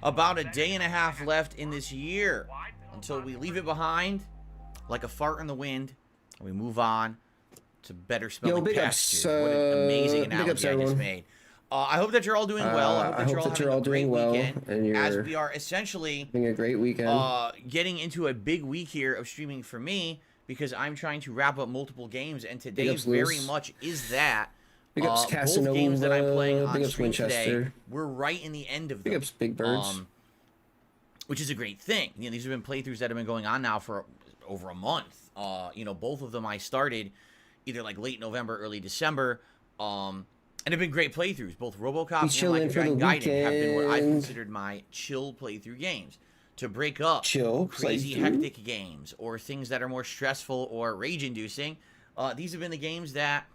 About a day and a half left in this year until we leave it behind like a fart in the wind and we move on to better smelling pastures. What an amazing analogy I just made. I hope that you're all doing well. I hope that you're all having a great weekend, and as we are essentially having a great weekend. Getting into a big week here of streaming for me, because I'm trying to wrap up multiple games, and today very much is that. Big ups Casanova, both games that I'm playing on stream Winchester. today, we're right in the end of them. Big ups Big Birds. Which is a great thing. You know, these have been playthroughs that have been going on now for over a month. You know, both of them I started either like late November, early December. And have been great playthroughs. Both RoboCop and Like a Dragon Gaiden have been what I've considered my chill playthrough games. To break up crazy hectic games or things that are more stressful or rage-inducing. These have been the games that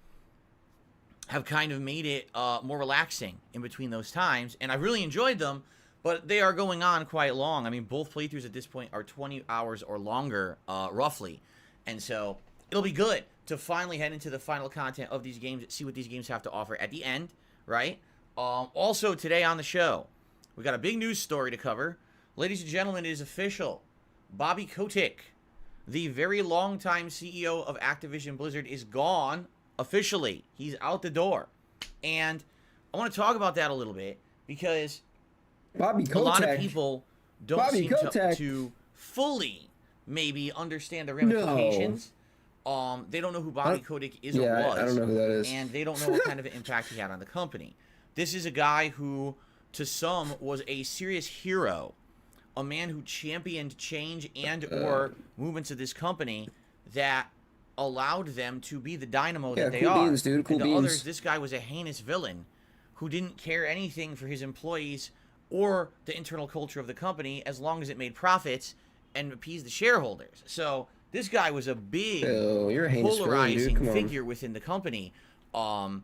have kind of made it more relaxing in between those times. And I've really enjoyed them, but they are going on quite long. I mean, both playthroughs at this point are 20 hours or longer, roughly. And so it'll be good to finally head into the final content of these games, see what these games have to offer at the end, right? Also, today on the show, we got a big news story to cover. Ladies and gentlemen, it is official. Bobby Kotick, the very long-time CEO of Activision Blizzard, is gone officially. He's out the door. And I want to talk about that a little bit because a lot of people don't seem to fully maybe understand the ramifications. They don't know who Bobby Kotick is or was. I don't know who that is. And they don't know what kind of an impact he had on the company. This is a guy who, to some, was a serious hero. A man who championed change and or movements of this company that allowed them to be the dynamo that they are. Beans, dude. Cool and to beans. others, this guy was a heinous villain who didn't care anything for his employees or the internal culture of the company as long as it made profits and appeased the shareholders. So this guy was a big, polarizing figure within the company. And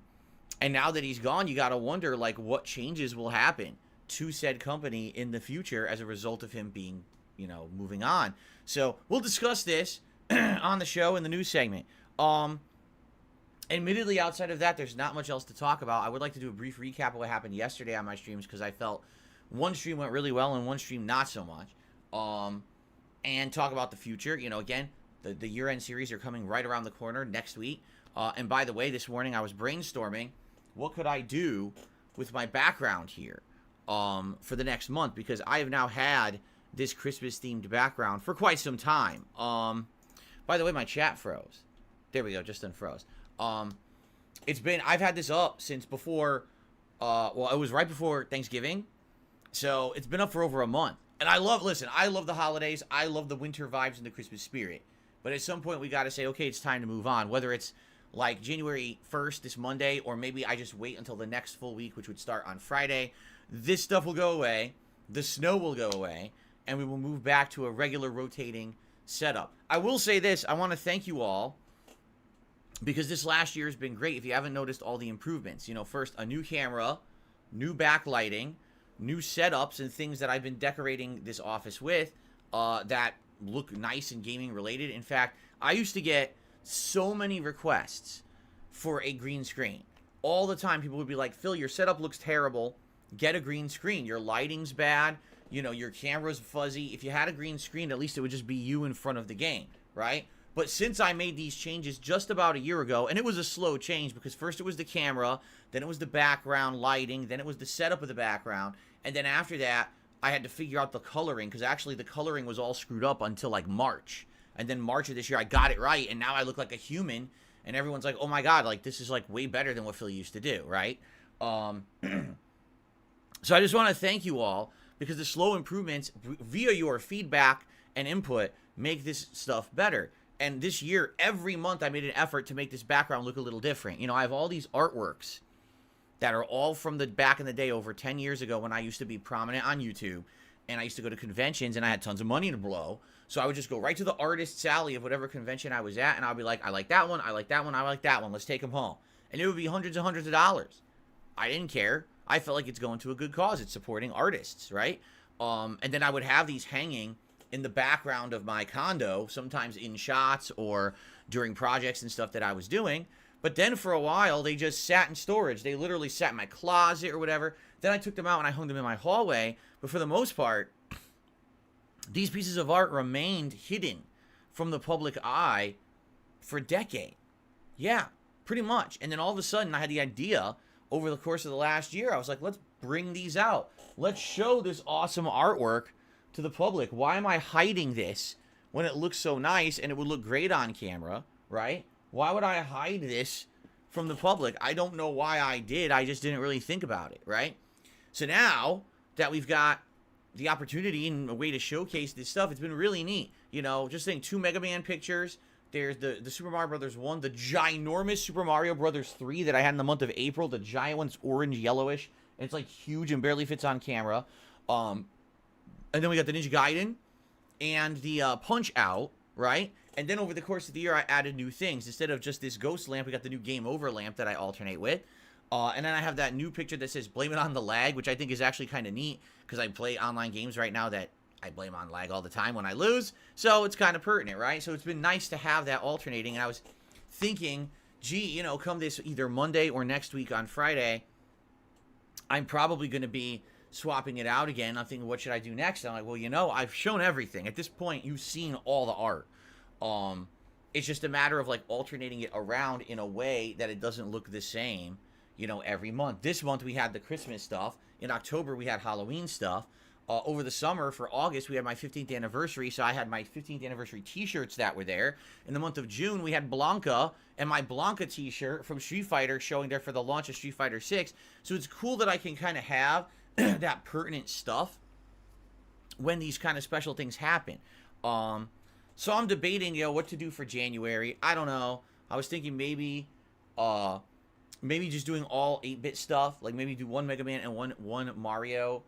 now that he's gone, you got to wonder, like, what changes will happen to said company in the future as a result of him being, you know, moving on. So we'll discuss this on the show in the news segment. Admittedly, outside of that, there's not much else to talk about. I would like to do a brief recap of what happened yesterday on my streams because I felt one stream went really well and one stream not so much. And talk about the future. You know, again, the year-end series are coming right around the corner next week. And by the way, this morning I was brainstorming what could I do with my background here for the next month, because I have now had this Christmas-themed background for quite some time. By the way, my chat froze. There we go, just unfroze. I've had this up since before, well, it was right before Thanksgiving, so it's been up for over a month. And I love the holidays, I love the winter vibes and the Christmas spirit, but at some point we got to say, okay, it's time to move on, whether it's like January 1st, this Monday, or maybe I just wait until the next full week, which would start on Friday. This stuff will go away, the snow will go away, and we will move back to a regular rotating setup. I will say this, I want to thank you all, because this last year has been great. If you haven't noticed all the improvements, you know, first, a new camera, new backlighting, new setups, and things that I've been decorating this office with that look nice and gaming related. In fact, I used to get so many requests for a green screen. All the time, people would be like, Phil, your setup looks terrible. Get a green screen. Your lighting's bad. You know, your camera's fuzzy. If you had a green screen, at least it would just be you in front of the game, right? But since I made these changes just about a year ago, and it was a slow change because first it was the camera, then it was the background lighting, then it was the setup of the background, and then after that, I had to figure out the coloring, because actually the coloring was all screwed up until like March. And then March of this year, I got it right, and now I look like a human, and everyone's like, oh my god, like this is like way better than what Phil used to do, right? So I just want to thank you all, because the slow improvements via your feedback and input make this stuff better. And this year, every month I made an effort to make this background look a little different. You know, I have all these artworks that are all from the back in the day, over 10 years ago, when I used to be prominent on YouTube, and I used to go to conventions, and I had tons of money to blow. So I would just go right to the artist's alley of whatever convention I was at, and I'd be like, I like that one, I like that one, I like that one, let's take them home. And it would be hundreds and hundreds of dollars. I didn't care. I felt like it's going to a good cause. It's supporting artists, right? And then I would have these hanging in the background of my condo, sometimes in shots or during projects and stuff that I was doing. But then for a while, they just sat in storage. They literally sat in my closet or whatever. Then I took them out and I hung them in my hallway. But for the most part, these pieces of art remained hidden from the public eye for a decade. Yeah, pretty much. And then all of a sudden, I had the idea over the course of the last year. I was like, let's bring these out. Let's show this awesome artwork to the public. Why am I hiding this when it looks so nice and it would look great on camera, right? Why would I hide this from the public? I don't know why I did. I just didn't really think about it, right? So now that we've got the opportunity and a way to showcase this stuff, it's been really neat. You know, just think 2 Mega Man pictures. There's the Super Mario Brothers 1, the ginormous Super Mario Brothers 3 that I had in the month of April. The giant one's orange, yellowish, and it's like huge and barely fits on camera. And then we got the Ninja Gaiden and the Punch Out, right? And then over the course of the year, I added new things. Instead of just this ghost lamp, we got the new Game Over lamp that I alternate with. And then I have that new picture that says blame it on the lag, which I think is actually kind of neat because I play online games right now that I blame on lag all the time when I lose. So it's kind of pertinent, right? So it's been nice to have that alternating. And I was thinking, gee, you know, come this either Monday or next week on Friday, I'm probably going to be swapping it out again. I'm thinking, what should I do next? And I'm like, well, you know, I've shown everything. At this point, you've seen all the art. It's just a matter of like alternating it around in a way that it doesn't look the same, you know, every month. This month we had the Christmas stuff. In October we had Halloween stuff. Over the summer for August we had my 15th anniversary, so I had my 15th anniversary t-shirts that were there. In the month of June we had Blanca and my Blanca t-shirt from Street Fighter showing there for the launch of Street Fighter 6. So it's cool that I can kind of have that pertinent stuff when these kind of special things happen. So I'm debating, you know, what to do for January. I don't know. I was thinking maybe just doing all 8-bit stuff, like maybe do 1 Mega Man and one Mario.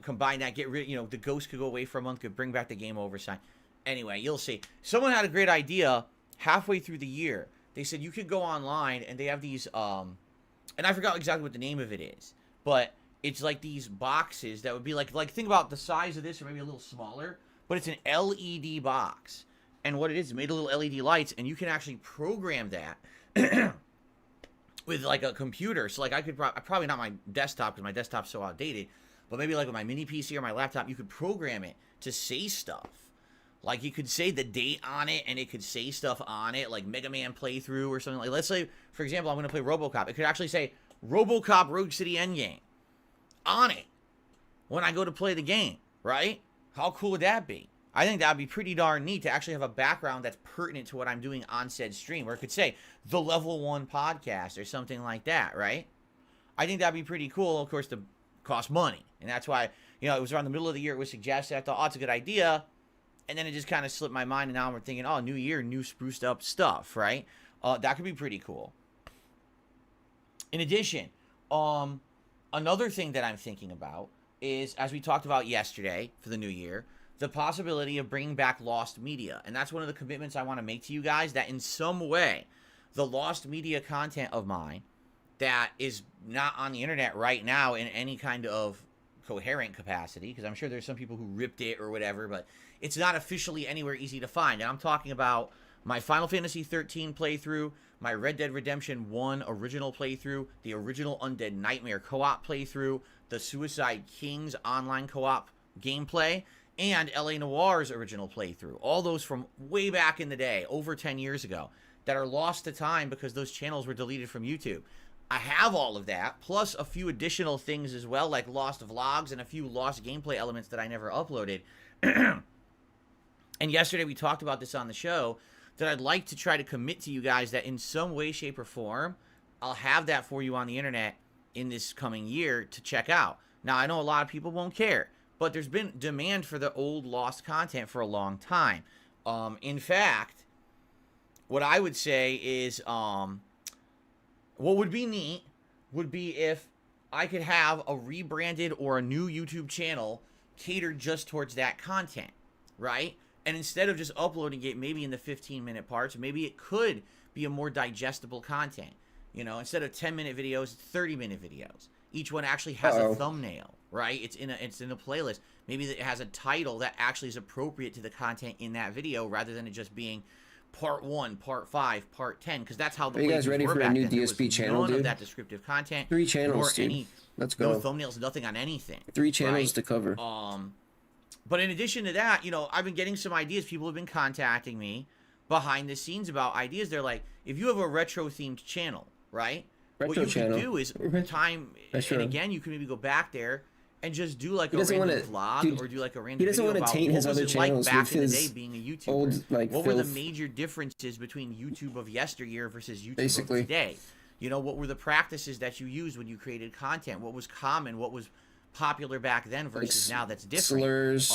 Combine that, get rid, you know, the ghost could go away for a month, could bring back the Game Over sign. Anyway, you'll see. Someone had a great idea halfway through the year. They said you could go online and they have these, and I forgot exactly what the name of it is, but it's like these boxes that would be like think about the size of this or maybe a little smaller, but it's an LED box. And what it is made of little LED lights, and you can actually program that with like a computer. So like I could probably not my desktop because my desktop's so outdated, but maybe like with my mini PC or my laptop, you could program it to say stuff. Like you could say the date on it and it could say stuff on it, like Mega Man playthrough or something. Like let's say, for example, I'm going to play RoboCop. It could actually say RoboCop Rogue City Endgame on it when I go to play the game, right? How cool would that be? I think that would be pretty darn neat to actually have a background that's pertinent to what I'm doing on said stream. Or it could say the Level 1 podcast or something like that, right? I think that'd be pretty cool. Of course, the cost money. And that's why, you know, it was around the middle of the year it was suggested. I thought, oh, it's a good idea. And then it just kind of slipped my mind. And now I'm thinking, oh, new year, new spruced up stuff, right? That could be pretty cool. In addition, another thing that I'm thinking about is, as we talked about yesterday for the new year, the possibility of bringing back lost media. And that's one of the commitments I want to make to you guys, that in some way, the lost media content of mine that is not on the internet right now in any kind of coherent capacity, because I'm sure there's some people who ripped it or whatever, but it's not officially anywhere easy to find. And I'm talking about my Final Fantasy 13 playthrough, my Red Dead Redemption 1 original playthrough, the original Undead Nightmare co-op playthrough, the Suicide Kings online co-op gameplay, and LA Noir's original playthrough. All those from way back in the day, over 10 years ago, that are lost to time because those channels were deleted from YouTube. I have all of that, plus a few additional things as well, like lost vlogs and a few lost gameplay elements that I never uploaded. And yesterday we talked about this on the show, that I'd like to try to commit to you guys that in some way, shape, or form, I'll have that for you on the internet in this coming year to check out. Now, I know a lot of people won't care, but there's been demand for the old lost content for a long time. In fact, what I would say is, what would be neat would be if I could have a rebranded or a new YouTube channel catered just towards that content, right? And instead of just uploading it maybe in the 15-minute parts, maybe it could be a more digestible content. You know, instead of 10-minute videos, 30-minute videos. Each one actually has a thumbnail, right? It's in a playlist. Maybe it has a title that actually is appropriate to the content in that video, rather than it just being part 1, part 5, part 10, because that's how the Are you guys playthroughs ready were for a back new then. There was DSP channel, none dude? of that descriptive content. 3 channels, nor dude. Let's no go. thumbnails, nothing on anything. 3 channels right? to cover. But in addition to that, you know, I've been getting some ideas. People have been contacting me behind the scenes about ideas. They're like, if you have a retro-themed channel, right? What you channel. can do is time, and again, you can maybe go back there and just do like a random vlog or do like a random video about what was it like back in the day being a YouTuber. Old, like, what were the major differences between YouTube of yesteryear versus YouTube of today? You know, what were the practices that you used when you created content? What was common? What was popular back then versus now that's different? Slurs,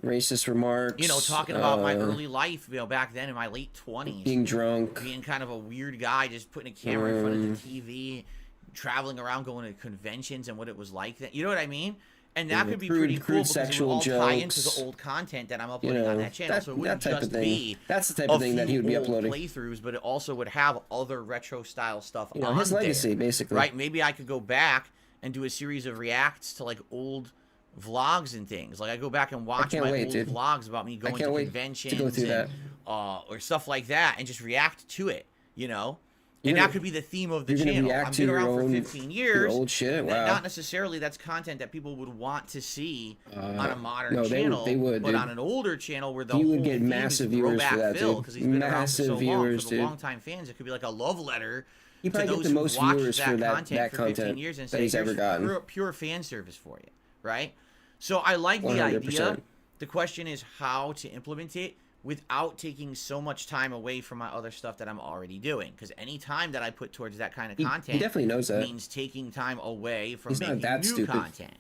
racist remarks. You know, talking about my early life, you know, back then in my late 20s. Being drunk. Being kind of a weird guy, just putting a camera in front of the TV, traveling around, going to conventions and what it was like then. You know what I mean? And that could be pretty cool because it would all tie into the old content that I'm uploading on that channel. So it wouldn't just be that's the type of thing that he would be uploading. Playthroughs, but it also would have other retro style stuff on his legacy, there, basically. right? Maybe I could go back and do a series of reacts to like old vlogs and things. Like I go back and watch my old vlogs about me going to conventions or stuff like that and just react to it, you know? And that could be the theme of the channel. I've been around for 15 years. Old shit. Wow. Not necessarily that's content that people would want to see on a modern channel, they would, but on an older channel where the whole would get massive viewers for that, dude. Because he's been around for so long. For the longtime fans, it could be like a love letter to those who watched that content for 15 years and say, here's pure fan service for you, right? So I like the 100%. idea. The question is how to implement it without taking so much time away from my other stuff that I'm already doing. Because any time that I put towards that kind of content he definitely knows that. means taking time away from He's making new content.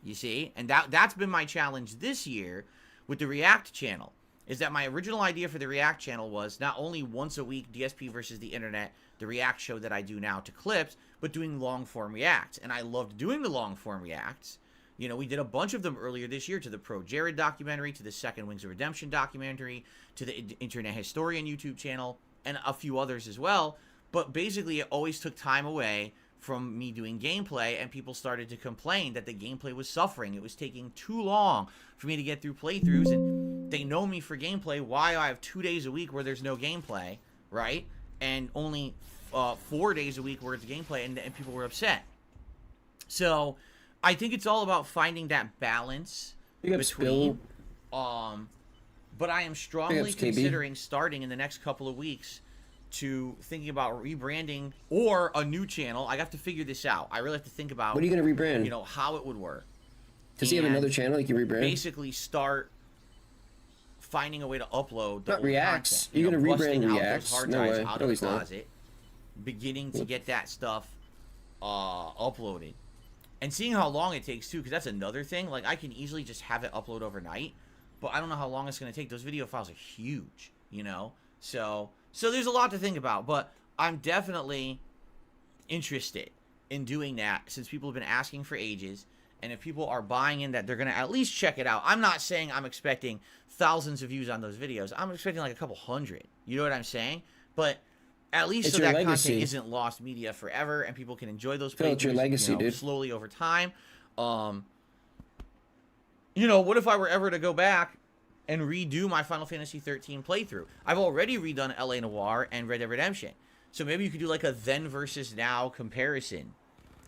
You see? And that's been my challenge this year with the React channel, is that my original idea for the React channel was not only once a week DSP versus the internet, the React show that I do now to clips, but doing long-form Reacts. And I loved doing the long-form Reacts. You know, we did a bunch of them earlier this year, to the Pro Jared documentary, to the Second Wings of Redemption documentary, to the Internet Historian YouTube channel, and a few others as well. But basically, it always took time away from me doing gameplay, and people started to complain that the gameplay was suffering. It was taking too long for me to get through playthroughs, and they know me for gameplay. Why I have 2 days a week where there's no gameplay, right? And only 4 days a week where it's gameplay, and people were upset. So I think it's all about finding that balance between, but I am strongly considering starting in the next couple of weeks to thinking about rebranding or a new channel. I have to figure this out. I really have to think about, what are you going to rebrand? You know, how it would work. Does he have another channel you can rebrand? Basically start finding a way to upload the not old Reacts. content. You're going to busting rebrand out Reacts? those hard No drives way. out of the closet, beginning to get that stuff uploaded. And seeing how long it takes, too, because that's another thing. Like, I can easily just have it upload overnight, but I don't know how long it's going to take. Those video files are huge, you know? So there's a lot to think about, but I'm definitely interested in doing that since people have been asking for ages, and if people are buying in that they're going to at least check it out. I'm not saying I'm expecting thousands of views on those videos. I'm expecting like a couple hundred. You know what I'm saying? But at least so that content isn't lost media forever, and people can enjoy those playthroughs, your legacy, dude. Slowly over time. You know, what if I were ever to go back and redo my Final Fantasy 13 playthrough? I've already redone LA Noire and Red Dead Redemption, so maybe you could do like a then versus now comparison,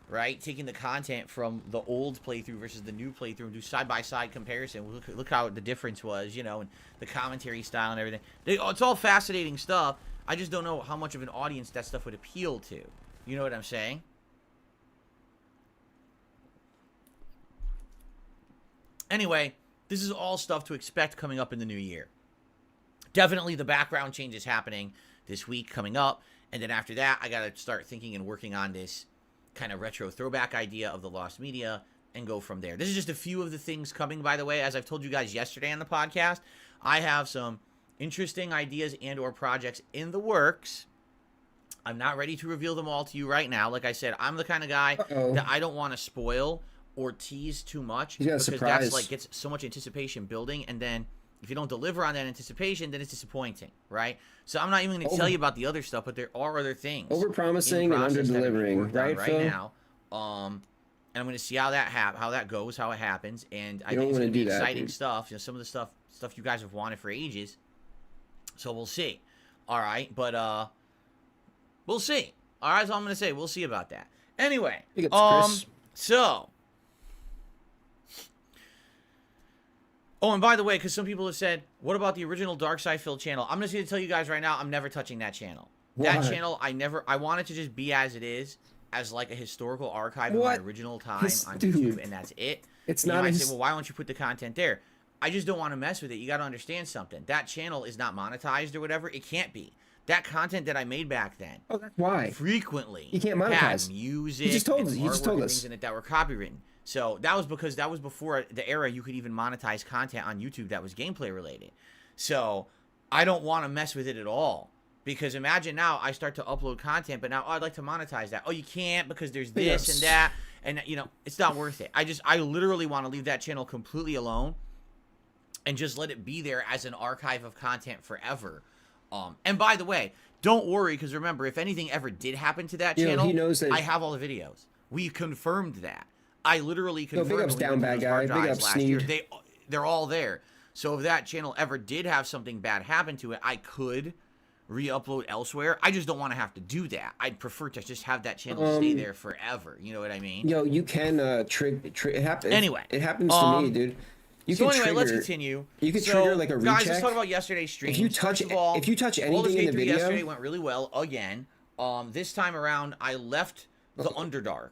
right? Taking the content from the old playthrough versus the new playthrough and do side-by-side comparison. Look how the difference was, you know, and the commentary style and everything. It's all fascinating stuff. I just don't know how much of an audience that stuff would appeal to. You know what I'm saying? Anyway, this is all stuff to expect coming up in the new year. Definitely the background change is happening this week coming up. And then after that, I got to start thinking and working on this kind of retro throwback idea of the lost media and go from there. This is just a few of the things coming, by the way. As I've told you guys yesterday on the podcast, I have some interesting ideas and or projects in the works. I'm not ready to reveal them all to you right now. Like I said, I'm the kind of guy that I don't want to spoil or tease too much, because that's like gets so much anticipation building, and then if you don't deliver on that anticipation, then it's disappointing, right? So I'm not even going to tell you about the other stuff, but there are other things. Over-promising and under-delivering, right, right now. And I'm going to see how that goes, how it happens, and I think it's going to be exciting stuff. You know, some of the stuff you guys have wanted for ages. So we'll see. All right, but we'll see. All right, that's all I'm gonna say. We'll see about that. Anyway, so. Oh, and by the way, because some people have said, what about the original Dark Side Phil channel? I'm just going to tell you guys right now, I'm never touching that channel. Why? That channel, I want it to just be as it is, as like a historical archive of my original time on YouTube, and that's it. It's and not. You might say, well, why don't you put the content there? I just don't want to mess with it. You got to understand something. That channel is not monetized or whatever. It can't be. That content that I made back then. Oh, that's why. Frequently. You can't monetize. Had music. You just told us. You just told us. Things in it that were copywritten. So that was because that was before the era you could even monetize content on YouTube that was gameplay related. So I don't want to mess with it at all. Because imagine now I start to upload content, but now I'd like to monetize that. Oh, you can't because there's this and that. And, you know, it's not worth it. I literally want to leave that channel completely alone and just let it be there as an archive of content forever. And by the way, don't worry, because remember, if anything ever did happen to that channel, he knows that... I have all the videos. We confirmed that. I literally confirmed. Big ups, Down Bad Guy. Big ups, Sneed. They're all there. So if that channel ever did have something bad happen to it, I could re-upload elsewhere. I just don't want to have to do that. I'd prefer to just have that channel stay there forever. You know what I mean? Yo, you can trigger. It happens. Anyway, it happens to me, dude. Let's continue. You can trigger like a recheck. Guys, let's talk about yesterday's stream. If you touch anything in the video, yesterday went really well again. This time around, I left the Underdark.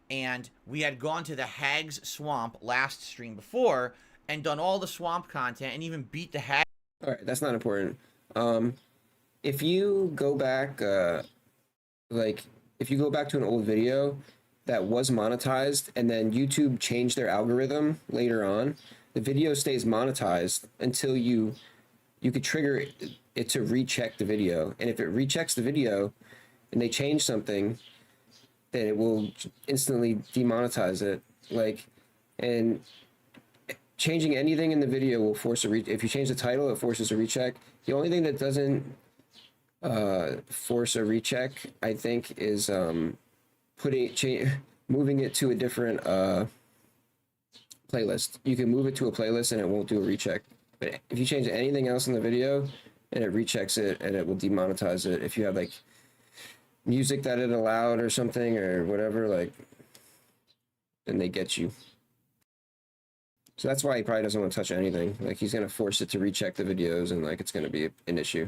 And we had gone to the Hag's Swamp last stream before and done all the swamp content and even beat the Hag. All right, that's not important. If you go back, if you go back to an old video that was monetized and then YouTube changed their algorithm later on, the video stays monetized until you could trigger it to recheck the video. And if it rechecks the video and they change something, then it will instantly demonetize it. And changing anything in the video will force if you change the title, it forces a recheck. The only thing that doesn't force a recheck, I think, is moving it to a different playlist. You can move it to a playlist and it won't do a recheck. But if you change anything else in the video, and it rechecks it, and it will demonetize it. If you have music that it allowed or something or whatever, then they get you. So that's why he probably doesn't want to touch anything. He's going to force it to recheck the videos, and it's going to be an issue.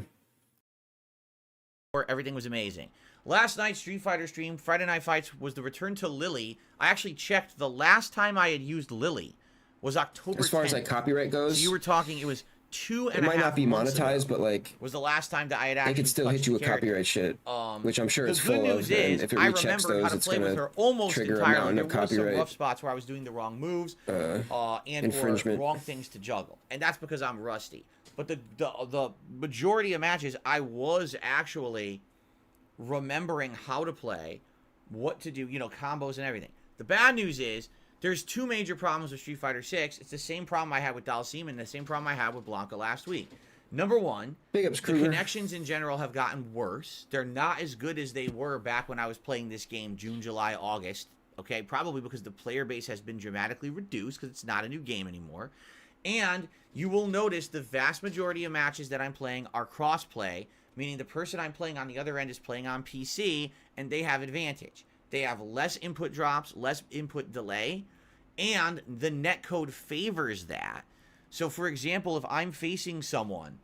Everything was amazing. Last night's Street Fighter stream, Friday Night Fights, was the return to Lily. I actually checked. The last time I had used Lily was October 10th. As far as copyright goes? So you were talking, it was 2.5 months ago. It might not be monetized, but was the last time that I had actually they could still hit you with copyright shit, which I'm sure it's full of. And if it rechecks those, it's going to trigger a mountain of copyright. There were some rough spots where I was doing the wrong moves and infringement. or wrong things to juggle, and that's because I'm rusty. But the majority of matches, I was actually remembering how to play, what to do, combos and everything. The bad news is, there's two major problems with Street Fighter 6. It's the same problem I had with Dalsim and the same problem I had with Blanca last week. Number one, the connections in general have gotten worse. They're not as good as they were back when I was playing this game June, July, August. Okay, probably because the player base has been dramatically reduced because it's not a new game anymore. And you will notice the vast majority of matches that I'm playing are cross-play, meaning the person I'm playing on the other end is playing on PC, and they have advantage. They have less input drops, less input delay, and the netcode favors that. So, for example, if I'm facing someone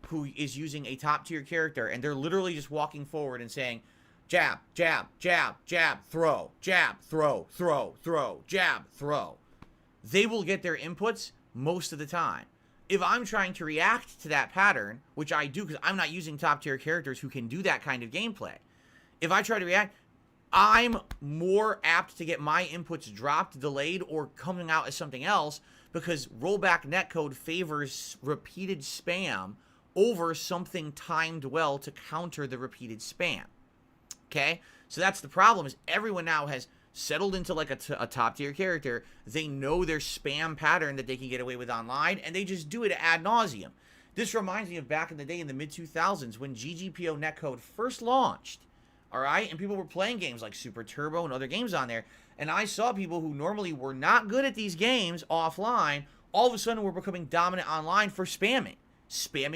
who is using a top-tier character, and they're literally just walking forward and saying, jab, jab, jab, jab, throw, throw, jab, throw, they will get their inputs most of the time. If I'm trying to react to that pattern, which I do because I'm not using top-tier characters who can do that kind of gameplay, if I try to react, I'm more apt to get my inputs dropped, delayed, or coming out as something else because rollback netcode favors repeated spam over something timed well to counter the repeated spam. Okay? So that's the problem, is everyone now has settled into a top-tier character. They know their spam pattern that they can get away with online, and they just do it ad nauseum. This reminds me of back in the day in the mid-2000s when GGPO netcode first launched. All right, and people were playing games like Super Turbo and other games on there, and I saw people who normally were not good at these games offline, all of a sudden were becoming dominant online for spamming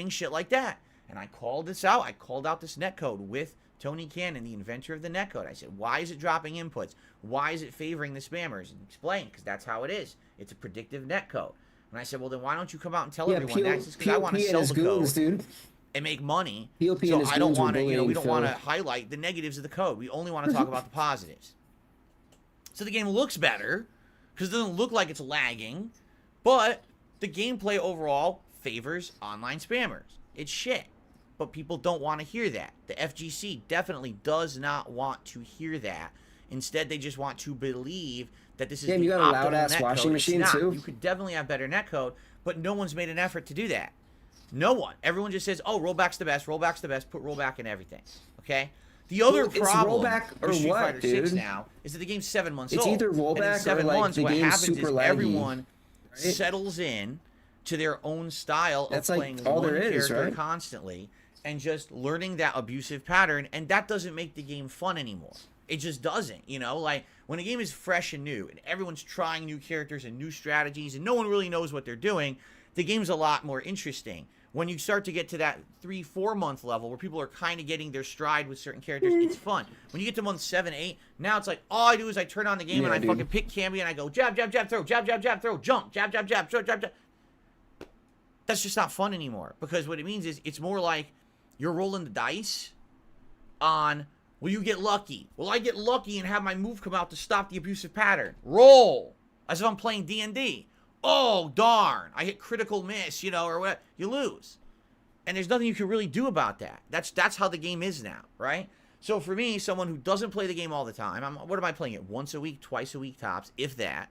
shit like that. And I called this out. I called out this netcode with Tony Cannon, the inventor of the netcode. I said, why is it dropping inputs? Why is it favoring the spammers? And explain, because that's how it is. It's a predictive netcode. And I said, well, then why don't you come out and tell everyone that? Because I want to sell the code, dude, and make money. So I don't want to, we don't want to highlight the negatives of the code. We only want to talk about the positives. So the game looks better because it doesn't look like it's lagging, but the gameplay overall favors online spammers. It's shit. But people don't want to hear that. The FGC definitely does not want to hear that. Instead, they just want to believe that this is the you got a loud-ass washing machine, too? You could definitely have better netcode, but no one's made an effort to do that. No one. Everyone just says, oh, rollback's the best, rollback's the best, put rollback in everything. Okay? The other problem with Street Fighter 6 now is that the game's 7 months old. It's either rollback or 7 months, what happens super is laggy, everyone settles in to their own style of playing one character constantly and just learning that abusive pattern, and that doesn't make the game fun anymore. It just doesn't, you know? Like, when a game is fresh and new, and everyone's trying new characters and new strategies, and no one really knows what they're doing, the game's a lot more interesting. When you start to get to that 3-4 month level where people are kind of getting their stride with certain characters, it's fun. When you get to month 7, 8, now it's like, all I do is I turn on the game and I fucking pick Camby and I go jab, jab, jab, throw, jab, jab, jab, throw, jump, jab, jab, jab, throw, jab, jab. That's just not fun anymore, because what it means is it's more like you're rolling the dice on, will you get lucky? Will I get lucky and have my move come out to stop the abusive pattern? Roll. As if I'm playing D&D. Oh, darn. I hit critical miss, you know, or what? You lose. And there's nothing you can really do about that. That's how the game is now, right? So for me, someone who doesn't play the game all the time, what am I playing it? Once a week, twice a week tops, if that.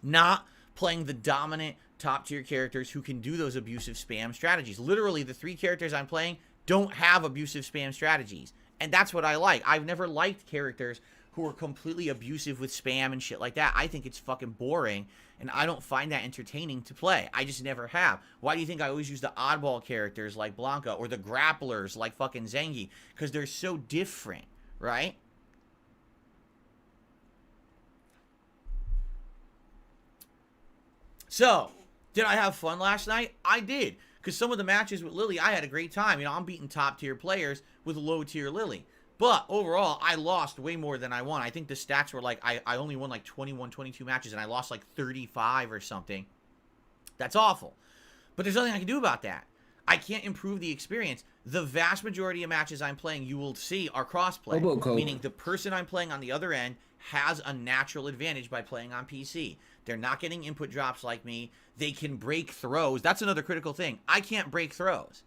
Not playing the dominant top-tier characters who can do those abusive spam strategies. Literally, the 3 characters I'm playing don't have abusive spam strategies. And that's what I like. I've never liked characters who are completely abusive with spam and shit like that. I think it's fucking boring, and I don't find that entertaining to play. I just never have. Why do you think I always use the oddball characters like Blanca or the grapplers like fucking Zengi? Because they're so different, right? So, did I have fun last night? I did. Because some of the matches with Lily, I had a great time. You know, I'm beating top-tier players with low-tier Lily. But overall, I lost way more than I won. I think the stats were like, I only won like 21, 22 matches, and I lost like 35 or something. That's awful. But there's nothing I can do about that. I can't improve the experience. The vast majority of matches I'm playing, you will see, are crossplay. Meaning the person I'm playing on the other end has a natural advantage by playing on PC. They're not getting input drops like me. They can break throws. That's another critical thing. I can't break throws.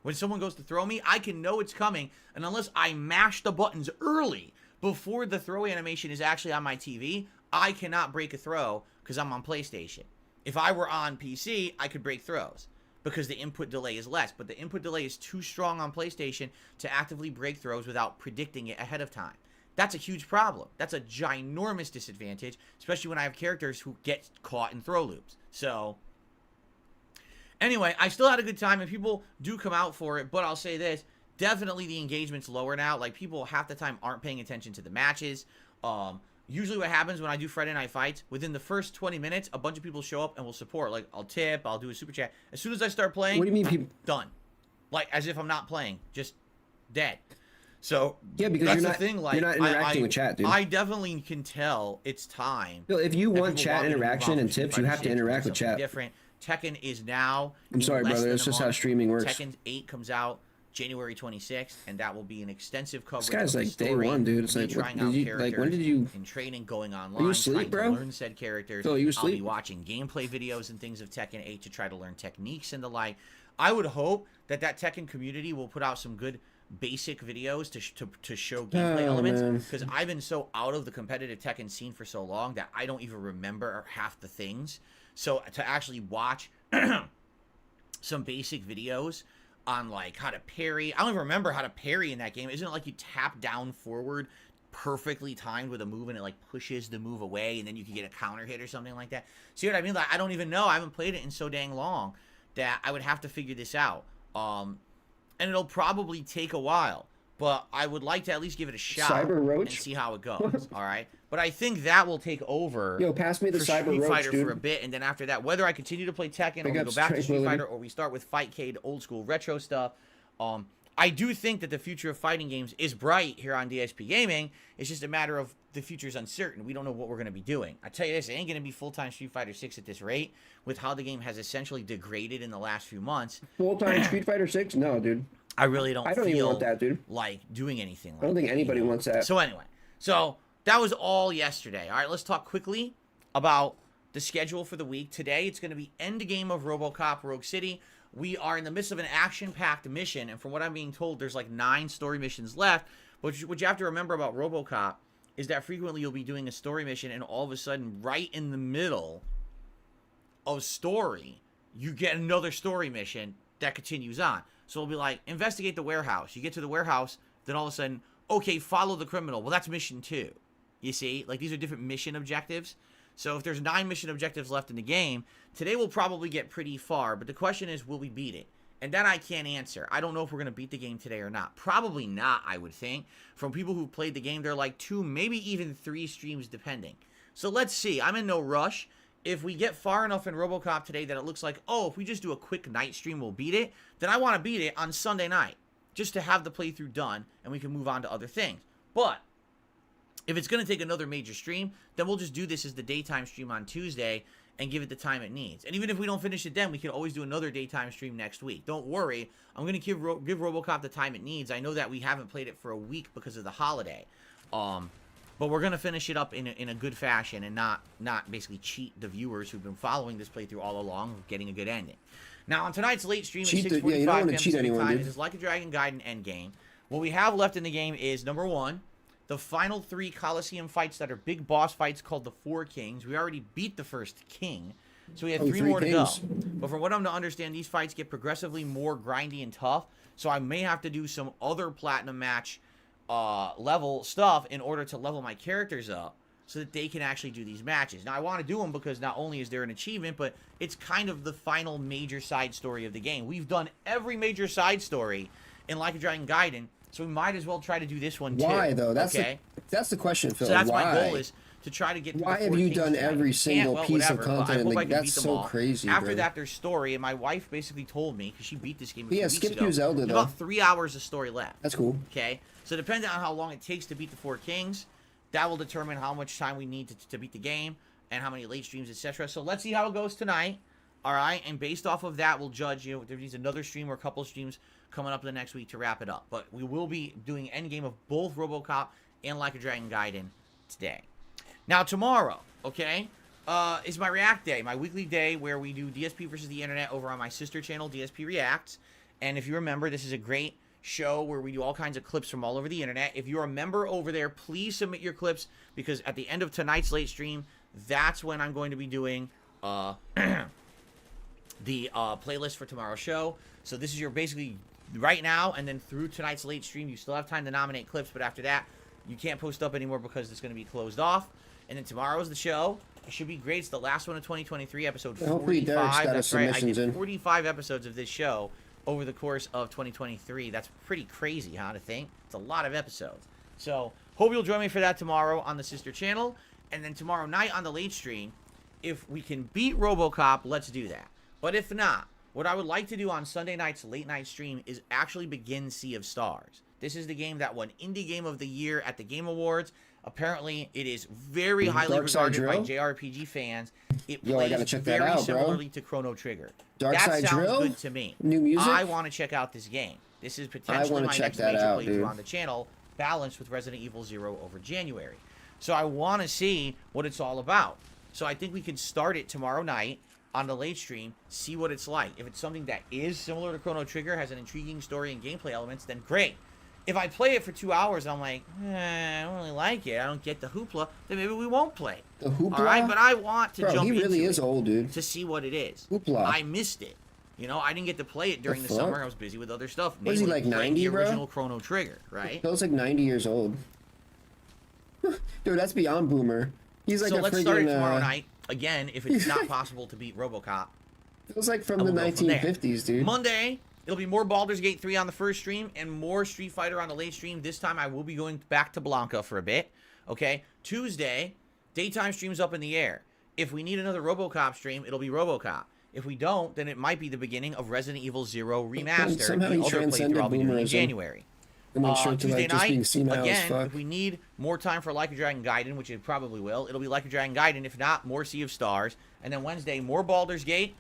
When someone goes to throw me, I can know it's coming, and unless I mash the buttons early before the throw animation is actually on my TV, I cannot break a throw because I'm on PlayStation. If I were on PC, I could break throws because the input delay is less, but the input delay is too strong on PlayStation to actively break throws without predicting it ahead of time. That's a huge problem. That's a ginormous disadvantage, especially when I have characters who get caught in throw loops. So, anyway, I still had a good time, and people do come out for it, but I'll say this. Definitely the engagement's lower now. Like, people half the time aren't paying attention to the matches. Usually what happens when I do Friday Night Fights, within the first 20 minutes, a bunch of people show up and will support. Like, I'll tip, I'll do a super chat. As soon as I start playing, what do you mean people? Done. Like, as if I'm not playing. Just dead. So, yeah, because that's you're not, the thing. Like, you're not interacting with chat, dude. I definitely can tell it's time. Bill, if you want chat interaction and tips, you have to interact with chat. Different. Tekken is now. I'm sorry, brother. That's just how streaming works. Tekken 8 comes out January 26th, and that will be an extensive coverage. This guy's like day one, dude. It's like, what, did you, like, when did you? In training, going online. Are you asleep, bro? Learn said characters. Phil, you asleep? I'll be watching gameplay videos and things of Tekken 8 to try to learn techniques and the like. I would hope that Tekken community will put out some good basic videos to show gameplay elements, because I've been so out of the competitive Tekken scene for so long that I don't even remember half the things. So to actually watch some basic videos on like how to parry. I don't even remember how to parry in that game. Isn't it like you tap down forward perfectly timed with a move and it like pushes the move away and then you can get a counter hit or something like that? See what I mean? Like, I don't even know. I haven't played it in so dang long that I would have to figure this out. And it'll probably take a while. but I would like to at least give it a shot Cyber Roach? and see how it goes. All right, but I think that will take over. Yo, pass me the for Cyber Street Roach, Fighter dude. for a bit, and then after that, whether I continue to play Tekken, or we go back to Street Fighter, or we start with Fightcade, old school retro stuff. I do think that the future of fighting games is bright here on DSP Gaming. It's just a matter of the future's uncertain. We don't know what we're going to be doing. I tell you this, it ain't going to be full-time Street Fighter 6 at this rate, with how the game has essentially degraded in the last few months. Full-time Street Fighter 6? No, dude. I really don't. I don't even want that, dude. Like doing anything. Like I don't think anybody wants that. So anyway, that was all yesterday. All right, let's talk quickly about the schedule for the week. Today, it's going to be end game of RoboCop Rogue City. We are in the midst of an action-packed mission, and from what I'm being told, there's like 9 story missions left. But what you have to remember about RoboCop is that frequently you'll be doing a story mission, and all of a sudden, right in the middle of story, you get another story mission that continues on. So it'll be like, investigate the warehouse. You get to the warehouse, then all of a sudden, okay, follow the criminal. Well, that's mission 2. You see? Like, these are different mission objectives. So if there's 9 mission objectives left in the game, today we'll probably get pretty far. But the question is, will we beat it? And that I can't answer. I don't know if we're going to beat the game today or not. Probably not, I would think. From people who've played the game, they're like 2, maybe even 3 streams depending. So let's see. I'm in no rush. If we get far enough in RoboCop today that it looks like, oh, if we just do a quick night stream, we'll beat it, then I want to beat it on Sunday night, just to have the playthrough done, and we can move on to other things. But if it's going to take another major stream, then we'll just do this as the daytime stream on Tuesday and give it the time it needs. And even if we don't finish it then, we can always do another daytime stream next week. Don't worry. I'm going to give RoboCop the time it needs. I know that we haven't played it for a week because of the holiday. But we're going to finish it up in a good fashion and not basically cheat the viewers who've been following this playthrough all along, getting a good ending. Now, on tonight's late stream at 6:45 p.m. Pacific time, it is Like a Dragon Gaiden Endgame. What we have left in the game is, number 1, the final 3 Coliseum fights that are big boss fights called the 4 Kings. We already beat the first king, so we have 3 more to go. But from what I'm to understand, these fights get progressively more grindy and tough, so I may have to do some other Platinum match level stuff in order to level my characters up so that they can actually do these matches. Now, I want to do them because not only is there an achievement, but it's kind of the final major side story of the game. We've done every major side story in Like a Dragon Gaiden, so we might as well try to do this one too. Why, though? That's the question, Phil. So that's Why? my goal, is to try to get to Why the 4 have you Kings done tonight. every single piece of content in the game? That's so crazy, After bro. that, there's story, and my wife basically told me, because she beat this game a few weeks skip ago, through Zelda, there's though. about 3 hours of story left. That's cool. Okay? So depending on how long it takes to beat the 4 Kings, that will determine how much time we need to beat the game, and how many late streams, etc. So let's see how it goes tonight. All right? And based off of that, we'll judge, if there's another stream or a couple of streams coming up the next week to wrap it up. But we will be doing endgame of both RoboCop and Like a Dragon Gaiden today. Now, tomorrow, okay, is my React Day, my weekly day where we do DSP versus the Internet over on my sister channel, DSP Reacts. And if you remember, this is a great show where we do all kinds of clips from all over the Internet. If you're a member over there, please submit your clips, because at the end of tonight's late stream, that's when I'm going to be doing the playlist for tomorrow's show. So this is your basically right now, and then through tonight's late stream, you still have time to nominate clips, but after that, you can't post up anymore because it's going to be closed off. And then tomorrow is the show. It should be great. It's the last one of 2023, episode 45. That's right. I did 45 episodes of this show over the course of 2023. That's pretty crazy, huh, to think? It's a lot of episodes. So, hope you'll join me for that tomorrow on the sister channel. And then tomorrow night on the late stream, if we can beat RoboCop, let's do that. But if not, what I would like to do on Sunday night's late night stream is actually begin Sea of Stars. This is the game that won Indie Game of the Year at the Game Awards. Apparently, it is very highly regarded by JRPG fans. It plays very similarly to Chrono Trigger. That sounds good to me. New music? I want to check out this game. This is potentially my next major playthrough on the channel, balanced with Resident Evil 0 over January. So I want to see what it's all about. So I think we can start it tomorrow night on the late stream, see what it's like. If it's something that is similar to Chrono Trigger, has an intriguing story and gameplay elements, then great. If I play it for 2 hours and I'm like, I don't really like it, I don't get the hoopla, then maybe we won't play. The hoopla? All right, but I want to jump into really is it old, dude. to see what it is. Hoopla. I missed it. I didn't get to play it during the summer. I was busy with other stuff. Was he like 90, the original Chrono Trigger, right? He feels like 90 years old. Dude, that's beyond boomer. He's like so a let's start it tomorrow night. Again, if it's not possible to beat RoboCop. Feels like from the 1950s, dude. Monday, It'll be more Baldur's Gate 3 on the first stream and more Street Fighter on the late stream. This time I will be going back to Blanca for a bit. Okay? Tuesday, daytime stream's up in the air. If we need another RoboCop stream, it'll be RoboCop. If we don't, then it might be the beginning of Resident Evil 0 Remastered, Somehow the you other playthrough I'll be doing in January. Tuesday night, again, if we need more time for Like a Dragon Gaiden, which it probably will, it'll be Like a Dragon Gaiden. If not, more Sea of Stars. And then Wednesday, more Baldur's Gate.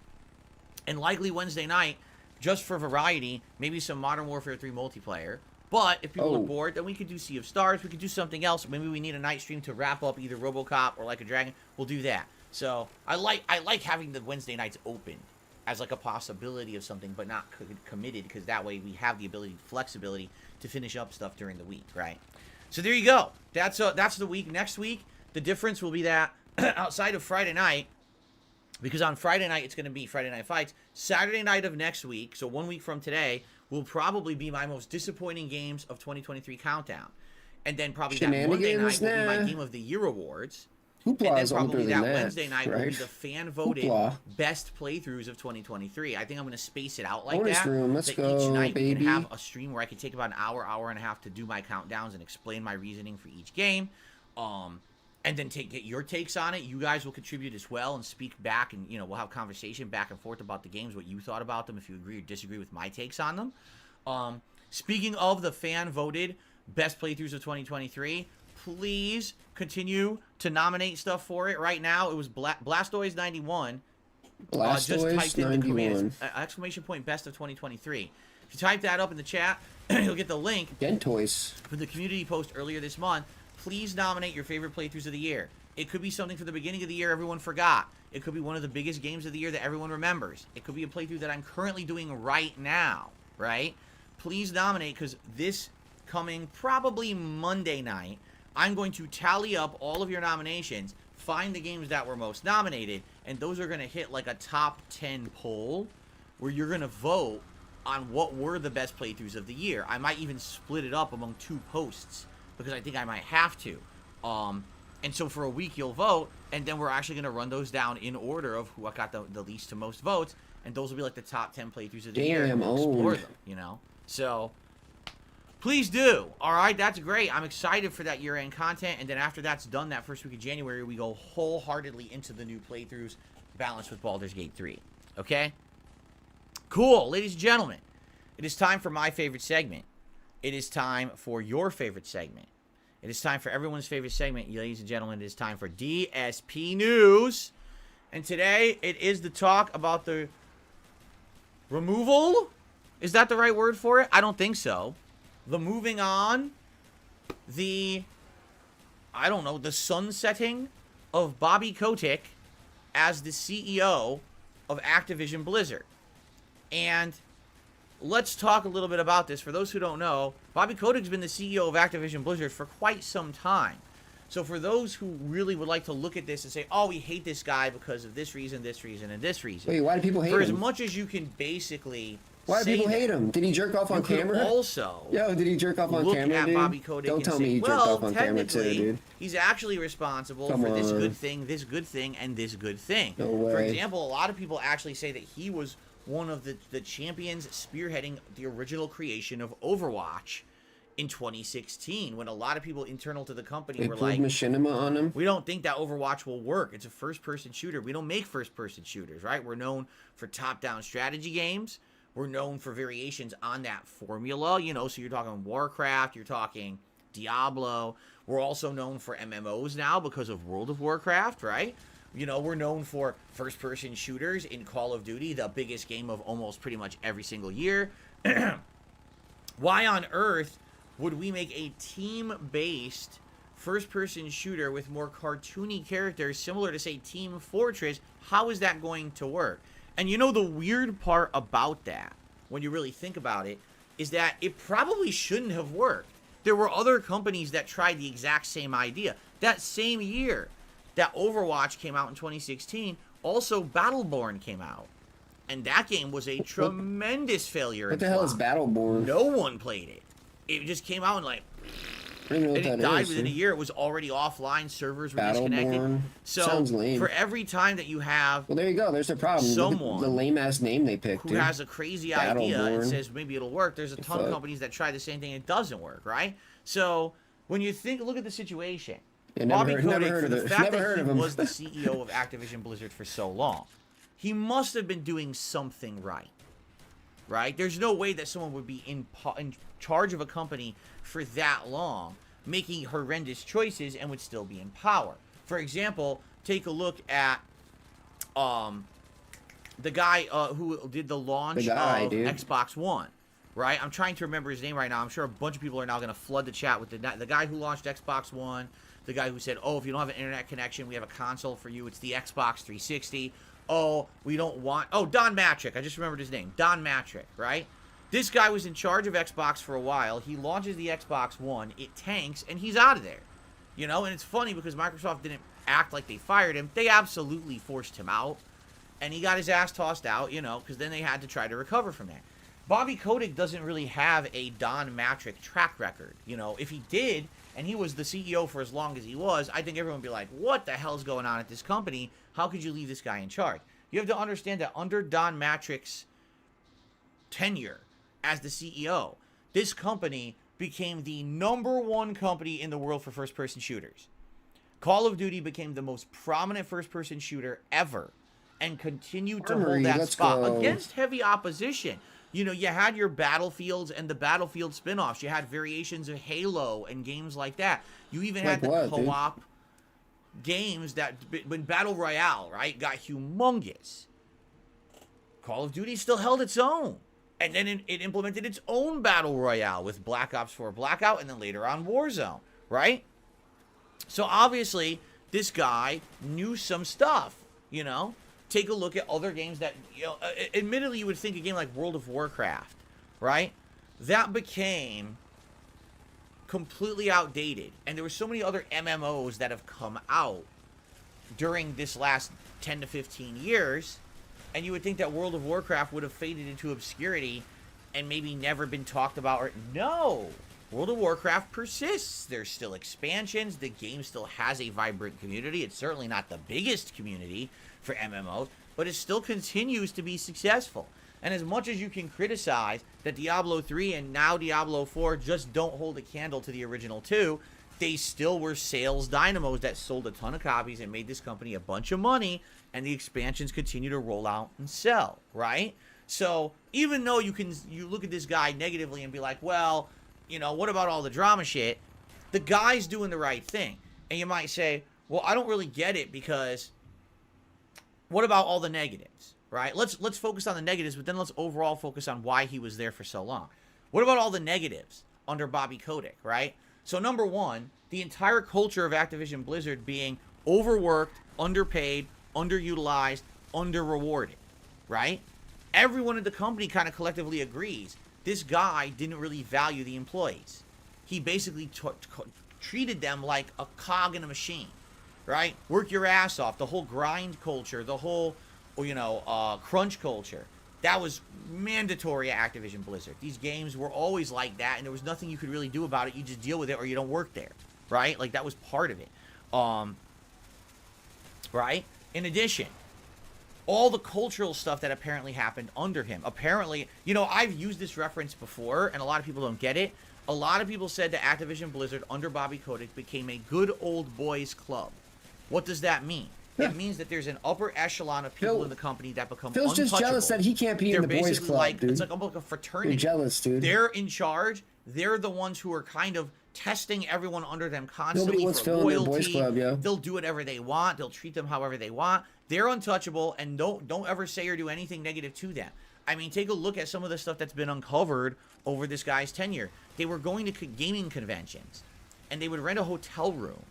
And likely Wednesday night, just for variety, maybe some Modern Warfare 3 multiplayer. But if people are bored, then we could do Sea of Stars. We could do something else. Maybe we need a night stream to wrap up either RoboCop or Like a Dragon. We'll do that. So I like having the Wednesday nights open as like a possibility of something, but not committed, because that way we have the ability, flexibility to finish up stuff during the week, right? So there you go. That's the week. Next week, the difference will be that outside of Friday night, because on Friday night it's going to be Friday Night Fights. Saturday night of next week, so 1 week from today, will probably be my most disappointing games of 2023 countdown, and then probably that Monday night will be my Game of the Year awards. Hoopla, and then probably that Wednesday night will be the fan-voted Hoopla. best playthroughs of 2023. I think I'm going to space it out like Bonus that. room. Let's that go, each night baby. we can have a stream where I can take about an hour, hour and a half to do my countdowns and explain my reasoning for each game. And then get your takes on it. You guys will contribute as well and speak back, and we'll have conversation back and forth about the games, what you thought about them, if you agree or disagree with my takes on them. Speaking of the fan-voted best playthroughs of 2023, please continue to nominate stuff for it. Right now, it was Blastoise 91. Just typed in the command, exclamation point best of 2023. If you type that up in the chat, you'll get the link for the community post earlier this month. Please nominate your favorite playthroughs of the year. It could be something for the beginning of the year everyone forgot. It could be one of the biggest games of the year that everyone remembers. It could be a playthrough that I'm currently doing right now, right? Please nominate, because this coming probably Monday night, I'm going to tally up all of your nominations, find the games that were most nominated, and those are going to hit like a top 10 poll where you're going to vote on what were the best playthroughs of the year. I might even split it up among 2 posts, because I think I might have to. And so for a week you'll vote, and then we're actually going to run those down in order of who got the least to most votes, and those will be like the top 10 playthroughs of the year. And we'll explore them, So please do. All right, that's great. I'm excited for that year-end content, and then after that's done, that first week of January, we go wholeheartedly into the new playthroughs, balanced with Baldur's Gate 3. Okay? Cool. Ladies and gentlemen, it is time for my favorite segment. It is time for your favorite segment. It is time for everyone's favorite segment. Ladies and gentlemen, it is time for DSP News. And today, it is the talk about the removal. Is that the right word for it? I don't think so. The moving on, the sunsetting of Bobby Kotick as the CEO of Activision Blizzard. And let's talk a little bit about this. For those who don't know, Bobby Kotick's been the CEO of Activision Blizzard for quite some time. So for those who really would like to look at this and say, oh, we hate this guy because of this reason, this reason, and this reason. Wait, why do people hate him? For as much as you can basically... Why do people hate him? Did he jerk off on camera? Also, did he jerk off on camera, dude? Bobby Kotick. Don't tell me he jerked off on camera too, dude. He's actually responsible for this good thing, and this good thing. No way. For example, a lot of people actually say that he was one of the champions spearheading the original creation of Overwatch in 2016, when a lot of people internal to the company were like, machinima on him. We don't think that Overwatch will work. It's a first-person shooter. We don't make first-person shooters, right? We're known for top-down strategy games. We're known for variations on that formula, so you're talking Warcraft, you're talking Diablo. We're also known for MMOs now because of World of Warcraft, right? We're known for first-person shooters in Call of Duty, the biggest game of almost pretty much every single year. Why on earth would we make a team-based first-person shooter with more cartoony characters similar to, say, Team Fortress? How is that going to work? And the weird part about that, when you really think about it, is that it probably shouldn't have worked. There were other companies that tried the exact same idea. That same year that Overwatch came out in 2016, also Battleborn came out. And that game was a tremendous failure. What the hell is Battleborn? No one played it. It just came out and I don't even know And what it that died is, within a dude. year. It was already offline. Servers were disconnected. Battleborn. So Sounds lame. for every time that you have Well, there you go. There's the problem. Look at someone the lame ass name they picked, who dude. has a crazy idea and Battleborn. says maybe it'll work, there's a ton of companies that try the same thing and it doesn't work, right? So when you look at the situation, Yeah, Bobby never Kotick, heard for of the it. fact Never that heard he of him. was the CEO of Activision Blizzard for so long, he must have been doing something right. Right? There's no way that someone would be in charge of a company for that long, making horrendous choices and would still be in power. For example, take a look at the guy who did the launch of Xbox One. Right? I'm trying to remember his name right now. I'm sure a bunch of people are now going to flood the chat with the guy who launched Xbox One, the guy who said, oh, if you don't have an internet connection, we have a console for you. It's the Xbox 360. Oh, we don't want... Oh, Don Matrick. I just remembered his name. Don Matrick, right? This guy was in charge of Xbox for a while. He launches the Xbox One. It tanks, and he's out of there. You know, and it's funny because Microsoft didn't act like they fired him. They absolutely forced him out. And he got his ass tossed out, you know, because then they had to try to recover from that. Bobby Kotick doesn't really have a Don Matrick track record. You know, if he did, and he was the CEO for as long as he was, I think everyone would be like, what the hell's going on at this company? How could you leave this guy in charge? You have to understand that under Don Matrick's tenure as the CEO, this company became the #1 company in the world for first-person shooters. Call of Duty became the most prominent first-person shooter ever and continued to hold that spot against heavy opposition. You know, you had your Battlefields and the Battlefield spin-offs. You had variations of Halo and games like that. You even had the co-op games that, when Battle Royale, right, got humongous. Call of Duty still held its own. And then it implemented its own Battle Royale with Black Ops 4 Blackout and then later on Warzone, right? So obviously, this guy knew some stuff, you know? Take a look at other games that, you know, admittedly you would think a game like World of Warcraft, right? That became completely outdated. And there were so many other MMOs that have come out during this last 10 to 15 years. And you would think that World of Warcraft would have faded into obscurity and maybe never been talked about. Or no, World of Warcraft persists. There's still expansions. The game still has a vibrant community. It's certainly not the biggest community for MMOs, but it still continues to be successful. And as much as you can criticize that Diablo 3 and now Diablo 4 just don't hold a candle to the original two, they still were sales dynamos that sold a ton of copies and made this company a bunch of money, and the expansions continue to roll out and sell, right? So even though you look at this guy negatively and be like, well, you know, what about all the drama shit? The guy's doing the right thing. And you might say, well, I don't really get it because what about all the negatives, right? Let's focus on the negatives, but then let's overall focus on why he was there for so long. What about all the negatives under Bobby Kotick, right? So number one, the entire culture of Activision Blizzard being overworked, underpaid, underutilized, under-rewarded, right? Everyone in the company kind of collectively agrees this guy didn't really value the employees. He basically treated them like a cog in a machine, right? Work your ass off. The whole grind culture, the whole, you know, crunch culture, that was mandatory at Activision Blizzard. These games were always like that, and there was nothing you could really do about it. You just deal with it or you don't work there, right? Like, that was part of it, right? In addition, all the cultural stuff that apparently happened under him. Apparently, you know, I've used this reference before, and a lot of people don't get it. A lot of people said that Activision Blizzard under Bobby Kotick became a good old boys club. What does that mean? It means that there's an upper echelon of people in the company that become untouchable. Phil's just jealous that he can't be in the boys club, like, dude. it's like almost like a fraternity. You're jealous, dude. They're in charge. They're the ones who are kind of testing everyone under them constantly. Nobody wants for Phil in loyalty. their boys club, yo. They'll do whatever they want. They'll treat them however they want. They're untouchable, and don't ever say or do anything negative to them. I mean, take a look at some of the stuff that's been uncovered over this guy's tenure. They were going to gaming conventions, and they would rent a hotel room,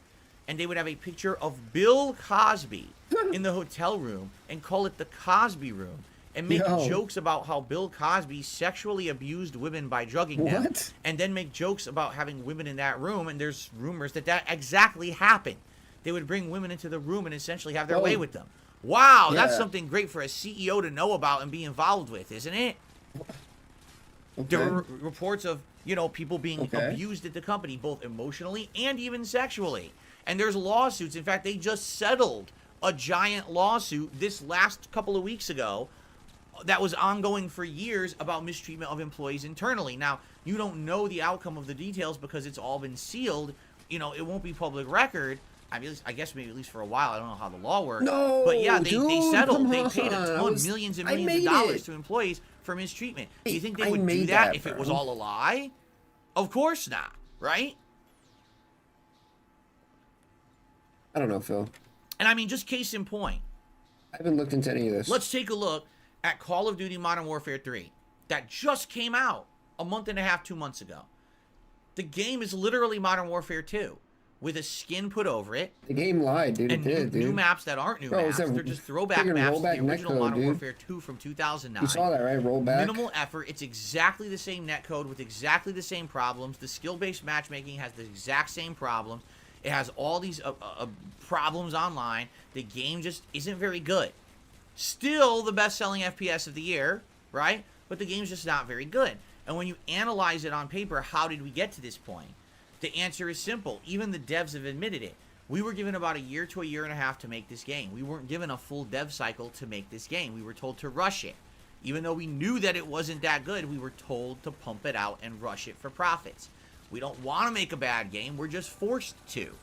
and they would have a picture of Bill Cosby in the hotel room and call it the Cosby Room, and make jokes about how Bill Cosby sexually abused women by drugging them, and then make jokes about having women in that room, and there's rumors that exactly happened. They would bring women into the room and essentially have their way with them. Wow, that's something great for a CEO to know about and be involved with, isn't it? Okay. There were reports of people being Okay. abused at the company, both emotionally and even sexually. And there's lawsuits. In fact, they just settled a giant lawsuit this last couple of weeks ago that was ongoing for years about mistreatment of employees internally. Now, you don't know the outcome of the details because it's all been sealed. It won't be public record. I mean, I guess maybe at least for a while. I don't know how the law works. No, but yeah, they dude, settled. come They paid a on. ton, millions and I millions of made dollars it. to employees for mistreatment. Do you think they I would do made that that, if it bro. was all a lie? Of course not, right? I don't know, Phil. And I mean, just case in point, I haven't looked into any of this. let's take a look at Call of Duty Modern Warfare 3 that just came out a month and a half, 2 months ago. The game is literally Modern Warfare 2 with a skin put over it. The game lied, dude. And It did, dude. new maps that aren't new Bro, maps. it's a They're just throwback friggin' maps to rollback the original netcode, Modern dude. Warfare 2 from 2009. You saw that, right? Rollback. Minimal effort. It's exactly the same netcode with exactly the same problems. The skill-based matchmaking has the exact same problems. It has all these problems online. The game just isn't very good. Still the best-selling FPS of the year, right? But the game's just not very good. And when you analyze it on paper, how did we get to this point? The answer is simple. Even the devs have admitted it. We were given about a year to a year and a half to make this game. We weren't given a full dev cycle to make this game. We were told to rush it. Even though we knew that it wasn't that good, we were told to pump it out and rush it for profits. We don't want to make a bad game. We're just forced to.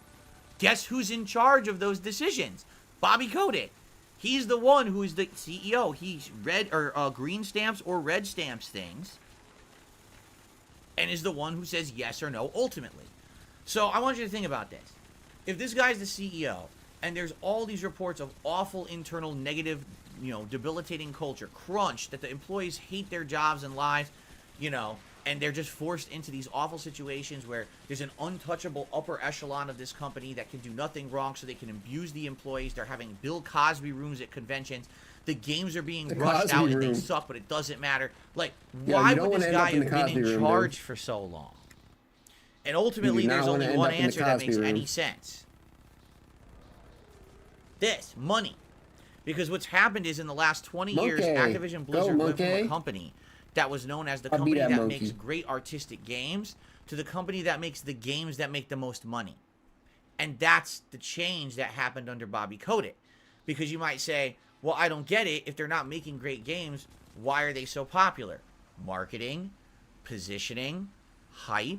Guess who's in charge of those decisions? Bobby Kotick. He's the one who is the CEO. He's green stamps or red stamps things, and is the one who says yes or no ultimately. So I want you to think about this. If this guy's the CEO, and there's all these reports of awful internal negative, debilitating culture, crunch, that the employees hate their jobs and lives, and they're just forced into these awful situations where there's an untouchable upper echelon of this company that can do nothing wrong so they can abuse the employees. They're having Bill Cosby rooms at conventions. The games are being rushed Cosby out and room. they suck, but it doesn't matter. Like, Yo, why you don't would wanna this end up guy in the have been Cosby in room, charge dude. for so long? And ultimately, You do not there's wanna only end one up in the answer that Cosby makes room. any sense. This, money. Because what's happened is in the last 20 years, Monkey. Activision Go, Blizzard went from a monkey. company that was known as the I'll be company that that monkey. makes great artistic games to the company that makes the games that make the most money. And that's the change that happened under Bobby Kotick. Because you might say, well, I don't get it. If they're not making great games, why are they so popular? Marketing, positioning, hype,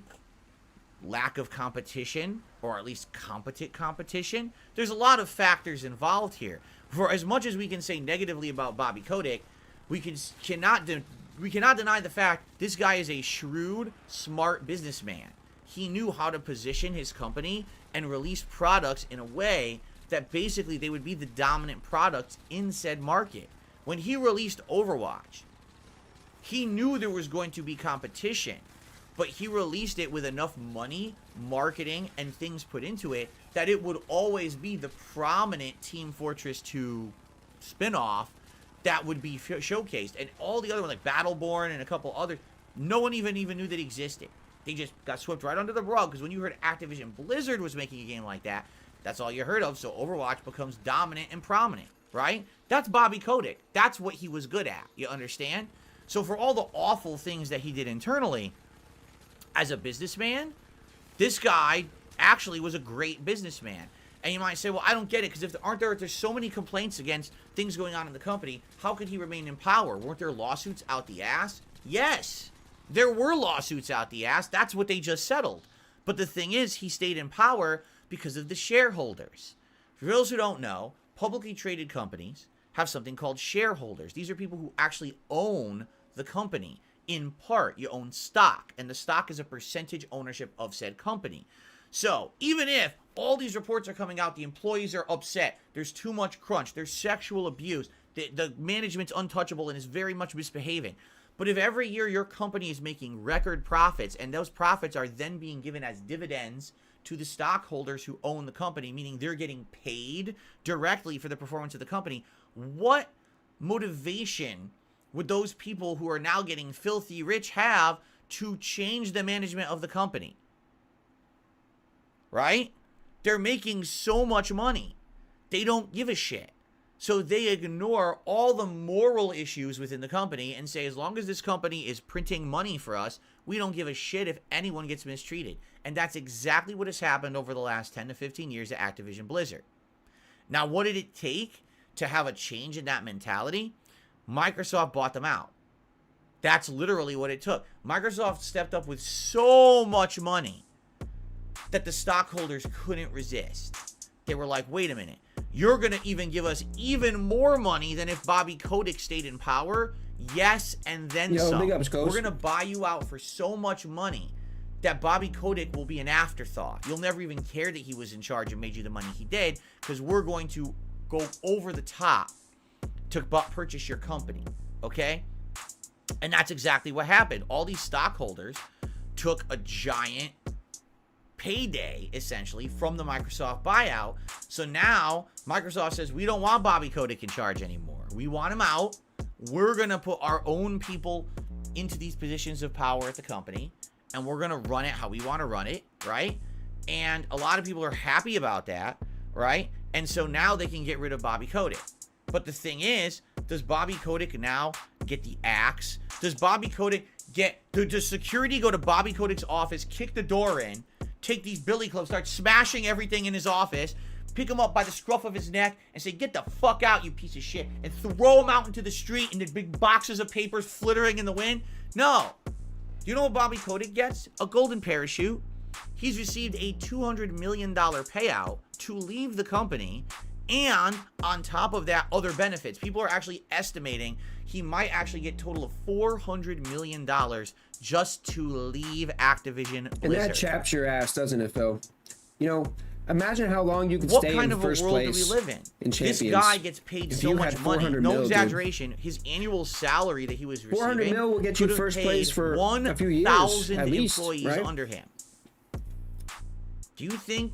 lack of competition, or at least competent competition. There's a lot of factors involved here. For as much as we can say negatively about Bobby Kotick, we cannot deny the fact this guy is a shrewd, smart businessman. He knew how to position his company and release products in a way that basically they would be the dominant products in said market. When he released Overwatch, he knew there was going to be competition, but he released it with enough money, marketing, and things put into it that it would always be the prominent Team Fortress 2 spinoff that would be showcased. And all the other ones, like Battleborn and a couple others, no one even knew that existed. They just got swept right under the rug, because when you heard Activision Blizzard was making a game like that, that's all you heard of. So Overwatch becomes dominant and prominent, right? That's Bobby Kotick. That's what he was good at. You understand? So for all the awful things that he did internally, as a businessman, this guy actually was a great businessman. And you might say, well, I don't get it, because if there's so many complaints against things going on in the company, how could he remain in power? Weren't there lawsuits out the ass? Yes, there were lawsuits out the ass. That's what they just settled. But the thing is, he stayed in power because of the shareholders. For those who don't know, publicly traded companies have something called shareholders. These are people who actually own the company. In part, you own stock, and the stock is a percentage ownership of said company. So even if all these reports are coming out, the employees are upset, there's too much crunch, there's sexual abuse, the management's untouchable and is very much misbehaving. But if every year your company is making record profits, and those profits are then being given as dividends to the stockholders who own the company, meaning they're getting paid directly for the performance of the company, what motivation would those people who are now getting filthy rich have to change the management of the company? Right? They're making so much money. They don't give a shit. So they ignore all the moral issues within the company and say, as long as this company is printing money for us, we don't give a shit if anyone gets mistreated. And that's exactly what has happened over the last 10 to 15 years at Activision Blizzard. Now, what did it take to have a change in that mentality? Microsoft bought them out. That's literally what it took. Microsoft stepped up with so much money that the stockholders couldn't resist. They were like, wait a minute. You're going to even give us even more money than if Bobby Kotick stayed in power? Yes, and then some. Big ups, Ghost. We're going to buy you out for so much money that Bobby Kotick will be an afterthought. You'll never even care that he was in charge and made you the money he did, because we're going to go over the top to purchase your company, okay? And that's exactly what happened. All these stockholders took a giant payday, essentially, from the Microsoft buyout. So now Microsoft says, we don't want Bobby Kotick in charge anymore. We want him out. We're going to put our own people into these positions of power at the company, and we're going to run it how we want to run it, right? And a lot of people are happy about that, right? And so now they can get rid of Bobby Kotick. But the thing is, does Bobby Kotick now get the axe? Does Bobby Kotick does security go to Bobby Kotick's office, kick the door in, take these billy clubs, start smashing everything in his office, pick him up by the scruff of his neck and say, get the fuck out, you piece of shit, and throw him out into the street in the big boxes of papers flittering in the wind? No. Do you know what Bobby Kotick gets? A golden parachute. He's received a $200 million payout to leave the company, and on top of that, other benefits. People are actually estimating he might actually get a total of $400 million just to leave Activision Blizzard. And that chaps your ass, doesn't it, Phil? You know, imagine how long you could stay in first place. What kind of a world do we live in? Champions. This guy gets paid so much money. No exaggeration. His annual salary that he was receiving 400 mil will get you first place for a few years, 1,000 least, employees right? under him. Do you think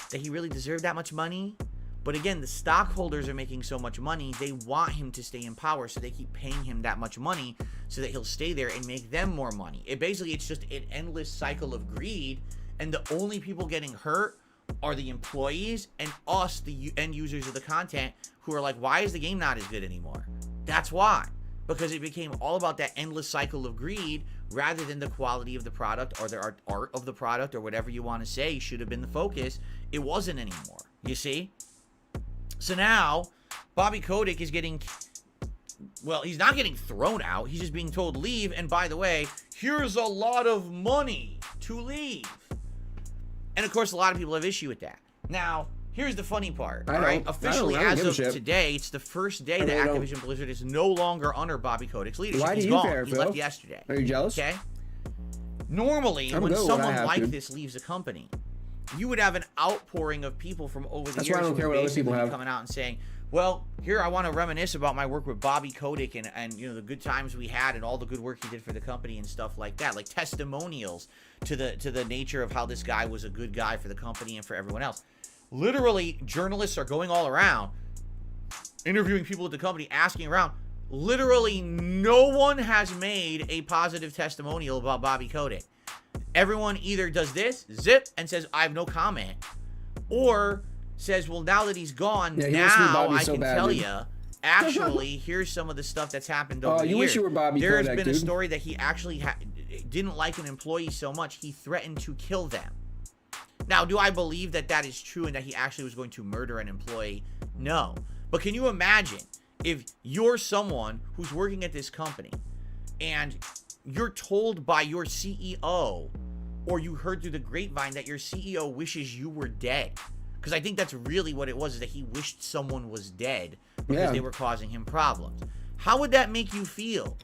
that he really deserved that much money? But again, the stockholders are making so much money, they want him to stay in power, so they keep paying him that much money so that he'll stay there and make them more money. It's just an endless cycle of greed, and the only people getting hurt are the employees and us, the end users of the content, who are like, why is the game not as good anymore? That's why. Because it became all about that endless cycle of greed rather than the quality of the product or the art of the product or whatever you want to say should have been the focus. It wasn't anymore. You see? So now, Bobby Kotick is getting, well, he's not getting thrown out. He's just being told leave. And by the way, here's a lot of money to leave. And of course, a lot of people have issue with that. Now, here's the funny part. All right, officially as of today, it's the first day that Activision Blizzard is no longer under Bobby Kotick's leadership. Why do He's you gone. care, He Phil? left yesterday. Are you jealous? Okay. Normally, when someone like this leaves a company, you would have an outpouring of people from over the That's years why I don't care what other people have. coming out and saying, well, here I want to reminisce about my work with Bobby Kotick and you know the good times we had and all the good work he did for the company and stuff like that, like testimonials to the nature of how this guy was a good guy for the company and for everyone else. Literally, journalists are going all around interviewing people at the company, asking around. Literally, no one has made a positive testimonial about Bobby Kotick. Everyone either does this, zip, and says, I have no comment, or says, well, now that he's gone, now I can tell you, actually, here's some of the stuff that's happened over the years. Wish you were Bobby Kotick, There's been a story that he actually didn't like an employee so much, he threatened to kill them. Now, do I believe that that is true and that he actually was going to murder an employee? No. But can you imagine if you're someone who's working at this company and you're told by your CEO, or you heard through the grapevine that your CEO wishes you were dead? Because I think that's really what it was, is that he wished someone was dead because they were causing him problems. How would that make you feel?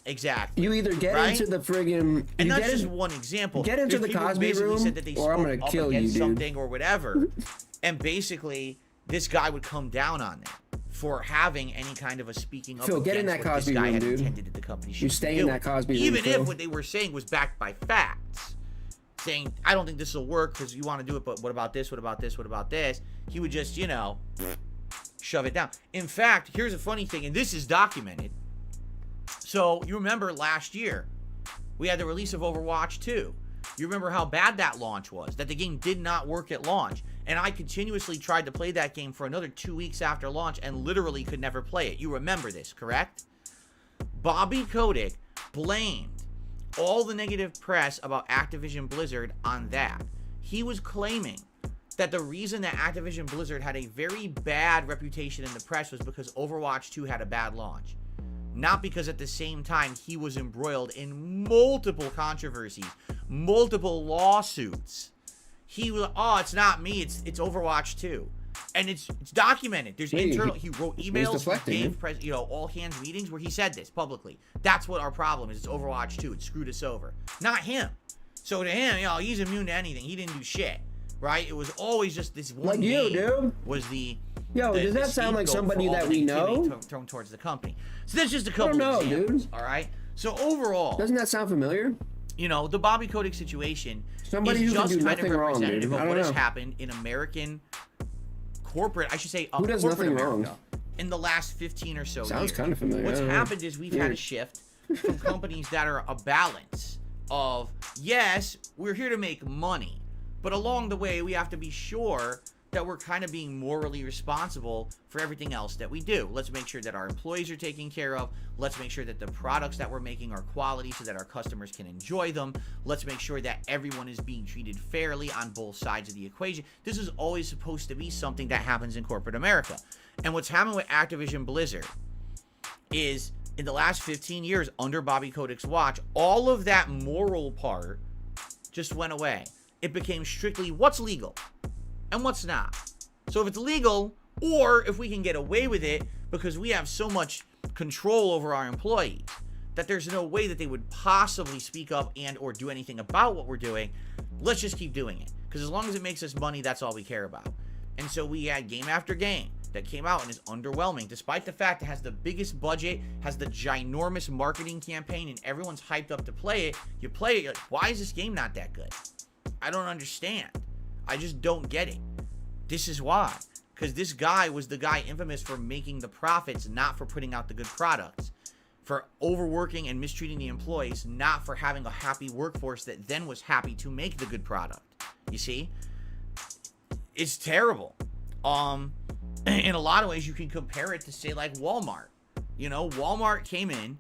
Exactly. You either get into the friggin'... And that's just one example. Get into the Cosby room, said that they or I'm going to kill you, dude. Something or whatever. And basically, this guy would come down on them for having any kind of a speaking up. Phil, get in that Cosby room, dude. Intended that the company you stay in that Cosby room, even if what they were saying was backed by facts. Saying, I don't think this will work because you want to do it, but what about this? What about this? What about this? He would just, you know, shove it down. In fact, here's a funny thing, and this is documented. So, you remember last year, we had the release of Overwatch 2. You remember how bad that launch was, that the game did not work at launch. And I continuously tried to play that game for another 2 weeks after launch and literally could never play it. You remember this, correct? Bobby Kotick blamed all the negative press about Activision Blizzard on that. He was claiming that the reason that Activision Blizzard had a very bad reputation in the press was because Overwatch 2 had a bad launch. Not because at the same time he was embroiled in multiple controversies, multiple lawsuits. He was, oh, it's not me, it's Overwatch 2. And it's documented. There's internal. He wrote emails, gave all hands meetings where he said this publicly. That's what our problem is. It's Overwatch 2. It screwed us over. Not him. So to him, he's immune to anything. He didn't do shit, right? It was always just this one. Like you, dude. Was the does that sound like somebody that we know? Thrown towards the company. So that's just a couple of examples. Dude. All right. So overall, doesn't that sound familiar? The Bobby Kotick situation somebody is who just can do kind of nothing wrong, representative dude. of what has happened in American corporate, I should say, who does corporate nothing America wrong in the last 15 or so years. Sounds kind of familiar. What's happened is we've had a shift from companies that are a balance of, yes, we're here to make money, but along the way we have to be sure that we're kind of being morally responsible for everything else that we do. Let's make sure that our employees are taken care of. Let's make sure that the products that we're making are quality so that our customers can enjoy them. Let's make sure that everyone is being treated fairly on both sides of the equation. This is always supposed to be something that happens in corporate America. And what's happened with Activision Blizzard is in the last 15 years under Bobby Kotick's watch, all of that moral part just went away. It became strictly what's legal and what's not. So if it's legal, or if we can get away with it because we have so much control over our employees that there's no way that they would possibly speak up and or do anything about what we're doing, let's just keep doing it. Because as long as it makes us money, that's all we care about. And so we had game after game that came out and is underwhelming, despite the fact it has the biggest budget, has the ginormous marketing campaign, and everyone's hyped up to play it. You play it, you're like, why is this game not that good? I don't understand. I just don't get it. This is why. Because this guy was the guy infamous for making the profits, not for putting out the good products. For overworking and mistreating the employees, not for having a happy workforce that then was happy to make the good product. You see? It's terrible. In a lot of ways, you can compare it to, say, like Walmart. Walmart came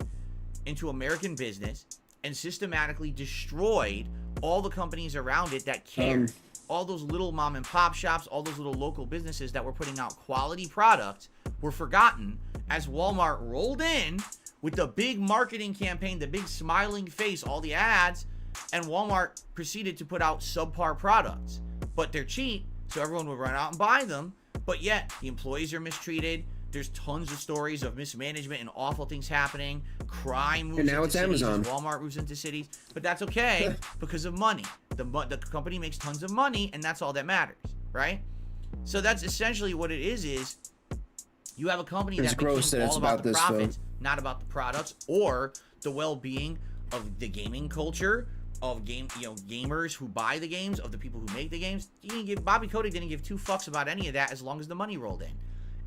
into American business and systematically destroyed all the companies around it that cared. All those little mom and pop shops, all those little local businesses that were putting out quality products were forgotten as Walmart rolled in with the big marketing campaign, the big smiling face, all the ads, and Walmart proceeded to put out subpar products. But they're cheap, so everyone would run out and buy them, but yet the employees are mistreated. There's tons of stories of mismanagement and awful things happening. Crime moves into cities. Amazon. Walmart moves into cities. But that's okay because of money. The company makes tons of money, and that's all that matters, right? So that's essentially what it is you have a company that becomes all about the profits, not about the products or the well-being of the gaming culture, of gamers who buy the games, of the people who make the games. Bobby Kotick didn't give two fucks about any of that as long as the money rolled in.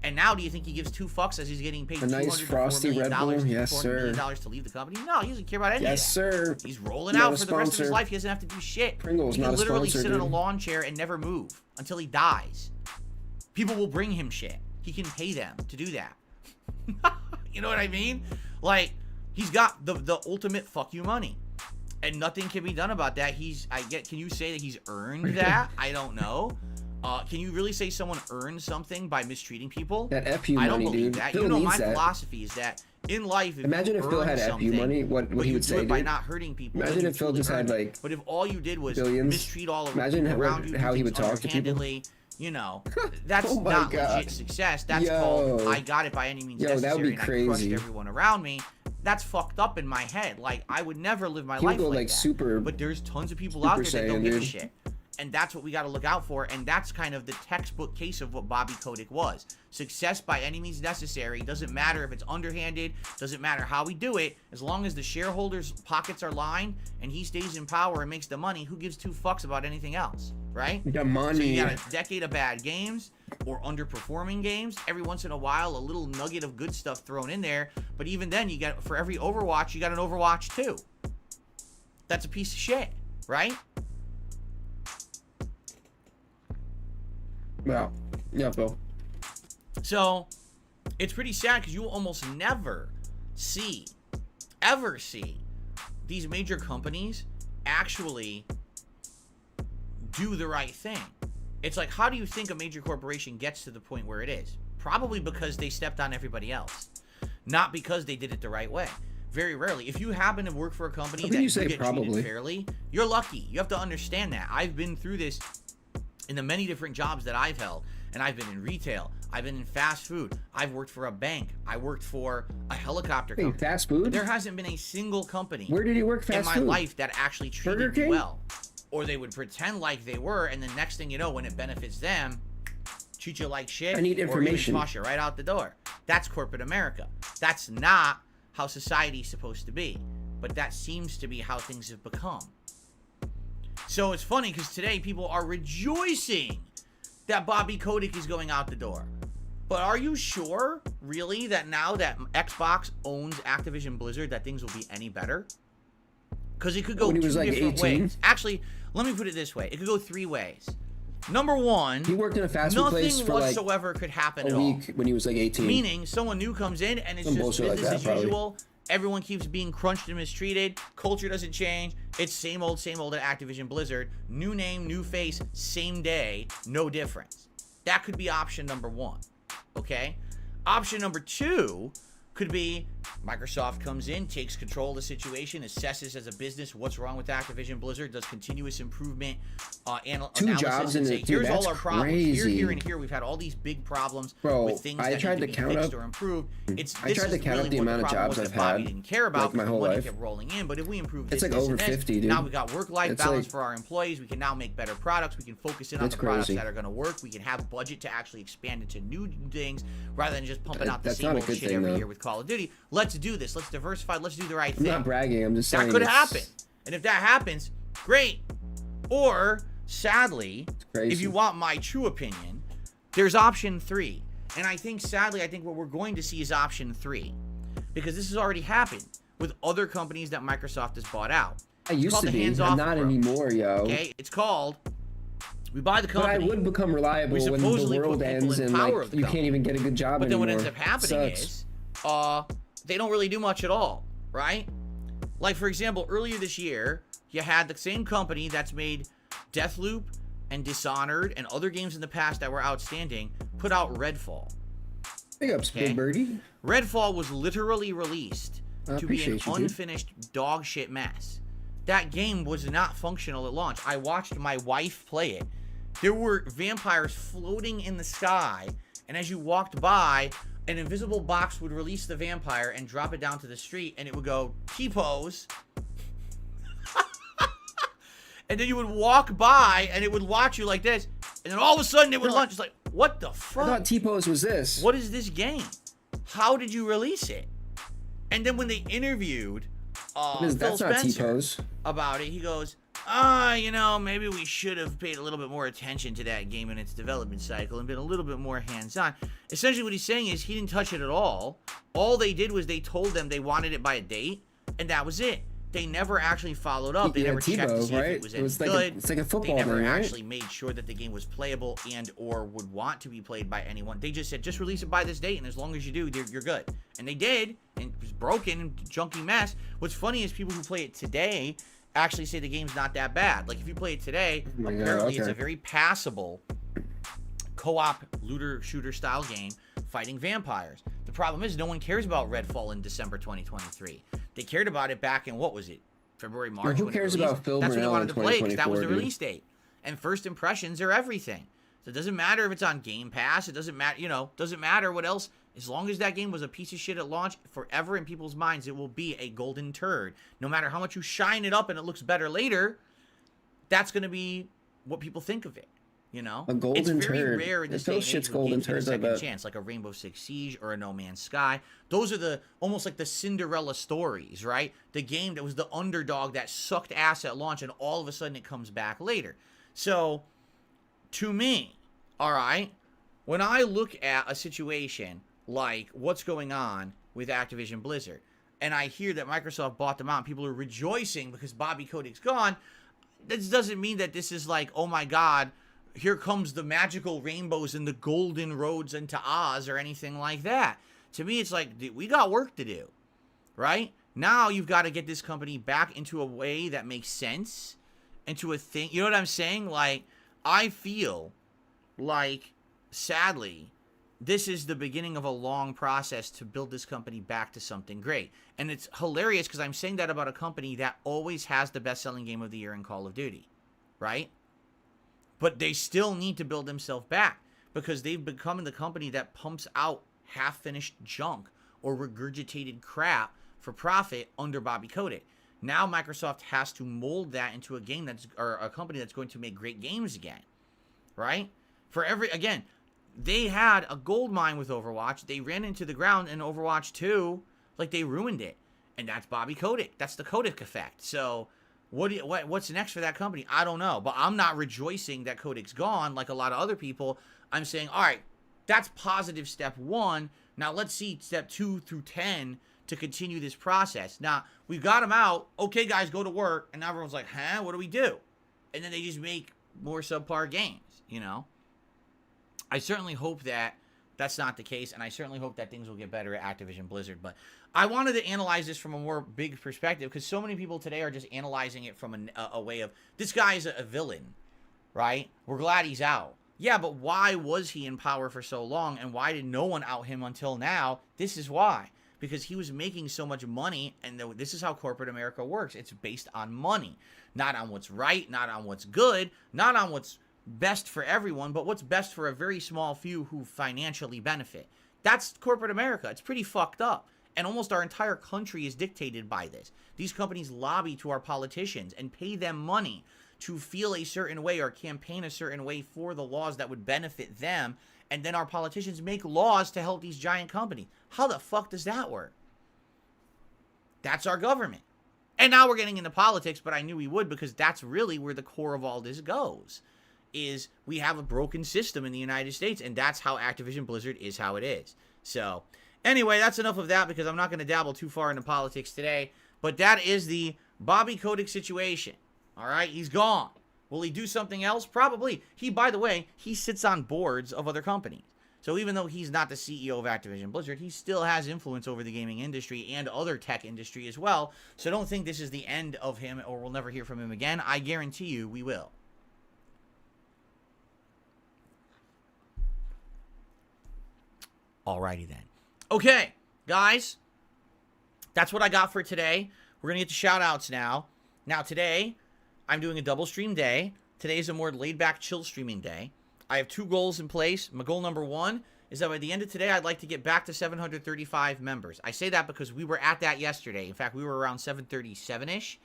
And now, do you think he gives two fucks as he's getting paid $204 million to leave the company? No, he doesn't care about any of that. Yes, sir. He's rolling out for the rest of his life. He doesn't have to do shit. Pringles, he can literally sit in a lawn chair and never move until he dies. People will bring him shit. He can pay them to do that. You know what I mean? Like, he's got the ultimate fuck you money. And nothing can be done about that. Can you say that he's earned that? I don't know. Can you really say someone earned something by mistreating people? That FU money, I don't believe dude. that. Phil My philosophy is that in life, imagine if Phil had FU money, what he would say, dude. By not hurting people. Imagine if Phil just had like. But if all you did was billions, mistreat all of imagine around you, how he would talk to people. That's not legit success. That's called I got it by any means necessary. That would be crazy. And I crushed everyone around me. That's fucked up in my head. Like, I would never live my life like that. Super. But there's tons of people out there that don't give a shit. And that's what we got to look out for. And that's kind of the textbook case of what Bobby Kotick was. Success by any means necessary. Doesn't matter if it's underhanded. Doesn't matter how we do it. As long as the shareholders' pockets are lined and he stays in power and makes the money, who gives two fucks about anything else? Right? The money. So you got a decade of bad games or underperforming games. Every once in a while, a little nugget of good stuff thrown in there. But even then, you got, for every Overwatch, you got an Overwatch 2. That's a piece of shit, right? Yeah. Yeah, Phil. So it's pretty sad because you will almost never ever see these major companies actually do the right thing. It's like, how do you think a major corporation gets to the point where it is? Probably because they stepped on everybody else, not because they did it the right way. Very rarely. If you happen to work for a company that you get treated fairly, you're lucky. You have to understand that. I've been through this in the many different jobs that I've held, and I've been in retail, I've been in fast food, I've worked for a bank, I worked for a helicopter company. Fast food? There hasn't been a single company Where did you work fast food? in my life that actually treated me well. Or they would pretend like they were, and the next thing you know, when it benefits them, treat you like shit. I need information. Or even toss you right out the door. That's corporate America. That's not how society's supposed to be. But that seems to be how things have become. So it's funny because today people are rejoicing that Bobby Kotick is going out the door. But are you sure, really, that now that Xbox owns Activision Blizzard, that things will be any better? Because it could go two different ways. Actually, let me put it this way. It could go three ways. Number one, he worked in a fast food place for nothing whatsoever could happen a week when he was like 18. Meaning, someone new comes in and it's just business as usual. Everyone keeps being crunched and mistreated. Culture doesn't change. It's same old at Activision Blizzard. New name, new face, same day, no difference. That could be option number one. Okay? Option number two could be Microsoft comes in, takes control of the situation, assesses as a business what's wrong with Activision Blizzard, does continuous improvement analysis, and say, here's all our problems. Here, and here. We've had all these big problems with things that need to be fixed or improved. I tried to count up the amount of jobs I've had. Didn't care about my whole life. Kept rolling in, but if we improve this, it's like over 50, dude. Now we got work-life balance for our employees. We can now make better products. We can focus in on the products that are going to work. We can have budget to actually expand into new things rather than just pumping out the same old shit every year with Call of Duty. Let's do this. Let's diversify. Let's do the right thing. I'm not bragging. I'm just saying that could happen. And if that happens, great. Or sadly, if you want my true opinion, there's option 3. And I think sadly, what we're going to see is option 3, because this has already happened with other companies that Microsoft has bought out. I used to be. I'm not anymore, yo. Okay, it's called. We buy the company. But I would become reliable when the world ends and like you can't even get a good job anymore. But then what ends up happening is, they don't really do much at all, right? Like, for example, earlier this year, you had the same company that's made Deathloop and Dishonored and other games in the past that were outstanding put out Redfall. Big ups, Big Birdie. Redfall was literally released to be an unfinished dog shit mess. That game was not functional at launch. I watched my wife play it. There were vampires floating in the sky, and as you walked by, an invisible box would release the vampire and drop it down to the street, and it would go T-pose. And then you would walk by, and it would watch you like this, and then all of a sudden it would launch. It's like, what the fuck? I thought T-pose was this. What is this game? How did you release it? And then when they interviewed Phil Spencer about it, he goes, maybe we should have paid a little bit more attention to that game in its development cycle and been a little bit more hands-on. Essentially what he's saying is he didn't touch it at all. All they did was they told them they wanted it by a date, and that was it. They never actually followed up. They never checked to see if it was any good. It's like a football thing, right? They never thing, actually made sure that the game was playable and or would want to be played by anyone. They just said, just release it by this date, and as long as you do, you're good. And they did, and it was broken and junky mess. What's funny is people who play it today actually say the game's not that bad. Like, if you play it today, apparently it's a very passable co-op looter-shooter style game fighting vampires. The problem is no one cares about Redfall in December 2023. They cared about it back in, what was it, February, March? Who cares about Phil That's when they wanted to play, because that was the release date. And first impressions are everything. So it doesn't matter if it's on Game Pass. It doesn't matter, doesn't matter what else. As long as that game was a piece of shit at launch, forever in people's minds, it will be a golden turd. No matter how much you shine it up and it looks better later, that's going to be what people think of it. A golden it's very turd. rare in this day and age golden turds, a second chance, like a Rainbow Six Siege or a No Man's Sky. Those are almost like the Cinderella stories, right? The game that was the underdog that sucked ass at launch, and all of a sudden it comes back later. So, to me, all right, when I look at a situation like what's going on with Activision Blizzard, and I hear that Microsoft bought them out, and people are rejoicing because Bobby Kotick's gone, this doesn't mean that this is like, oh my God, here comes the magical rainbows and the golden roads into Oz or anything like that. To me, it's like, we got work to do, right? Now you've got to get this company back into a way that makes sense, into a thing. You know what I'm saying? Like, I feel like, sadly, this is the beginning of a long process to build this company back to something great. And it's hilarious because I'm saying that about a company that always has the best-selling game of the year in Call of Duty, right? But they still need to build themselves back because they've become the company that pumps out half-finished junk or regurgitated crap for profit under Bobby Kotick. Now Microsoft has to mold that into a game or a company that's going to make great games again, right? Again, they had a gold mine with Overwatch. They ran into the ground in Overwatch 2, like they ruined it. And that's Bobby Kotick. That's the Kotick effect. So what's next for that company? I don't know. But I'm not rejoicing that Kotick's gone like a lot of other people. I'm saying, all right, that's positive step 1. Now let's see step 2 through 10 to continue this process. Now, we've got them out. Okay, guys, go to work. And now everyone's like, huh? What do we do? And then they just make more subpar games, you know? I certainly hope that that's not the case, and I certainly hope that things will get better at Activision Blizzard. But I wanted to analyze this from a more big perspective because so many people today are just analyzing it from a way of, this guy is a villain, right? We're glad he's out. Yeah, but why was he in power for so long, and why did no one out him until now? This is why. Because he was making so much money, and this is how corporate America works. It's based on money, not on what's right, not on what's good, not on what's best for everyone, but what's best for a very small few who financially benefit. That's corporate America. It's pretty fucked up. And almost our entire country is dictated by this. These companies lobby to our politicians and pay them money to feel a certain way or campaign a certain way for the laws that would benefit them. And then our politicians make laws to help these giant companies. How the fuck does that work? That's our government. And now we're getting into politics, but I knew we would because that's really where the core of all this goes. Is we have a broken system in the United States, and that's how Activision Blizzard is how it is. So, anyway, that's enough of that because I'm not going to dabble too far into politics today. But that is the Bobby Kotick situation. All right, he's gone. Will he do something else? Probably. By the way, he sits on boards of other companies. So even though he's not the CEO of Activision Blizzard, he still has influence over the gaming industry and other tech industry as well. So don't think this is the end of him or we'll never hear from him again. I guarantee you we will. Alrighty then. Okay, guys. That's what I got for today. We're going to get to shout-outs now. Now, today, I'm doing a double stream day. Today is a more laid-back, chill streaming day. I have 2 goals in place. My goal number 1 is that by the end of today, I'd like to get back to 735 members. I say that because we were at that yesterday. In fact, we were around 737-ish,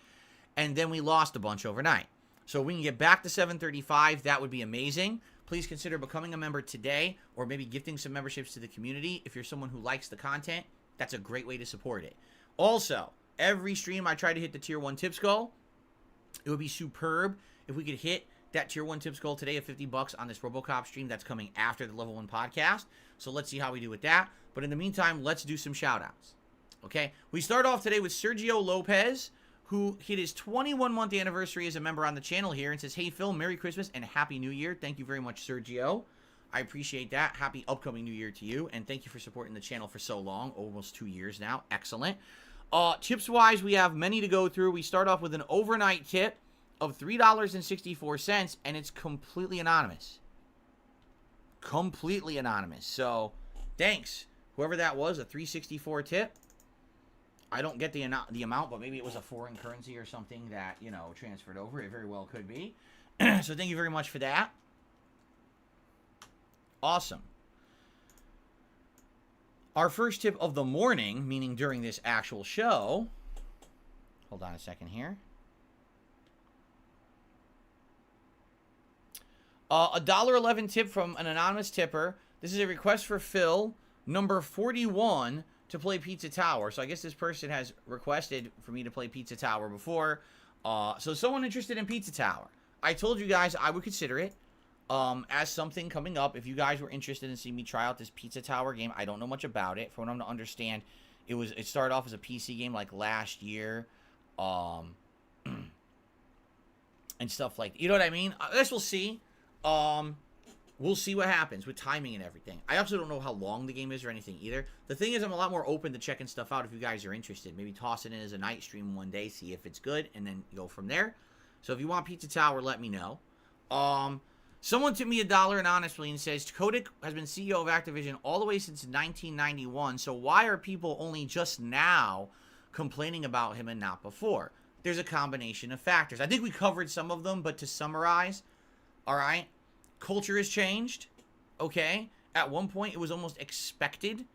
and then we lost a bunch overnight. So if we can get back to 735, that would be amazing. Please consider becoming a member today or maybe gifting some memberships to the community. If you're someone who likes the content, that's a great way to support it. Also, every stream I try to hit the tier 1 tips goal. It would be superb if we could hit that tier 1 tips goal today of $50 on this RoboCop stream that's coming after the level 1 podcast. So let's see how we do with that. But in the meantime, let's do some shout outs. Okay, we start off today with Sergio Lopez, who hit his 21-month anniversary as a member on the channel here and says, hey, Phil, Merry Christmas and Happy New Year. Thank you very much, Sergio. I appreciate that. Happy upcoming New Year to you, and thank you for supporting the channel for so long, almost 2 years now. Excellent. Tips-wise, we have many to go through. We start off with an overnight tip of $3.64, and it's completely anonymous. Completely anonymous. So, thanks. Whoever that was, a $3.64 tip. I don't get the amount, but maybe it was a foreign currency or something that, you know, transferred over. It very well could be. So thank you very much for that. Awesome. Our first tip of the morning, meaning during this actual show. Hold on a second here. A $1.11 tip from an anonymous tipper. This is a request for Phil, number 41, to play Pizza Tower. So I guess this person has requested for me to play Pizza Tower before. So someone interested in Pizza Tower. I told you guys I would consider it as something coming up. If you guys were interested in seeing me try out this Pizza Tower game, I don't know much about it. From what I'm to understand, it started off as a PC game like last year. And stuff like, you know what I mean? I guess we'll see. We'll see what happens with timing and everything. I also don't know how long the game is or anything either. The thing is, I'm a lot more open to checking stuff out if you guys are interested. Maybe toss it in as a night stream one day, see if it's good, and then go from there. So if you want Pizza Tower, let me know. Someone tipped me $1 anonymously and says, Kotick has been CEO of Activision all the way since 1991, so why are people only just now complaining about him and not before? There's a combination of factors. I think we covered some of them, but to summarize, all right, culture has changed, okay? At one point, it was almost expected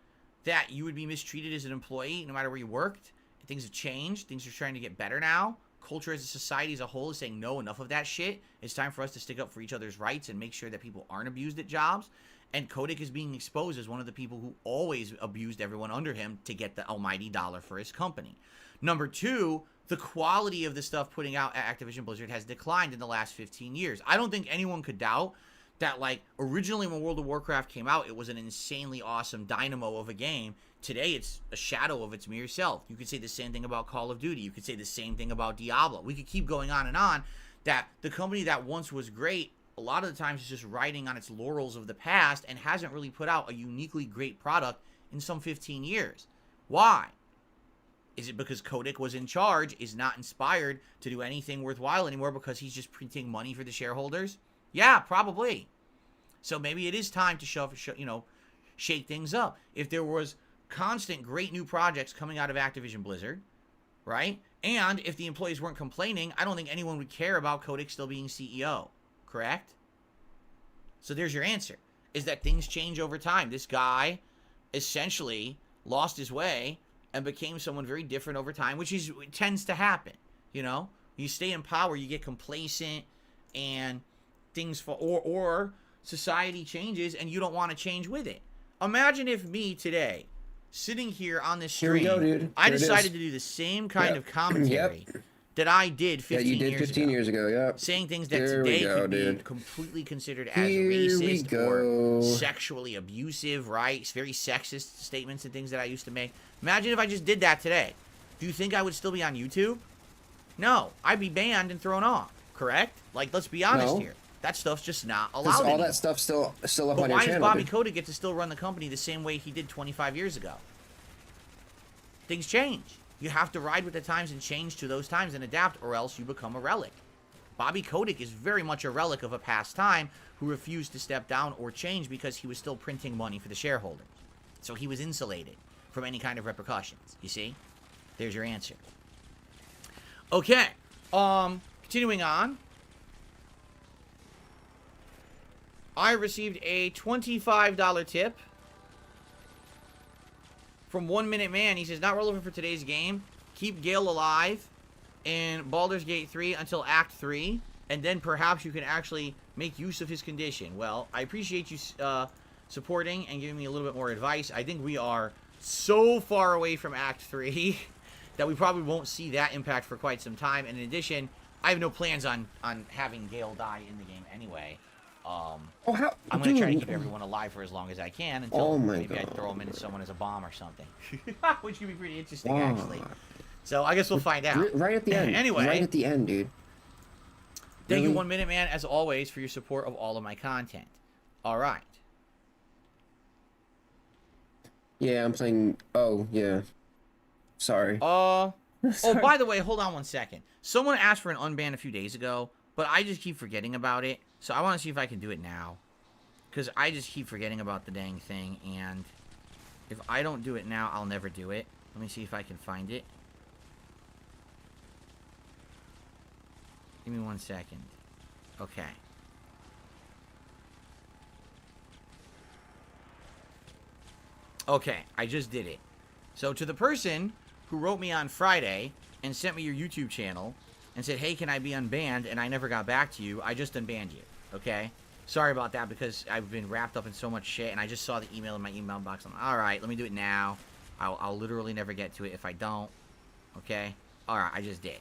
that you would be mistreated as an employee no matter where you worked. Things have changed. Things are trying to get better now. Culture as a society as a whole is saying, no, enough of that shit. It's time for us to stick up for each other's rights and make sure that people aren't abused at jobs. And Kotick is being exposed as one of the people who always abused everyone under him to get the almighty dollar for his company. Number two, the quality of the stuff putting out at Activision Blizzard has declined in the last 15 years. I don't think anyone could doubt that, like, originally when World of Warcraft came out, it was an insanely awesome dynamo of a game. Today, it's a shadow of its mere self. You could say the same thing about Call of Duty. You could say the same thing about Diablo. We could keep going on, that the company that once was great, a lot of the times is just riding on its laurels of the past and hasn't really put out a uniquely great product in some 15 years. Why? Is it because Kotick was in charge, is not inspired to do anything worthwhile anymore because he's just printing money for the shareholders? Yeah, probably. So maybe it is time to shake things up. If there was constant great new projects coming out of Activision Blizzard, right? And if the employees weren't complaining, I don't think anyone would care about Kotick still being CEO. Correct? So there's your answer. Is that things change over time. This guy essentially lost his way and became someone very different over time, which tends to happen. You know, you stay in power, you get complacent, and things fall, or society changes and you don't want to change with it. Imagine if me today, sitting here on this stream, here we go, dude. I decided to do the same kind of commentary that I did 15 years ago. Yep. Saying things that today could be completely considered as racist or sexually abusive, right? Very sexist statements and things that I used to make. Imagine if I just did that today. Do you think I would still be on YouTube? No. I'd be banned and thrown off. Correct? Like, let's be honest here. That stuff's just not allowed anymore. All that stuff's still up on your channel. But why does Bobby Kotick get to still run the company the same way he did 25 years ago? Things change. You have to ride with the times and change to those times and adapt, or else you become a relic. Bobby Kotick is very much a relic of a past time who refused to step down or change because he was still printing money for the shareholders. So he was insulated from any kind of repercussions. You see? There's your answer. Okay. Continuing on. I received a $25 tip from 1 Minute Man. He says, not relevant for today's game. Keep Gale alive in Baldur's Gate 3 until Act 3, and then perhaps you can actually make use of his condition. Well, I appreciate you supporting and giving me a little bit more advice. I think we are so far away from Act 3 that we probably won't see that impact for quite some time. And in addition, I have no plans on having Gale die in the game anyway. I'm going to try to keep everyone alive for as long as I can until maybe I throw them into someone as a bomb or something. Which could be pretty interesting, actually. So I guess we'll find out. Right at the end. Anyway. Right at the end, dude. Thank you, 1 Minute Man, as always, for your support of all of my content. All right. Yeah, I'm playing... Oh, yeah. Sorry. Oh, by the way, hold on 1 second. Someone asked for an unban a few days ago, but I just keep forgetting about it. So I want to see if I can do it now. Because I just keep forgetting about the dang thing. And if I don't do it now, I'll never do it. Let me see if I can find it. Give me 1 second. Okay. Okay, I just did it. So to the person who wrote me on Friday and sent me your YouTube channel and said, hey, can I be unbanned? And I never got back to you. I just unbanned you, okay? Sorry about that because I've been wrapped up in so much shit, and I just saw the email in my email box. I'm like, all right, let me do it now. I'll literally never get to it if I don't, okay? All right, I just did.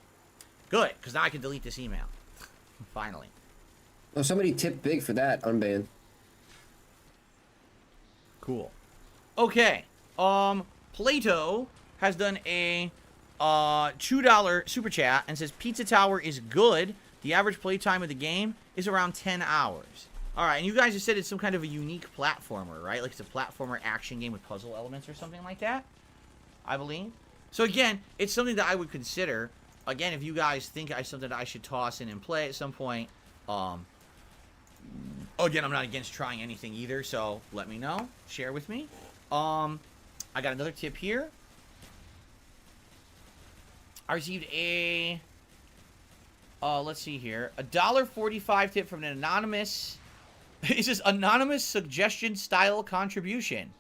Good, because now I can delete this email. Finally. Oh, somebody tipped big for that unban. Cool. Okay. Plato has done a $2 super chat and says Pizza Tower is good. The average playtime of the game is around 10 hours. All right, and you guys just said it's some kind of a unique platformer, right? Like it's a platformer action game with puzzle elements or something like that, I believe. So again, it's something that I would consider. Again, if you guys think it's something that I should toss in and play at some point. Again, I'm not against trying anything either, so let me know. Share with me. I got another tip here. I received a... let's see here. $1.45 tip from an anonymous... It's just anonymous suggestion style contribution.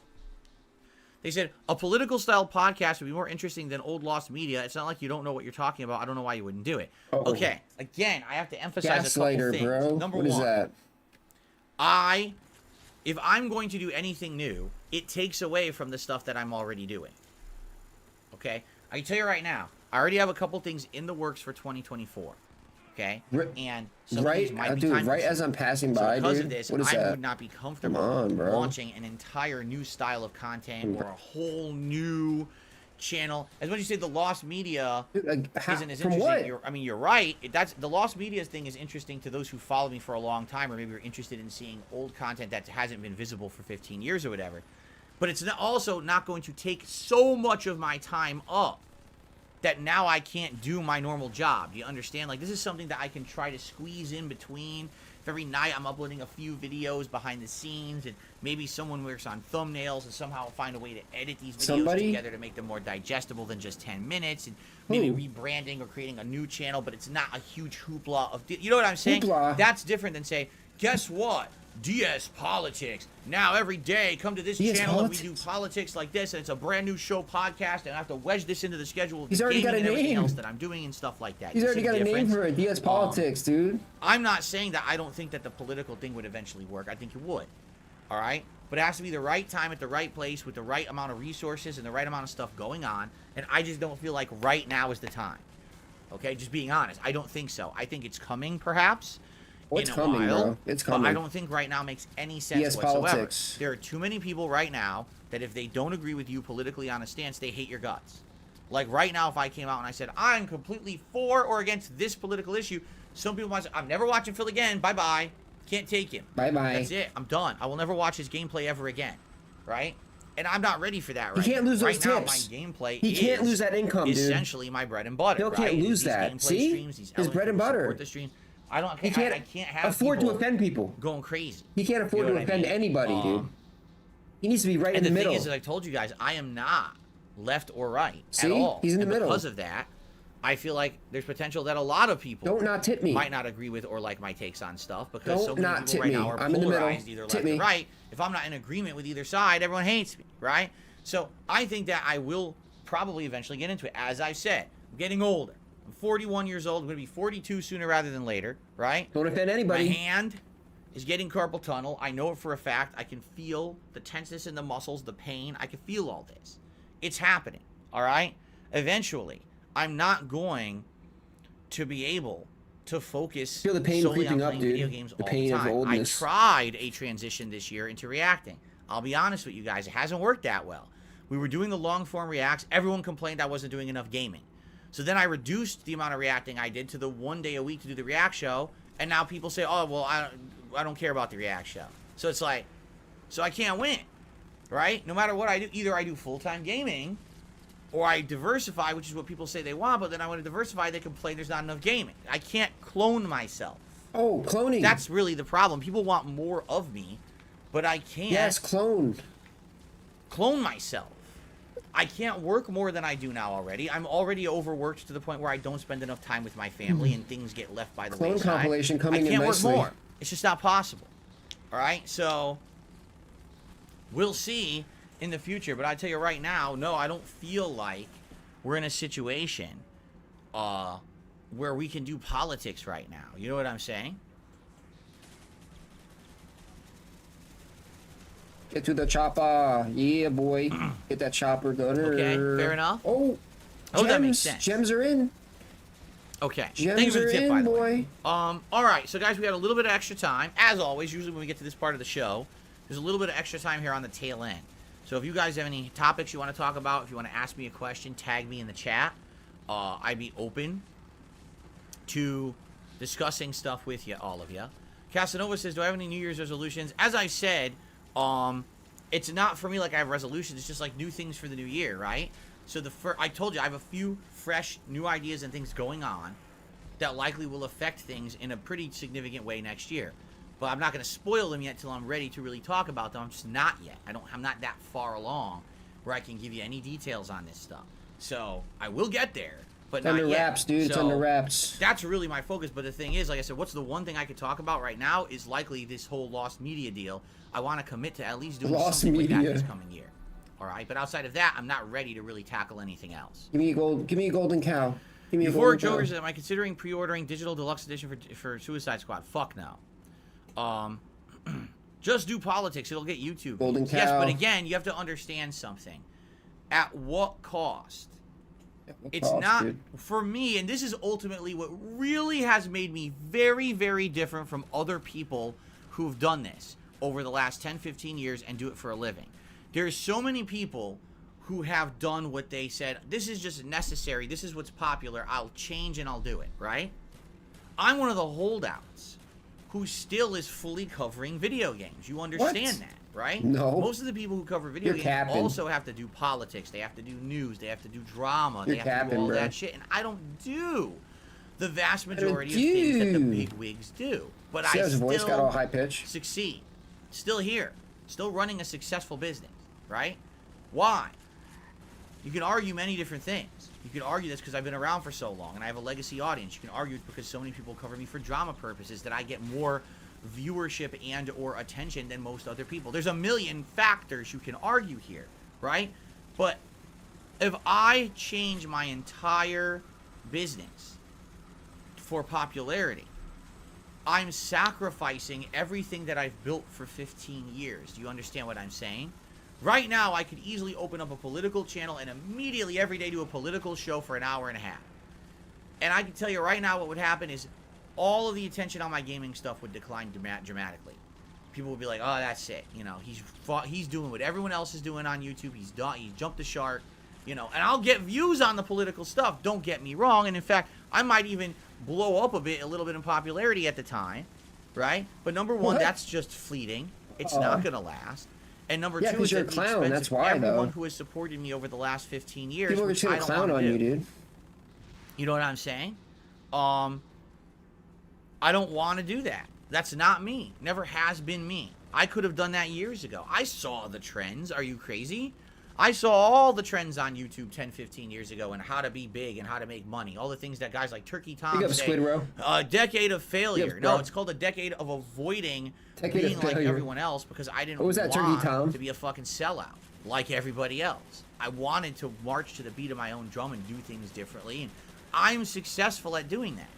They said, a political style podcast would be more interesting than old lost media. It's not like you don't know what you're talking about. I don't know why you wouldn't do it. Oh. Okay. Again, I have to emphasize a couple Gaslighter, things. bro. Number what one, is that? if I'm going to do anything new, it takes away from the stuff that I'm already doing. Okay? I can tell you right now, I already have a couple things in the works for 2024. Okay? And some of these might be time right as I'm passing by, because dude. of this, What is I that? would not be comfortable launching an entire new style of content or a whole new channel. As much as you say the lost media isn't as interesting. What? You're right. That's the lost media thing is interesting to those who follow me for a long time, or maybe you're interested in seeing old content that hasn't been visible for 15 years or whatever. But it's also not going to take so much of my time up that now I can't do my normal job. Do you understand? Like, this is something that I can try to squeeze in between. If every night I'm uploading a few videos behind the scenes, and maybe someone works on thumbnails and somehow find a way to edit these videos together to make them more digestible than just 10 minutes, and maybe rebranding or creating a new channel, but it's not a huge hoopla of... You know what I'm saying? Hoopla. That's different than say, guess what? DS Politics. Now every day, come to this channel and we do politics like this, and it's a brand new show podcast, and I have to wedge this into the schedule of the gaming and everything else that I'm doing and stuff like that. He's already got a name for it. DS Politics, dude. I'm not saying that I don't think that the political thing would eventually work. I think it would. All right? But it has to be the right time at the right place with the right amount of resources and the right amount of stuff going on, and I just don't feel like right now is the time. Okay? Just being honest. I don't think so. I think it's coming, perhaps. It's coming, bro. It's coming. But I don't think right now makes any sense whatsoever. Politics. There are too many people right now that if they don't agree with you politically on a stance, they hate your guts. Like right now, if I came out and I said, I'm completely for or against this political issue, some people might say, I'm never watching Phil again. Bye-bye. Can't take him. Bye-bye. That's it. I'm done. I will never watch his gameplay ever again. Right? And I'm not ready for that right He can't lose those tips. Right now, my gameplay can't lose that income, dude. Essentially my bread and butter. Phil can't lose that. See? Streams, his bread and butter. The streams. I can't have afford to offend people. Going crazy. He can't afford to offend anybody, dude. He needs to be right in the middle. And the thing is, as I told you guys, I am not left or right at all. He's in the middle. Because of that, I feel like there's potential that a lot of people might not agree with or like my takes on stuff, because so many people right now are polarized either left or right. If I'm not in agreement with either side, everyone hates me, right? So I think that I will probably eventually get into it. As I said, I'm getting older. I'm 41 years old. I'm going to be 42 sooner rather than later, right? Don't offend anybody. My hand is getting carpal tunnel. I know it for a fact. I can feel the tenseness in the muscles, the pain. I can feel all this. It's happening, all right? Eventually, I'm not going to be able to focus feel the pain solely creeping on up, playing dude. video games the all pain the time. of oldness. I tried a transition this year into reacting. I'll be honest with you guys. It hasn't worked that well. We were doing the long-form reacts. Everyone complained I wasn't doing enough gaming. So then I reduced the amount of reacting I did to the 1 day a week to do the react show, and now people say, oh, well, I don't care about the react show. So it's like, so I can't win, right? No matter what I do, either I do full-time gaming, or I diversify, which is what people say they want, but then I want to diversify, they complain there's not enough gaming. I can't clone myself. Oh, cloning. That's really the problem. People want more of me, but I can't. Yes, clone myself. I can't work more than I do now already. I'm already overworked to the point where I don't spend enough time with my family and things get left by the wayside. Clone compilation coming in nicely. I can't work more. It's just not possible. All right? So, we'll see in the future. But I tell you right now, no, I don't feel like we're in a situation where we can do politics right now. You know what I'm saying? Get to the chopper. Yeah, boy. Get that chopper done. Okay, fair enough. Oh, that makes sense. Gems are in. Okay. Gems are in, boy. All right, so guys, we got a little bit of extra time. As always, usually when we get to this part of the show, there's a little bit of extra time here on the tail end. So if you guys have any topics you want to talk about, if you want to ask me a question, tag me in the chat. I'd be open to discussing stuff with you, all of you. Casanova says, do I have any New Year's resolutions? As I said, it's not for me like I have resolutions. It's just like new things for the new year, right? So I told you I have a few fresh new ideas and things going on that likely will affect things in a pretty significant way next year. But I'm not going to spoil them yet till I'm ready to really talk about them. I'm just not yet. I'm not that far along where I can give you any details on this stuff. So I will get there, but it's not under yet. wraps, dude. It's So under wraps. that's really my focus. But the thing is, like I said, what's the one thing I could talk about right now is likely this whole lost media deal. I want to commit to at least doing something with that this coming year. All right, but outside of that, I'm not ready to really tackle anything else. Give me a golden cow. Give me a Before golden cow. Jokers, am I considering pre-ordering digital deluxe edition for Suicide Squad? Fuck no. Just do politics. It'll get YouTube. Golden cow. Yes, but again, you have to understand something. At what cost? It's not, dude. For me, and this is ultimately what really has made me very, very different from other people who've done this over the last 10, 15 years and do it for a living. There's so many people who have done what they said, this is just necessary, this is what's popular, I'll change and I'll do it, right? I'm one of the holdouts who still is fully covering video games. You understand that, right? No. Most of the people who cover video games also have to do politics, they have to do news, they have to do drama, they have to do all that shit, and I don't do the vast majority of things that the big wigs do. But I still voice got all high pitch. Succeed. Still here. Still running a successful business, right? Why? You can argue many different things. You can argue this because I've been around for so long and I have a legacy audience. You can argue it's because so many people cover me for drama purposes that I get more viewership and or attention than most other people. There's a million factors you can argue here, right? But if I change my entire business for popularity, I'm sacrificing everything that I've built for 15 years. Do you understand what I'm saying? Right now, I could easily open up a political channel and immediately every day do a political show for an hour and a half. And I can tell you right now what would happen is all of the attention on my gaming stuff would decline dramatically. People would be like, oh, that's it. You know, he's doing what everyone else is doing on YouTube. He's jumped the shark. You know, and I'll get views on the political stuff. Don't get me wrong. And in fact, I might even blow up a little bit in popularity at the time, right? But number one, that's just fleeting. It's not going to last. And number two is you're at a the clown. expense That's of why, everyone though. who has supported me over the last 15 years. People are just going to clown on you, dude. You know what I'm saying? I don't want to do that. That's not me. Never has been me. I could have done that years ago. I saw the trends. Are you crazy? I saw all the trends on YouTube 10, 15 years ago and how to be big and how to make money. All the things that guys like Turkey Tom say. A decade of failure. No, it's called a decade of avoiding being like everyone else because I didn't want to be a fucking sellout like everybody else. I wanted to march to the beat of my own drum and do things differently. And I'm successful at doing that.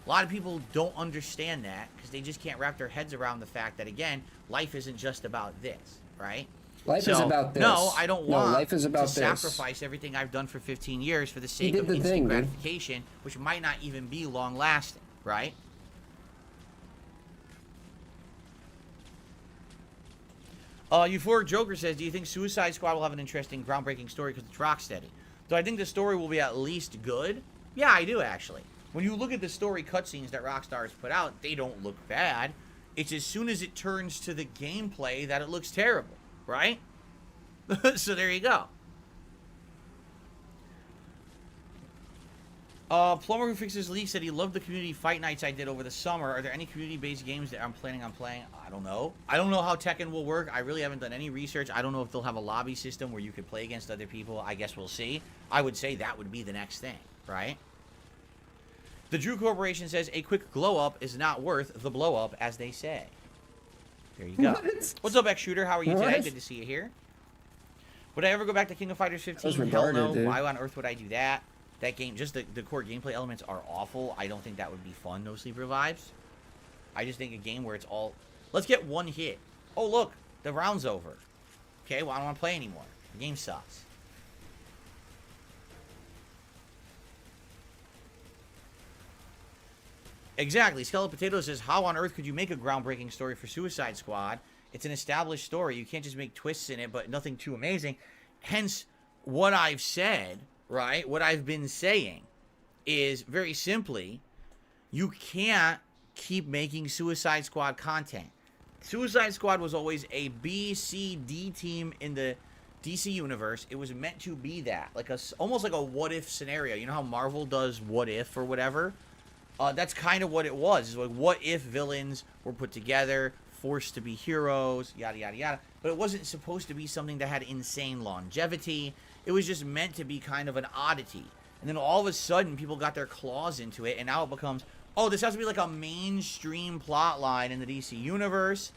A lot of people don't understand that because they just can't wrap their heads around the fact that, again, life isn't just about this, right? Life is about this. No, I don't want life is about to sacrifice everything I've done for 15 years for the sake of instant gratification, which might not even be long-lasting, right? Euphoric Joker says, do you think Suicide Squad will have an interesting, groundbreaking story because it's Rocksteady? Do I think the story will be at least good? Yeah, I do, actually. When you look at the story cutscenes that Rockstar has put out, they don't look bad. It's as soon as it turns to the gameplay that it looks terrible. Right? So there you go. Plumber Who Fixes Leaks said he loved the community fight nights I did over the summer. Are there any community-based games that I'm planning on playing? I don't know. I don't know how Tekken will work. I really haven't done any research. I don't know if they'll have a lobby system where you could play against other people. I guess we'll see. I would say that would be the next thing, right? The Drew Corporation says a quick glow-up is not worth the blow-up, as they say. There you go. What's up, X-Shooter? How are you today? Good to see you here. Would I ever go back to King of Fighters 15? Hell no. Dude. Why on earth would I do that? That game, just the core gameplay elements are awful. I don't think that would be fun, No Sleep Revives. I just think a game where it's all... Let's get one hit. Oh, look. The round's over. Okay, well, I don't want to play anymore. The game sucks. Exactly. Skeleton Potato says, how on earth could you make a groundbreaking story for Suicide Squad? It's an established story. You can't just make twists in it, but nothing too amazing. Hence, what I've said, right, what I've been saying is very simply, you can't keep making Suicide Squad content. Suicide Squad was always a B, C, D team in the DC universe. It was meant to be that, like almost like a what if scenario. You know how Marvel does what if or whatever? That's kind of what it was. It's like, what if villains were put together, forced to be heroes, yada yada yada. But it wasn't supposed to be something that had insane longevity. It was just meant to be kind of an oddity. And then all of a sudden, people got their claws into it, and now it becomes, oh, this has to be like a mainstream plot line in the DC universe,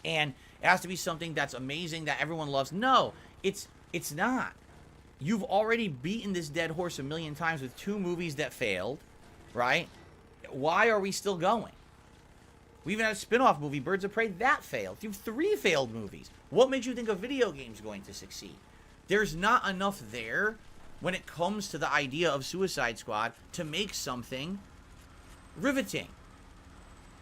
and it has to be something that's amazing that everyone loves. No, it's not. You've already beaten this dead horse a million times with 2 movies that failed, right? Why are we still going? We even had a spin-off movie, Birds of Prey, that failed. You have 3 failed movies. What makes you think a video game's going to succeed? There's not enough there when it comes to the idea of Suicide Squad to make something riveting.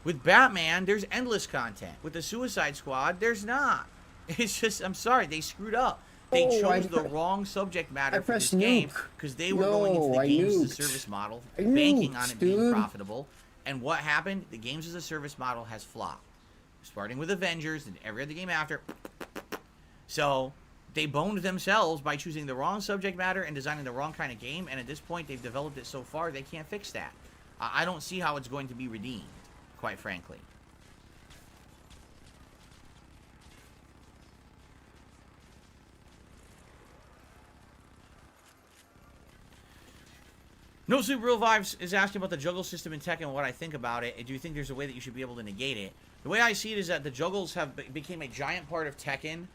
With Batman, there's endless content. With the Suicide Squad, there's not. It's just, I'm sorry, they screwed up. They chose the wrong subject matter for this game because they were going into the games as a service model, banking on it being profitable. And what happened? The games as a service model has flopped. Starting with Avengers and every other game after. So they boned themselves by choosing the wrong subject matter and designing the wrong kind of game. And at this point, they've developed it so far, they can't fix that. I don't see how it's going to be redeemed, quite frankly. No Super Real Vibes is asking about the juggle system in Tekken and what I think about it. Do you think there's a way that you should be able to negate it? The way I see it is that the juggles have became a giant part of Tekken,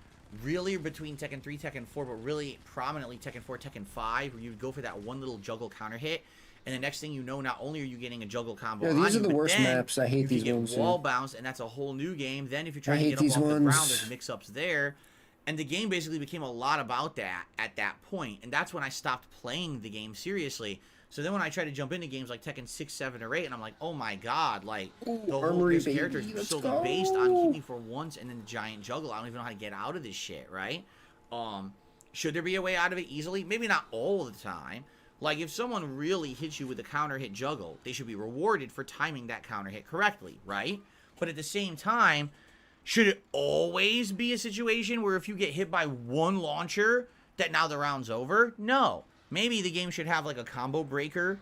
really between Tekken 3, Tekken 4, but really prominently Tekken 4, Tekken 5, where you would go for that one little juggle counter hit, and the next thing you know, not only are you getting a juggle combo on these you, are the worst maps. I hate these ones. You get wall bounce, and that's a whole new game. Then if you're trying to get up off the ground, there's mix-ups there. And the game basically became a lot about that at that point, and that's when I stopped playing the game seriously. So then when I try to jump into games like Tekken 6, 7, or 8, and I'm like, oh my god, like, the whole character is so based on hit me for once and then the giant juggle. I don't even know how to get out of this shit, right? Should there be a way out of it easily? Maybe not all the time. Like, if someone really hits you with a counter hit juggle, they should be rewarded for timing that counter hit correctly, right? But at the same time, should it always be a situation where if you get hit by one launcher, that now the round's over? No. Maybe the game should have like a combo breaker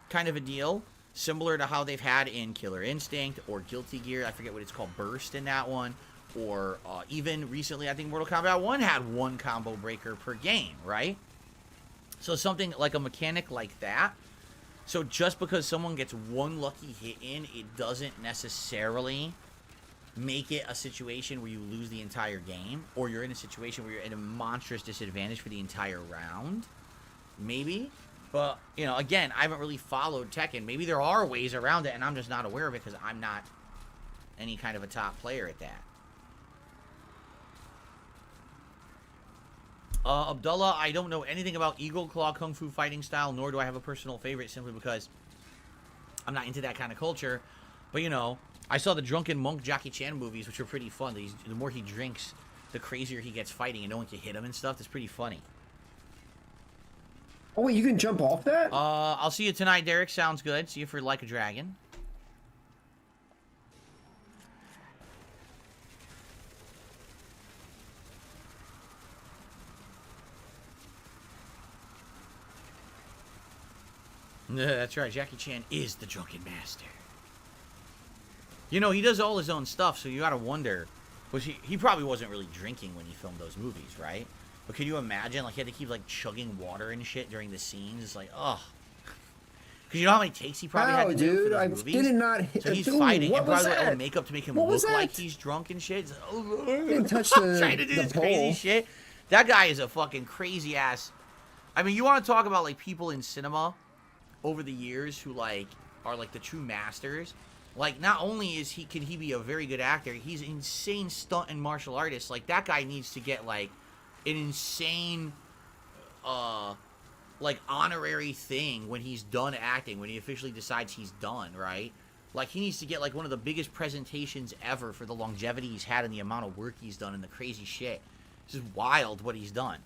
kind of a deal, similar to how they've had in Killer Instinct or Guilty Gear. I forget what it's called, Burst in that one. Or even recently, I think Mortal Kombat 1 had one combo breaker per game, right? So something like a mechanic like that. So just because someone gets one lucky hit in, it doesn't necessarily make it a situation where you lose the entire game, or you're in a situation where you're at a monstrous disadvantage for the entire round. Maybe. But, you know, again, I haven't really followed Tekken. Maybe there are ways around it, and I'm just not aware of it because I'm not any kind of a top player at that. Abdullah, I don't know anything about Eagle Claw Kung Fu fighting style, nor do I have a personal favorite simply because I'm not into that kind of culture. But, you know, I saw the Drunken Monk Jackie Chan movies, which are pretty fun. The more he drinks, the crazier he gets fighting, and no one can hit him and stuff. That's pretty funny. Oh, wait, you can jump off that? I'll see you tonight, Derek. Sounds good. See you for Like a Dragon. That's right. Jackie Chan is the drunken master. You know, he does all his own stuff, so you gotta wonder. Was he probably wasn't really drinking when he filmed those movies, right? But can you imagine, like, he had to keep, like, chugging water and shit during the scenes? It's like, ugh. Because you know how many takes he probably had to do for those movies? Did not so he's fighting, and probably all the makeup to make him look like he's drunk and shit. Like, oh, didn't touch the trying to do this crazy shit. That guy is a fucking crazy ass. I mean, you want to talk about, like, people in cinema over the years who, like, are, like, the true masters. Like, not only can he be a very good actor, he's an insane stunt and martial artist. Like, that guy needs to get, like, an insane, like, honorary thing when he's done acting, when he officially decides he's done, right? Like, he needs to get, like, one of the biggest presentations ever for the longevity he's had and the amount of work he's done and the crazy shit. This is wild what he's done.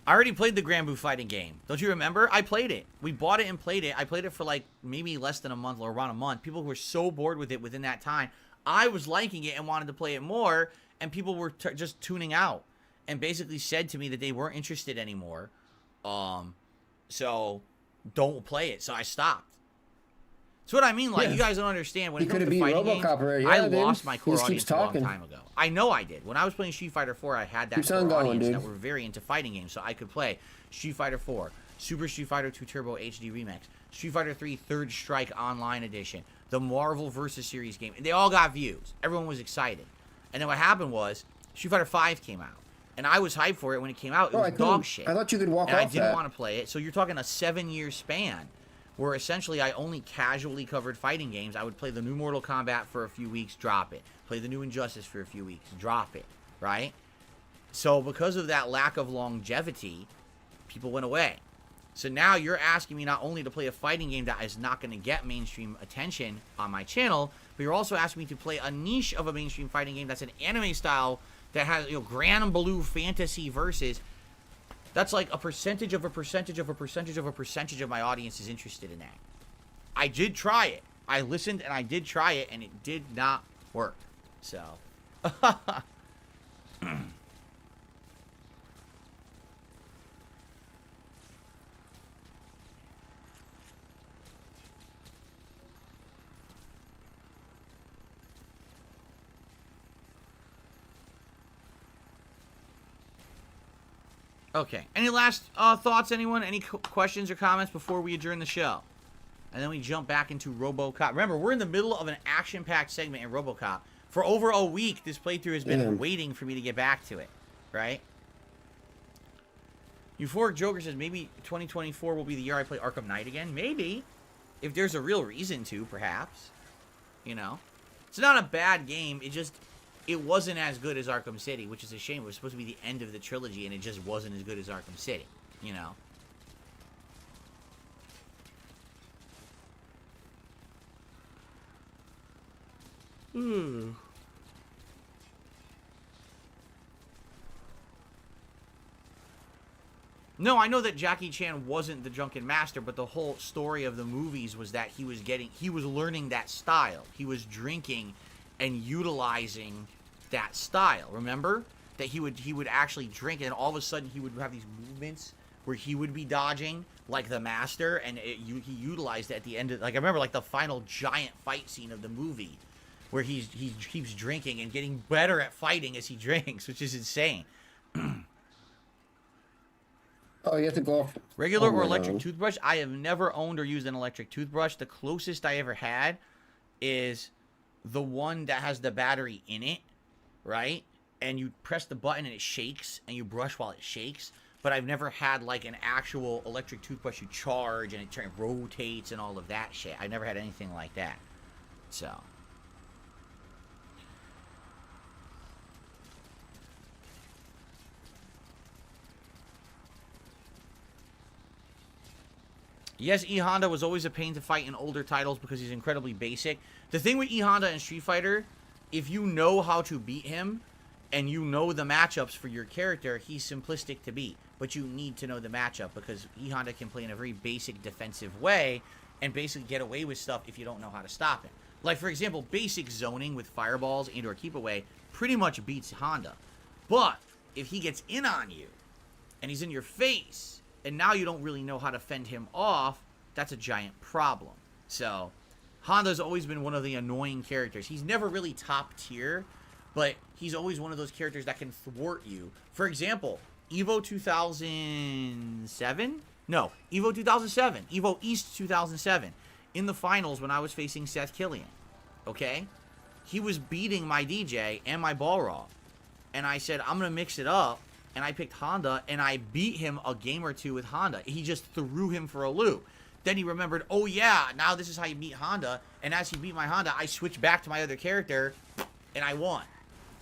I already played the Granblue fighting game. Don't you remember? I played it. We bought it and played it. I played it for like maybe less than a month or around a month. People were so bored with it within that time. I was liking it and wanted to play it more, and people were just tuning out and basically said to me that they weren't interested anymore. So don't play it. So I stopped. That's what I mean. Like, you guys don't understand. When it comes to fighting games, I lost my core audience a long time ago. I know I did. When I was playing Street Fighter 4, I had that core audience that were very into fighting games, so I could play Street Fighter 4, Super Street Fighter 2 Turbo HD Remix, Street Fighter 3 Third Strike Online Edition, the Marvel vs. Series game. They all got views. Everyone was excited. And then what happened was Street Fighter 5 came out. And I was hyped for it when it came out. It was dog shit. I thought you could walk off that. And I didn't want to play it. So you're talking a 7-year span where essentially I only casually covered fighting games. I would play the new Mortal Kombat for a few weeks, drop it. Play the new Injustice for a few weeks, drop it, right? So because of that lack of longevity, people went away. So now you're asking me not only to play a fighting game that is not going to get mainstream attention on my channel, but you're also asking me to play a niche of a mainstream fighting game that's an anime style that has, Grand Blue fantasy versus. That's like a percentage of a percentage of a percentage of a percentage of my audience is interested in that. I did try it. I listened and I did try it, and it did not work. So. Okay. Any last thoughts, anyone? Any questions or comments before we adjourn the show? And then we jump back into RoboCop. Remember, we're in the middle of an action-packed segment in RoboCop. For over a week, this playthrough has been waiting for me to get back to it. Right? Euphoric Joker says, maybe 2024 will be the year I play Arkham Knight again. Maybe. If there's a real reason to, perhaps. It's not a bad game. It wasn't as good as Arkham City, which is a shame. It was supposed to be the end of the trilogy, and it just wasn't as good as Arkham City, No, I know that Jackie Chan wasn't the drunken master, but the whole story of the movies was that he was learning that style. He was drinking and utilizing that style. Remember that he would actually drink, and all of a sudden he would have these movements where he would be dodging like the master, and he utilized it at the end of, like, I remember like the final giant fight scene of the movie where he keeps drinking and getting better at fighting as he drinks, which is insane. Oh, you have to go off. Regular or electric toothbrush? I have never owned or used an electric toothbrush. The closest I ever had is the one that has the battery in it, right? And you press the button and it shakes, and you brush while it shakes. But I've never had like an actual electric toothbrush you charge and it rotates and all of that shit. I never had anything like that. So. Yes, E Honda was always a pain to fight in older titles because he's incredibly basic. The thing with E Honda in Street Fighter, if you know how to beat him and you know the matchups for your character, he's simplistic to beat. But you need to know the matchup because E Honda can play in a very basic defensive way and basically get away with stuff if you don't know how to stop him. Like, for example, basic zoning with fireballs and or keep away pretty much beats Honda. But if he gets in on you and he's in your face, and now you don't really know how to fend him off, that's a giant problem. So, Honda's always been one of the annoying characters. He's never really top tier, but he's always one of those characters that can thwart you. For example, Evo 2007? No, Evo 2007. Evo East 2007. In the finals when I was facing Seth Killian, okay? He was beating my DJ and my Balrog. And I said, I'm going to mix it up. And I picked Honda, and I beat him a game or two with Honda. He just threw him for a loop. Then he remembered, oh yeah, now this is how you beat Honda. And as he beat my Honda, I switched back to my other character, and I won.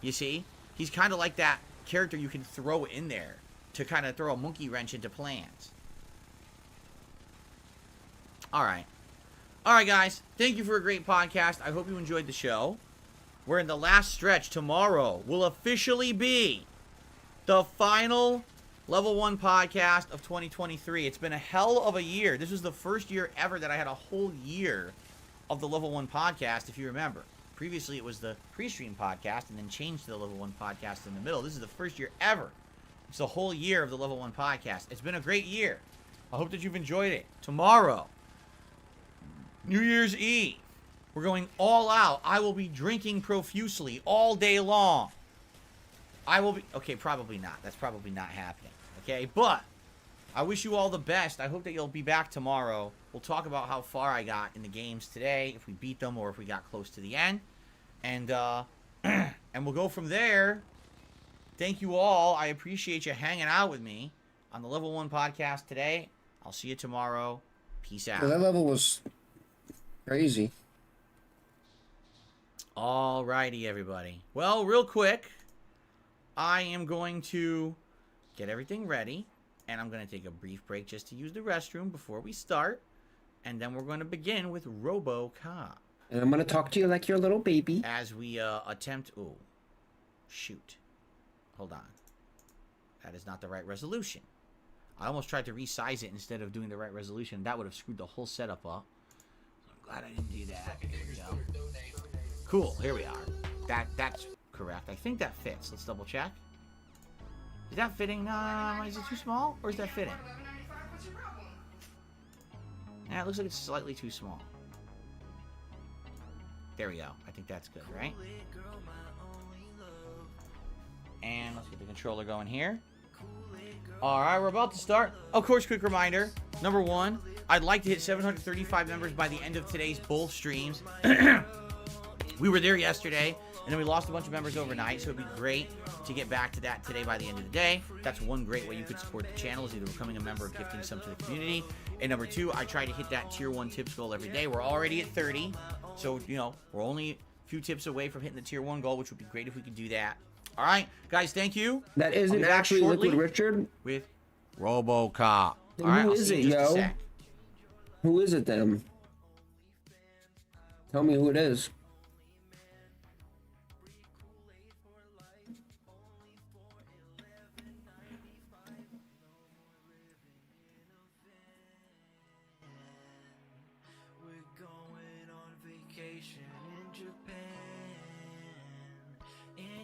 You see? He's kind of like that character you can throw in there to kind of throw a monkey wrench into plans. Alright. Alright, guys. Thank you for a great podcast. I hope you enjoyed the show. We're in the last stretch. Tomorrow will officially be the final Level 1 podcast of 2023. It's been a hell of a year. This was the first year ever that I had a whole year of the Level 1 podcast, if you remember. Previously, it was the pre-stream podcast and then changed to the Level 1 podcast in the middle. This is the first year ever. It's the whole year of the Level 1 podcast. It's been a great year. I hope that you've enjoyed it. Tomorrow, New Year's Eve, we're going all out. I will be drinking profusely all day long. I will be... Okay, probably not. That's probably not happening. Okay, but I wish you all the best. I hope that you'll be back tomorrow. We'll talk about how far I got in the games today, if we beat them or if we got close to the end. And and we'll go from there. Thank you all. I appreciate you hanging out with me on the Level 1 podcast today. I'll see you tomorrow. Peace out. Well, that level was crazy. Alrighty, everybody. Well, real quick, I am going to get everything ready, and I'm going to take a brief break just to use the restroom before we start, and then we're going to begin with RoboCop. And I'm going to talk to you like you're a little baby. As we attempt... Oh, shoot. Hold on. That is not the right resolution. I almost tried to resize it instead of doing the right resolution. That would have screwed the whole setup up. I'm glad I didn't do that. Here we go. Cool, here we are. That's correct. I think that fits. Let's double check. Is that fitting? Is it too small? Or is that fitting? Yeah, it looks like it's slightly too small. There we go. I think that's good, right? And let's get the controller going here. Alright, we're about to start. Of course, quick reminder. Number one, I'd like to hit 735 members by the end of today's both streams. We were there yesterday, and then we lost a bunch of members overnight, so it'd be great to get back to that today by the end of the day. That's one great way you could support the channel, is either becoming a member or gifting some to the community. And number two, I try to hit that tier 1 tips goal every day. We're already at 30, so, you know, we're only a few tips away from hitting the tier 1 goal, which would be great if we could do that. All right, guys, thank you. That isn't actually Liquid Richard? With RoboCop. All right, who is it, yo? Who is it, then? Tell me who it is.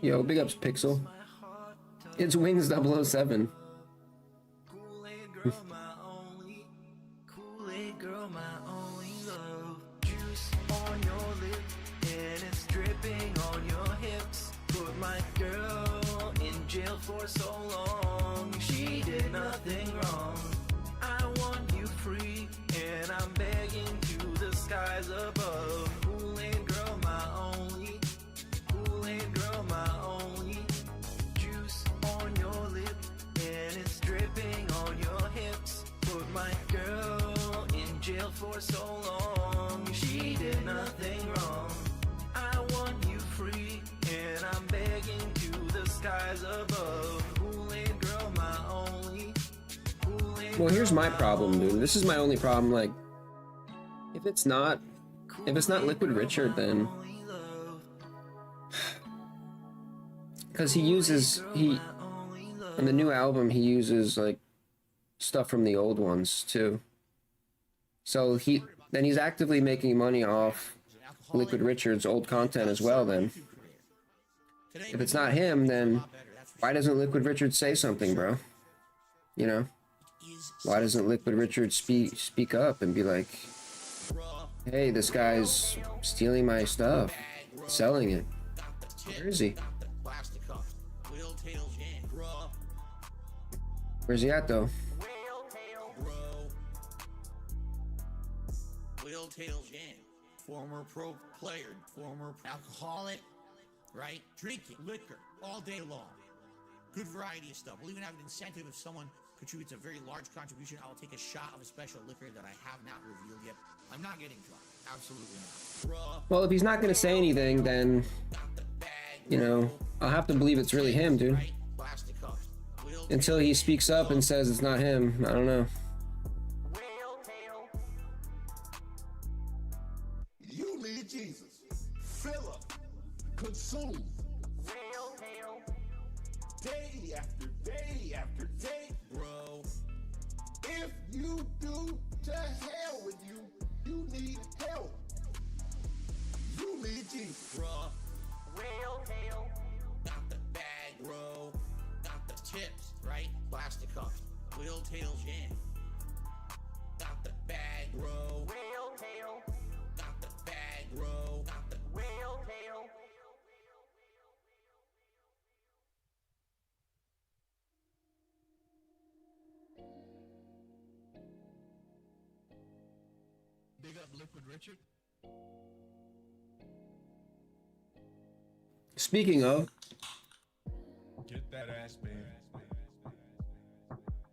Yo, big ups, Pixel. It's Wings 007. For so long, she did nothing wrong. I want you free, and I'm begging to the skies above. Kool-Aid girl, my only. Kool-Aid girl, my only. Juice on your lip, and it's dripping on your hips. Put my girl in jail for so long. She did nothing wrong. I want you free, and I'm begging to the skies above. Kool-Aid girl, my only. Well, here's my problem, dude. This is my only problem. Like, if it's not Liquid Richard, then because he on the new album he uses like stuff from the old ones too. So he's actively making money off Liquid Richard's old content as well. Then, if it's not him, then why doesn't Liquid Richard say something, bro? You know, why doesn't Liquid Richard speak up and be like, hey, this guy's stealing my stuff, selling it. Where is he? Where's he at, though? Former pro player, former alcoholic, right? Drinking liquor all day long. Good variety of stuff. We'll even have an incentive if someone contributes a very large contribution. I will take a shot of a special liquor that I have not revealed yet. I'm not getting drunk. Absolutely not. Well, if he's not going to say anything, then, you know, I'll have to believe it's really him, dude. Until he speaks up and says it's not him. I don't know. You need Jesus. Fill up. Consume. Day after day after day you do to hell with you. You need help. You need Jesus. Bruh. Whale tail. Not the bag, bro. Not the tips, right? Plastic cups. Whale tail gin. Not the bag, bro. Whale tail. Not the bag, bro. Not the whale tail. Big up Liquid Richard. Speaking of, Get that ass, baby.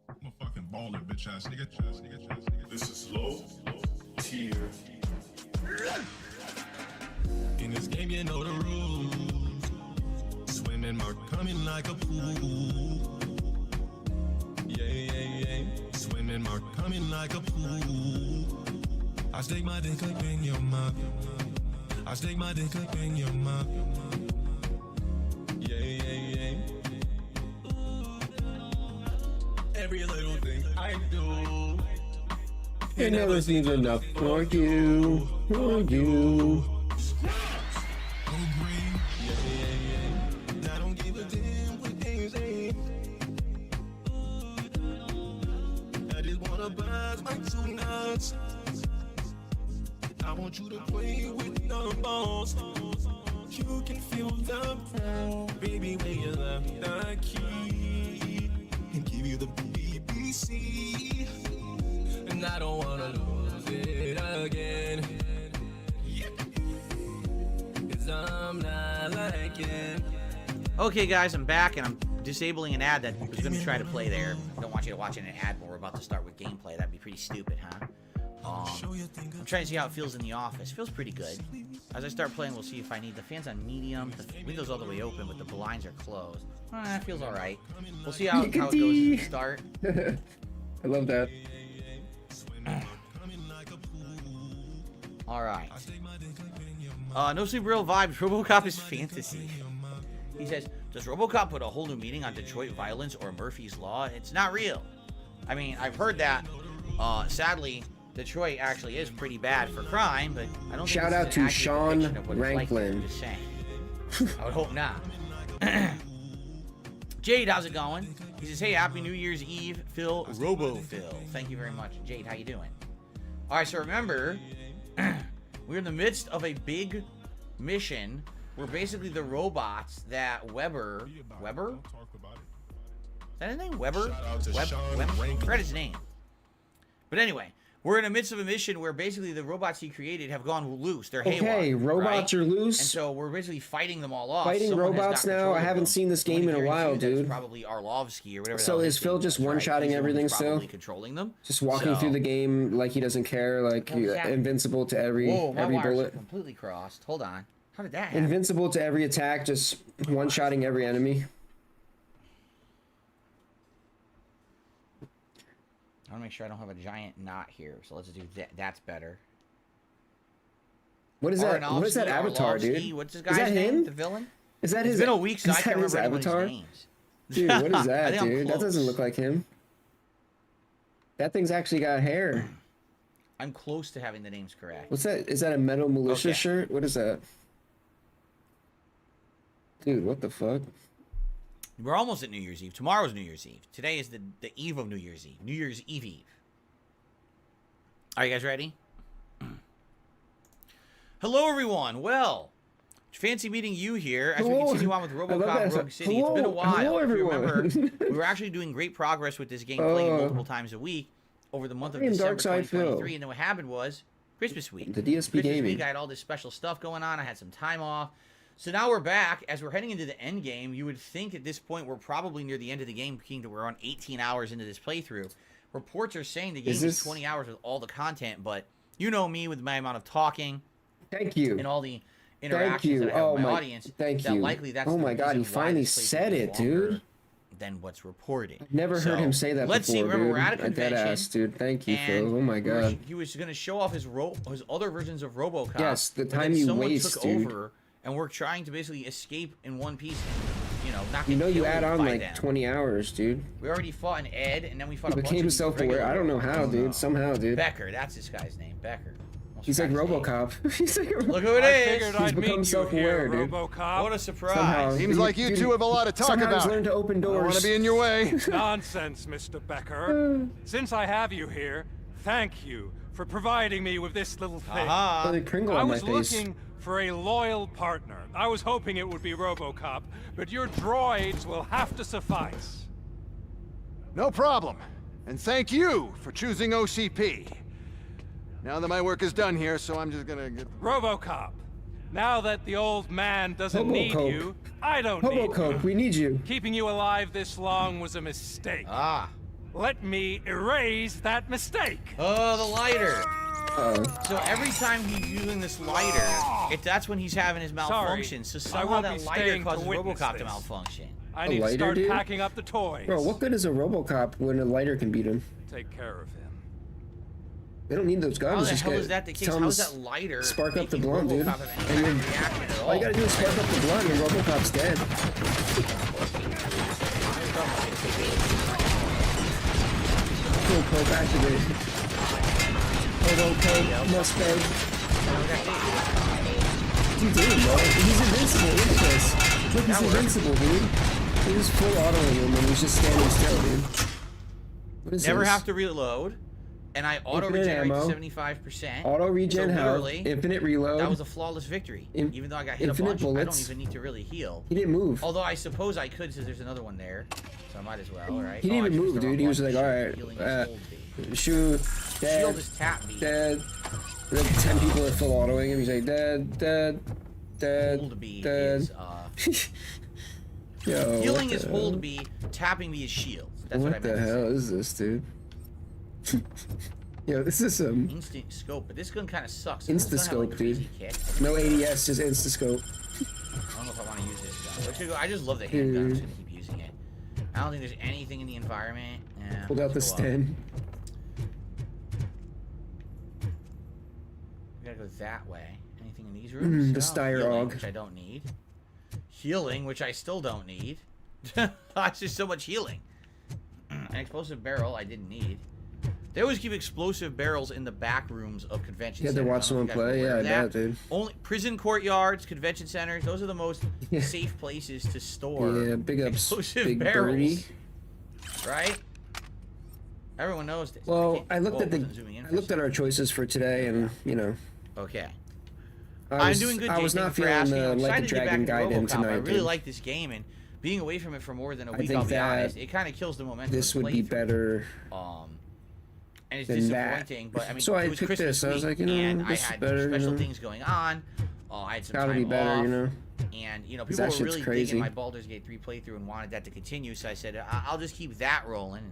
I'm a fucking baller, bitch ass nigga. This is low tier. In this game, you know the rules. Swimming, mark coming like a pool. Yeah. Swimming, mark coming like a pool. I stick my dick up in your mouth. I stick my dick up in your mouth. Yeah. Every little thing I do, it never seems enough for you. For you. go green. Yeah. I don't give a damn what they say. I just wanna buzz my two nuts. I want you to play with the balls. You can feel the pull, baby, when you left the key and give you the BBC. And I don't wanna lose it again. 'Cause I'm not like it. Okay, guys, I'm back, and I'm disabling an ad that was going to try to play there. I don't want you to watch it in an ad when we're about to start with gameplay. That'd be pretty stupid, huh? I'm trying to see how it feels in the office. Feels pretty good. As I start playing, we'll see if I need the fans on medium. The window's all the way open, but the blinds are closed. That feels all right. We'll see how it goes at the start. I love that. All right. No Superhero vibes. RoboCop is fantasy. He says, does RoboCop put a whole new meaning on Detroit violence or Murphy's Law? It's not real. I mean, I've heard that. Sadly, Detroit actually is pretty bad for crime, but I don't think Shout this out is to an accurate Sean depiction of what it's like there, Ranklin. I'm just saying. I would hope not. Jade, how's it going? He says, hey, happy New Year's Eve, Phil, RoboPhil. Thank you very much. Jade, how you doing? All right, so remember, we're in the midst of a big mission where basically the robots that Weber? Don't talk about it. Is that his name? Weber? Shout out to Sean I Rankin. forgot his name. But anyway, we're in the midst of a mission where basically the robots he created have gone loose. They're haywire. Okay, robots right? are loose. And so we're basically fighting them all off. Fighting Someone has robots got now? control I of haven't them. seen this I'm gonna game in a guarantee while, you that it's dude. probably Arlovsky or whatever. the So hell is his Phil name just was, right? one-shotting He's the one who's everything still? probably controlling them. Just walking So- through the game like he doesn't care, like What was that? invincible to every Whoa, my wires are bullet. completely crossed. Hold on. How did that happen? Invincible to every attack, just one-shotting every enemy. I want to make sure I don't have a giant knot here. So let's do that. That's better. What is that? What is that Aronofsky, avatar, Arlovsky, dude? What's this Is guy's that name? him? The villain? Is that his? It's been a week, so I is can't that his remember avatar? anyone's names. Dude, what is I that, think I'm dude? That close. doesn't look like him. That thing's actually got hair. I'm close to having the names correct. What's that? Is that a Metal Militia Okay. shirt? What is that? Dude, what the fuck? We're almost at New Year's Eve. Tomorrow's New Year's Eve. Today is the eve of New Year's Eve. New Year's Eve Eve. Are you guys ready? Hello, everyone. Well, fancy meeting you here as we Hello. continue on with I love RoboCop that. Rogue City. It's been a Hello. while. Hello, If you everyone. remember, we were actually doing great progress with this game, playing it multiple times a week over the month of I am December Darkside Phil. 2023. And then what happened was Christmas week. The DSP Christmas Gaming. week, I had all this special stuff going on. I had some time off. So now we're back. As we're heading into the end game, you would think at this point we're probably near the end of the game, being that we're on 18 hours into this playthrough. Reports are saying the game is 20 hours with all the content, but you know me with my amount of talking Thank you. and all the Thank interactions you. that I have Oh with my my. audience. Thank that you. likely that's Oh the my God, he reason why finally this playthrough said is it, longer dude. than what's reported. Never heard So, him say that let's before, see. Remember, dude. we're at a Dead convention. ass, dude. Thank you, and Phil. Oh my God. he was going to show off his other versions of RoboCop. Yes, the but time then you someone waste, took dude. over, and we're trying to basically escape in one piece. you know, not You get know, you killed add on by like them. 20 hours, dude. We already fought an Ed, and then we fought He a bunch became of self-aware. I don't know how, dude. Somehow, dude. Becker, that's this guy's name, Becker. Almost He's like forgot his name. RoboCop. He's like Look who it I is. figured I'd become meet you self-aware, here, dude. RoboCop. What a surprise. Somehow. Seems like you Dude, two have a lot to talk somehow about. he's learned to open I want doors. to be in your way. Nonsense, Mr. Becker. Since I have you here, thank you for providing me with this little thing. Like Pringle I on my was face. looking for a loyal partner. I was hoping it would be RoboCop, but your droids will have to suffice. No problem. And thank you for choosing OCP. Now that my work is done here, so I'm just gonna get... RoboCop, now that the old man doesn't need RoboCop. you, I don't need you. RoboCop, we need you. Keeping you alive this long was a mistake. Ah. Let me erase that mistake. Oh, the lighter. Uh-oh. So every time he's using this lighter, that's when he's having his malfunction. So I somehow won't that be lighter staying to causes witness RoboCop to this. malfunction. I A need to lighter, start dude? packing up the toys. Bro, what good is a RoboCop when a lighter can beat him? Take care of him. They don't need those How guns. the Just hell get, is that the case? tell 'em How's to that lighter spark up the making blunt, dude. RoboCop have any And kind then of reaction at all? all you gotta do is spark up the blunt and RoboCop's dead. RoboCop activate. RoboCop must beg. What's he doing, bro? He's invincible. Look at this. Look, he's invincible, dude. He's full autoing him and he's just standing still, dude. What is Never this? have to reload, and I auto regenerate ammo. to 75%. Auto regen so health, literally, infinite reload. that was a flawless victory. Even though I got hit a infinite bunch, I bullets. don't even need to really heal. He didn't move. Although I suppose I could, since there's another one there, so I might as well, right? He didn't I even chose move, the wrong dude. He was one. like, all right, Healing is hold B. shoot, dead, Shield is tap B. dead. Like 10 people are full autoing him. He's like, dead, dead, dead, Hold B dead. is Yo, healing what is the hold hell? B, tapping B is shield. That's what I What meant the to say. hell is this, dude? Yo, this is some Instant scope, but this gun kind of sucks. This gun have, like, Insta-scope, crazy dude. kick. no ADS, just insta scope. I don't know if I want to use this gun. I just love the handgun. I'm just gonna keep using it. I don't think there's anything in the environment. Yeah, Pulled out the let's go up. stem. We gotta go that way. Anything in these rooms? the No. Styr Healing, Og. which I don't need. Healing, which I still don't need. It's just so much healing. An explosive barrel I didn't need. They always keep explosive barrels in the back rooms of convention You had to centers. watch I someone don't know if play? you guys are Yeah, I aware of bet, that. dude. Only prison courtyards, convention centers. Those are the most Yeah. safe places to store. Yeah, big ups, explosive Big barrels. Birdie. Right? Everyone knows this. Well, can't- I looked oh, at the, wasn't zooming in I for a looked at our choices for today, and you know, Okay. I was, I'm doing good. I was Jake. not Thank you for feeling asking. the I'm Like a excited to get Dragon back into guide in RoboCop. tonight, I really dude. like this game, and being away from it for more than a I week, think I'll be that honest, it kind of kills the momentum. this of would the be playthrough. better. And it's than that. disappointing, but I mean, So I it was picked Christmas this. I was week, like, you know, and I this is had better, you special know. things going on. I had some Gotta time be better, off, you know. and you know, 'Cause people that were shit's really crazy. digging my Baldur's Gate 3 playthrough and wanted that to continue. So I said, I'll just keep that rolling.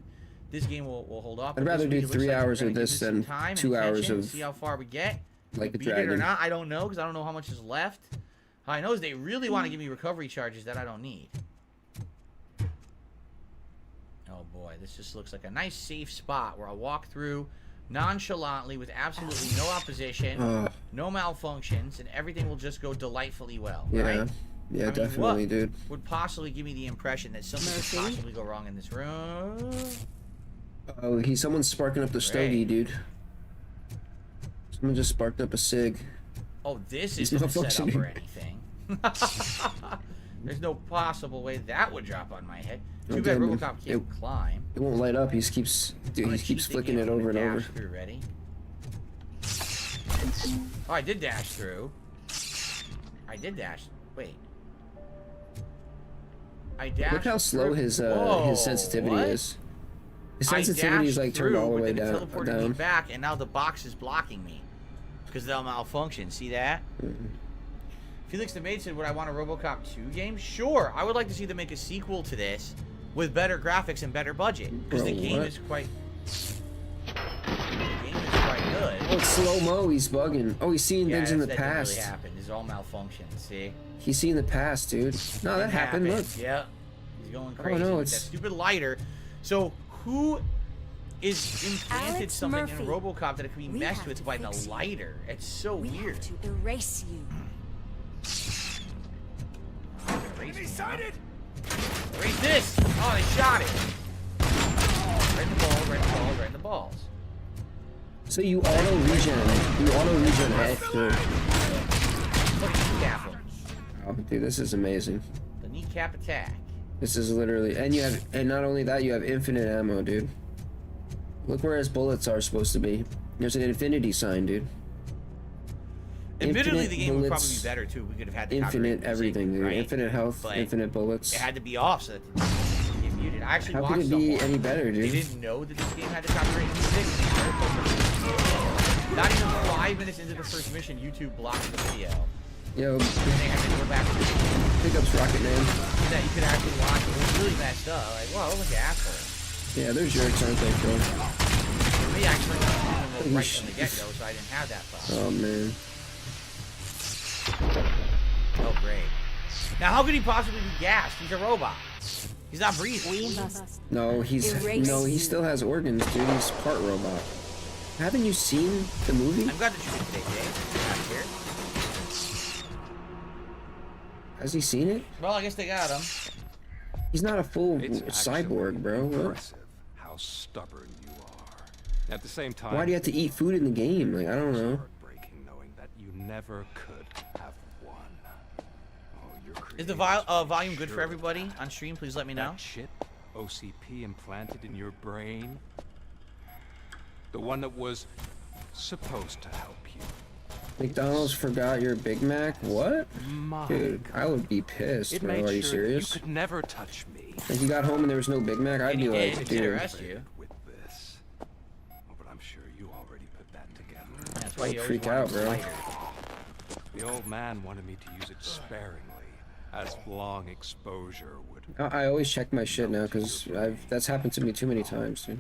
This game will hold up. I'd but this rather week do it looks 3 like we're hours gonna of give this some than time and 2 hours attention, of see how far we get. Like a Beat it or Dragon. not, I don't know, because I don't know how much is left. All I know is they really want to give me recovery charges that I don't need. Oh boy, this just looks like a nice safe spot where I'll walk through nonchalantly with absolutely no opposition, no malfunctions, and everything will just go delightfully well, Yeah, right? yeah, I mean, definitely, what dude. would possibly give me the impression that something could possibly go wrong in this room? Oh, someone's sparking up the stogie, dude. Someone just sparked up a cig. Oh, this He's isn't set up malfunctioning. or anything. There's no possible way that would drop on my head. Too Oh, bad damn, RoboCop can't it- climb. It won't light up. He keeps, dude. I'm He gonna keeps cheat the flicking game. it I'm over and gonna over. dash through. Ready? Oh, I did dash through. I did dash. Wait. I dashed. Look how slow through. his Whoa, sensitivity what? is. His I sensitivity is dashed like turned all the through, way but then it down. teleported me back, and now the box is blocking me because they'll malfunction. See that? Felix the Maid said, "Would I want a RoboCop 2 game? Sure. I would like to see them make a sequel to this with better graphics and better budget because Bro, the game what? is quite. The game is quite good. Oh, it's slow mo. He's bugging. Oh, he's seeing things in the that past. didn't really happen. This is all malfunctions. See? He's seeing the past, dude. No, that It happened. Look. Yeah. He's going crazy no, with that it's- stupid lighter. So who is implanted Alex something Murphy. in RoboCop that it can be We messed have with to by the fix you. lighter? It's so We weird. have to erase you. Erase me, huh? Raise this! Oh, they shot it. Right in the balls, right in the balls, right in the balls. So you auto regen X, dude. Look at kneecap him. Oh, dude, this is amazing. The kneecap attack. This is literally, and not only that, you have infinite ammo, dude. Look where his bullets are supposed to be. There's an infinity sign, dude. Admittedly, Infinite the game would probably bullets, be better too. We could have had the Infinite copyright everything, music, dude. right? Infinite health, But infinite bullets. it had to be off so that it didn't get muted. I actually How watched could it be someone. any better, They dude? didn't know that this game had the copyright music. Not even 5 minutes into the first mission, YouTube blocked the video. Yo, And they had to go back to pickups Rocket Man. that you could actually watch. It was really messed up. Like, wow, look at asshole. Yeah, there's jerks, aren't they, bro? For me, I turned on the Holy right from the get-go, so I didn't have that problem. Oh, man. Oh, great. Now, how could he possibly be gassed? He's a robot. He's not breathing. No, he still has organs, dude. He's part robot. Haven't you seen the movie? I'm glad that you did today, Jay. Out here. Has he seen it? Well, I guess they got him. He's not a full It's cyborg, bro. What? Impressive how stubborn you are. At the same time, Why do you have to eat food in the game? Like, I don't know. heartbreaking knowing that you never could have won. Oh, your Is the creators volume good for sure everybody on stream? Please let me know. That chip OCP implanted in your brain, the one that was supposed to help you. McDonald's forgot your Big Mac? What? My Dude, God. I would be pissed, It bro. made Are you sure serious? You could never touch me. If you got home and there was no Big Mac, I'd And be he did. like, He did dude. arrest you. With this. Oh, but I'm sure you already put that together. That's why I'd you always freak wanted out, bro. lighter. The old man wanted me to use it sparingly, as long exposure would. I always check my shit now, because that's happened to me too many times, dude.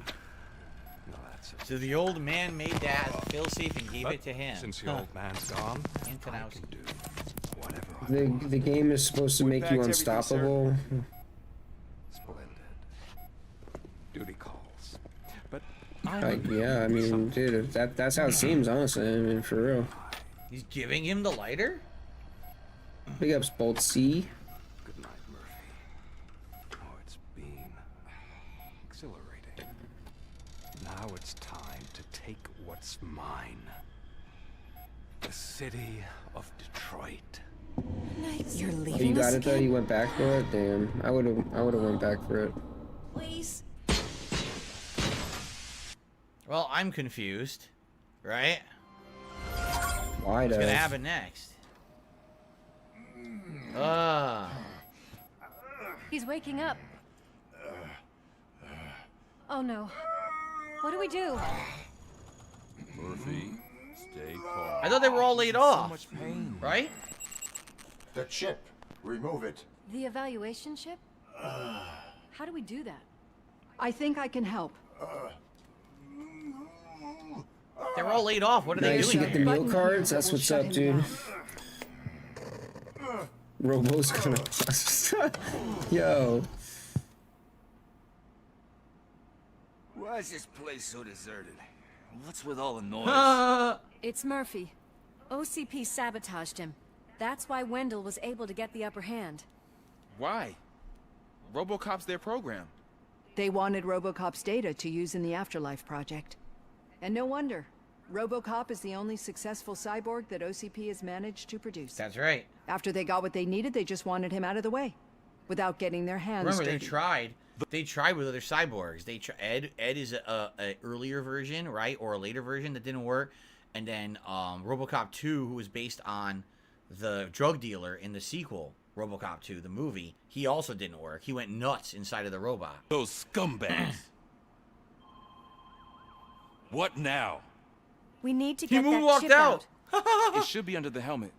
No, that's it. So the old man made that fail-safe and gave But it to him. Since the old man's gone, Into I house. can do whatever I want. The game is supposed to make you unstoppable. Splendid. Duty calls. But Yeah, I mean, dude, that's how it seems, honestly. I mean, for real. He's giving him the lighter? Big ups, Bolt C. good night, Murphy. Oh, it's been exhilarating. Now it's time to take what's mine. The city of Detroit. You're Oh, leaving you got us it though. again? You went back for it. Damn, I would have went back for it. Please. Well, I'm confused. Right? Why What's though? gonna happen next? He's waking up. Oh no. What do we do? Murphy, stay calm. I thought they were all laid off. Much pain. Right? The chip. Remove it. The evaluation ship? How do we do that? I think I can help. They were all laid off. What are they Nice, you doing? get the here? meal cards. That's what's up, dude. Robo's gonna. Yo. Why is this place so deserted? What's with all the noise? It's Murphy. OCP sabotaged him. That's why Wendell was able to get the upper hand. Why? RoboCop's their program. They wanted RoboCop's data to use in the Afterlife project. And no wonder. RoboCop is the only successful cyborg that OCP has managed to produce. That's right. After they got what they needed, they just wanted him out of the way. Without getting their hands Remember, dirty. they tried. They tried with other cyborgs. Ed is a earlier version, right, or a later version that didn't work, and then RoboCop 2, who was based on the drug dealer in the sequel, RoboCop 2, the movie, he also didn't work. He went nuts inside of the robot. Those scumbags. What now? We need to He get that moonwalked chip out. out. It should be under the helmet.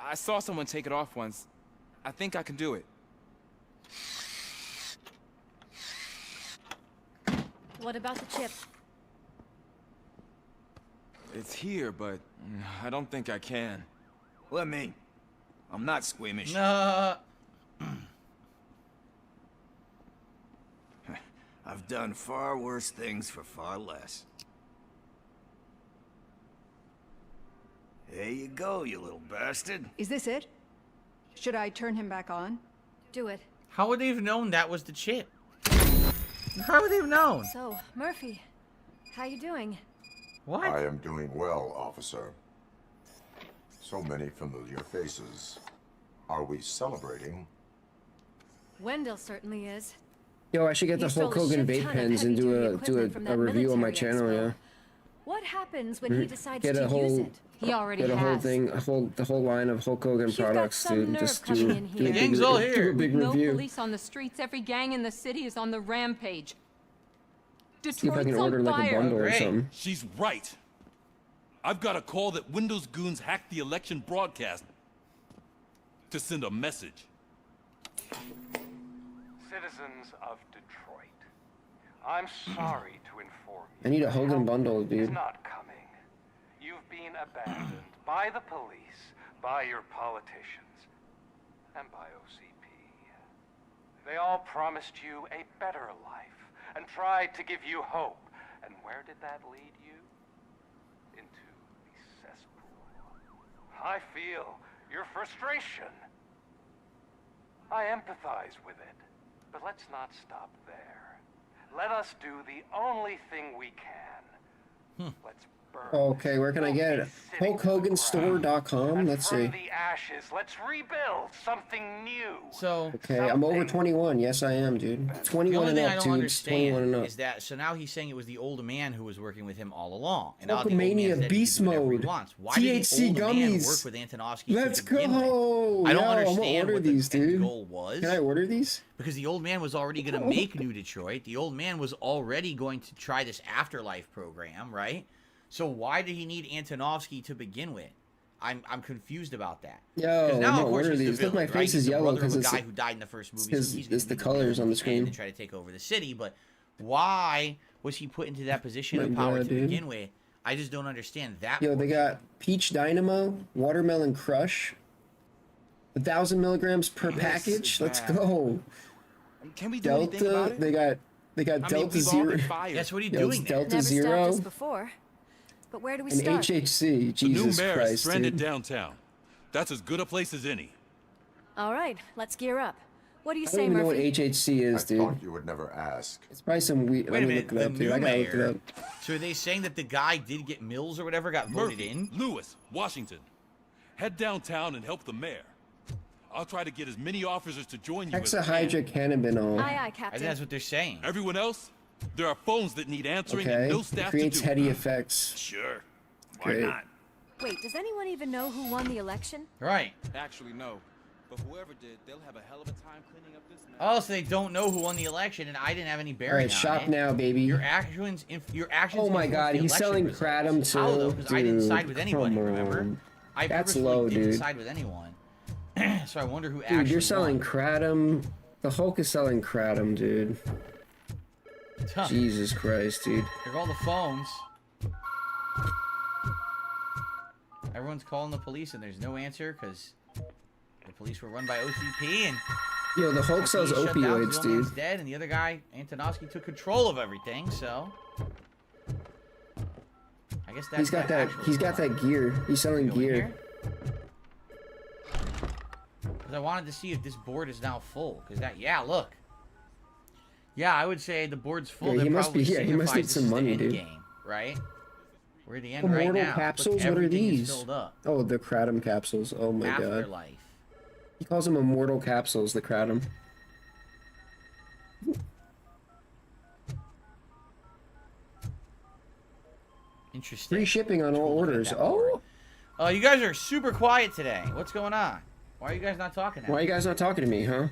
I saw someone take it off once. I think I can do it. What about the chip? It's here, but I don't think I can. Let me. I'm not squeamish. Uh, I've done far worse things for far less. There you go, you little bastard. Is this it? Should I turn him back on? Do it. How would they have known that was the chip? How would they have known? So, Murphy, how you doing? What? I am doing well, officer. So many familiar faces. Are we celebrating? Wendell certainly is. Yo, I should get the He Hulk stole a Hogan shit vape ton of pens and heavy-duty do equipment from a that review on my military channel. expo. Yeah. What happens when he decides Get to a whole- use it? He already Get a whole has. thing, the whole line of Hulk Hogan You've got products, some dude. nerve Just coming do, in do here. a The big, gang's all do here. a big No review. police on the streets. Every gang in the city is on the rampage. See if I Detroit's can on order like a fire. bundle or Great. something. She's right. I've got a call that Windows goons hacked the election broadcast to send a message. Citizens of Detroit, I'm sorry to inform you. I need a Hogan bundle, It's dude. not coming. You've been abandoned by the police, by your politicians, and by OCP. They all promised you a better life and tried to give you hope. And where did that lead you? Into the cesspool. I feel your frustration. I empathize with it. But let's not stop there. Let us do the only thing we can. Let's burn. Okay, where can I get it? HulkHoganStore.com. Let's see. From the ashes, let's rebuild something new. So Okay, I'm over 21. Yes, I am, dude. the 21 only and thing I up, don't dude. 21 and understand up. is that so now he's saying it was the old man who was working with him all along. And now the old man Hulkamania said he Beast could do whatever he Mode. wants. Why THC did the old man gummies. work with Antonovsky Let's to begin with? go! I don't Yo, I'm gonna understand order what these, the end dude. goal was. Can I order these? Because the old man was already going to make New Detroit. The old man was already going to try this afterlife program, right? So why did he need Antonovsky to begin with? I'm confused about that. Yo, 'Cause now, I'm of gonna course, order he's the these. Look, my villain, face right? is He's the yellow brother of because a it's guy who died in the first movie. because so he's gonna it's the be colors on the villain screen. and try to take over the city. But why was he put into that position of My power God, to dude. begin with? I just don't understand that. Yo, they portion. got Peach Dynamo, Watermelon Crush, 1,000 milligrams per package. Let's go. Can we do anything about Delta, it? they got I mean, Delta we've all Zero. been fired. Yes, what are you Yo, it's doing there? Delta Never stopped Zero us before. But where do we and start? HHC. The new Jesus mayor is Christ, stranded dude. downtown. That's as good a place as any. All right, let's gear up. What do you I don't say, even know what Murphy? HHC I is, dude. thought you would never ask. It's probably some weird. Wait a Let me minute, look it the up, dude. new I gotta look it mayor. up. So are they saying that the guy did get Mills or whatever got voted Murphy, in? Lewis, Washington. Head downtown and help the mayor. I'll try to get as many officers to join you as I can. Hexahydrocannabinol. Aye, aye, I Captain. think that's what they're saying. Everyone else, there are phones that need answering Okay. and no It staff creates to do. heady effects. Sure. Why Great. not? Wait, does anyone even know who won the election? Right. Actually, no. But whoever did, they'll have a hell of a time cleaning up this mess. Oh, so they don't know who won the election, and I didn't have any All bearing right, on shop it. now, baby. Your actions. Oh my influence God, the he's election selling results. kratom too. How though? Because I didn't side Dude, with anybody. come Remember? on. I That's purposefully low, didn't dude. side with anyone. So I wonder who actually. Dude, you're selling won. kratom. The Hulk is selling kratom, dude. Huh. Jesus Christ, dude. Here go all the phones. Everyone's calling the police, and there's no answer because the police were run by OCP, and Yo, the Hulk sells he shut down, opioids, the old man's dude. dead, and the other guy, Antonovsky, took control of everything. So I guess that's He's got that. actual He's got plot. that gear. He's selling Go in gear. here? Because I wanted to see if this board is now full. Because that, yeah, look. Yeah, I would say the board's full. Yeah, That he must be- probably yeah, he must need signifies some this is the money, end dude. game, right? We're at the end right Immortal now. capsules? Look, What are everything is these? filled up. Oh, the kratom capsules. Oh my God. Afterlife. He calls them immortal capsules. The kratom. Interesting. Free shipping on all Cool to get orders. that Oh, board. You guys are super quiet today. What's going on? Why are you guys not talking now? why are you guys not talking to me, huh?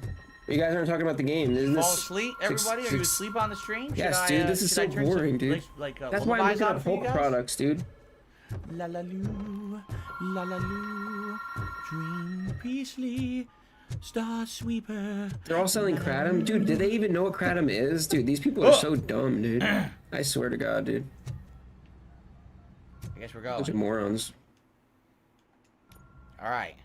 You guys aren't talking about the game. Isn't Fall this asleep, six- everybody? Are you six- asleep on the stream? Should Yes, I, dude. This is should so I turn boring, some, dude. That's why I'm lullabies looking on at for you Hulk guys? products, dude. La la loo, la la loo, dream peacefully, star sweeper. They're all selling kratom, dude. Do they even know what kratom is, dude? These people are so dumb, dude. I swear to God, dude. I guess we're Bunch of going. morons. All right.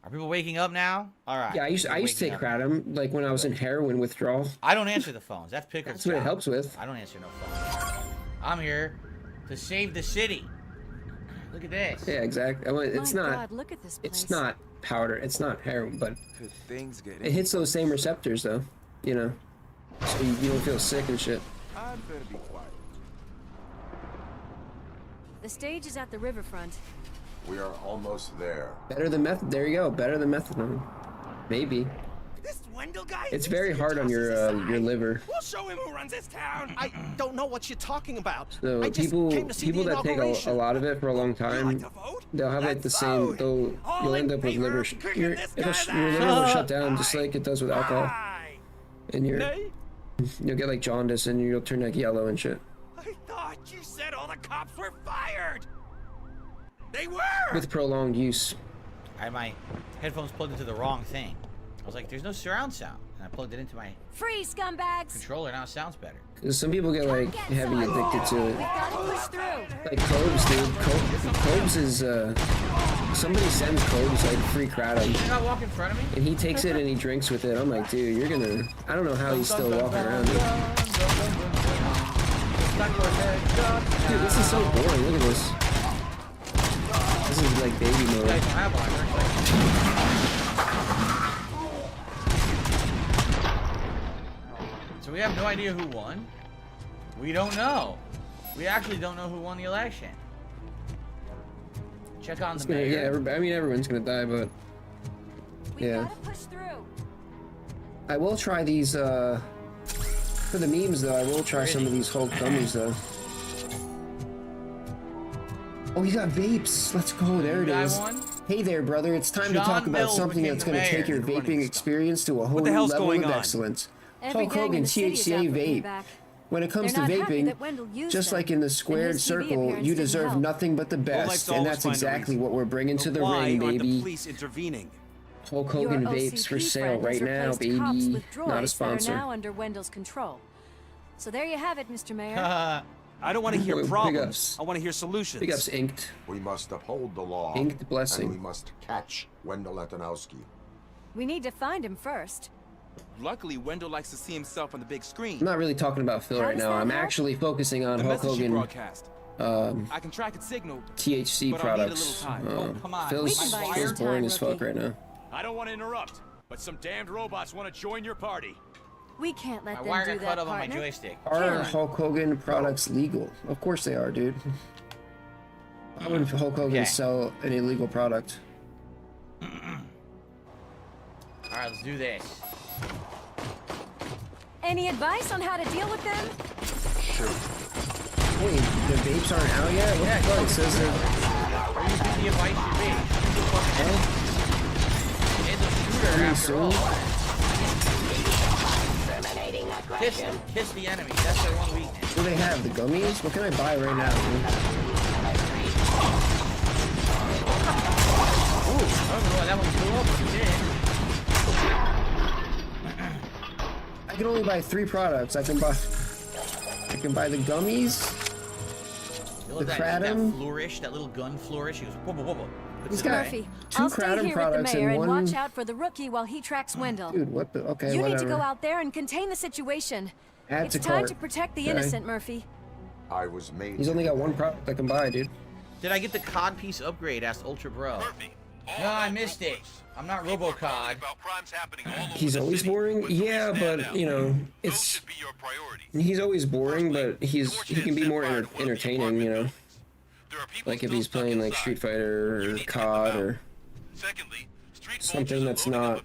Are people waking up now? All right. Yeah, I used to People take waking up. kratom like when I was in heroin withdrawal. I don't answer the phones. That's Pickle's That's what it job. helps with. I don't answer no phones. I'm here to save the city. Look at this. Yeah, exactly. Well, it's My not. God, look at this place. It's not powder. It's not heroin, but Could things get it hits those same receptors though, you know. So you don't feel sick and shit. I'd better be quiet. The stage is at the riverfront. We are almost there. Better than meth. There you go. Better than methadone. Maybe. This Wendell guy. It's very hard on your liver. We'll show him who runs this town. I don't know what you're talking about. So I just came to see people the that take inauguration. a lot of it for a long time, they'll have it the same. You'll end up with liver. Your liver will shut down just like it does with alcohol, and you'll get like jaundice and you'll turn like yellow and shit. I thought you said all the cops were fired. They were. With prolonged use. I had my headphones plugged into the wrong thing. I was like, there's no surround sound. And I plugged it into my Free scumbags! controller, now it sounds better. Cause some people get like heavy addicted to it. We've got to push through. Like Cobes, dude. Cobes is somebody sends Cobes like free kratom. Did you not walk in front of me? And he takes it and he drinks with it. I'm like, dude, you're gonna. I don't know how he's still walking around. Dude, this is so boring. Look at this. This is like baby You mode. guys don't have one. So we have no idea who won. We don't know. We actually don't know who won the election. Check on the mayor. Yeah, I mean everyone's gonna die, but yeah. Gotta push through. I will try these. For the memes though, I will try some of these Hulk gummies though. Oh, you got vapes. Let's go. There it is. Hey there, brother. It's time to talk about something that's going to take your vaping experience to a whole new level of excellence. Hulk Hogan THCA vape. When it comes to vaping, just like in the squared circle, you deserve nothing but the best, and that's exactly what we're bringing to the ring, baby. Hulk Hogan vapes for sale right now, baby. Not a sponsor. Now under Wendell's control. So there you have it, Mr. Mayor. I don't want to hear Big problems. ups. I want to hear solutions. Big ups, Inked. We must uphold the law. Inked blessing. And we must catch Wendell Letanowski. We need to find him first. Luckily, Wendell likes to see himself on the big screen. I'm not really talking about Phil right now. I'm actually focusing on Hulk Hogan. I can track its signal. THC but I'll need a products. little time. Come on. Phil's boring as fuck right now. I don't want to interrupt, but some damned robots want to join your party. We can't let My them wire do got that, cut up on my partner. joystick. Are Hulk Hogan products legal? Of course they are, dude. Why would Hulk Hogan sell an illegal product? Alright, let's do this. Any advice on how to deal with them? Sure. Wait, the vapes aren't out yet? What the fuck? It says they're... Where do you think the advice should be? It's a shooter after all. Kiss the enemy. That's their one weakness. What do they have? The gummies? What can I buy right now? Ooh, I don't know why that one blew up, but it did. I can only buy 3 products. I can buy the gummies, the kratom. That flourish, that little gun flourish. He goes, whoa, whoa, whoa. He's got Murphy, 2 I'll stay kratom here products with the mayor and and 1. watch out for the rookie while he tracks Wendell. Dude, what the? Okay, you whatever. need to go out there and contain the situation. Add it's to time cart. to protect the Okay. innocent, Murphy. I was made. He's only got 1 product I can buy, dude. Did I get the COD piece upgrade? Asked Ultra Bro. No, I missed it. I'm not RoboCod. He's always boring. Yeah, but you know, it's. He's always boring, but he can be more entertaining. You know, like if he's playing like Street Fighter or COD or something that's not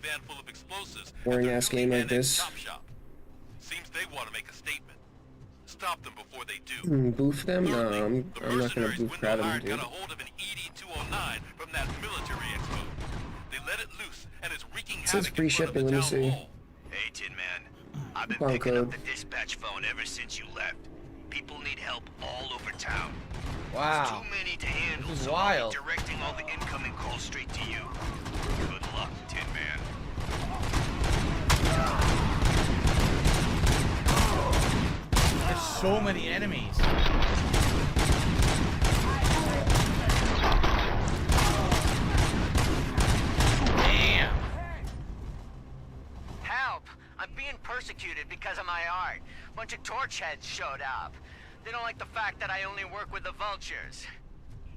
boring ass game like this. Seems they want to make a statement. Stop them before they do. Boof them? No, I'm not gonna boof Kratom, dude. Got a hold of an ED-209 from that military expo. They let it loose and it's wreaking It says free shipping. Let me see. Hey, Tin Man. I've been Barcode. picking up the dispatch phone ever since you left. People need help all over town. Wow. There's too many to handle, This is so wild. I'll be directing all the incoming calls straight to you. Good luck, Tin Man. There's so many enemies. Damn. Help! I'm being persecuted because of my art. Bunch of torch heads showed up. They don't like the fact that I only work with the vultures.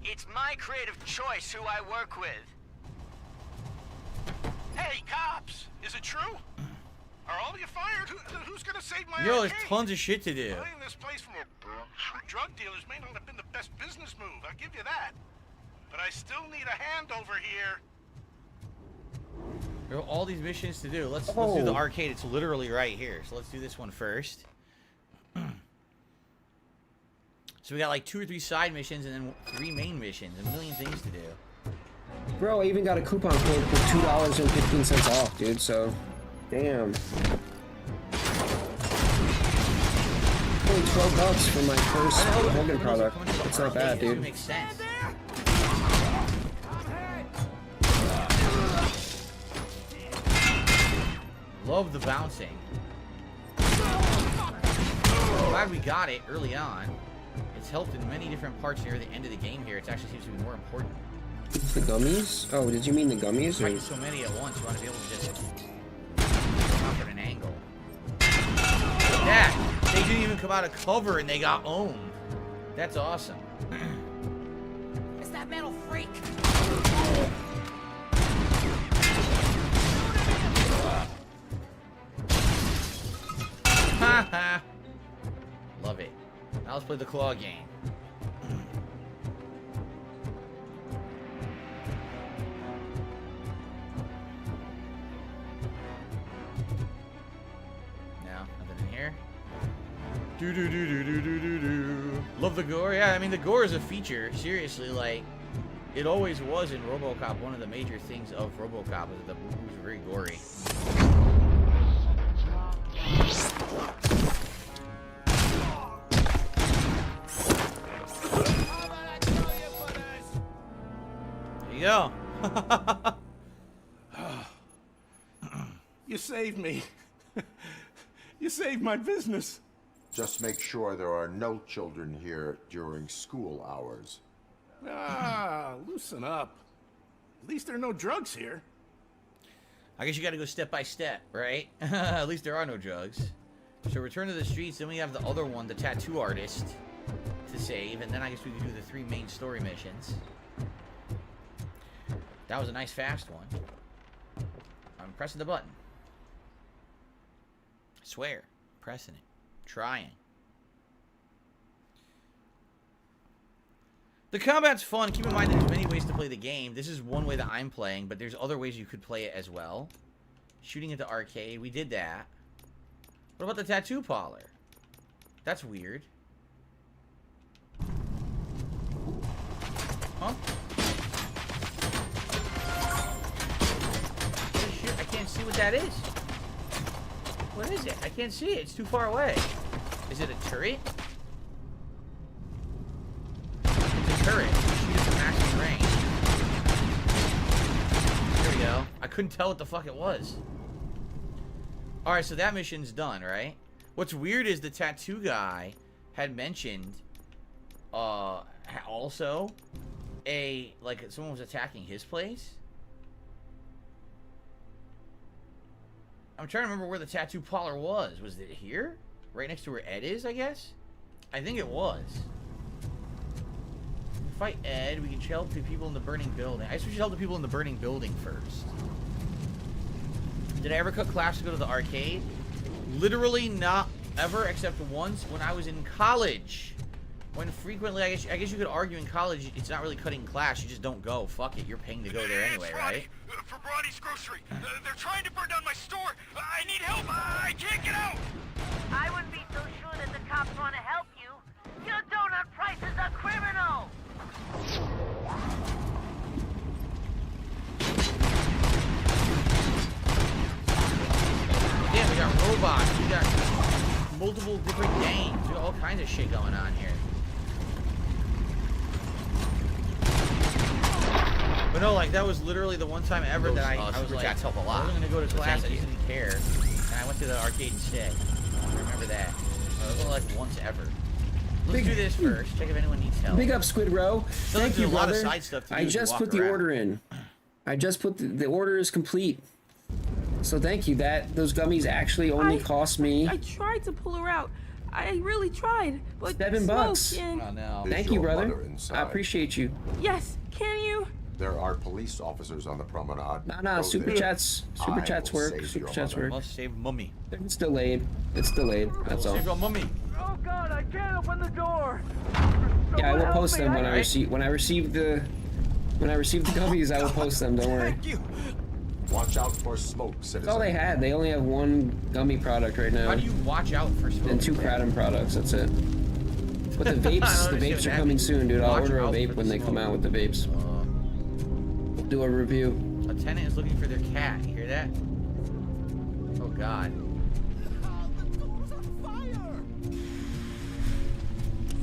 It's my creative choice who I work with. Hey, cops! Is it true? Are all of you fired? Who's gonna save my Yo, there's arcade? tons of shit to do. Buying this place from drug dealers may not have been the best business move, I'll give you that. But I still need a hand over here. There are all these missions to do. Let's do the arcade. It's literally right here. So let's do this one first. So we got like 2 or 3 side missions and then 3 main missions. A million things to do. Bro, I even got a coupon code for $2.15 off, dude. So, damn. Only $12 for my first Hogan product. It's not bad, dude. Makes sense. Love the bouncing. Glad we got it early on. It's helped in many different parts near the end of the game here. It actually seems to be more important. The gummies? Oh, did you mean the gummies? Or... So many at once, you want to be able to just come at an angle. Yeah, they didn't even come out of cover and they got owned. That's awesome. It's that metal freak! Haha. Love it. Now let's play the claw game. Now, nothing in here. Do do do do do do do do. Love the gore. Yeah, I mean the gore is a feature. Seriously, like it always was in RoboCop. One of the major things of RoboCop is that the movie was very gory. There you go. You saved me. You saved my business. Just make sure there are no children here during school hours. Ah, loosen up. At least there are no drugs here. I guess you gotta go step by step, right? At least there are no drugs. So return to the streets, then we have the other one, the tattoo artist, to save, and then I guess we can do the 3 main story missions. That was a nice fast one. I'm pressing the button. I swear. Pressing it. Trying. The combat's fun. Keep in mind there's many ways to play the game. This is one way that I'm playing, but there's other ways you could play it as well. Shooting at the arcade. We did that. What about the tattoo parlor? That's weird. Huh? Holy shit, I can't see what that is. What is it? I can't see it. It's too far away. Is it a turret? It's a turret. Shoot at the maximum range. There we go. I couldn't tell what the fuck it was. Alright, so that mission's done, right? What's weird is the tattoo guy had mentioned also like someone was attacking his place. I'm trying to remember where the tattoo parlor was. Was it here? Right next to where Ed is, I guess? I think it was. We fight Ed. We can help the people in the burning building. I guess we should help the people in the burning building first. Did I ever cut class to go to the arcade? Literally not ever, except once when I was in college. When frequently, I guess you could argue in college, it's not really cutting class. You just don't go. Fuck it. You're paying to go there anyway, right? From Ronnie's Grocery. They're trying to burn down my store. I need help. I can't get out. I wouldn't be so sure that the cops want to help you. Your donut price is a criminal. Yeah, we got robots. We got multiple different games. We got all kinds of shit going on here. But no, like that was literally the one time ever that I was like, help a lot. I wasn't gonna go to class. I just didn't care, and I went to the arcade instead. I remember that. It was like once ever. Let's do this first. Check if anyone needs help. Big up, Squid Row. Thank you, a lot brother. of side stuff to do I just put the order in. I just put the order is complete. So thank you. Those gummies actually only cost me. I tried to pull her out. I really tried, but $7. And... Oh no! Thank you, brother. I appreciate you. Yes. Can you? There are police officers on the promenade. Nah, Go super there. chats work. Super chats work. Must save mummy. It's delayed. It's delayed. That's all. Save your mummy. Oh God, I can't open the door. Yeah, I will Someone post help them me, when I receive the gummies. I will post them. Don't worry. Watch out for smoke, citizen. That's all they had. They only have one gummy product right now. How do you watch out for smoke? And 2 kratom products. That's it. But the vapes are coming soon, dude. I'll order a vape when they come out with the vapes. We'll do a review. A tenant is looking for their cat. You hear that? Oh God.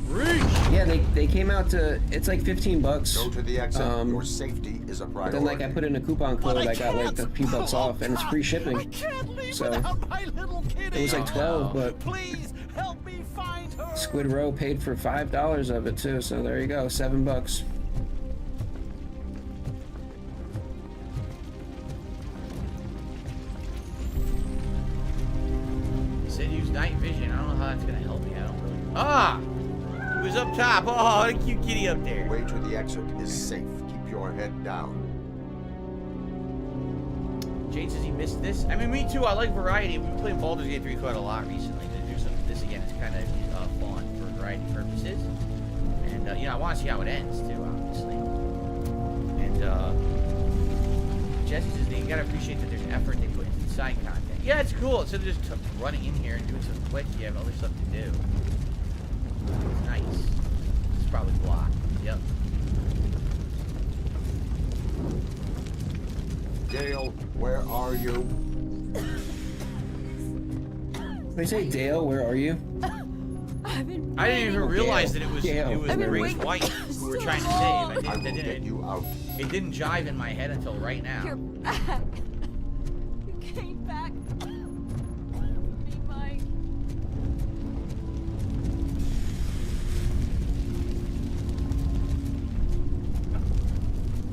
Reach! Yeah, they came out to. It's like $15. Go to the exit. Your safety is a But priority. then, like, I put in a coupon code. I got like a few bucks off, and it's free shipping. So it was like 12, but Squid Row paid for $5 of it too. So there you go, $7. Said use night vision. I don't know how that's gonna help me. I don't really. Ah! It was up top. Oh, the cute kitty up there. Way to the exit is safe. Keep your head down. Jane says he missed this. I mean, me too. I like variety. We've been playing Baldur's Gate 3 quite a lot recently. To do some of this again, it's kind of fun for variety purposes. And you know, I want to see how it ends too, obviously. And Jesse says you gotta appreciate that there's effort they put into the side content. Yeah, it's cool. Instead of just running in here and doing some quick, you have other stuff to do. It's nice. It's probably blocked. Yep. Dale, where are you? They say, Dale, where are you? I didn't even realize that it was Grace White who we're trying to save. I will get you out. It didn't jive in my head until right now. You're back. You came back. Be mine.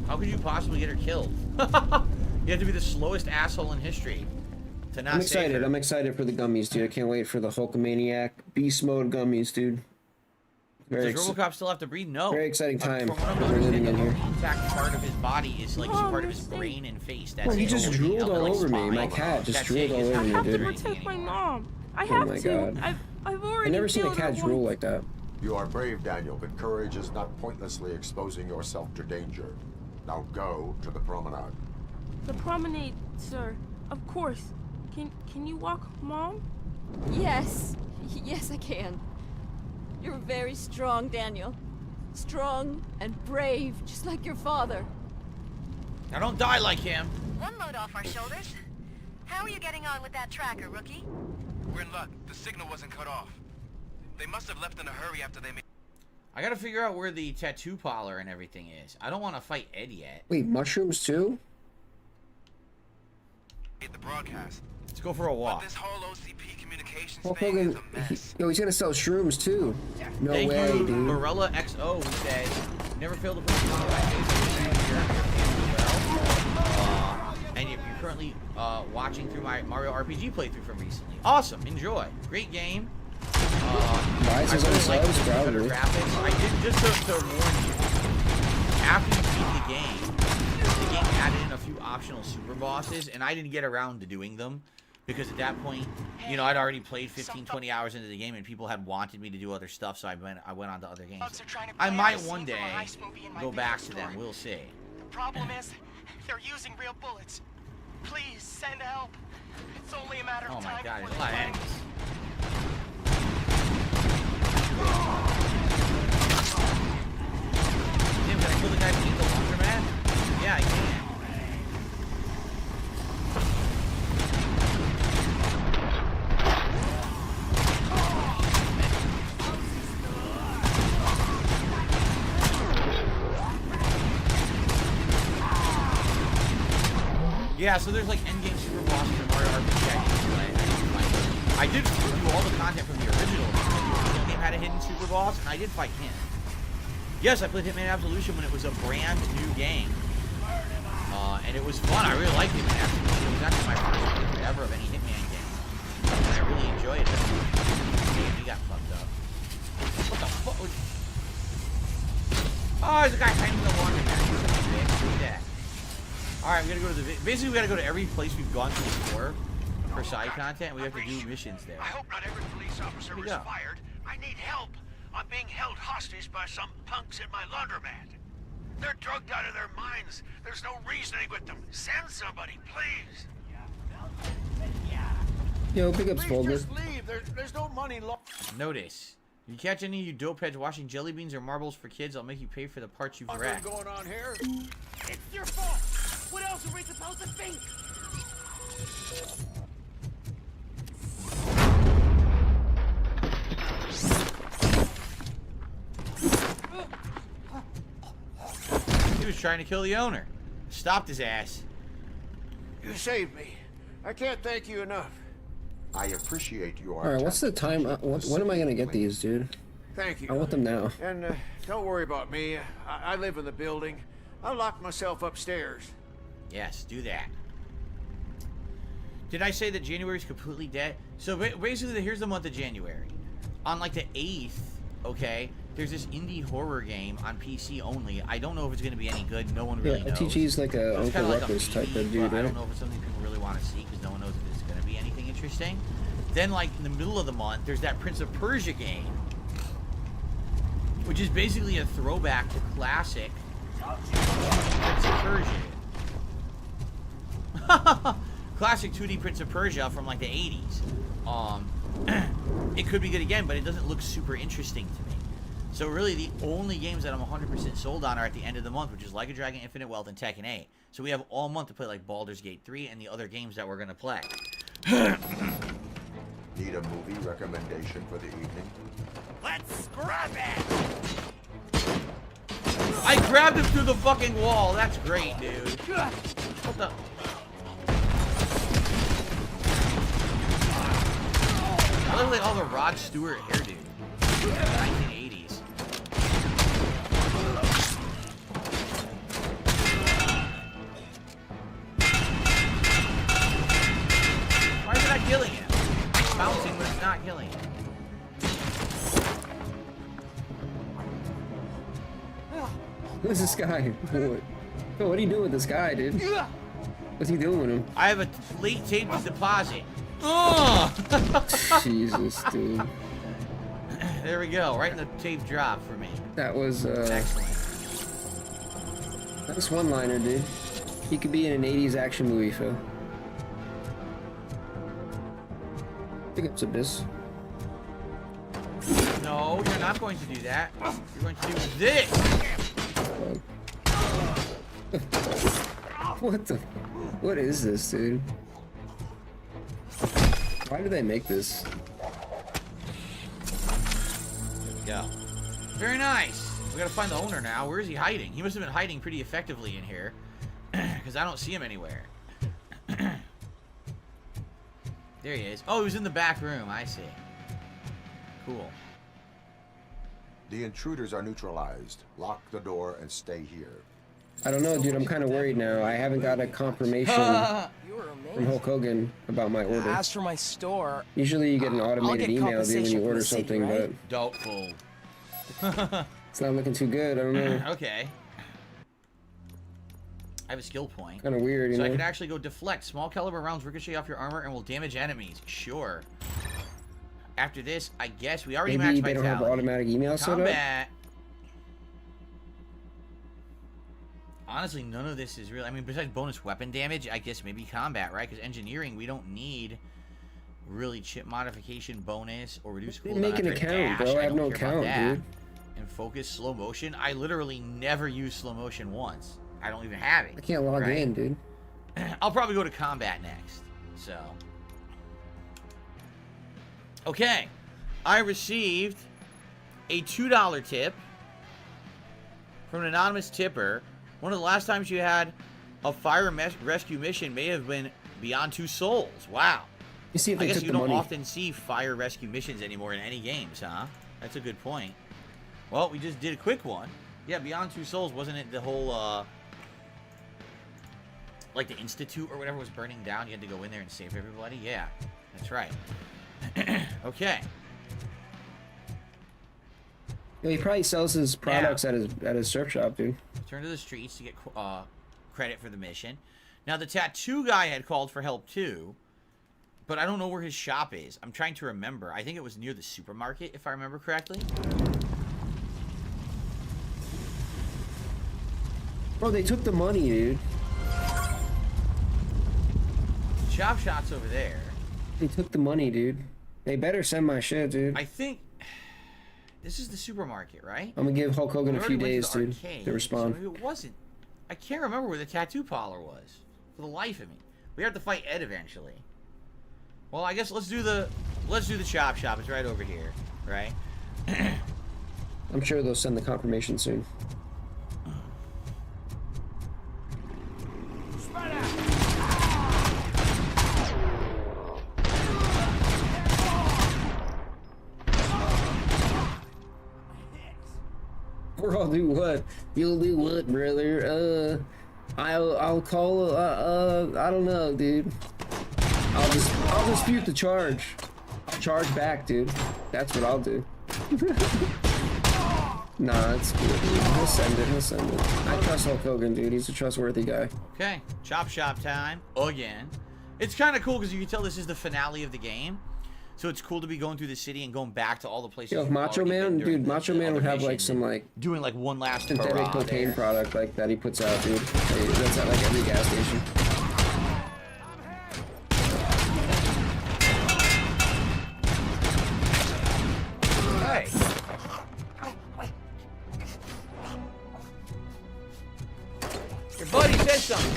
How could you possibly get her killed? You have to be the slowest asshole in history to not I'm save excited. her. I'm excited for the gummies, dude. I can't wait for the Hulkamaniac Beast Mode gummies, dude. Does RoboCop still have to breathe? No. Very exciting time From what I'm that we're living understanding, in the here. only intact part of his body is like some part of his brain and face. That's Well, he it. just Only drooled other, all like, over me. spine. My cat just That's drooled it. all He over doesn't me, have to dude. Protect my mom. I Oh have my to. God. I've already. I've never seen a failed her cat drool once. like that. You are brave, Daniel, but courage is not pointlessly exposing yourself to danger. Now go to the promenade. The promenade, sir. Of course. Can you walk, Mom? Yes. Yes, I can. You're very strong, Daniel. Strong and brave, just like your father. Now don't die like him. One load off our shoulders. How are you getting on with that tracker, rookie? We're in luck. The signal wasn't cut off. They must have left in a hurry after they made... I gotta figure out where the tattoo parlor and everything is. I don't want to fight Ed yet. Wait, mushrooms too? the broadcast. Let's go for a walk. But this whole OCP communications Hulk thing is Hogan, a mess. yo, he's gonna sell shrooms too. No Thank way, you, dude. Barella XO, who says, never failed to put a comment on my Facebook if you're well. And if you're currently watching through my Mario RPG playthrough from recently. Awesome, enjoy. Great game. Why is I his really own like subs? the better Probably. graphics. I did, just to warn you, after you beat the game added in a few optional super bosses, and I didn't get around to doing them. Because at that point, you know, I'd already played 15, 20 hours into the game, and people had wanted me to do other stuff, so I went on to other games. I might one day go back to them. We'll see. The problem is, they're using real bullets. Please send help. It's only a matter of Oh my time. God, before there's a lot of they find enemies. Damn, can I kill the guy who needs the laundromat? Yeah, I can. Yeah, so there's like endgame super bosses in Mario RPG I did do all the content from the original game. The original game had a hidden super boss, and I did fight him. Yes, I played Hitman Absolution when it was a brand new game. And it was fun. I really liked Hitman Absolution. It was actually my first playthrough ever of any Hitman game. And I really enjoyed it. Damn, he got fucked up. What the fuck? Oh, there's a guy hiding in the laundromat. All right, we gotta go to the. Basically, we gotta go to every place we've gone to before for side content. And we have to do missions there. I hope not every police officer was fired. I need help. I'm being held hostage by some punks in my laundromat. They're drugged out of their minds. There's no reasoning with them. Send somebody, please. Yo, pick up Smolder. Just leave. There's no money lost. Notice. If you catch any of you dopeheads washing jelly beans or marbles for kids, I'll make you pay for the parts you've wrecked. What's going on here? It's your fault. What else are we supposed to think? He was trying to kill the owner. Stopped his ass. You saved me. I can't thank you enough. I appreciate your. All right, what's the time? When am I gonna get these, dude? Thank you. I want them now. And don't worry about me. I live in the building. I'll lock myself upstairs. Yes, do that. Did I say that January's completely dead? So basically, here's the month of January. On like the 8th, okay, there's this indie horror game on PC only. I don't know if it's going to be any good. No one really knows. TG's like a It's Uncle kinda like a Ruckus type of dude, I right? don't know if it's something people really want to see because no one knows if it's going to be anything interesting. Then, like, in the middle of the month, there's that Prince of Persia game, which is basically a throwback to classic Prince of Persia. Classic 2D Prince of Persia from like the 80s. It could be good again, but it doesn't look super interesting to me. So really the only games that I'm 100% sold on are at the end of the month, which is Like a Dragon, Infinite Wealth, and Tekken 8. So we have all month to play like Baldur's Gate 3 and the other games that we're going to play. Need a movie recommendation for the evening? Let's grab it! I grabbed him through the fucking wall. That's great, dude. What the... I look like all the Rod Stewart hairdo. 1980s. Why is it not killing him? It's bouncing, but it's not killing him. Who's this guy? What are you doing with this guy, dude? What's he doing with him? I have a late tape deposit. Oh! Jesus, dude. There we go. Right in the tape drop for me. That was excellent. That's one-liner, dude. He could be in an 80s action movie, Phil. Pick up Abyss. No, you're not going to do that. You're going to do this. What is this, dude? Why do they make this? There we go. Very nice. We gotta find the owner now. Where is he hiding? He must have been hiding pretty effectively in here. Because I don't see him anywhere. There he is. Oh, he was in the back room. I see. Cool. The intruders are neutralized. Lock the door and stay here. I don't know, dude. I'm kind of worried now. I haven't got a confirmation from Hulk Hogan about my order. As for my store, Usually you get an automated email, dude, when you order something, but doubtful. it's not looking too good. I don't know. Okay. I have a skill point. Kind of weird, you so know? I can actually go deflect. Small caliber rounds ricochet off your armor and will damage enemies. Sure. After this, I guess we already Maybe matched they don't have automatic email set up? Combat. Honestly, none of this is real. I mean, besides bonus weapon damage, I guess maybe combat, right? Because engineering, we don't need really chip modification bonus or reduce cooldown. Make an after account, dash. bro. I have don't no care about account, that. dude. And focus slow motion. I literally never use slow motion once. I don't even have it. I can't log in, dude. I'll probably go to combat next. So. Okay. I received a $2 tip from an anonymous tipper. One of the last times you had a fire rescue mission may have been Beyond Two Souls. Wow. You see if they I guess took you the don't money. often see fire rescue missions anymore in any games, huh? That's a good point. Well, we just did a quick one. Yeah, Beyond Two Souls, wasn't it the whole, like the Institute or whatever was burning down? You had to go in there and save everybody? Yeah, that's right. Okay. Yeah, he probably sells his products at his surf shop, dude. Turn to the streets to get credit for the mission. Now, the tattoo guy had called for help too, but I don't know where his shop is. I'm trying to remember. I think it was near the supermarket, if I remember correctly. Bro, they took the money, dude. Chop shop's over there. They took the money, dude. They better send my shit, dude. I think this is the supermarket, right? I'm gonna give Hulk Hogan a few days, to dude, to respond. So it wasn't. I can't remember where the tattoo parlor was for the life of me. We have to fight Ed eventually. Well, I guess let's do the chop shop. It's right over here, right? I'm sure they'll send the confirmation soon. I'll do what? You'll do what, brother? I'll call. I don't know, dude. I'll dispute the charge. I'll charge back, dude. That's what I'll do. Nah, it's good. He'll send it. He'll send it. I trust Hulk Hogan, dude. He's a trustworthy guy. Okay, chop shop time again. It's kind of cool because you can tell this is the finale of the game. So it's cool to be going through the city and going back to all the places. Yo, if Macho Man, dude, Macho Man would have like some like doing like one last synthetic cocaine product like that he puts out, dude. That's at like every gas station. Hey. Your buddy said something.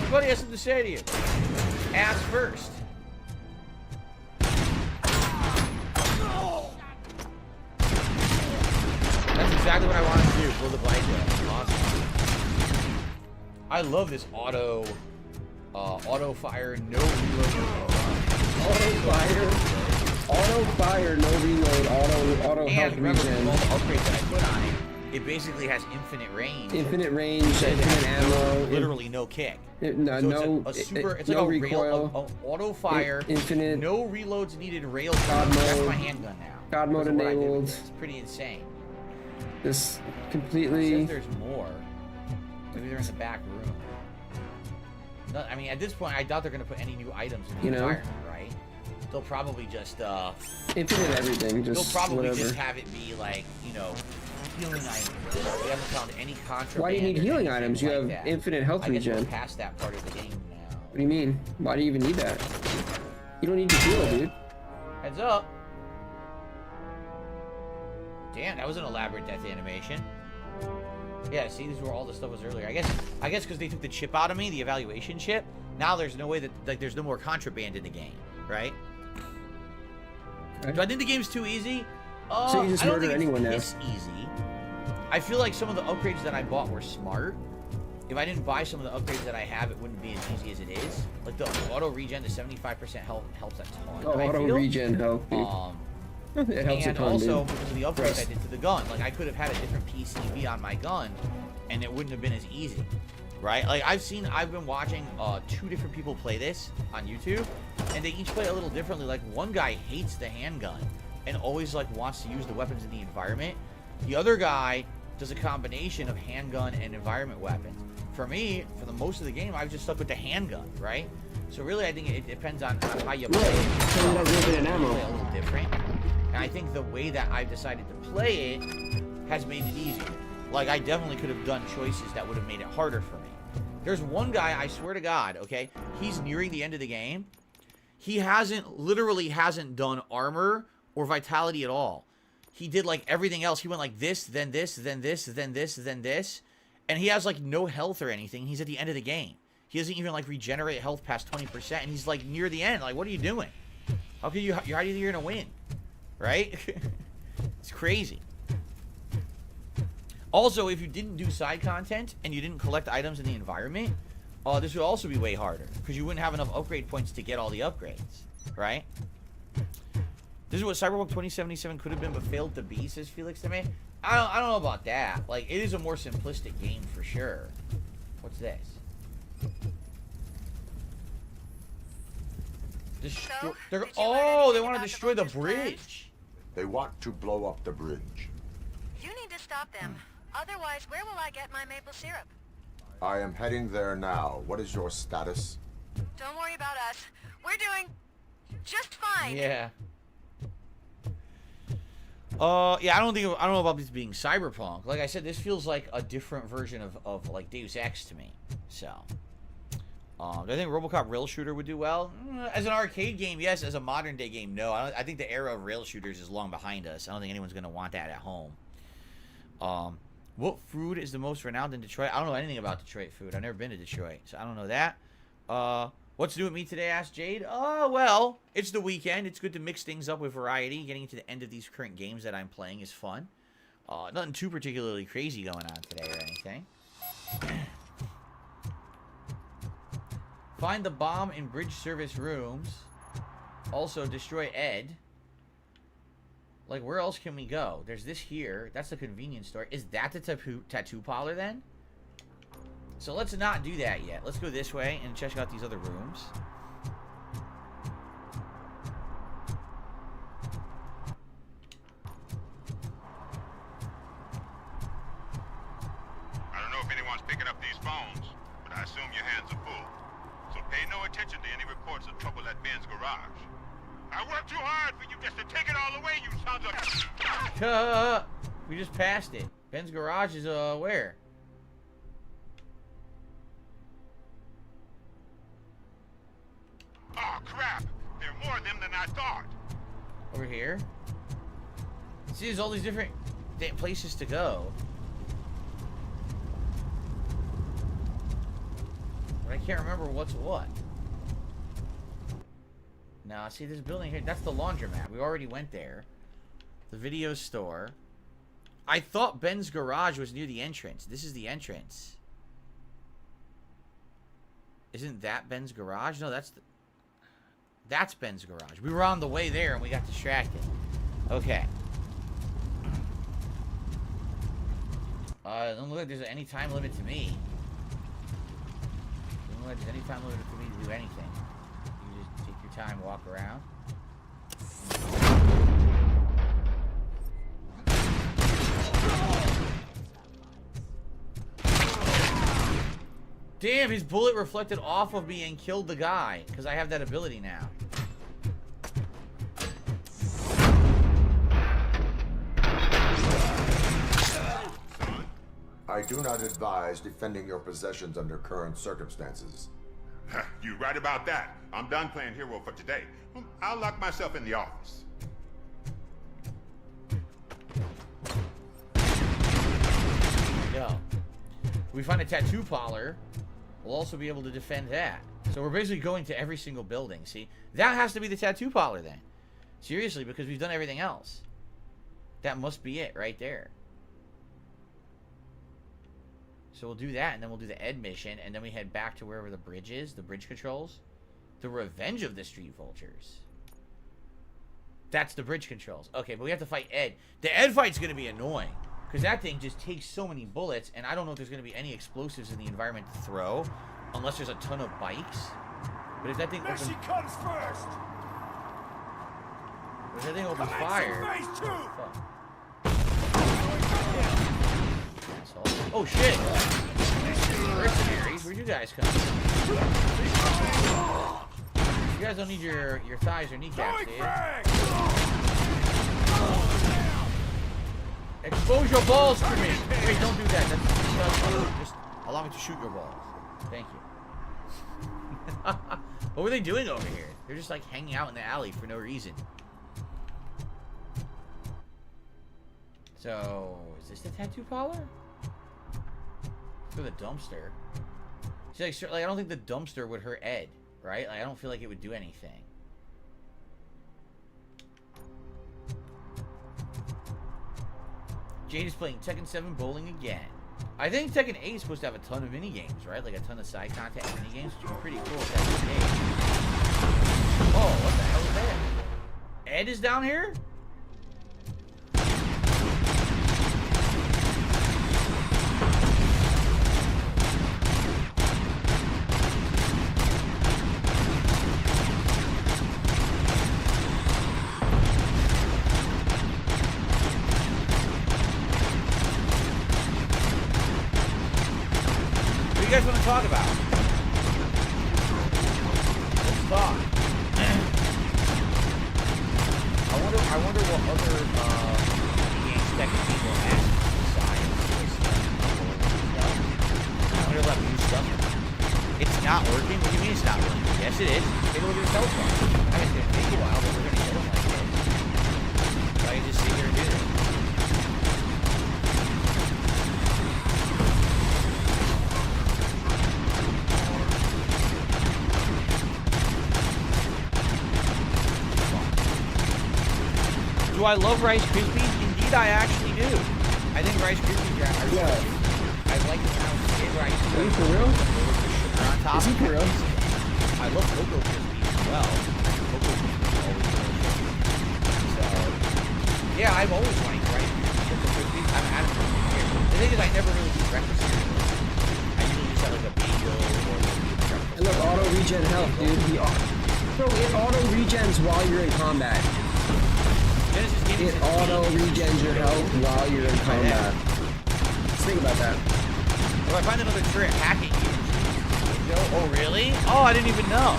Your buddy has something to say to you. Ask first. That's exactly what I wanted to do. Blow the light up. Awesome. I love this auto fire, no reload. Auto fire, no reload, auto health regen. All the upgrades that I put on it, it basically has infinite range. Infinite range, infinite ammo. Literally no kick. It's like no a recoil. Auto fire. Infinite. No reloads needed. Rail. God mode. That's my handgun now. God mode enabled. It's pretty insane. This completely. It says there's more. Maybe they're in the back room. No, I mean, at this point, I doubt they're gonna put any new items in the environment, right? They'll probably just infinite everything. They'll probably whatever. just have it be like, you know, healing items. We haven't found any contraband. Why do you need healing items? You have infinite health regen. I guess we're past that part of the game now. What do you mean? Why do you even need that? You don't need to heal, dude. Heads up. Damn, that was an elaborate death animation. Yeah, see, these were all the stuff was earlier. I guess because they took the chip out of me, the evaluation chip. Now there's no way that like there's no more contraband in the game, right? Okay. Do I think the game's too easy? So you just murder anyone now. It's easy. I feel like some of the upgrades that I bought were smart. If I didn't buy some of the upgrades that I have, it wouldn't be as easy as it is. Like the auto regen, the 75% health helps a ton. Oh, auto regen help, dude. It helps and a ton, also dude. because of the upgrades I did to the gun, like I could have had a different PCV on my gun, and it wouldn't have been as easy, right? Like I've been watching 2 different people play this on YouTube, and they each play a little differently. Like one guy hates the handgun and always like wants to use the weapons in the environment. The other guy does a combination of handgun and environment weapons. For me, for the most of the game, I've just stuck with the handgun, right? So really, I think it depends on how you play it. Play a little different. And I think the way that I've decided to play it has made it easier. Like, I definitely could have done choices that would have made it harder for me. There's one guy, I swear to God, okay? He's nearing the end of the game. He literally hasn't done armor or vitality at all. He did, like, everything else. He went like this, then this, then this, then this, then this. And he has, like, no health or anything. He's at the end of the game. He doesn't even, like, regenerate health past 20%. And he's, like, near the end. Like, what are you doing? How do you think you're going to win? Right? It's crazy. Also, if you didn't do side content and you didn't collect items in the environment, this would also be way harder because you wouldn't have enough upgrade points to get all the upgrades, right? This is what Cyberpunk 2077 could have been but failed to be, says Felix to me. I don't know about that. Like, it is a more simplistic game for sure. What's this? They want to destroy the bridge. They want to blow up the bridge. You need to stop them. Otherwise, where will I get my maple syrup? I am heading there now. What is your status? Don't worry about us. We're doing just fine. Yeah. Yeah, I don't know about this being cyberpunk. Like I said, this feels like a different version of like Deus Ex to me. So, do I think RoboCop rail shooter would do well? As an arcade game, yes. As a modern day game, no. I think the era of rail shooters is long behind us. I don't think anyone's gonna want that at home. What food is the most renowned in Detroit? I don't know anything about Detroit food. I've never been to Detroit, so I don't know that. What's new with me today? Asked Jade. Oh, well, it's the weekend. It's good to mix things up with variety. Getting to the end of these current games that I'm playing is fun. Nothing too particularly crazy going on today or anything. Find the bomb in bridge service rooms. Also, destroy Ed. Like, where else can we go? There's this here. That's the convenience store. Is that the tattoo parlor then? So let's not do that yet. Let's go this way and check out these other rooms. I don't know if anyone's picking up these phones, but I assume your hands are full. So pay no attention to any reports of trouble at Ben's garage. I worked too hard for you just to take it all away, you sons of... We just passed it. Ben's garage is, where? Oh, crap! There are more of them than I thought. Over here. See, there's all these different places to go. But I can't remember what's what. Now, see this building here? That's the laundromat. We already went there. The video store. I thought Ben's garage was near the entrance. This is the entrance. Isn't that Ben's garage? No, that's Ben's garage. We were on the way there and we got distracted. Okay. Don't look like there's any time limit to me. Don't look like there's any time limit for me to do anything. You just take your time, walk around. Damn, his bullet reflected off of me and killed the guy. Because I have that ability now. I do not advise defending your possessions under current circumstances. You're right about that. I'm done playing hero for today. I'll lock myself in the office. Go. We find a tattoo parlor. We'll also be able to defend that. So we're basically going to every single building. See, that has to be the tattoo parlor then. Seriously, because we've done everything else. That must be it right there. So we'll do that, and then we'll do the Ed mission, and then we head back to wherever the bridge is, the bridge controls. The Revenge of the Street Vultures. That's the bridge controls. Okay, but we have to fight Ed. The Ed fight's going to be annoying. Because that thing just takes so many bullets, and I don't know if there's going to be any explosives in the environment to throw, unless there's a ton of bikes. But if that thing opens... She comes first! If that thing opens fire... Oh, shit! Mercenaries, where'd you guys come from? You guys don't need your thighs or kneecaps, do you? Expose your balls to me! Wait, don't do that. That's disgusting. Just allow me to shoot your balls. Thank you. What were they doing over here? They're just like hanging out in the alley for no reason. So, is this the tattoo parlor? For the dumpster. See, like, I don't think the dumpster would hurt Ed, right? Like, I don't feel like it would do anything. Jade is playing Tekken 7 bowling again. I think Tekken 8 is supposed to have a ton of mini-games, right? Like a ton of side content and mini-games, which would be pretty cool if that's the case. Oh, what the hell is that? Ed is down here? guys want to talk about? Let's talk. I wonder what other games technically will add besides this stuff. I wonder about new stuff. It's not working? What do you mean it's not working? Yes, it is. Take a look at the telephone. I mean, it's going to take a while, but we're going to get them like this. So I can just sit here and do this. Do I love Rice Krispies? Indeed, I actually do. I think Rice Krispies are good. I like the sound of Rice Krispies. Are you for real? On top Is he for real? I love Cocoa Krispies as well. Cocoa Krispies are always delicious. So, yeah, I've always liked Rice Krispies. I'm adamant here. The thing is, I never really do breakfast cereal. I usually just have like a bagel or breakfast. And look, auto regen health, dude. Bro, it auto regens while you're in combat. It auto regens your health while you're in combat. Just think about that. If I find another trick, hacking even. Oh, really? Oh, I didn't even know.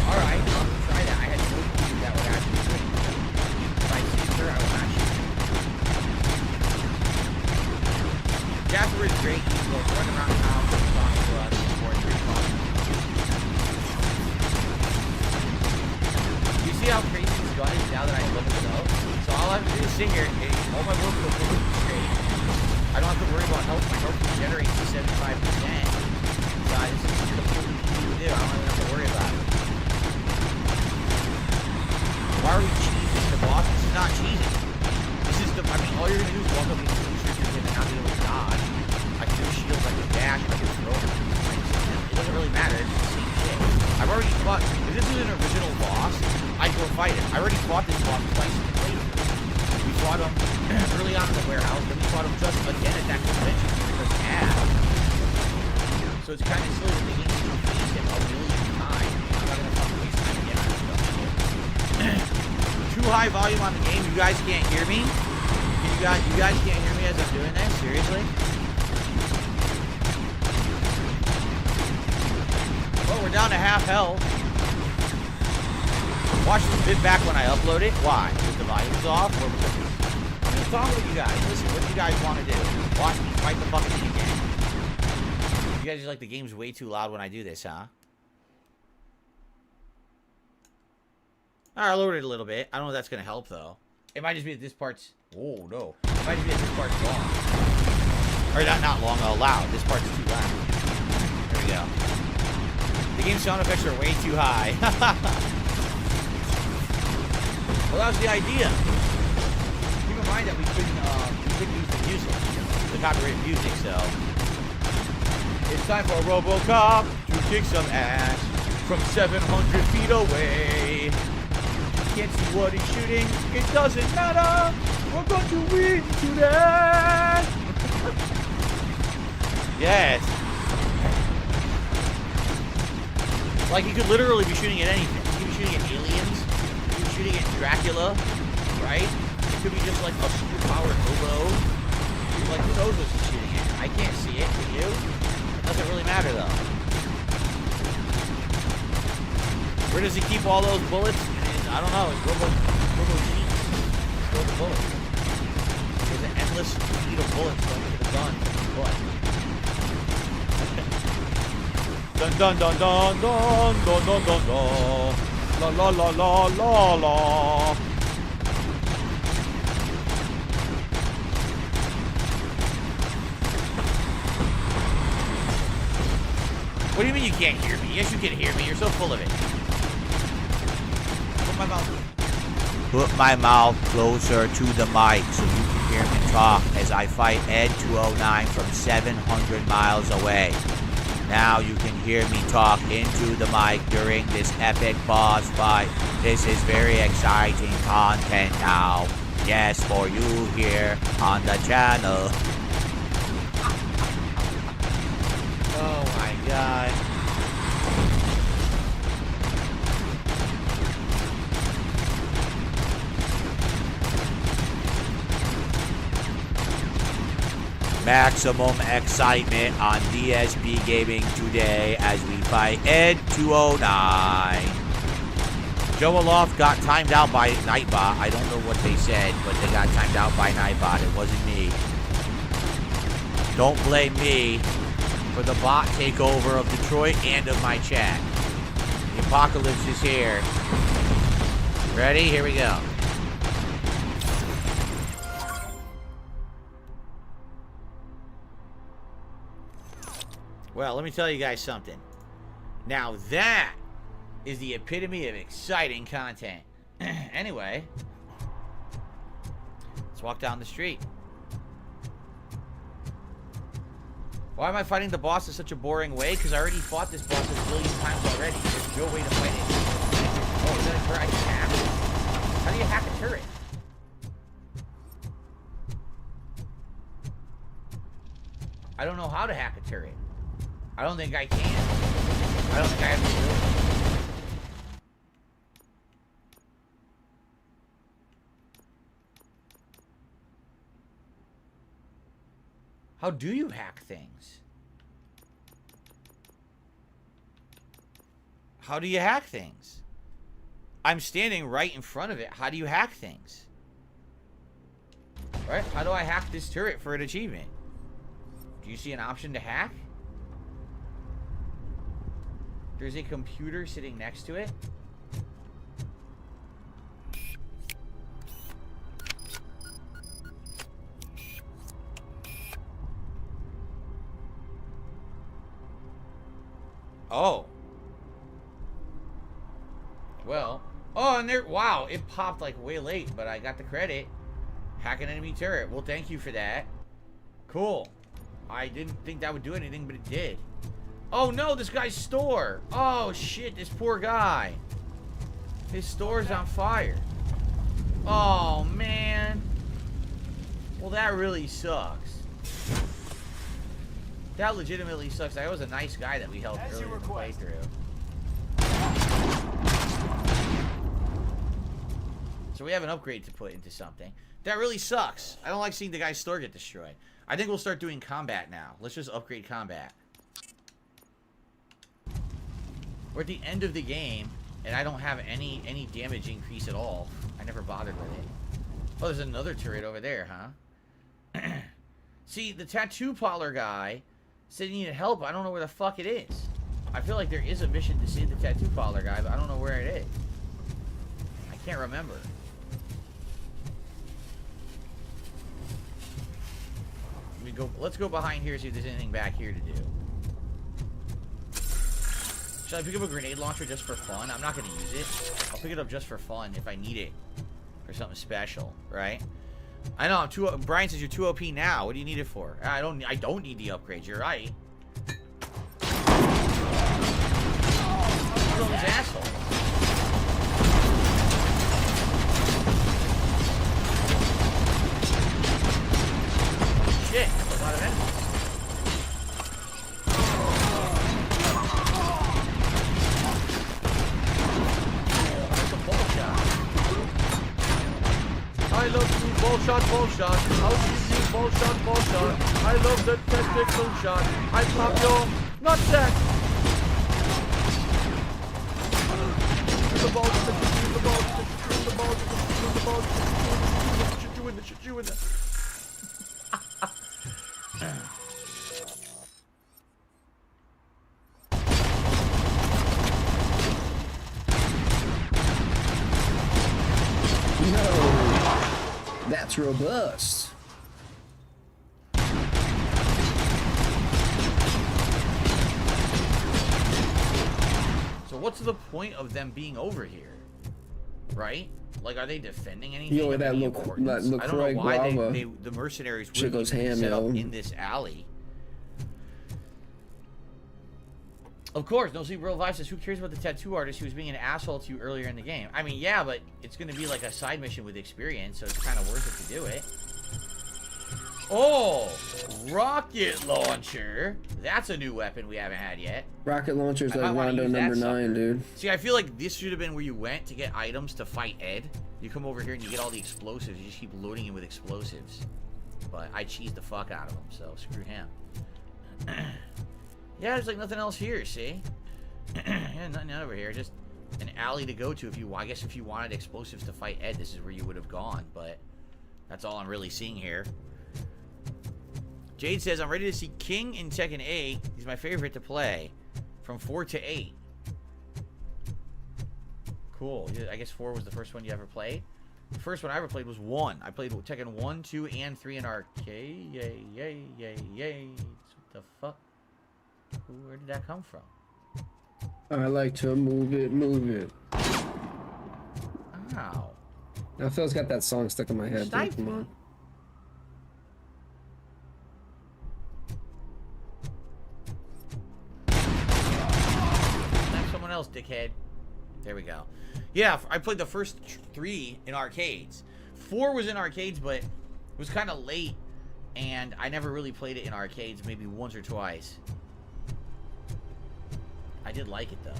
Alright, I'll try that. I had no clue that would actually do it. If I see her, I will actually. Jasper is great. He's running around the house and talking to us. It's pretty fun. You see how crazy this gun is now that I leveled it up? So all I have to do is sit here and all my work will go straight. I don't have to worry about health. My health regenerates to 75%. So this is completely easy to do. I don't even have to worry about it. Why are we cheesing the boss? This is not cheesing. This is the, I mean, all you're going to do is walk up these boosters and not be able to dodge. I can do shields, I can dash, I can throw. It doesn't really matter. It's the same shit. I've already fought, if this is an original boss, I'd go fight it. I already fought this boss twice in the playthrough. We fought him early on in the warehouse, then we fought him just again at that convention because so it's kind of silly that they need to defeat him a million times. I'm not gonna fucking waste time again on stuff. Too high volume on the game. You guys can't hear me? You guys can't hear me as I'm doing this? Seriously? Oh, we're down to half health. Watch this bit back when I upload it. Why? Because the volume's off? Or because I'm just talking with you guys. Listen, what do you guys want to do? Watch me fight the fucking thing again. You guys just like the game's way too loud when I do this, huh? Alright, I lowered it a little bit. I don't know if that's going to help, though. It might just be that this part's... Oh, no. It might just be that this part's long. Or not long, loud. This part's too loud. There we go. The game's sound effects are way too high. Well, that was the idea. Keep in mind that we couldn't use the music, the copyrighted music, so it's time for RoboCop to kick some ass from 700 feet away. Can't see what he's shooting. It doesn't matter. We're going to win today. Yes. Like he could literally be shooting at anything. He could be shooting at aliens. Shooting at Dracula, right? It could be just like a super-powered hobo. Like, who knows what he's shooting at? I can't see it. Can you? It doesn't really matter, though. Where does he keep all those bullets? I don't know. It's Robo Cheats. Throw the bullets. There's an endless speed of bullets going into the gun. What? Dun dun dun dun dun dun dun dun dun. La la la la la la. What do you mean you can't hear me? Yes, you can hear me. You're so full of it. Put my mouth closer to the mic so you can hear me talk as I fight Ed 209 from 700 miles away. Now you can hear me talk into the mic during this epic boss fight. This is very exciting content now. Yes, for you here on the channel. Oh my god. Maximum excitement on DSP Gaming today as we fight Ed 209. Joe Aloft got timed out by Nightbot. I don't know what they said, but they got timed out by Nightbot. It wasn't me. Don't blame me for the bot takeover of Detroit and of my chat. The apocalypse is here. Ready? Here we go. Well, let me tell you guys something. Now that is the epitome of exciting content. Anyway, let's walk down the street. Why am I fighting the boss in such a boring way? Because I already fought this boss a billion times already. There's no way to fight it. Oh, is that a turret I can hack? How do you hack a turret? I don't know how to hack a turret. I don't think I can. I don't think I have the ability. How do you hack things? How do you hack things? I'm standing right in front of it. How do you hack things? Right? How do I hack this turret for an achievement? Do you see an option to hack? There's a computer sitting next to it. Oh. Well. Oh, and there. Wow, it popped like way late, but I got the credit. Hack an enemy turret. Well, thank you for that. Cool. I didn't think that would do anything, but it did. Oh no, this guy's store. Oh shit, this poor guy. His store's on fire. Oh man. Well, that really sucks. That legitimately sucks. I was a nice guy that we helped earlier in the playthrough. So we have an upgrade to put into something. That really sucks. I don't like seeing the guy's store get destroyed. I think we'll start doing combat now. Let's just upgrade combat. We're at the end of the game, and I don't have any damage increase at all. I never bothered with it. Oh, there's another turret over there, huh? See, the tattoo parlor guy said he needed help. I don't know where the fuck it is. I feel like there is a mission to save the tattoo parlor guy, but I don't know where it is. I can't remember. Let's go behind here, see if there's anything back here to do. Should I pick up a grenade launcher just for fun? I'm not going to use it. I'll pick it up just for fun if I need it. Or something special, right? I know, Brian says you're 2 OP now. What do you need it for? I don't need the upgrades, you're right. Look at those assholes. Shit, a lot of enemies. I love you, ball shot. How do you use ball shot? I love the testicle shot. I pop your nutsack. The ball, shoot you in the. No, that's robust. So what's the point of them being over here? Right? Like, are they defending anything? Yo, that I don't know why the mercenaries would be set up in this alley. Of course, No Sleep Real Life says, who cares about the tattoo artist who was being an asshole to you earlier in the game? I mean, yeah, but it's going to be like a side mission with experience, so it's kind of worth it to do it. Oh, rocket launcher. That's a new weapon we haven't had yet. Rocket launcher's like Rondo number 9, dude. See, I feel like this should have been where you went to get items to fight Ed. You come over here and you get all the explosives. You just keep loading him with explosives. but I cheesed the fuck out of him, so screw him. Yeah, there's like nothing else here, see? Yeah, nothing over here, just an alley to go to if you, I guess if you wanted explosives to fight Ed, this is where you would have gone, but that's all I'm really seeing here. Jade says, I'm ready to see King in Tekken 8. He's my favorite to play. From 4 to 8. Cool. I guess 4 was the first one you ever played. The first one I ever played was 1. I played Tekken 1, 2, and 3 in arcade. Yay, yay, yay, yay. What the fuck? Where did that come from? I like to move it, move it. Ow. Now Phil's got that song stuck in my head. Dude, come on. Someone else, dickhead. There we go. Yeah, I played the first 3 in arcades. 4 was in arcades, but it was kind of late, and I never really played it in arcades, maybe once or twice. I did like it, though.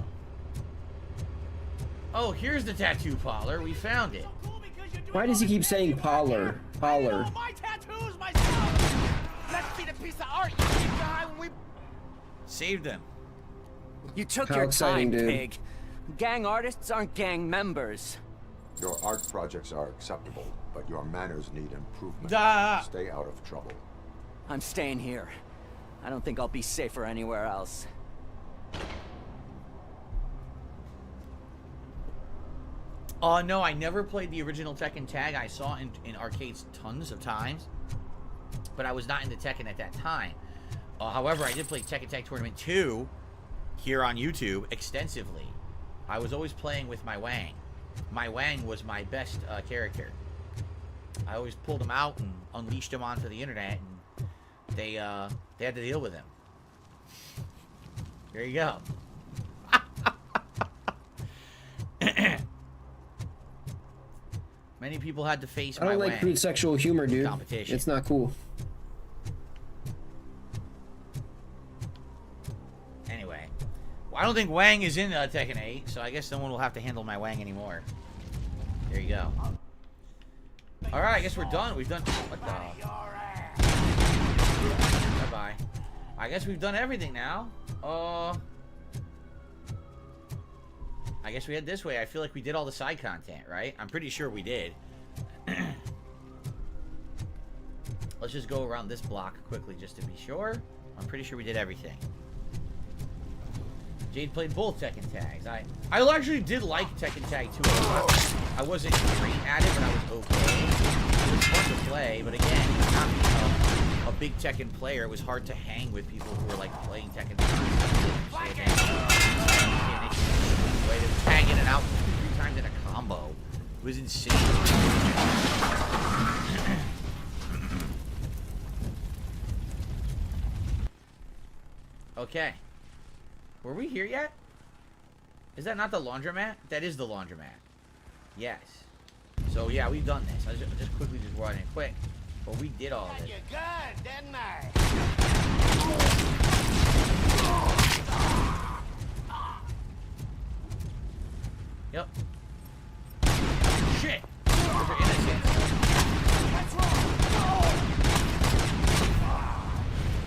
Oh, here's the tattoo parlor. We found it. Why does he keep saying parlor? Parlor. My tattoos, myself! Let's see the piece of art you leave behind when we... Saved them. You took How your exciting, time, dude. pig. Gang artists aren't gang members. Your art projects are acceptable, but your manners need improvement. Ah. Stay out of trouble. I'm staying here. I don't think I'll be safer anywhere else. No, I never played the original Tekken Tag. I saw it in arcades tons of times, but I was not into Tekken at that time. However, I did play Tekken Tag Tournament 2 here on YouTube extensively. I was always playing with my Wang. My Wang was my best character. I always pulled him out and unleashed him onto the internet, and they had to deal with him. There you go. Many people had to face I my don't like Wang crude sexual humor, dude. competition. It's not cool. Anyway, well, I don't think Wang is in Tekken 8, so I guess no one will have to handle my Wang anymore. There you go. All right, I guess we're done. We've done. What the? Bye bye. I guess we've done everything now. I guess we head this way. I feel like we did all the side content, right? I'm pretty sure we did. Let's just go around this block quickly just to be sure. I'm pretty sure we did everything. Jade played both Tekken Tags. I actually did like Tekken Tag 2 a lot. I wasn't great at it, but I was okay. It was fun to play, but again, not being a big Tekken player, it was hard to hang with people who were like playing Tekken 3. Way to tag in and out 2-3 times in a combo. It was insane. Okay. Were we here yet? Is that not the laundromat? That is the laundromat. Yes. So yeah, we've done this. I just quickly run it quick. But we did all of this. You're good, didn't I? Yep. Shit! Those are innocents.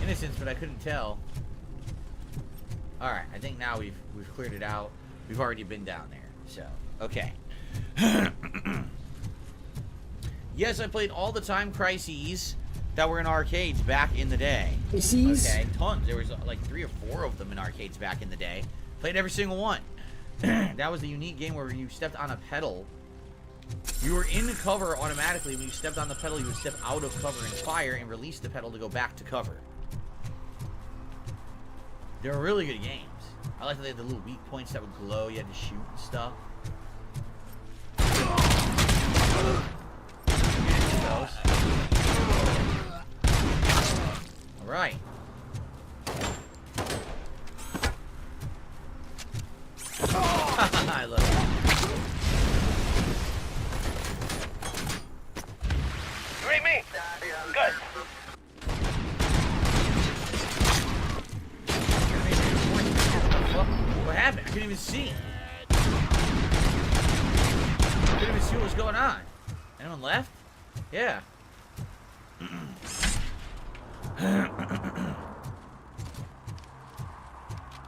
Innocents, but I couldn't tell. Alright, I think now we've cleared it out. We've already been down there. So, okay. Yes, I played all the Time Crises that were in arcades back in the day. Crises? Okay, tons. There was like 3 or 4 of them in arcades back in the day. Played every single one. That was the unique game where you stepped on a pedal. You were in cover automatically. When you stepped on the pedal, you would step out of cover and fire and release the pedal to go back to cover. They were really good games. I like that they had the little weak points that would glow. You had to shoot and stuff. All right. I love it. You ain't me. Good. What happened? I couldn't even see. I couldn't even see what was going on. Anyone left? Yeah.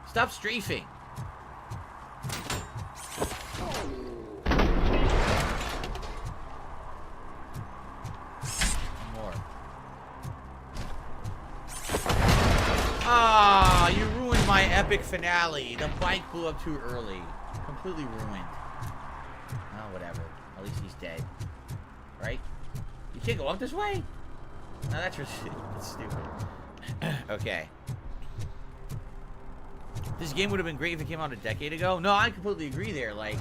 Stop strafing. More. Ah, you ruined my epic finale. The bike blew up too early. Completely ruined. Oh, whatever. At least he's dead. Right? You can't go up this way? No, that's stupid. Okay. This game would have been great if it came out a decade ago. No, I completely agree there. Like,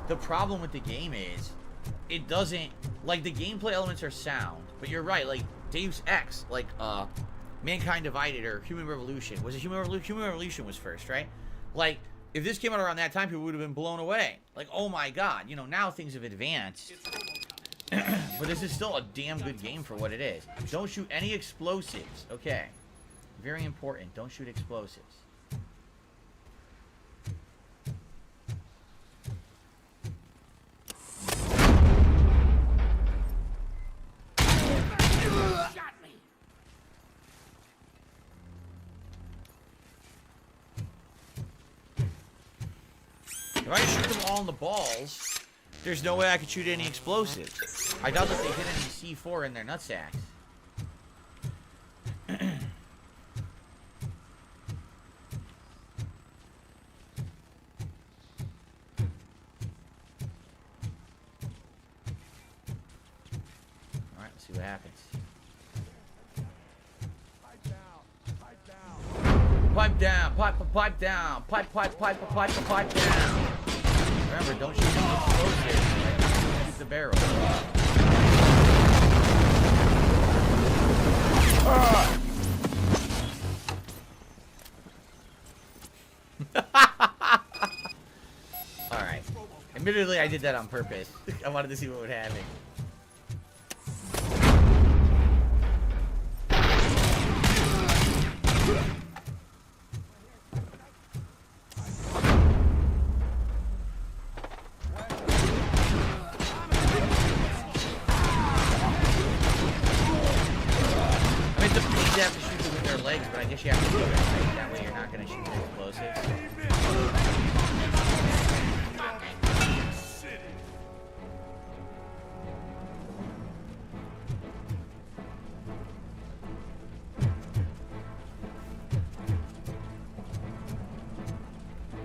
the problem with the game is it doesn't, like, the gameplay elements are sound, but you're right, like Deus Ex, like Mankind Divided or Human Revolution. Was it Human Revolution? Human Revolution was first, right? Like, if this came out around that time, people would have been blown away. Like, oh my god, you know, now things have advanced. But this is still a damn good game for what it is. Don't shoot any explosives. Okay. Very important. Don't shoot explosives. If I shoot them all in the balls, there's no way I could shoot any explosives. I doubt that they hit any C4 in their nutsacks. Alright, let's see what happens. Pipe down, pipe down, pipe down. Remember, don't shoot the explosives. Right? Shoot the barrel. Alright. Admittedly, I did that on purpose. I wanted to see what would happen. But I guess you have to do it, right? That way you're not going to shoot the explosives.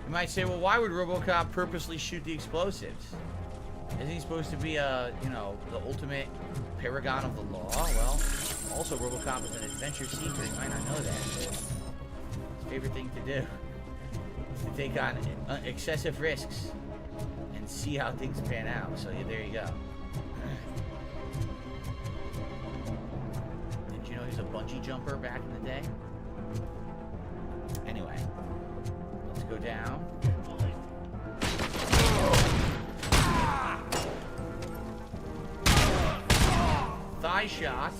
You might say, well, why would RoboCop purposely shoot the explosives? Isn't he supposed to be you know, the ultimate paragon of the law? Well, also RoboCop is an adventure seeker. You might not know that. His favorite thing to do is to take on excessive risks and see how things pan out. So yeah, there you go. Did you know he's a bungee jumper back in the day? Anyway, let's go down. Thigh shot.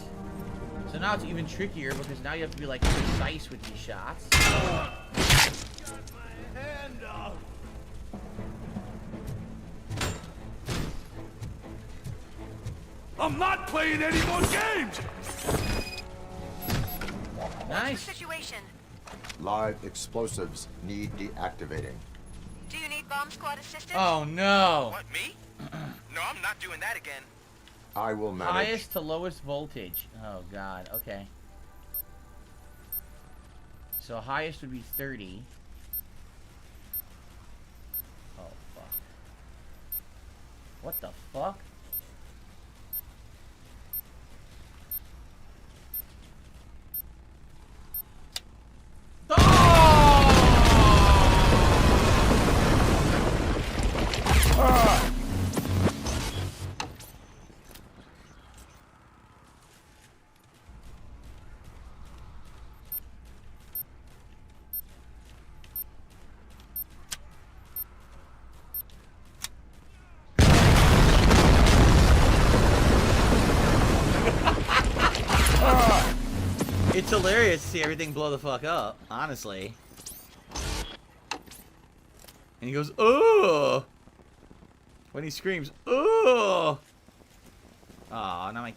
So now it's even trickier because now you have to be like precise with these shots. I'm not playing any more games. Nice. Situation. Live explosives need deactivating. Do you need bomb squad assistance? Oh no. What, me? No, I'm not doing that again. I will manage. Highest to lowest voltage. Oh god, okay. So highest would be 30. Oh fuck. What the fuck? It's hilarious to see everything blow the fuck up, honestly. And he goes, oh! When he screams, oh! Aw, now my...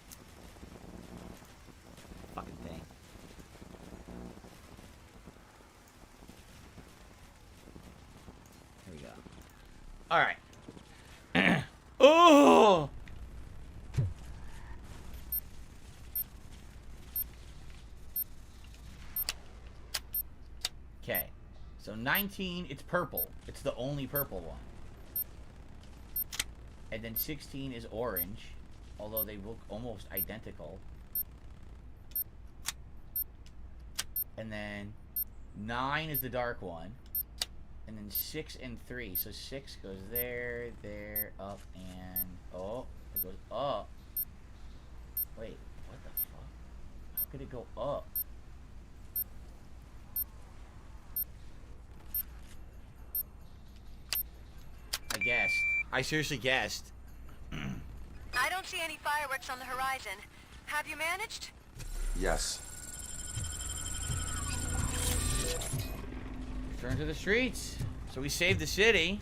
So 19, it's purple. It's the only purple one. And then 16 is orange, although they look almost identical. And then 9 is the dark one. And then 6 and 3. So 6 goes there, there, up, and... Oh, it goes up. Wait, what the fuck? How could it go up? I guessed. I seriously guessed. I don't see any fireworks on the horizon. Have you managed? Yes. Return to the streets. So we saved the city.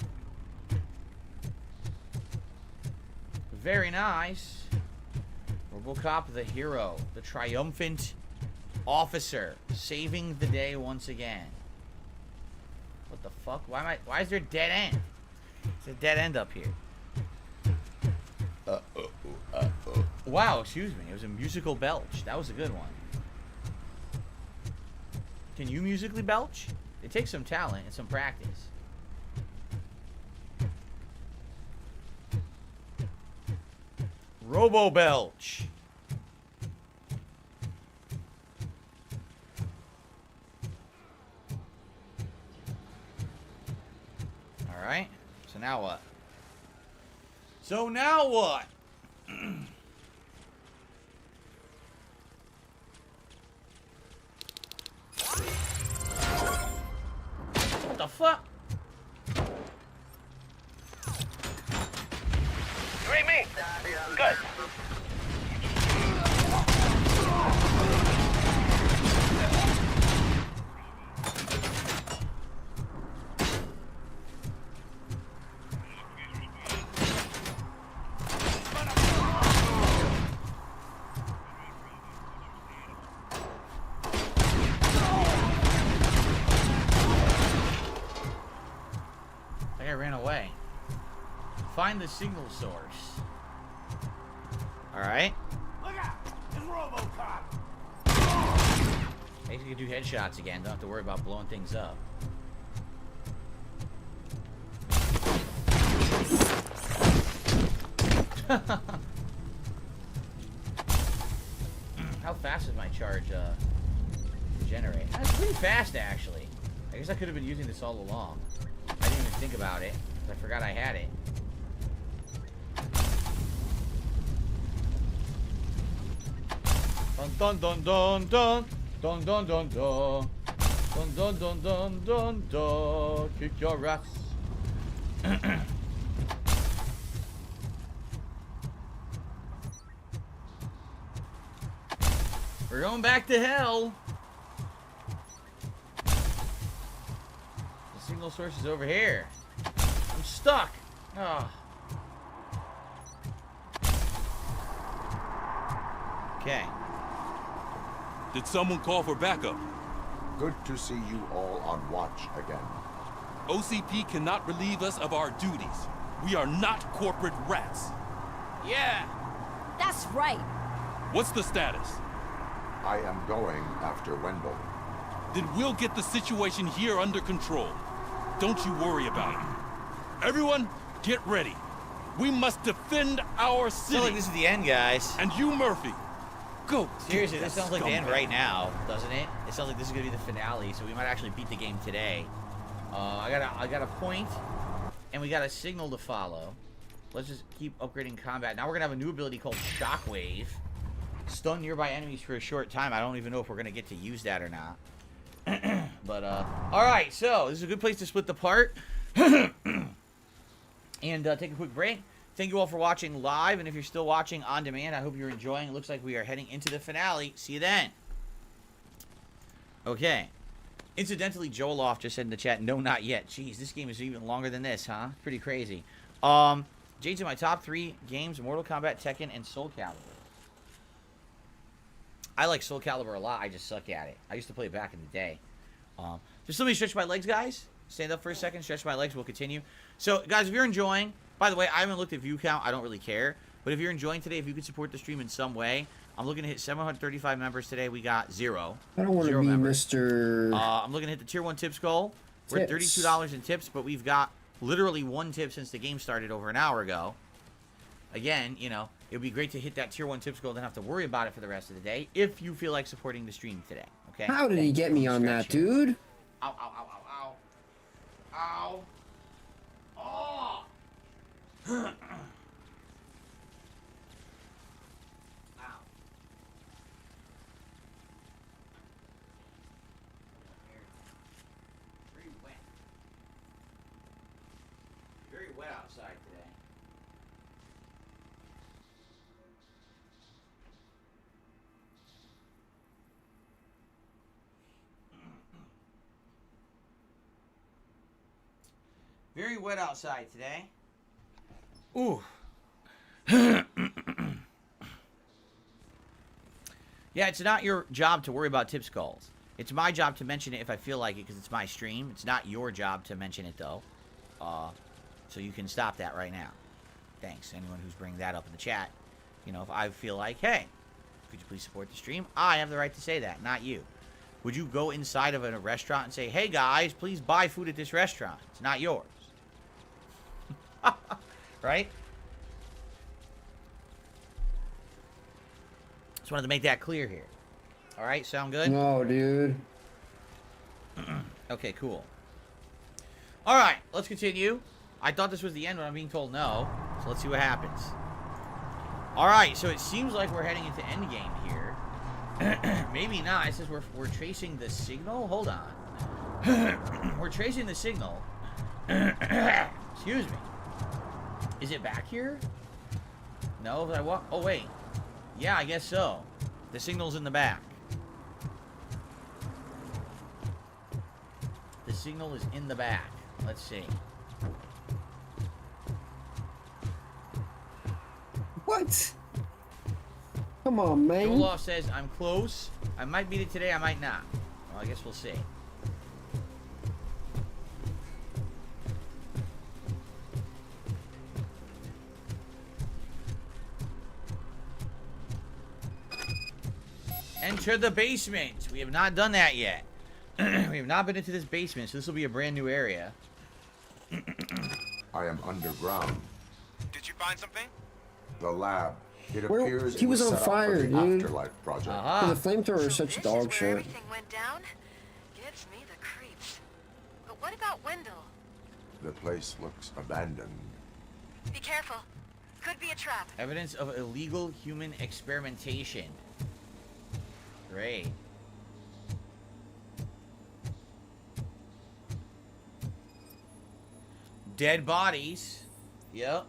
Very nice. RoboCop the hero. The triumphant officer. Saving the day once again. What the fuck? Why is there a dead end? It's a dead end up here. Wow, excuse me. It was a musical belch. That was a good one. Can you musically belch? It takes some talent and some practice. Robo belch. All right. So now what? So now what? What the fuck? You ain't me. Good. I ran away. Find the signal source. Alright. Look out! It's RoboCop! I guess you can do headshots again. Don't have to worry about blowing things up. How fast is my charge generate? That's pretty fast, actually. I guess I could have been using this all along. I didn't even think about it. I forgot I had it. Dun dun dun dun dun dun dun dun dun dun dun dun dun dun dun. Kick your ass. We're going back to hell. The signal source is over here. I'm stuck. Oh. Okay. Did someone call for backup? Good to see you all on watch again. OCP cannot relieve us of our duties. We are not corporate rats. Yeah. That's right. What's the status? I am going after Wendell. Then we'll get the situation here under control. Don't you worry about it. Everyone, get ready. We must defend our city. Sounds like this is the end, guys. And you, Murphy, go. Seriously, this sounds like the end right now, doesn't it? It sounds like this is gonna be the finale, so we might actually beat the game today. I got a point, and we got a signal to follow. Let's just keep upgrading combat. Now we're gonna have a new ability called Shockwave. Stun nearby enemies for a short time. I don't even know if we're gonna get to use that or not. But all right. So this is a good place to split the part and take a quick break. Thank you all for watching live, and if you're still watching on demand, I hope you're enjoying. It looks like we are heading into the finale. See you then. Okay. Incidentally, Joeloff just said in the chat, no, not yet. Jeez, this game is even longer than this, huh? Pretty crazy. Jade's in my top 3 games, Mortal Kombat, Tekken, and Soul Calibur. I like Soul Calibur a lot. I just suck at it. I used to play it back in the day. Just let me stretch my legs, guys. Stand up for a second, stretch my legs. We'll continue. So, guys, if you're enjoying... By the way, I haven't looked at view count. I don't really care. But if you're enjoying today, if you could support the stream in some way, I'm looking to hit 735 members today. We got 0. I don't want to be members. Mr. I'm looking to hit the tier 1 tips goal. We're at $32 in tips, but we've got literally 1 tip since the game started over an hour ago. Again, you know, it would be great to hit that tier 1 tips goal and not have to worry about it for the rest of the day if you feel like supporting the stream today. Okay? How did he get me on that, dude? Ow, ow, ow, ow, ow. Ow. Oh! Very wet outside today. Very wet outside today. Ooh. Yeah, it's not your job to worry about tips calls. It's my job to mention it if I feel like it because it's my stream. It's not your job to mention it, though. So you can stop that right now. Thanks. Anyone who's bringing that up in the chat. You know, if I feel like, hey, could you please support the stream? I have the right to say that, not you. Would you go inside of a restaurant and say, hey, guys, please buy food at this restaurant? It's not yours. Right? Just wanted to make that clear here. All right, sound good? No, dude. Okay, cool. All right, let's continue. I thought this was the end when I'm being told no. So let's see what happens. All right, so it seems like we're heading into endgame here. Maybe not. It says we're tracing the signal. Hold on. We're tracing the signal. Excuse me. Is it back here? No, if I walk. Oh wait. Yeah, I guess so. The signal's in the back. The signal is in the back. Let's see. What? Come on, man. Joloff says, I'm close. I might beat it today, I might not. Well, I guess we'll see. Enter the basement. We have not done that yet. We have not been into this basement, so this will be a brand new area. I am underground. Did you find something? The lab. It Where- appears he it was on set up fire, for the dude. Afterlife project. Uh-huh. The flamethrower is such This dog is shit. where everything went down? Gives me the creeps. But what about Wendell? The place looks abandoned. Be careful. Could be a trap. Evidence of illegal human experimentation. Great. Dead bodies. Yep.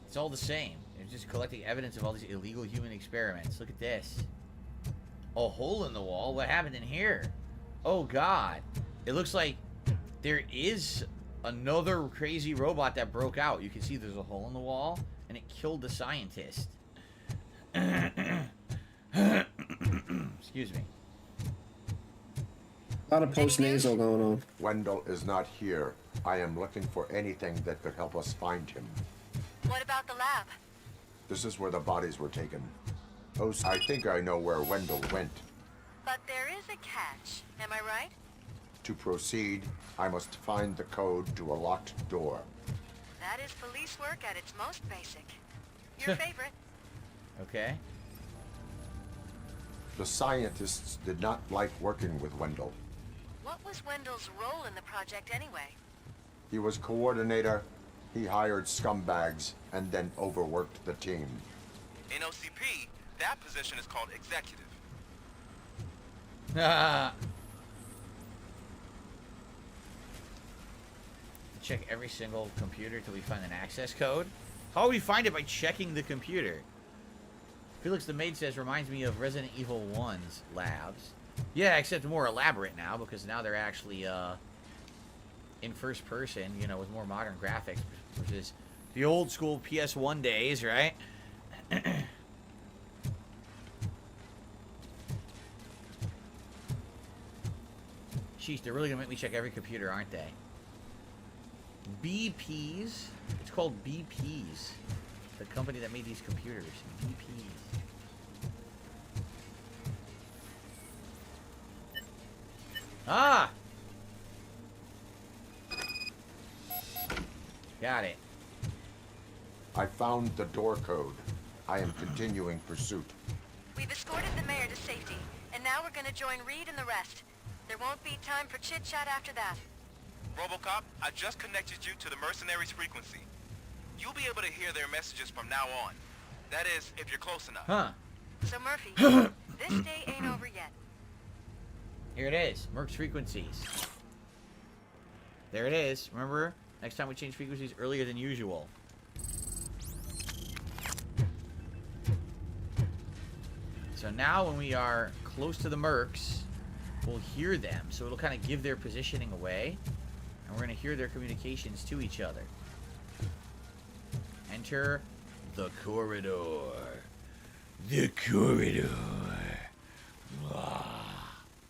It's all the same. It's just collecting evidence of all these illegal human experiments. Look at this. A hole in the wall? What happened in here? Oh, God. It looks like there is another crazy robot that broke out. You can see there's a hole in the wall, and it killed the scientist. Excuse me. A lot of post-nasal going on. Wendell is not here. I am looking for anything that could help us find him. What about the lab? This is where the bodies were taken. Oh, I think I know where Wendell went. But there is a catch. Am I right? To proceed, I must find the code to a locked door. That is police work at its most basic. Your favorite. Okay. The scientists did not like working with Wendell. What was Wendell's role in the project anyway? He was coordinator, he hired scumbags, and then overworked the team. In OCP, that position is called executive. Check every single computer till we find an access code. How do we find it? By checking the computer. Felix the Maid says, reminds me of Resident Evil 1's labs. Yeah, except more elaborate now, because now they're actually in first person, you know, with more modern graphics, which is the old school PS1 days, right? Sheesh, they're really gonna make me check every computer, aren't they? BPs? It's called BPs. The company that made these computers. BP. Ah! Got it. I found the door code. I am continuing pursuit. We've escorted the mayor to safety, and now we're gonna join Reed and the rest. There won't be time for chit-chat after that. RoboCop, I just connected you to the mercenaries' frequency. You'll be able to hear their messages from now on. That is, if you're close enough. Huh. So Murphy, this day ain't over yet. Here it is. Merc's frequencies. There it is. Remember? Next time we change frequencies earlier than usual. So now when we are close to the Mercs, we'll hear them. So it'll kind of give their positioning away. And we're going to hear their communications to each other. Enter the corridor. The corridor.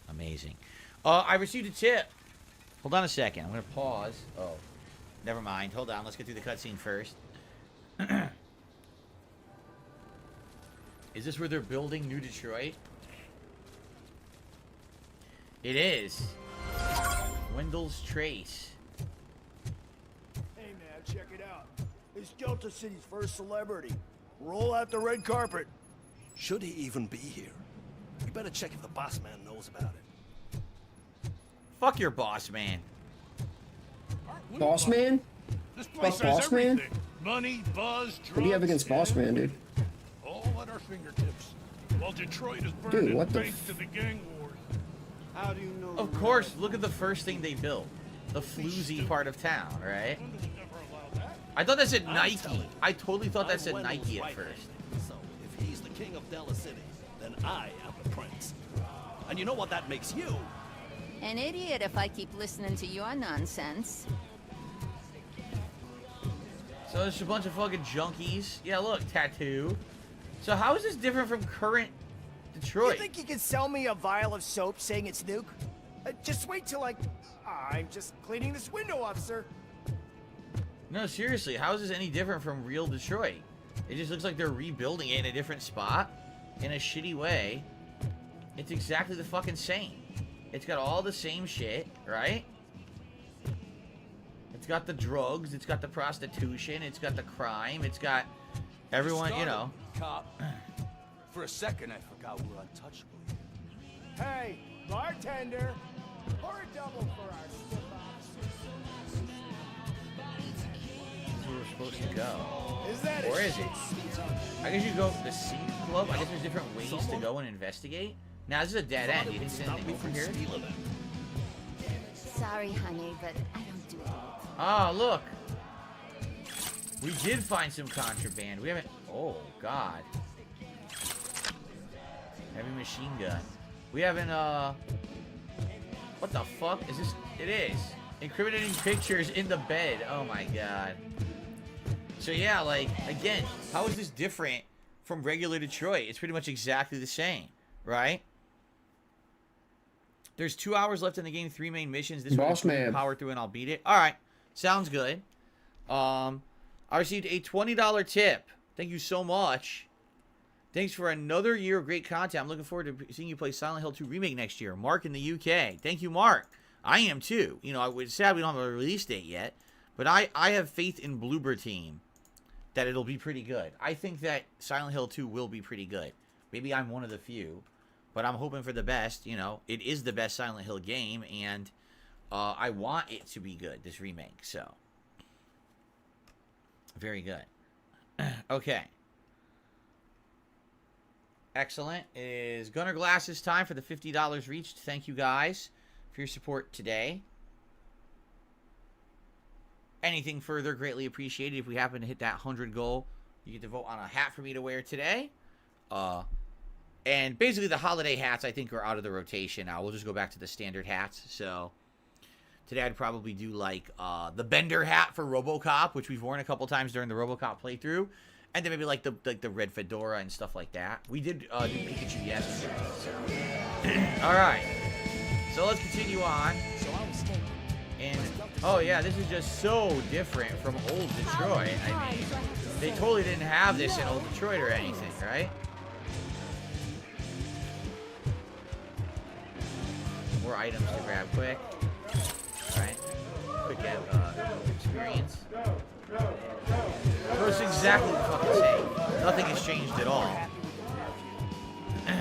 Amazing. I received a tip. Hold on a second. I'm going to pause. Oh, never mind. Hold on. Let's get through the cutscene first. Is this where they're building New Detroit? It is. Wendell's Trace. Hey man, check it out. It's Delta City's first celebrity. Roll out the red carpet. Should he even be here? You better check if the boss man knows about it. Fuck your boss man. Boss man? This Fuck boss man? Money, buzz, drugs. What do you have against boss man, dude? All at our fingertips. While Detroit is Dude, burning what the thanks to the gang wars. How do you know? Of course, look at the first thing they built. The floozy part of town, right? I thought that said Nike. I totally thought that said Nike at first. So, if he's the king of Della City, then I am the prince. And you know what that makes you? An idiot if I keep listening to your nonsense. So there's a bunch of fucking junkies. Yeah, look, tattoo. So how is this different from current Detroit? You think you could sell me a vial of soap saying it's nuke? Just wait till I'm just cleaning this window off, sir. No, seriously, how is this any different from real Detroit? It just looks like they're rebuilding it in a different spot, in a shitty way. It's exactly the fucking same. It's got all the same shit, right? It's got the drugs, it's got the prostitution, it's got the crime, it's got everyone, you know. Cop. For a second, I forgot we're untouchable. Hey, bartender, pour a double for our That's where we're supposed to go. Is that or is it? I guess you go to the Seed Club. I guess there's different ways to go and investigate. Now, this is a dead end. Do you think there's anything over here? Sorry, honey, but I don't do it. Ah, look. We did find some contraband. We haven't... Oh, God. Heavy machine gun. We haven't, What the fuck? Is this... It is. Incriminating pictures in the bed. Oh, my God. So, yeah, like, again, how is this different from regular Detroit? It's pretty much exactly the same, right? There's 2 hours left in the game, 3 main missions. This Boss man. Power through and I'll beat it. All right. Sounds good. I received a $20 tip. Thank you so much. Thanks for another year of great content. I'm looking forward to seeing you play Silent Hill 2 Remake next year. Mark in the UK. Thank you, Mark. I am too. You know, it's sad we don't have a release date yet, but I have faith in Bloober Team that it'll be pretty good. I think that Silent Hill 2 will be pretty good. Maybe I'm one of the few, but I'm hoping for the best. You know, it is the best Silent Hill game, and I want it to be good, this remake. So, very good. Okay. Excellent. It is Gunner Glass's time for the $50 reached. Thank you guys for your support today. Anything further, greatly appreciated. If we happen to hit that 100 goal, you get to vote on a hat for me to wear today. And basically the holiday hats, I think, are out of the rotation now. We'll just go back to the standard hats. So today I'd probably do like the Bender hat for RoboCop, which we've worn a couple times during the RoboCop playthrough. And then maybe like the red fedora and stuff like that. We did do Pikachu yesterday. So. All right. So let's continue on. So I was thinking. And oh yeah, this is just so different from old Detroit. I mean, they totally didn't have this in old Detroit or anything, right? More items to grab quick. Right? Quick experience. So it's exactly the fucking same. Nothing has changed at all.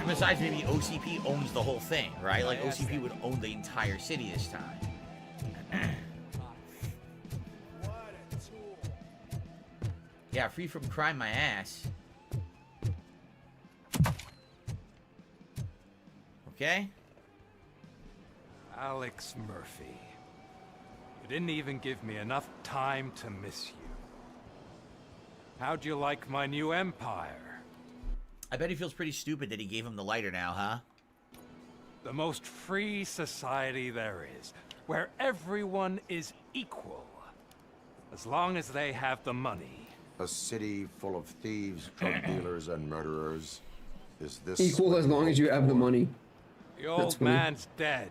Besides, maybe OCP owns the whole thing, right? Like, OCP would own the entire city this time. Yeah, free from crime my ass. Okay? Alex Murphy. You didn't even give me enough time to miss you. How'd you like my new empire? I bet he feels pretty stupid that he gave him the lighter now, huh? The most free society there is, where everyone is equal. As long as they have the money. A city full of thieves, drug dealers, and murderers. Is this Equal as long as you have the money. The old man's dead.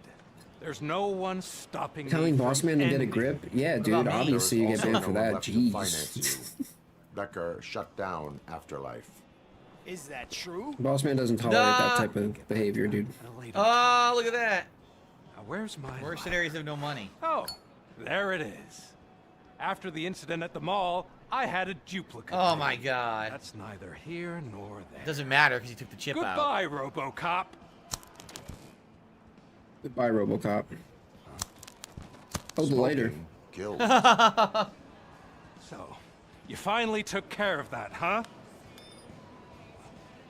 There's no one stopping me Telling from Boss Man to get a ending. grip? Yeah, dude, obviously you get banned for that. Jeez. Becker shut down Afterlife. Is that true? Boss Man doesn't tolerate that type of behavior, dude. Oh, look at that. Now, where's my mercenaries have no money. Oh, there it is. After the incident at the mall, I had a duplicate. Oh my god. That's neither here nor there. Doesn't matter because he took the chip out. Goodbye, RoboCop. Goodbye, RoboCop. Oh, the lighter. So, you finally took care of that, huh?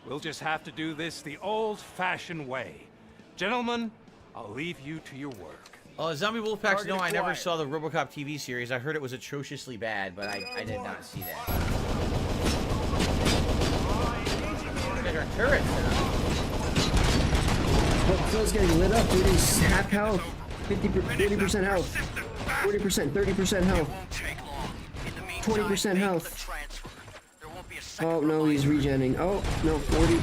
We'll just have to do this the old-fashioned way. Gentlemen, I'll leave you to your work. Zombie Wolfpacks, no, I never saw the RoboCop TV series. I heard it was atrociously bad, but I did not see that. Look at our turrets now. Well, Phil's getting lit up, dude. He's half health. 40% health. 40%, 30% health. 20% health. Oh, no, he's regenning. Oh, no, 40.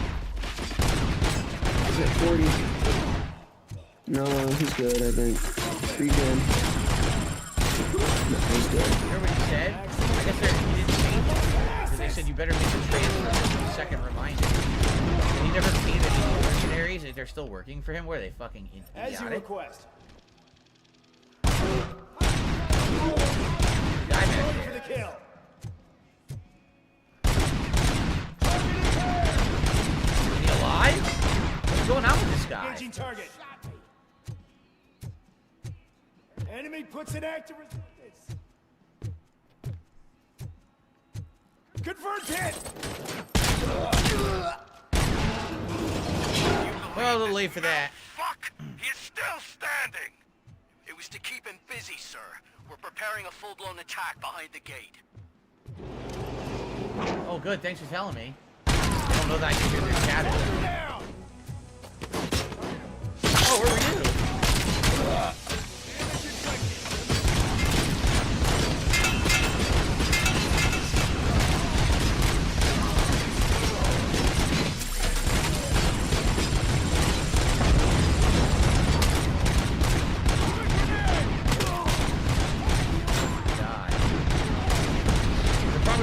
He's at 40. No, he's good, I think. Regen. No, he's good. You hear what he said? I guess he didn't change it. Because they said you better make a transfer as a second reminder. And he never paid any mercenaries. They're still working for him. What are they, fucking idiotic? As you request. Guy back For there. the kill. Is he alive? What's going on with this guy? Engaging target. Enemy puts an active resistance. Confirmed hit. Well, a little late for that. Fuck! He's still standing! It was to keep him busy, sir. We're preparing a full-blown attack behind the gate. Oh, good. Thanks for telling me. I don't know that I can hear their chatter. Oh, where were you?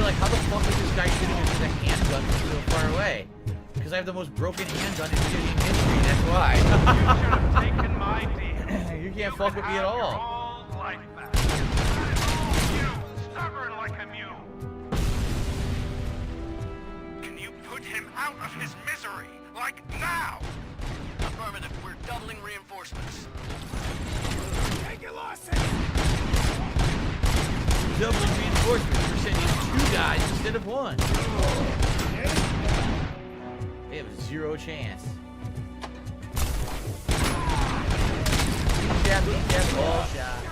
Like, how the fuck is this guy shooting us with a handgun from so far away? Because I have the most broken handgun in video game history, that's why. You should have taken my deal. You can't fuck with me at all. Like that. You, stubborn like a mule. Can you put him out of his misery? Like now? Affirmative, we're doubling reinforcements. Take your losses. Doubling reinforcements. We're sending 2 guys instead of 1. They have 0 chance. Ball shot.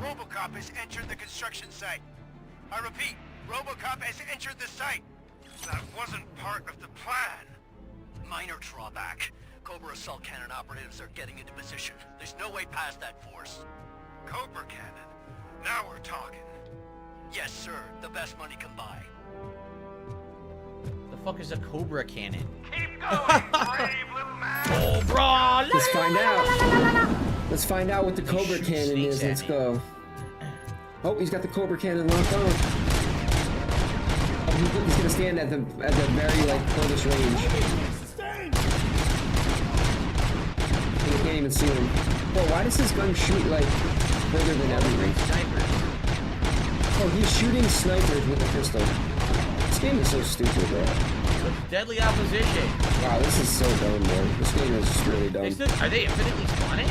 RoboCop has entered the construction site. I repeat, RoboCop has entered the site. That wasn't part of the plan. Minor drawback. Cobra assault cannon operatives are getting into position. There's no way past that force. Cobra cannon? Now we're talking. Yes, sir. The best money can buy. The fuck is a Cobra cannon? Keep going, brave little man. Cobra! Let's find out. Let's find out what the Cobra shoot Cannon snakes is. at Let's me. go. Oh, he's got the Cobra Cannon locked on. Oh, he's gonna stand at the very like furthest range. You can't even see him. Well, why does his gun shoot like further than everything? Oh, he's shooting snipers with a pistol. This game is so stupid, bro. Deadly opposition. Wow, this is so dumb, bro. This game is just really dumb. Are they infinitely spawning?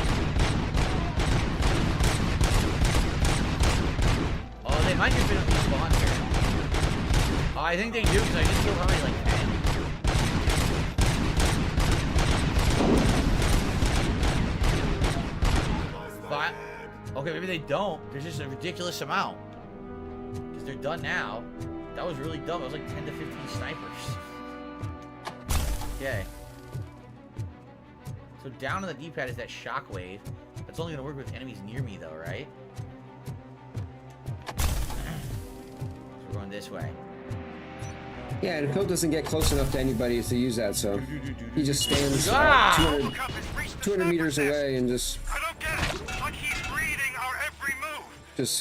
Oh, they might infinitely spawn here. Oh, I think they do because I just killed probably like 10. But, okay, maybe they don't. There's just a ridiculous amount. Because they're done now. That was really dumb. It was like 10 to 15 snipers. Okay. So down on the D-pad is that shockwave. That's only going to work with enemies near me, though, right? So we're going this way. Yeah, and Phil doesn't get close enough to anybody to use that, so he just stands 200 meters away and just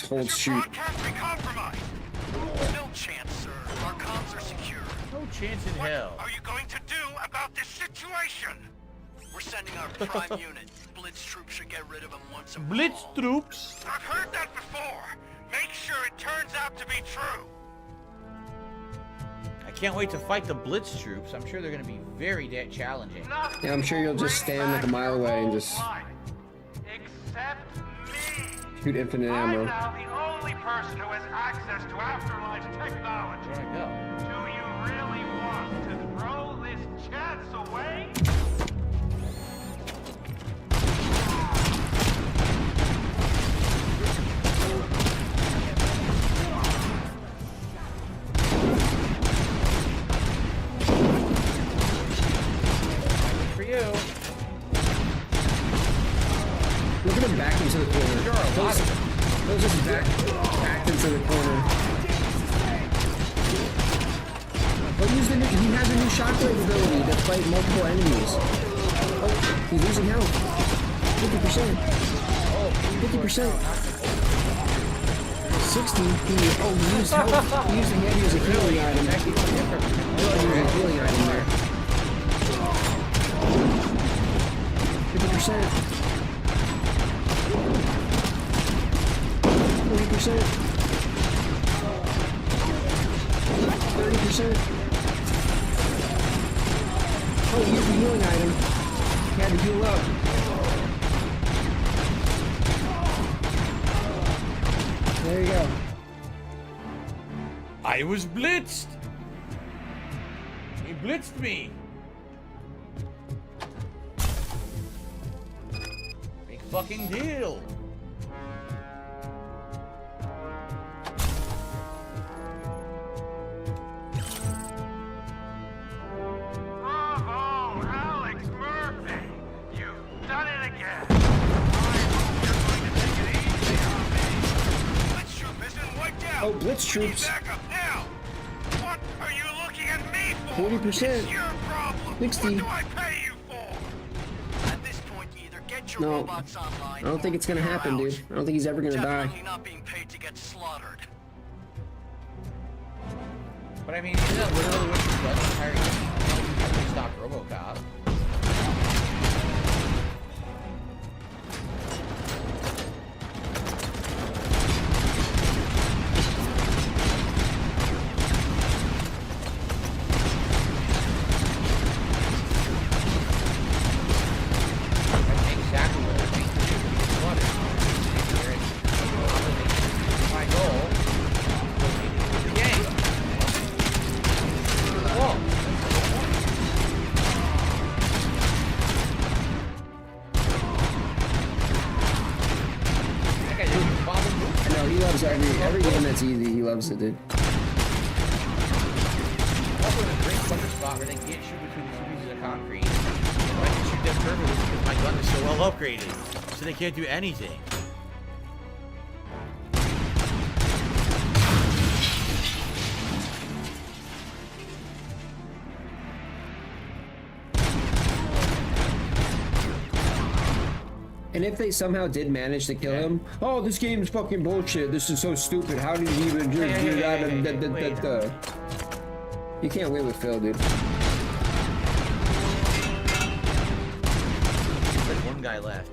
holds shoot. No chance, sir. Our comms are secure. No chance in hell. What are you going to do about this situation? We're sending our prime unit. Blitz troops should get rid of him once and for Blitz all. troops? I've heard that before. Make sure it turns out to be true. I can't wait to fight the Blitz troops. I'm sure they're going to be very challenging. Yeah, I'm sure you'll just stand like a mile away and just shoot infinite ammo. I'm now the only person who has access to afterlife technology. Where'd I go? Do you really want to throw this chance away? For you. Look at him back into the corner. There are a lot of them. Those just backed into the corner. Oh, he has a new shockwave ability to fight multiple enemies. Oh, he's losing health. 50%. Oh, 50%. 60. He used health. He used the heavy as a healing item. He used a healing item there. 50%. 40%. 30%. Oh, he used the healing item. He had to heal up. There you go. I was blitzed. He blitzed me. Big fucking deal. Bravo, Alex Murphy! You've done it again! Oh, Blitz troops. Back up now. What are you looking at me for? 40%. It's your problem. 60. What do I pay you for? At this point, either get your No, robots online. I don't think it's gonna happen, dude. I don't think he's ever gonna die. Definitely not being paid to get slaughtered. But I mean, isn't that literally what you've done the entire game? You stopped RoboCop. Exactly what they're being to do. My goal was to beat the game. Whoa. That guy didn't bother moving. I know, he loves every game that's easy. He loves it, dude. Also, in a great fucking spot where they can't shoot between the two pieces of concrete. But I can shoot them perfectly because my gun is so well upgraded. So they can't do anything. And if they somehow did manage to kill him, oh, this game's fucking bullshit. This is so stupid. How did you even do that? You can't win with Phil, dude. There's one guy left.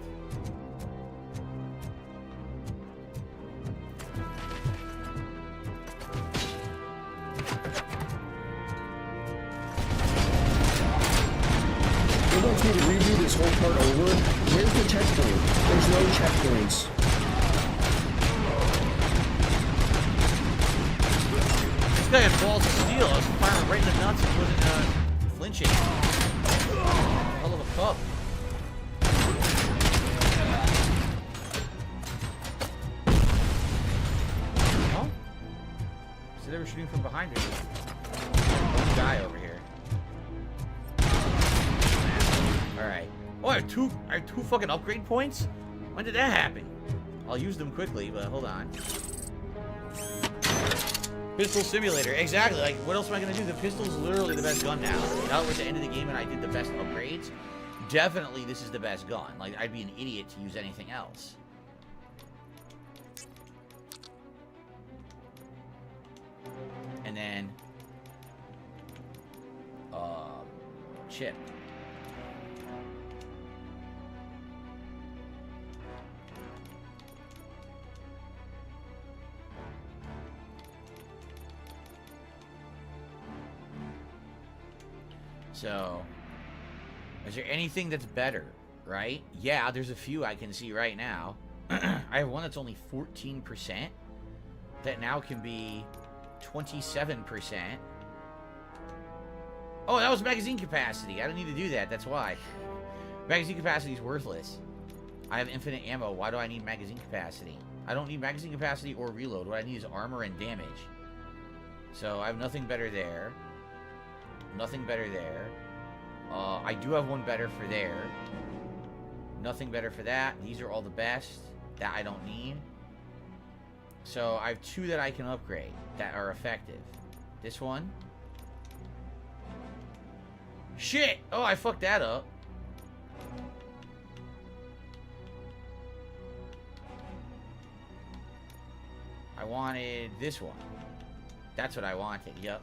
They want me to redo this whole part over. Where's the checkpoint? There's no checkpoints. This guy had balls of steel. I was firing right in the nuts and wasn't flinching. Hell of a pup. Oh? So they were shooting from behind me. One guy over here. Alright. Oh, I have two fucking upgrade points? When did that happen? I'll use them quickly, but hold on. Pistol simulator. Exactly. Like, what else am I going to do? The pistol's literally the best gun now. Now that we're at the end of the game and I did the best upgrades, definitely this is the best gun. Like, I'd be an idiot to use anything else. And then... chip. So, is there anything that's better, right? Yeah, there's a few I can see right now. I have one that's only 14%. That now can be 27%. Oh, that was magazine capacity. I don't need to do that. That's why. Magazine capacity is worthless. I have infinite ammo. Why do I need magazine capacity? I don't need magazine capacity or reload. What I need is armor and damage. So, I have nothing better there. Nothing better there. I do have one better for there. Nothing better for that. These are all the best. That I don't need. So I have two that I can upgrade that are effective. This one. Shit! Oh, I fucked that up. I wanted this one. That's what I wanted. Yep.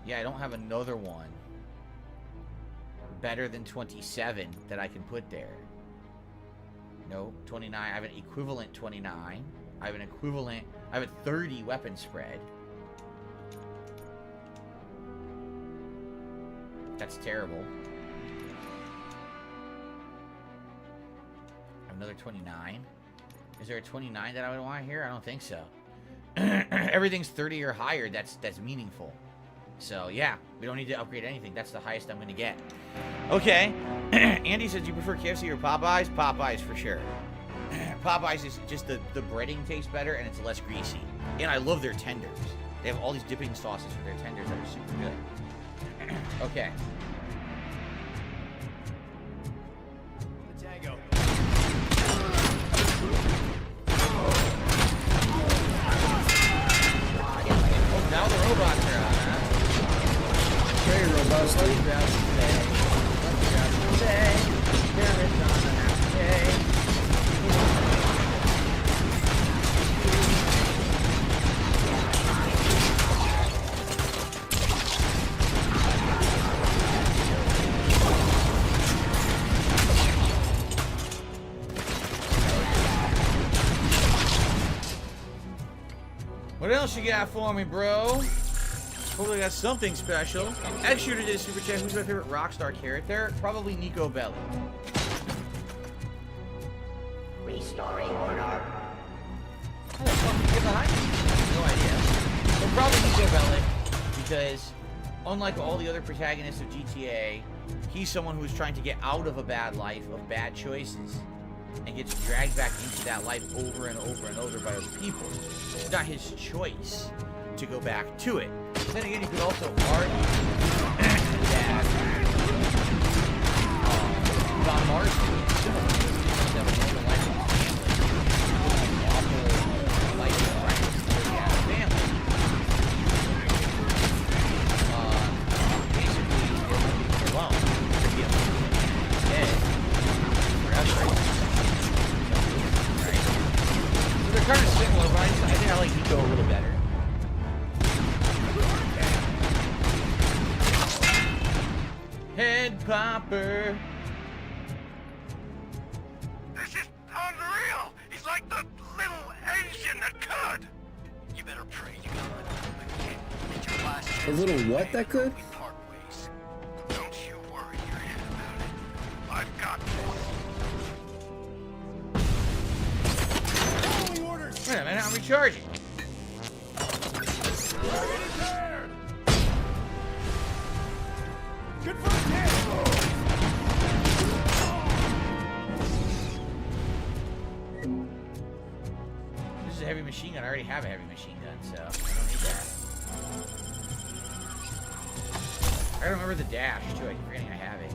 Yeah, I don't have another one better than 27 that I can put there. No, 29. I have an equivalent 29. I have an equivalent... I have a 30 weapon spread. That's terrible. Another 29. Is there a 29 that I would want here? I don't think so. Everything's 30 or higher. That's meaningful. So, yeah, we don't need to upgrade anything. That's the highest I'm going to get. Okay. Andy says, do you prefer KFC or Popeyes? Popeyes for sure. Popeyes is just the breading tastes better and it's less greasy. And I love their tenders. They have all these dipping sauces for their tenders that are super good. Okay. The tango. Oh, now the robots are on, huh? Very robustly. What else you got for me, bro? Hopefully I got something special. X-Shooter did a super chat. Who's my favorite Rockstar character? Probably Nico Bellic. Restoring order. How the fuck did you get behind me? No idea. But probably Nico Bellic, because unlike all the other protagonists of GTA, he's someone who's trying to get out of a bad life of bad choices and gets dragged back into that life over and over and over by other people. It's not his choice to go back to it. Then again, you could also argue that Don Marston is similar to that was the life of his family. An awful life of practice where he had a family. Basically, they're living alone. They're dead. Head popper. This is unreal! He's like the little Asian that could! You better pray you got a kid at your last A little what that could? Don't you worry your head about it. I've got this. Wait a minute, I'm recharging. Good for a kid! This is a heavy machine gun. I already have a heavy machine gun, so I don't need that. I gotta remember the dash, too. I keep forgetting I have it.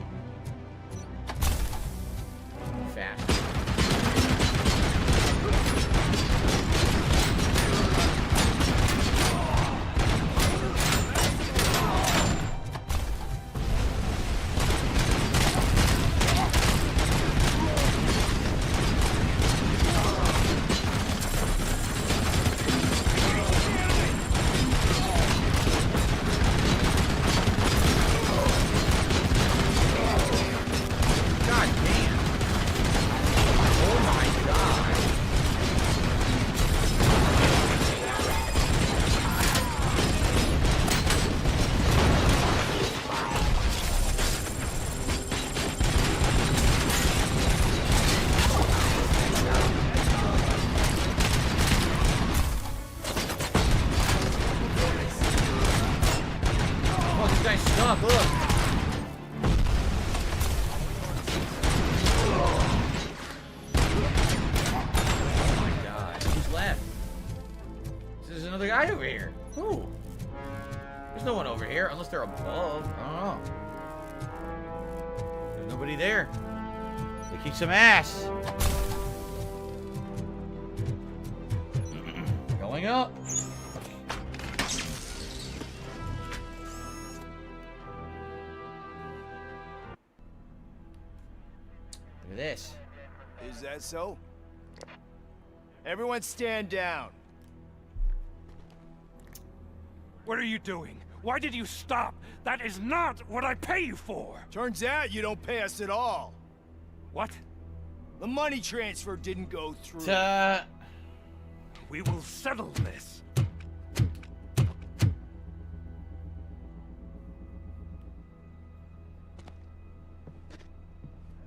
Fast. Over here. Ooh. There's no one over here unless they're above. I don't know. There's nobody there. They kick some ass. Going up. Look at this. Is that so? Everyone stand down. What are you doing? Why did you stop? That is not what I pay you for! Turns out you don't pay us at all. What? The money transfer didn't go through. We will settle this.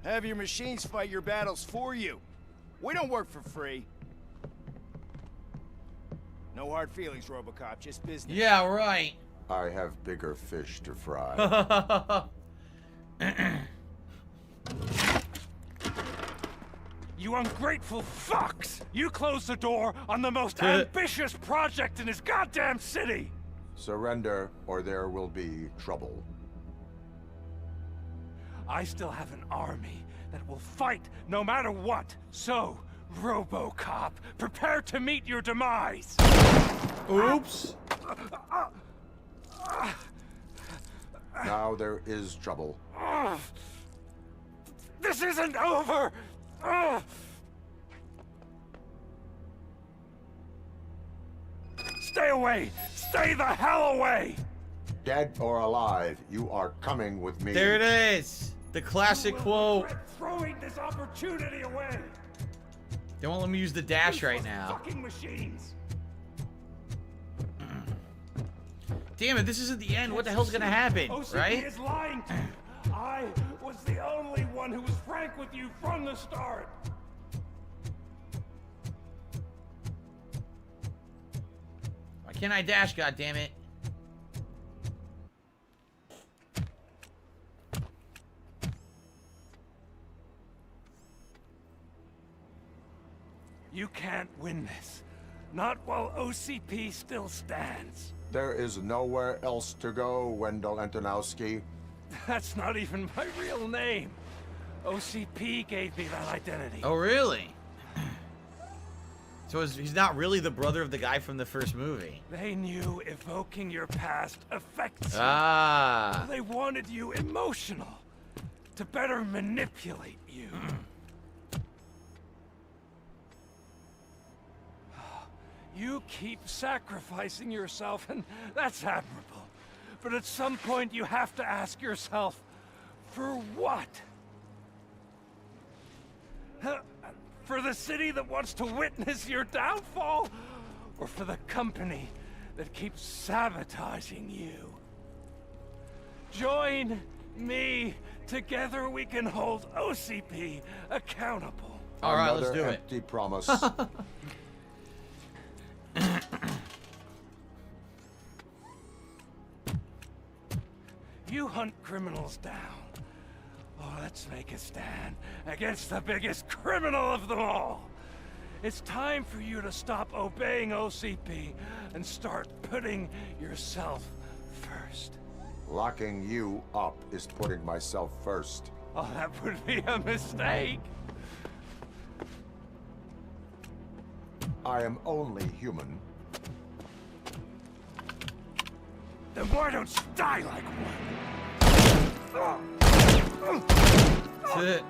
Have your machines fight your battles for you. We don't work for free. No hard feelings, RoboCop, just business. Yeah, right. I have bigger fish to fry. You ungrateful fucks! You closed the door on the most ambitious project in this goddamn city! Surrender, or there will be trouble. I still have an army that will fight no matter what. So, RoboCop, prepare to meet your demise! Oops. Now there is trouble. This isn't over! Stay away! Stay the hell away! Dead or alive, you are coming with me. There it is! The classic quote. Throwing this opportunity away! They won't let me use the dash right now. Fucking machines! Damn it, this isn't the end. What the hell's gonna happen, OCP right? is lying to you. I was the only one who was frank with you from the start. Why can't I dash, goddammit? You can't win this. Not while OCP still stands. There is nowhere else to go, Wendell Antonowski. That's not even my real name. OCP gave me that identity. Oh, really? So he's not really the brother of the guy from the first movie. They knew evoking your past affects you. Ah. They wanted you emotional to better manipulate you. You keep sacrificing yourself, and that's admirable. But at some point, you have to ask yourself, For what? For the city that wants to witness your downfall? Or for the company that keeps sabotaging you? Join me. Together we can hold OCP accountable. All right, let's do it. Empty promise. You hunt criminals down. Oh, let's make a stand against the biggest criminal of them all. It's time for you to stop obeying OCP and start putting yourself first. Locking you up is putting myself first. Oh, that would be a mistake. I am only human. Then why don't you die like one? That's it.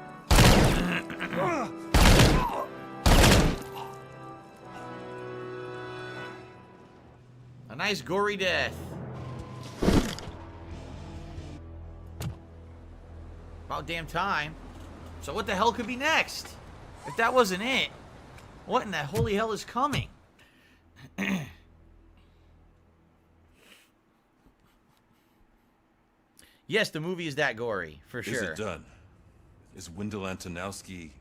A nice gory death. About damn time. So what the hell could be next? If that wasn't it, what in the holy hell is coming? Yes, the movie is that gory, for sure. Is it done? Is Wendell Antonowski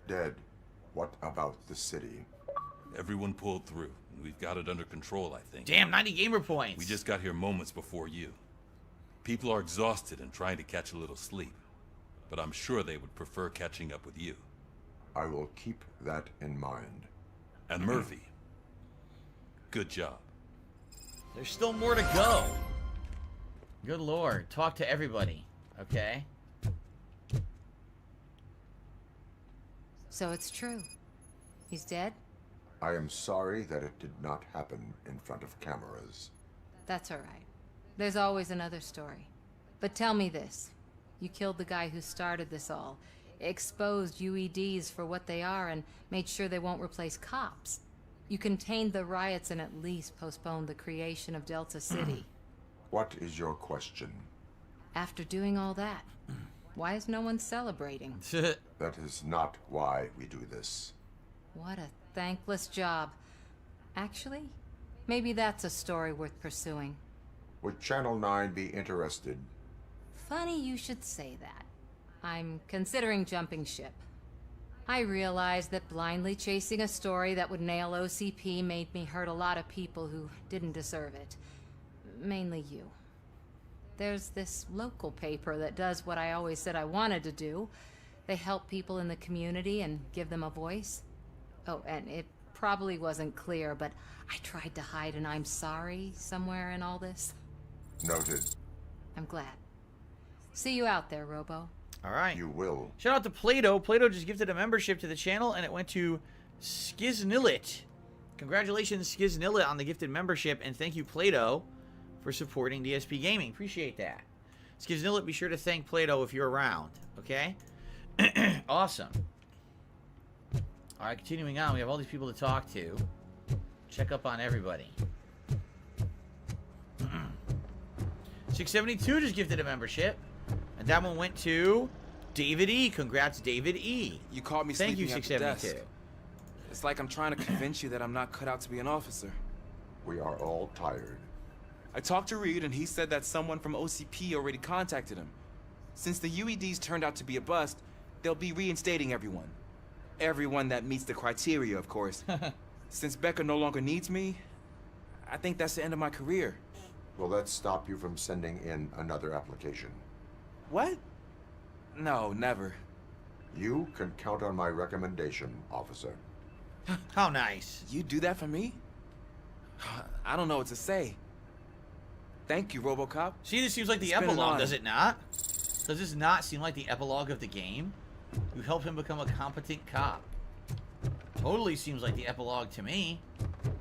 dead? What about the city? Everyone pulled through. We've got it under control, I think. Damn, 90 gamer points. We just got here moments before you. People are exhausted and trying to catch a little sleep. But I'm sure they would prefer catching up with you. I will keep that in mind. And Murphy, good job. There's still more to go. Good lord. Talk to everybody, okay? So it's true. He's dead? I am sorry that it did not happen in front of cameras. That's all right. There's always another story. But tell me this. You killed the guy who started this all, exposed UEDs for what they are, and made sure they won't replace cops. You contained the riots and at least postponed the creation of Delta City. What is your question? After doing all that, why is no one celebrating? That is not why we do this. What a thankless job. Actually, maybe that's a story worth pursuing. Would Channel 9 be interested? Funny you should say that. I'm considering jumping ship. I realized that blindly chasing a story that would nail OCP made me hurt a lot of people who didn't deserve it. Mainly you. There's this local paper that does what I always said I wanted to do. They help people in the community and give them a voice. Oh, and it probably wasn't clear, but I tried to hide an I'm sorry somewhere in all this. Noted. I'm glad. See you out there, Robo. All right. You will. Shout out to Plato. Plato just gifted a membership to the channel, and it went to Skiznillit. Congratulations, Skiznillit, on the gifted membership, and thank you, Plato, for supporting DSP Gaming. Appreciate that. Skiznillit, be sure to thank Plato if you're around, okay? Awesome. All right, continuing on, we have all these people to talk to. Check up on everybody. 672 just gifted a membership. And that one went to David E. Congrats, David E. You caught me Thank you, sleeping at the 672. desk. It's like I'm trying to convince you that I'm not cut out to be an officer. We are all tired. I talked to Reed and he said that someone from OCP already contacted him. Since the UEDs turned out to be a bust, they'll be reinstating everyone. Everyone that meets the criteria, of course. Since Becca no longer needs me, I think that's the end of my career. Will that stop you from sending in another application? What? No, never. You can count on my recommendation, officer. How nice. You do that for me? I don't know what to say. Thank you, RoboCop. See, this seems like the It's been an epilogue, honor. does it not? Does this not seem like the epilogue of the game? You help him become a competent cop. Totally seems like the epilogue to me.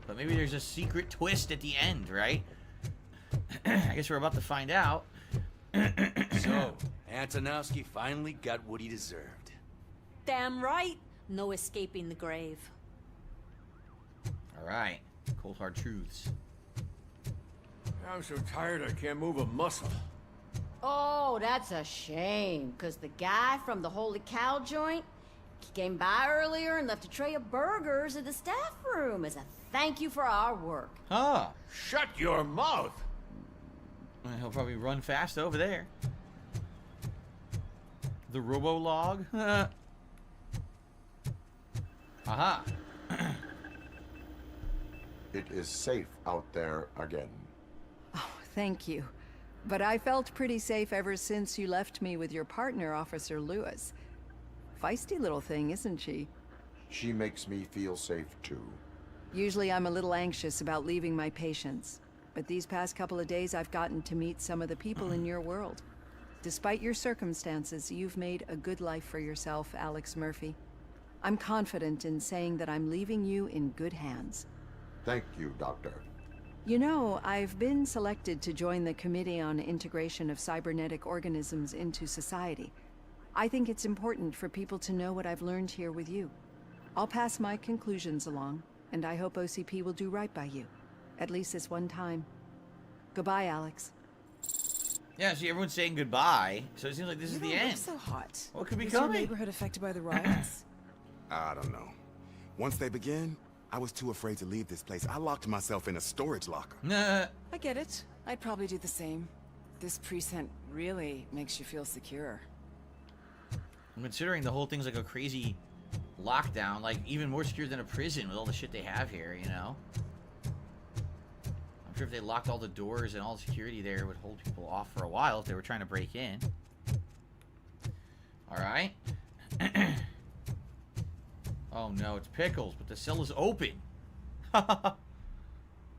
But maybe there's a secret twist at the end, right? I guess we're about to find out. So, Antonowski finally got what he deserved. Damn right. No escaping the grave. All right. Cold hard truths. I'm so tired I can't move a muscle. Oh, that's a shame, because the guy from the Holy Cow joint, he came by earlier and left a tray of burgers in the staff room as a thank you for our work. Huh. Shut your mouth! Well, he'll probably run fast over there. The robo-log? Aha. It is safe out there again. Oh, thank you. But I felt pretty safe ever since you left me with your partner, Officer Lewis. Feisty little thing, isn't she? She makes me feel safe too. Usually I'm a little anxious about leaving my patients, but these past couple of days I've gotten to meet some of the people in your world. Despite your circumstances, you've made a good life for yourself, Alex Murphy. I'm confident in saying that I'm leaving you in good hands. Thank you, Doctor. You know, I've been selected to join the Committee on Integration of Cybernetic Organisms into Society. I think it's important for people to know what I've learned here with you. I'll pass my conclusions along, and I hope OCP will do right by you. At least this one time. Goodbye, Alex. Yeah, see, everyone's saying goodbye, so it seems like this is the end. So hot. What could be Is your coming? neighborhood affected by the riots? I don't know. Once they begin, I was too afraid to leave this place. I locked myself in a storage locker. I get it. I'd probably do the same. This precinct really makes you feel secure. I'm considering the whole thing's like a crazy lockdown, like even more secure than a prison with all the shit they have here, you know? I'm sure if they locked all the doors and all the security there, it would hold people off for a while if they were trying to break in. Alright. Oh no, it's Pickles, but the cell is open.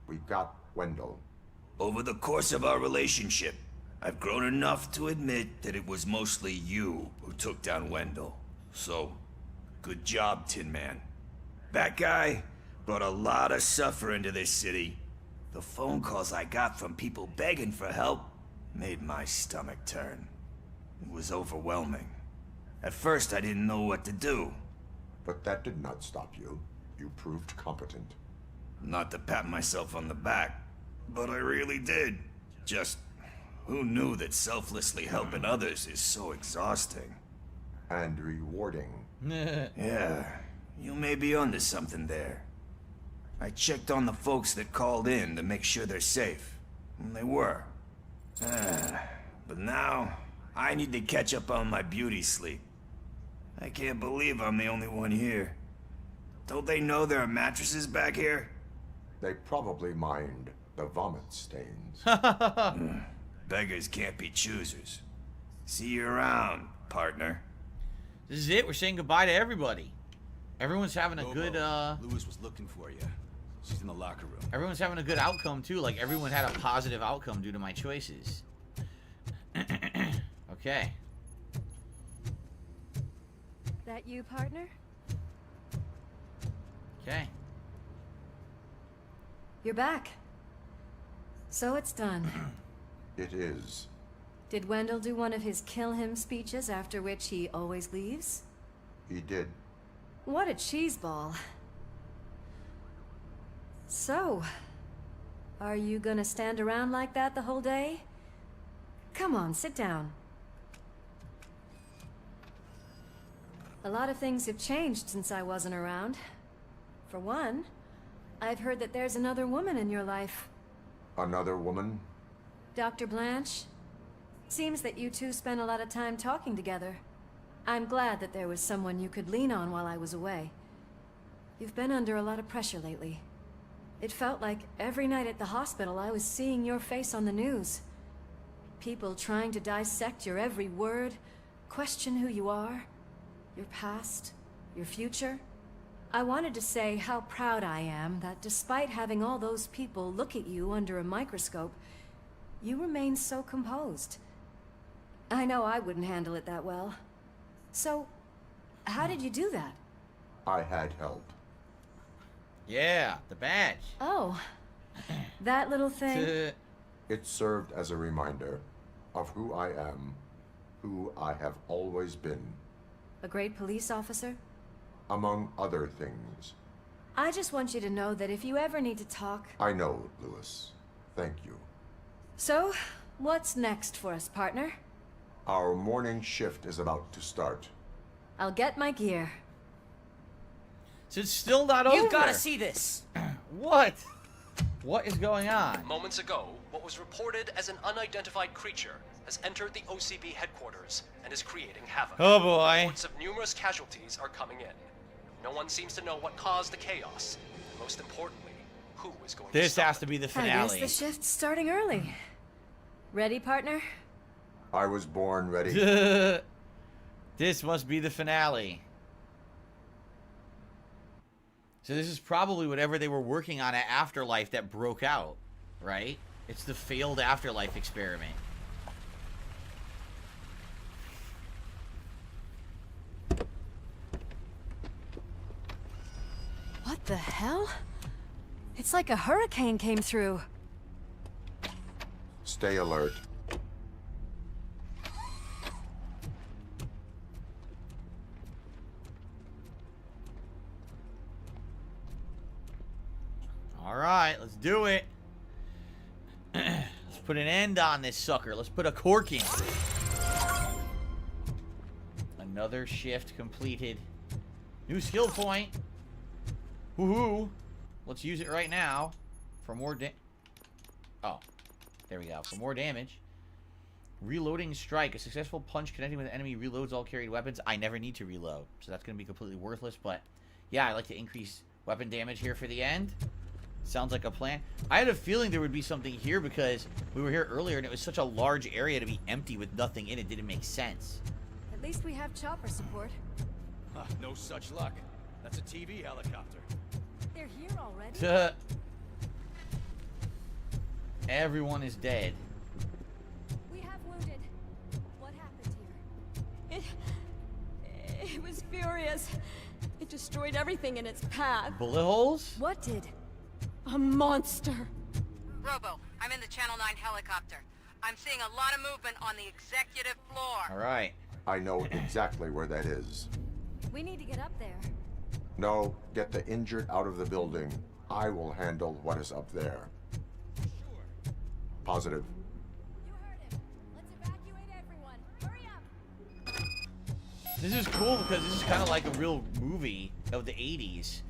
We got Wendell. Over the course of our relationship, I've grown enough to admit that it was mostly you who took down Wendell. So, good job, Tin Man. That guy brought a lot of suffering to this city. The phone calls I got from people begging for help made my stomach turn. It was overwhelming. At first, I didn't know what to do. But that did not stop you. You proved competent. Not to pat myself on the back, but I really did. Just, who knew that selflessly helping others is so exhausting? And rewarding. Yeah, you may be onto something there. I checked on the folks that called in to make sure they're safe, and they were. But now, I need to catch up on my beauty sleep. I can't believe I'm the only one here. Don't they know there are mattresses back here? They probably mind the vomit stains. Beggars can't be choosers. See you around, partner. This is it. We're saying goodbye to everybody. Everyone's having a Lobo, good, Lewis was looking for you. She's in the locker room. Everyone's having a good outcome, too. Like, everyone had a positive outcome due to my choices. Okay. That you, partner? Okay. You're back. So it's done. It is. Did Wendell do one of his kill him speeches after which he always leaves? He did. What a cheeseball. So, are you gonna stand around like that the whole day? Come on, sit down. A lot of things have changed since I wasn't around. For one, I've heard that there's another woman in your life. Another woman? Dr. Blanche? Seems that you two spent a lot of time talking together. I'm glad that there was someone you could lean on while I was away. You've been under a lot of pressure lately. It felt like every night at the hospital I was seeing your face on the news. People trying to dissect your every word, question who you are, your past, your future. I wanted to say how proud I am that despite having all those people look at you under a microscope, you remain so composed. I know I wouldn't handle it that well. So, how did you do that? I had help. Yeah, the badge. Oh, that little thing? It served as a reminder of who I am, who I have always been. A great police officer? Among other things. I just want you to know that if you ever need to talk... I know, Lewis. Thank you. So, What's next for us, partner? Our morning shift is about to start. I'll get my gear. So it's still not over. You've got to see this. What? What is going on? Moments ago, what was reported as an unidentified creature has entered the OCP headquarters and is creating havoc. Oh boy. Reports of numerous casualties are coming in. No one seems to know what caused the chaos. And most importantly, who is going to This stop has to be the I guess finale. the shift's starting early. Ready, partner? I was born ready. This must be the finale. So this is probably whatever they were working on at Afterlife that broke out, right? It's the failed Afterlife experiment. What the hell? It's like a hurricane came through. Stay alert. All right, let's do it. Let's put an end on this sucker. Let's put a cork in. Another shift completed. New skill point. Woohoo. Let's use it right now for more Oh, there we go. For more damage. Reloading strike. A successful punch connecting with an enemy reloads all carried weapons. I never need to reload, so that's going to be completely worthless. But yeah, I like to increase weapon damage here for the end. Sounds like a plan. I had a feeling there would be something here because we were here earlier and it was such a large area to be empty with nothing in it. Didn't make sense. At least we have chopper support. No such luck. That's a TV helicopter. They're here already. Everyone is dead. We have wounded. What happened here? It was furious. It destroyed everything in its path. Bullet holes? What did? A monster. Robo, I'm in the Channel 9 helicopter. I'm seeing a lot of movement on the executive floor. All right. I know exactly where that is. We need to get up there. No, get the injured out of the building. I will handle what is up there. Sure. Positive. You heard him. Let's evacuate everyone. Hurry up. This is cool because this is kind of like a real movie of the 80s.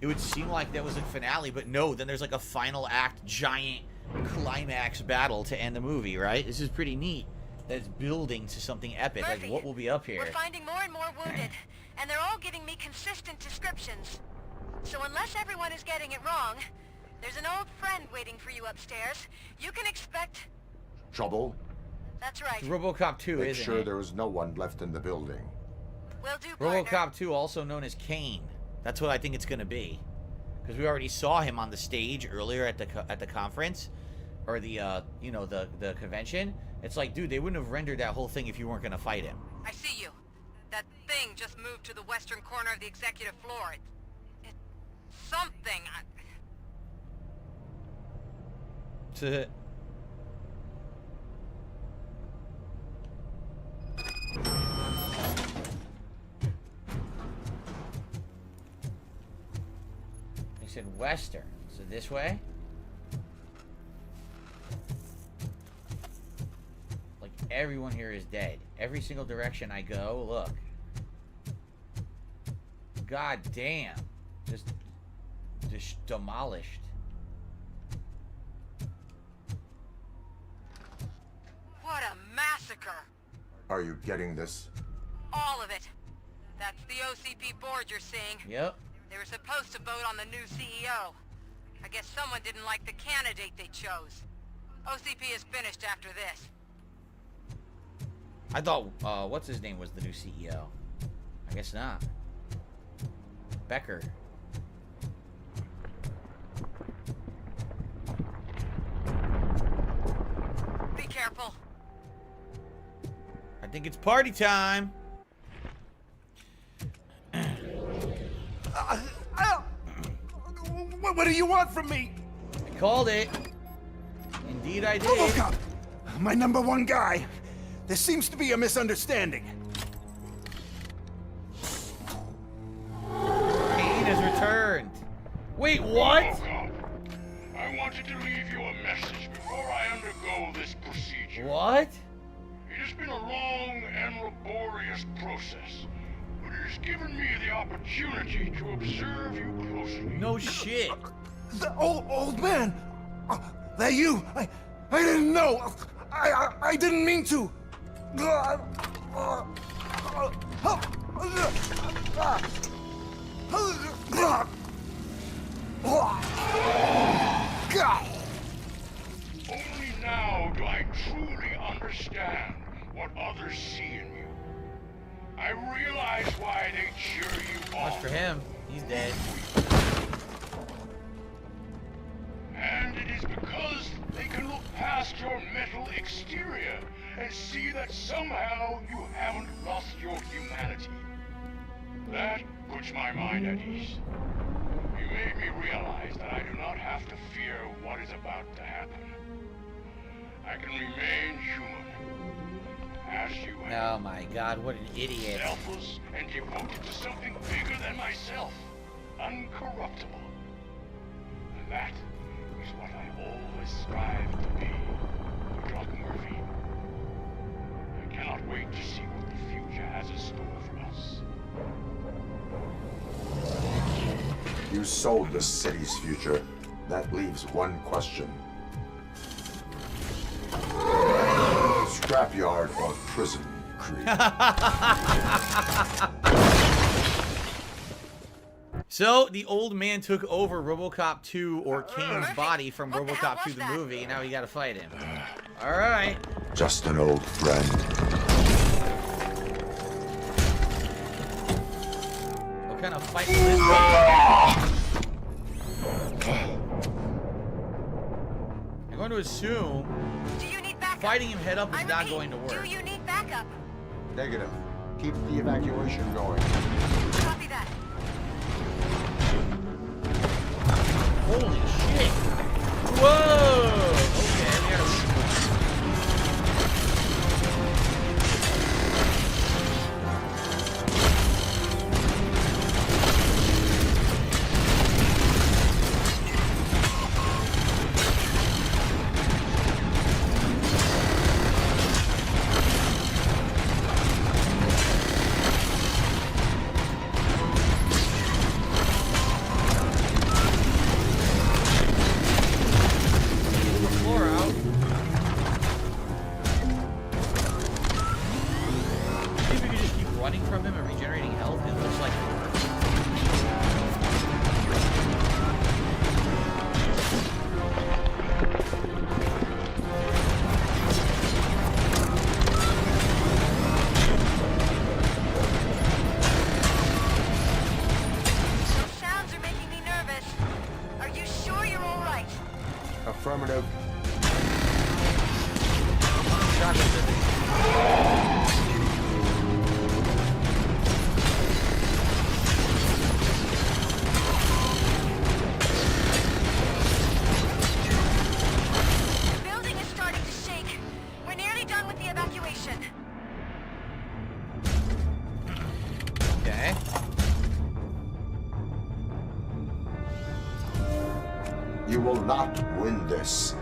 It would seem like that was a finale, but no, then there's like a final act, giant climax battle to end the movie, right? This is pretty neat. That's building to something epic. Murphy, like, what will be up here? We're finding more and more wounded, and they're all giving me consistent descriptions. So unless everyone is getting it wrong, there's an old friend waiting for you upstairs. You can expect... Trouble? That's right. It's RoboCop 2, Make isn't sure it? there is no one left in the building. Will do, partner. RoboCop 2, also known as Kane. That's what I think it's going to be. Because we already saw him on the stage earlier at the conference. Or the, you know, the convention. It's like, dude, they wouldn't have rendered that whole thing if you weren't going to fight him. I see you. That thing just moved to the western corner of the executive floor. It's something. They said western. So this way? Like, everyone here is dead. Every single direction I go, look. God damn. Just demolished. What a massacre. Are you getting this? All of it. That's the OCP board you're seeing. Yep. They were supposed to vote on the new CEO. I guess someone didn't like the candidate they chose. OCP is finished after this. I thought, what's his name was the new CEO. I guess not. Becker. Be careful. I think it's party time. What do you want from me? I called it. Indeed I did. RoboCop! My number one guy. There seems to be a misunderstanding. Kane has returned. Wait, what? I wanted to leave you a message before I undergo this procedure. What? It has been a long and laborious process, but it has given me the opportunity to observe you closely. No shit. The old man! That you! I didn't know! I didn't mean to! Only now do I truly understand what others see in you. I realize why they cheer you on. Much for him. He's dead. And it is because they can look past your metal exterior and see that somehow you haven't lost your humanity. That puts my mind at ease. You made me realize that I do not have to fear what is about to happen. I can remain human, as you have. Oh my god, what an idiot. Selfless and devoted to something bigger than myself. Uncorruptible. And that is what I always strive to be. Doc Murphy. I cannot wait to see what the future has in store for us. You sold the city's future. That leaves one question. Scrapyard or prison, Creed? So, the old man took over RoboCop 2 or Kane's body from RoboCop 2 the movie, and now we gotta fight him. Alright. Just an old friend. What kind of fight will this be? I'm going to assume fighting him head up is not going to work. Do you need backup? Negative. Keep the evacuation going. Copy that. Holy shit! Whoa! Okay, we gotta leave. Affirmative. The building is starting to shake. We're nearly done with the evacuation. Okay. You will not win this.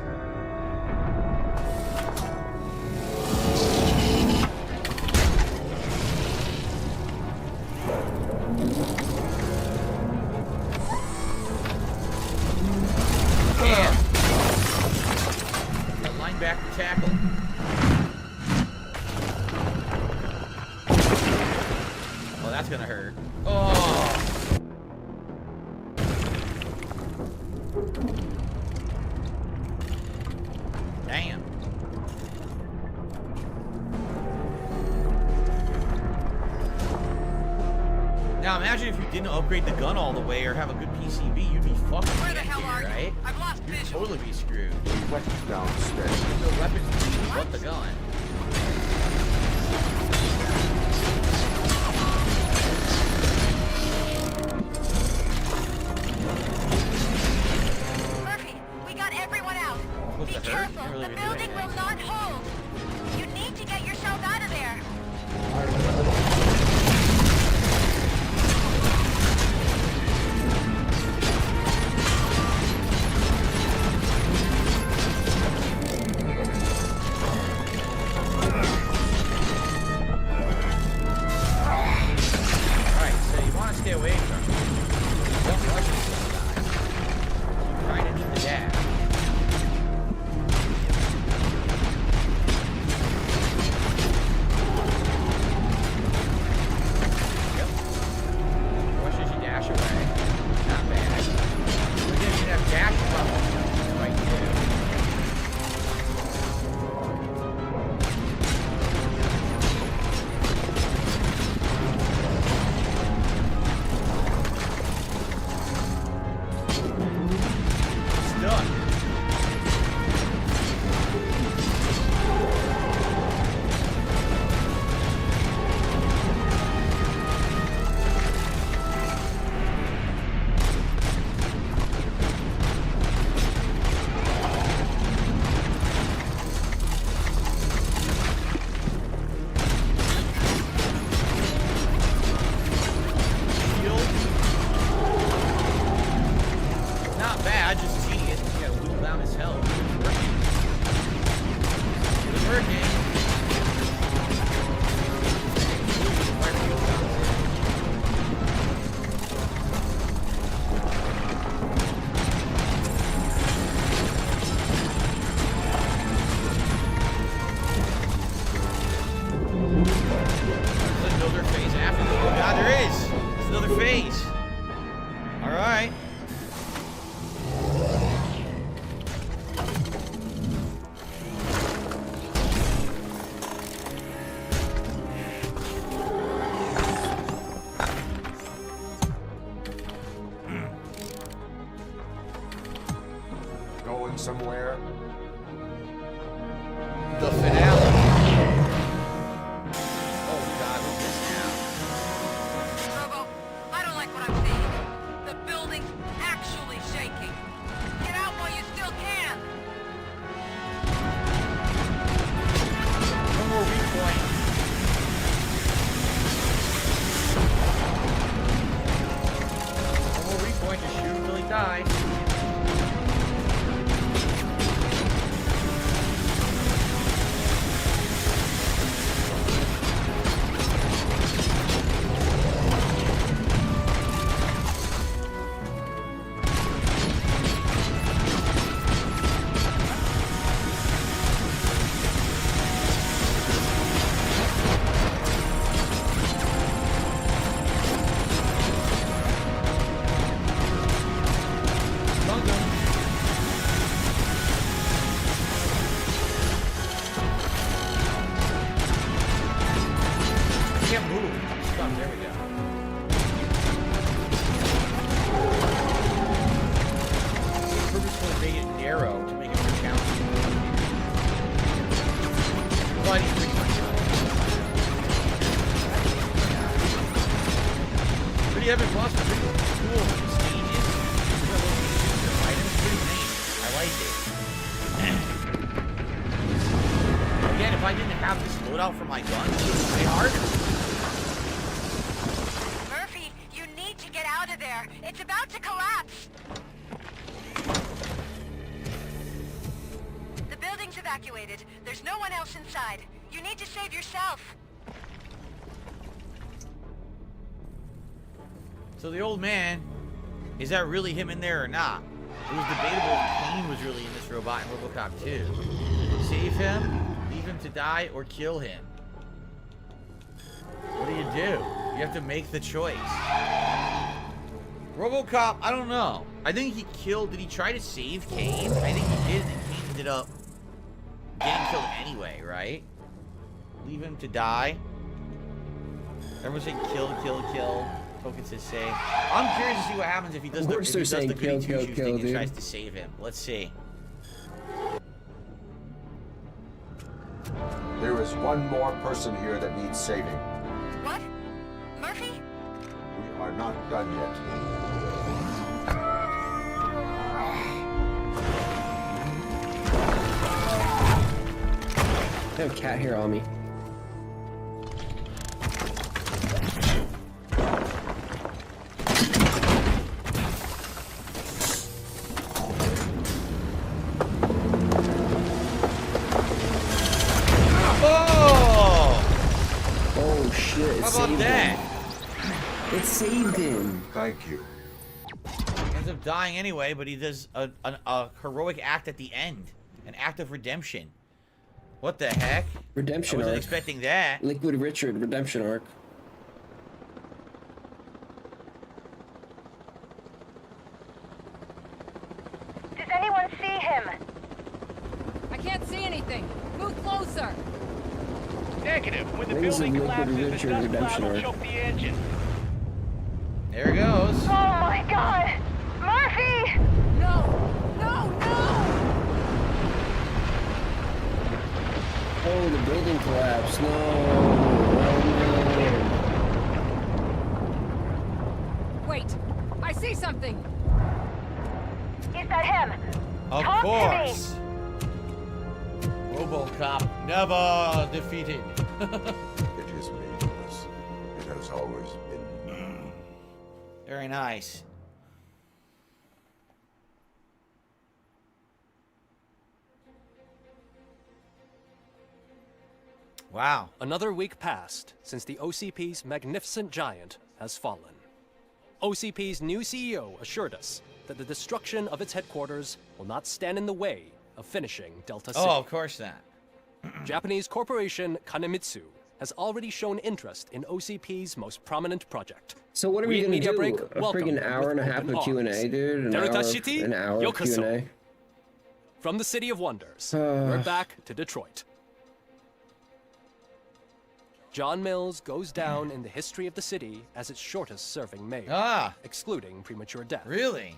Damn. Got linebacker tackle. Oh, that's gonna hurt. Oh. Damn. Now imagine if you didn't upgrade the gun all the way or have a good PCB, you'd be fucking Where the hell are you? right? I've lost You'd visual. totally be screwed. Weapons downstairs. No weapons to use but the gun. Murphy, we got everyone out. Be careful. The building will not hold. You need to get yourself out of there. somewhere. The finale. Oh God, who's this now? Robo, I don't like what I'm seeing. The building's actually shaking. Get out while you still can. One more weak point. One more weak point to shoot until he dies. Can't move. Stop. There we go. Purposefully made it narrow to make it more challenging. But he's pretty much done. But you haven't lost a pretty cool stages. Items pretty neat. I like it. Again, if I didn't have this loadout for my guns, it would be harder. Get out of there! It's about to collapse! The building's evacuated. There's no one else inside. You need to save yourself. So the old man, is that really him in there or not? It was debatable if Kane was really in this robot in RoboCop 2. Save him, leave him to die, or kill him. What do? You have to make the choice. RoboCop, I don't know. I think he killed... Did he try to save Kane? I think he did, and Kane ended up getting killed anyway, right? Leave him to die. Everyone saying kill, kill, kill. Token says save. I'm curious to see what happens if he does the goody two-shoes thing and tries to save him. Let's see. There is one more person here that needs saving. What? Murphy? We are not done yet. I have a cat here on me. Oh shit, it saved him. It saved him. Thank you. He ends up dying anyway, but he does a heroic act at the end. An act of redemption. What the heck? Redemption I wasn't arc. expecting that. Liquid Richard redemption arc. Does anyone see him? I can't see anything. Move closer. Negative. When the Wings of building Liquid collapses, the Richard dust redemption cloud will arc. choke the engine. There it goes. Oh my god! Murphy! No! No! No! Oh, the building collapsed. No. Wait! I see something! Is that him? Of Talk course. RoboCop never defeated. It is meaningless. It has always been. Very nice. Wow. Another week passed since the OCP's magnificent giant has fallen. OCP's new CEO assured us that the destruction of its headquarters will not stand in the way of finishing Delta City. Oh, of course not. Japanese corporation Kanemitsu has already shown interest in OCP's most prominent project. So what are we gonna Media do? Break, A welcome friggin' hour and a half of Q&A, dude? An hour of Q&A? From the City of Wonders, we're back to Detroit. John Mills goes down in the history of the city as its shortest-serving mayor, excluding premature death. Really?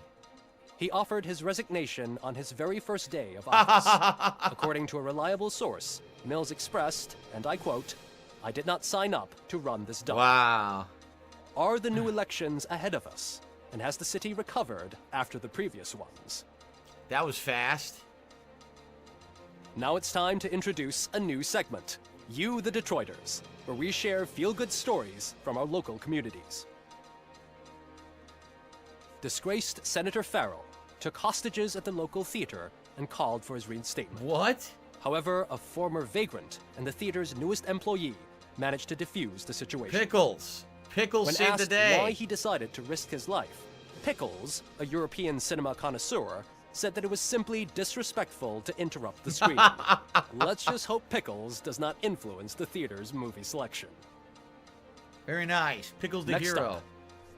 He offered his resignation on his very first day of office. According to a reliable source, Mills expressed, and I quote, "I did not sign up to run this dump." Wow. Are the new elections ahead of us? And has the city recovered after the previous ones? That was fast. Now it's time to introduce a new segment, You the Detroiters, where we share feel-good stories from our local communities. Disgraced Senator Farrell took hostages at the local theater and called for his reinstatement. What? However, a former vagrant and the theater's newest employee managed to defuse the situation. Pickles. Pickles When saved asked the day. why he decided to risk his life, Pickles, a European cinema connoisseur, said that it was simply disrespectful to interrupt the screening. Let's just hope Pickles does not influence the theater's movie selection. Very nice. Pickles the Next hero. up,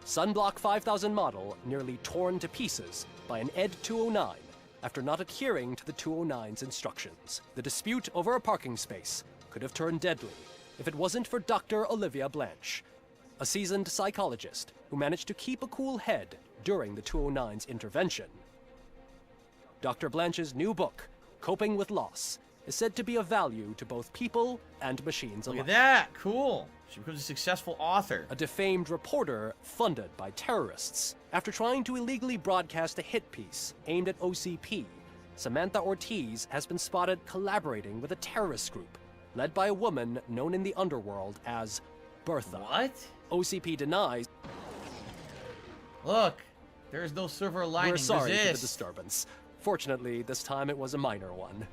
Sunblock 5000 model nearly torn to pieces by an ED 209 after not adhering to the 209's instructions. The dispute over a parking space could have turned deadly if it wasn't for Dr. Olivia Blanche, a seasoned psychologist who managed to keep a cool head during the 209's intervention. Dr. Blanche's new book, Coping with Loss, is said to be of value to both people and machines alike. Look at that. Cool. She becomes a successful author. A defamed reporter funded by terrorists. After trying to illegally broadcast a hit piece aimed at OCP, Samantha Ortiz has been spotted collaborating with a terrorist group led by a woman known in the underworld as Bertha. What? OCP denies. Look, there is no silver lining. We're sorry for the Resist. disturbance. Fortunately, this time it was a minor one.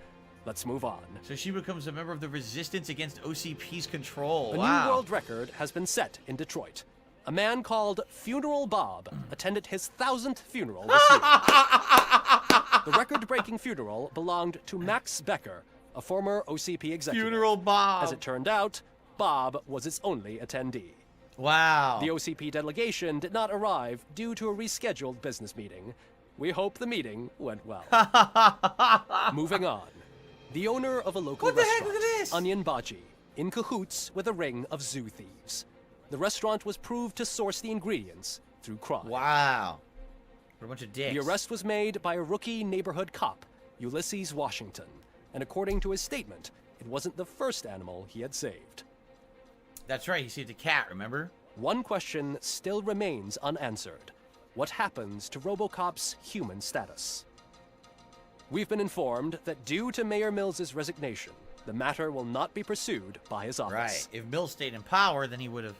Let's move on. So she becomes a member of the resistance against OCP's control. A Wow. new world record has been set in Detroit. A man called Funeral Bob attended his 1000th funeral this year. The record-breaking funeral belonged to Max Becker, a former OCP executive. Funeral Bob. As it turned out, Bob was its only attendee. Wow. The OCP delegation did not arrive due to a rescheduled business meeting. We hope the meeting went well. Moving on. The owner of a local restaurant, Onion Baji, in cahoots with a ring of zoo thieves. The restaurant was proved to source the ingredients through crime. Wow. What a bunch of dicks. The arrest was made by a rookie neighborhood cop, Ulysses Washington, and according to his statement, it wasn't the first animal he had saved. That's right, he saved a cat, remember? One question still remains unanswered. What happens to RoboCop's human status? We've been informed that due to Mayor Mills's resignation, the matter will not be pursued by his office. Right. If Mills stayed in power, then he would have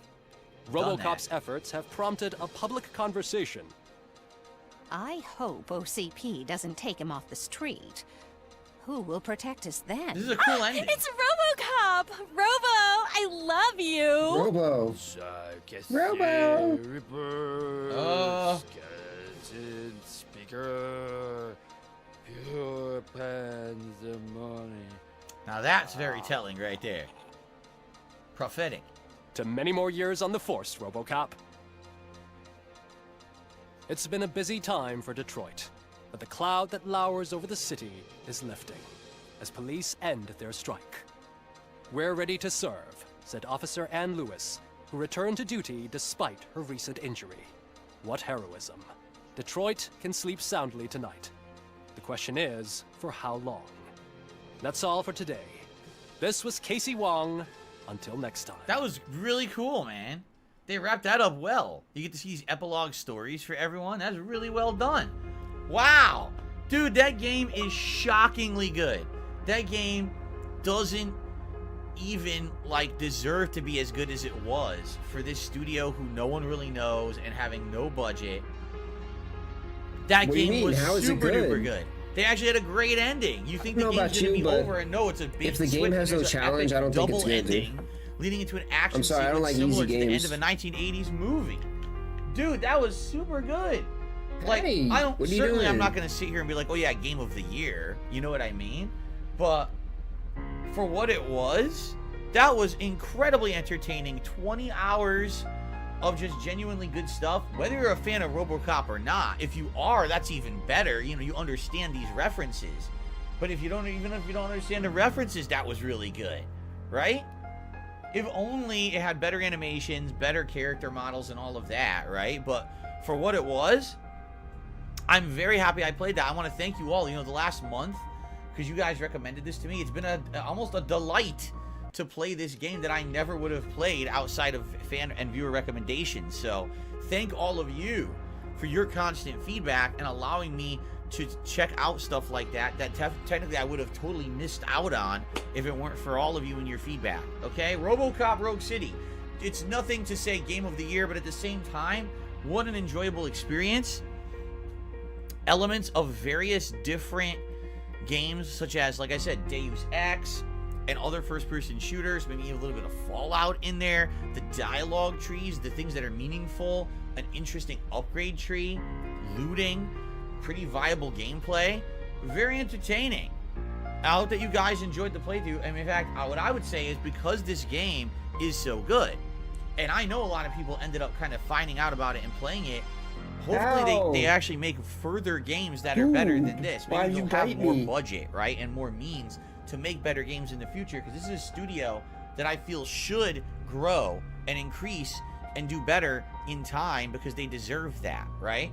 done RoboCop's that. efforts have prompted a public conversation. I hope OCP doesn't take him off the street. Who will protect us then? This is a cool ending. It's RoboCop! Robo, I love you! Robo. Robo. Skeleton speaker. Pure pandemonium. Now that's very telling right there. Prophetic. To many more years on the force, RoboCop. It's been a busy time for Detroit, but the cloud that lowers over the city is lifting as police end their strike. We're ready to serve, said Officer Ann Lewis, who returned to duty despite her recent injury. What heroism. Detroit can sleep soundly tonight. The question is, for how long? That's all for today. This was Casey Wong. Until next time. That was really cool, man. They wrapped that up well. You get to see these epilogue stories for everyone. That's really well done. Wow. Dude, that game is shockingly good. That game doesn't even, like, deserve to be as good as it was for this studio who no one really knows and having no budget. That game was super duper good. They actually had a great ending. You think the game's gonna be over, and no, it's a big if the game has no challenge, I don't think it's good, dude. Leading into an action I'm sorry, I don't like similar easy to the end games. of a 1980s movie. Dude, that was super good. Like, Hey, I don't what are you certainly I'm doing? not gonna sit here and be like, oh yeah, game of the year. You know what I mean? But for what it was, that was incredibly entertaining. 20 hours of just genuinely good stuff. Whether you're a fan of RoboCop or not, if you are, that's even better. You know, you understand these references. But if you don't, even if you don't understand the references, that was really good, right? If only it had better animations, better character models, and all of that, right? But for what it was, I'm very happy I played that. I want to thank you all. You know, the last month, because you guys recommended this to me, it's been almost a delight to play this game that I never would have played outside of fan and viewer recommendations. So thank all of you for your constant feedback and allowing me to check out stuff like that technically I would have totally missed out on if it weren't for all of you and your feedback. Okay, RoboCop Rogue City. It's nothing to say game of the year, but at the same time, what an enjoyable experience. Elements of various different games, such as, like I said, Deus Ex and other first-person shooters, maybe a little bit of Fallout in there, the dialogue trees, the things that are meaningful, an interesting upgrade tree, looting, pretty viable gameplay, very entertaining. I hope that you guys enjoyed the playthrough, and in fact, what I would say is because this game is so good, and I know a lot of people ended up kind of finding out about it and playing it, hopefully they actually make further games that are better than this. Maybe they'll have more budget, right, and more means to make better games in the future, because this is a studio that I feel should grow and increase and do better in time because they deserve that, right?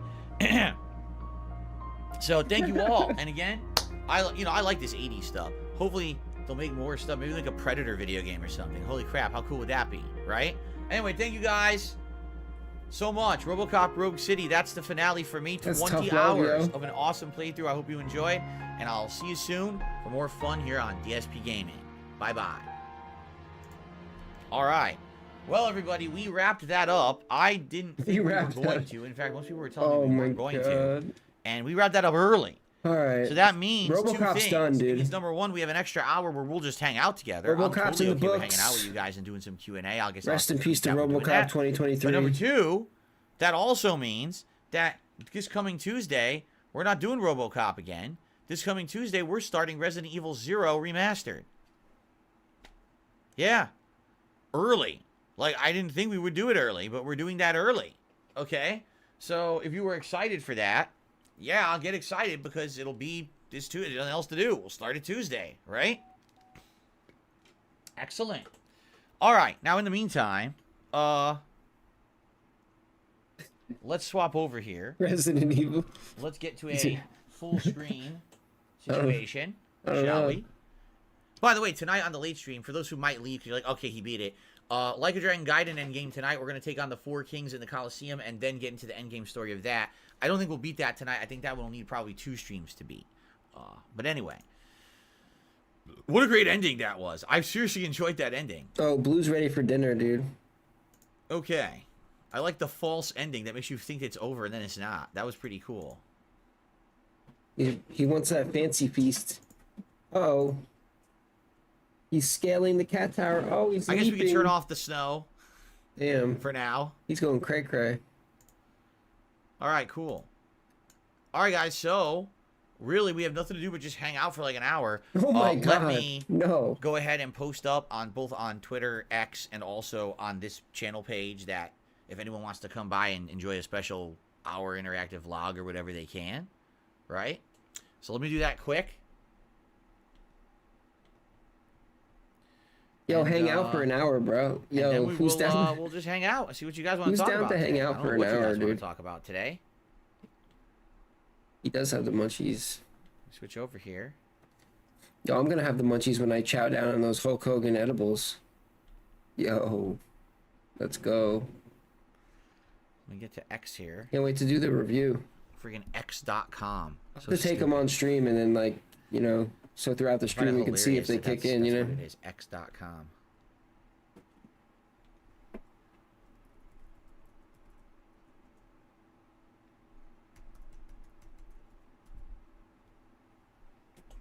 So thank you all. And again, I like this 80s stuff. Hopefully they'll make more stuff, maybe like a Predator video game or something. Holy crap, how cool would that be, right? Anyway, thank you guys so much. RoboCop Rogue City, that's the finale for me. 20 hours of an awesome playthrough. I hope you enjoyed, and I'll see you soon for more fun here on DSP Gaming. Bye-bye. All right. Well, everybody, we wrapped that up. I didn't think we were going to. In fact, most people were telling me we weren't going to. And we wrapped that up early. All right. So that means RoboCop's two things. done, dude. Because number one, we have an extra hour where we'll just hang out together. RoboCop's I'm totally in the okay with books. hanging out with you guys and doing some Q&A. I'll guess Rest in peace to RoboCop 2023. But number two, that also means that this coming Tuesday, we're not doing RoboCop again. This coming Tuesday, we're starting Resident Evil 0 Remastered. Yeah. Early. Like, I didn't think we would do it early, but we're doing that early. Okay? So, if you were excited for that, yeah, I'll get excited because it'll be this Tuesday. Nothing else to do. We'll start it Tuesday, right? Excellent. All right. Now, in the meantime, let's swap over here. Resident Evil. Let's get to a full screen situation, shall we? By the way, tonight on the late stream, for those who might leave, 'cause you're like, okay, he beat it. Like a Dragon Gaiden endgame tonight. We're going to take on the Four Kings in the Colosseum and then get into the endgame story of that. I don't think we'll beat that tonight. I think that will need probably 2 streams to beat. But anyway. What a great ending that was. I seriously enjoyed that ending. Oh, Blue's ready for dinner, dude. Okay. I like the false ending that makes you think it's over and then it's not. That was pretty cool. He wants that fancy feast. Uh-oh. He's scaling the cat tower. Oh, he's I guess leaping. we can turn off the snow. Damn. For now. He's going cray-cray. All right, cool. All right, guys, so really we have nothing to do but just hang out for like an hour. Oh my God, let me no. go ahead and post up on both on Twitter, X, and also on this channel page that if anyone wants to come by and enjoy a special hour interactive vlog or whatever they can, right? So let me do that quick. Yo, hang out for an hour, bro. Yo, who's down? We'll just hang out and see what you guys want to Who's talk down about. to hang out for an hour, dude? Talk about today. He does have the munchies. Switch over here. Yo, I'm gonna have the munchies when I chow down on those Hulk Hogan edibles. Yo, let's go. Let me get to X here. Can't wait to do the review. Freaking X.com. To take them on stream and then, like, you know, so throughout the stream we can see if they kick in, you know? What it is, X.com.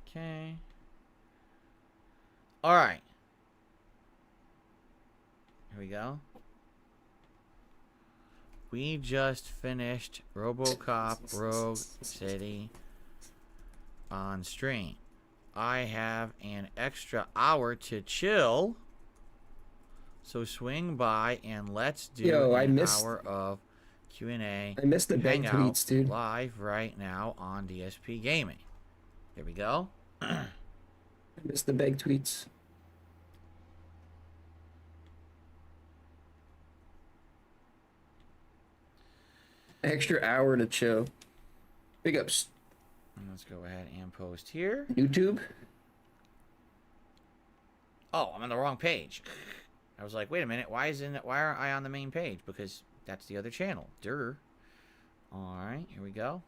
Okay. All right. Here we go. We just finished RoboCop Rogue City on stream. I have an extra hour to chill. So swing by and let's do an hour of Q&A. I missed the big tweets, dude. Live right now on DSP Gaming. Here we go. I missed the big tweets. Extra hour to chill. Big ups. Let's go ahead and post here. YouTube. Oh, I'm on the wrong page. I was like, wait a minute, why aren't I on the main page? Because that's the other channel. Durr. Alright, here we go.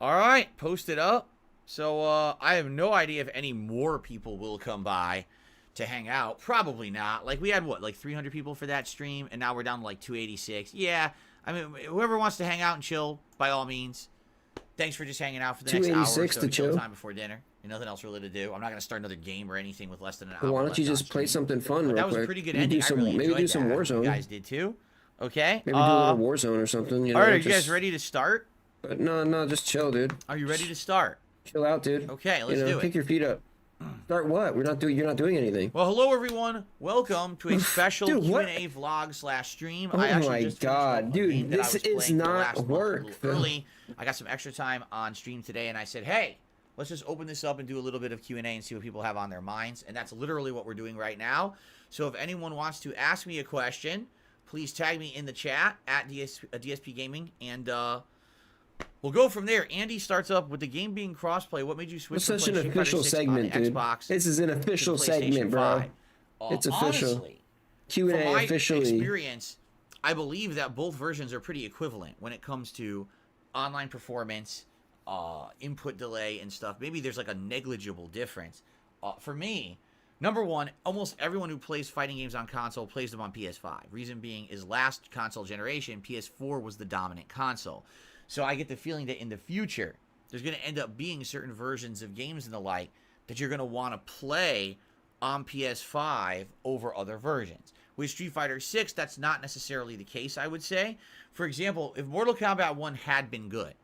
Alright, post it up. So, I have no idea if any more people will come by to hang out. Probably not. Like, we had, what, like 300 people for that stream, and now we're down to like 286. Yeah, I mean, whoever wants to hang out and chill, by all means. Thanks for just hanging out for the next hour or so to chill time before dinner. Nothing else really to do. I'm not going to start another game or anything with less than an hour. Well, why don't you just play something fun real that was quick? a pretty good ending. Maybe do some Warzone. You guys did too. Okay. Maybe do a little Warzone or something. You know, all right, are you guys ready to start? No, just chill, dude. Are you ready to start? Chill out, dude. Okay, let's do it. Kick your feet up. Start what? You're not doing anything. Well, hello everyone. Welcome to a special Q&A vlog / stream. Oh my god, dude, this is not work. Early. I got some extra time on stream today, and I said, hey, let's just open this up and do a little bit of Q&A and see what people have on their minds. And that's literally what we're doing right now. So if anyone wants to ask me a question, please tag me in the chat at DSP Gaming, and we'll go from there. Andy starts up with the game being crossplay. What made you switch from playing such an official segment, dude? Xbox this is an official segment, bro. It's official. Honestly, Q&A from my officially. experience, I believe that both versions are pretty equivalent when it comes to online performance, input delay, and stuff. Maybe there's like a negligible difference. For me, number one, almost everyone who plays fighting games on console plays them on PS5. Reason being is last console generation, PS4 was the dominant console. So I get the feeling that in the future, there's going to end up being certain versions of games and the like that you're going to want to play on PS5 over other versions. With Street Fighter 6, that's not necessarily the case, I would say. For example, if Mortal Kombat 1 had been good,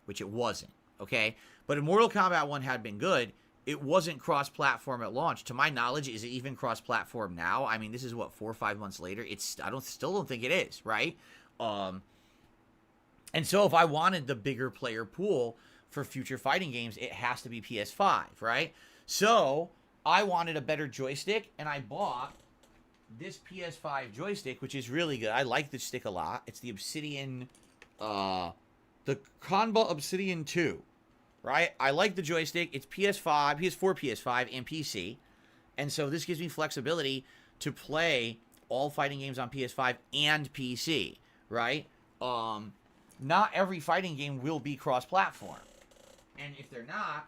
which it wasn't, okay? But if Mortal Kombat 1 had been good, it wasn't cross-platform at launch. To my knowledge, is it even cross-platform now? I mean, this is, what, 4 or 5 months later? Still don't think it is, right? And so if I wanted the bigger player pool for future fighting games, it has to be PS5, right? So I wanted a better joystick, and I bought this PS5 joystick, which is really good. I like this stick a lot. It's the Obsidian, the Conba Obsidian 2, right? I like the joystick. It's PS4, PS5, and PC. And so this gives me flexibility to play all fighting games on PS5 and PC, right? Not every fighting game will be cross-platform. And if they're not,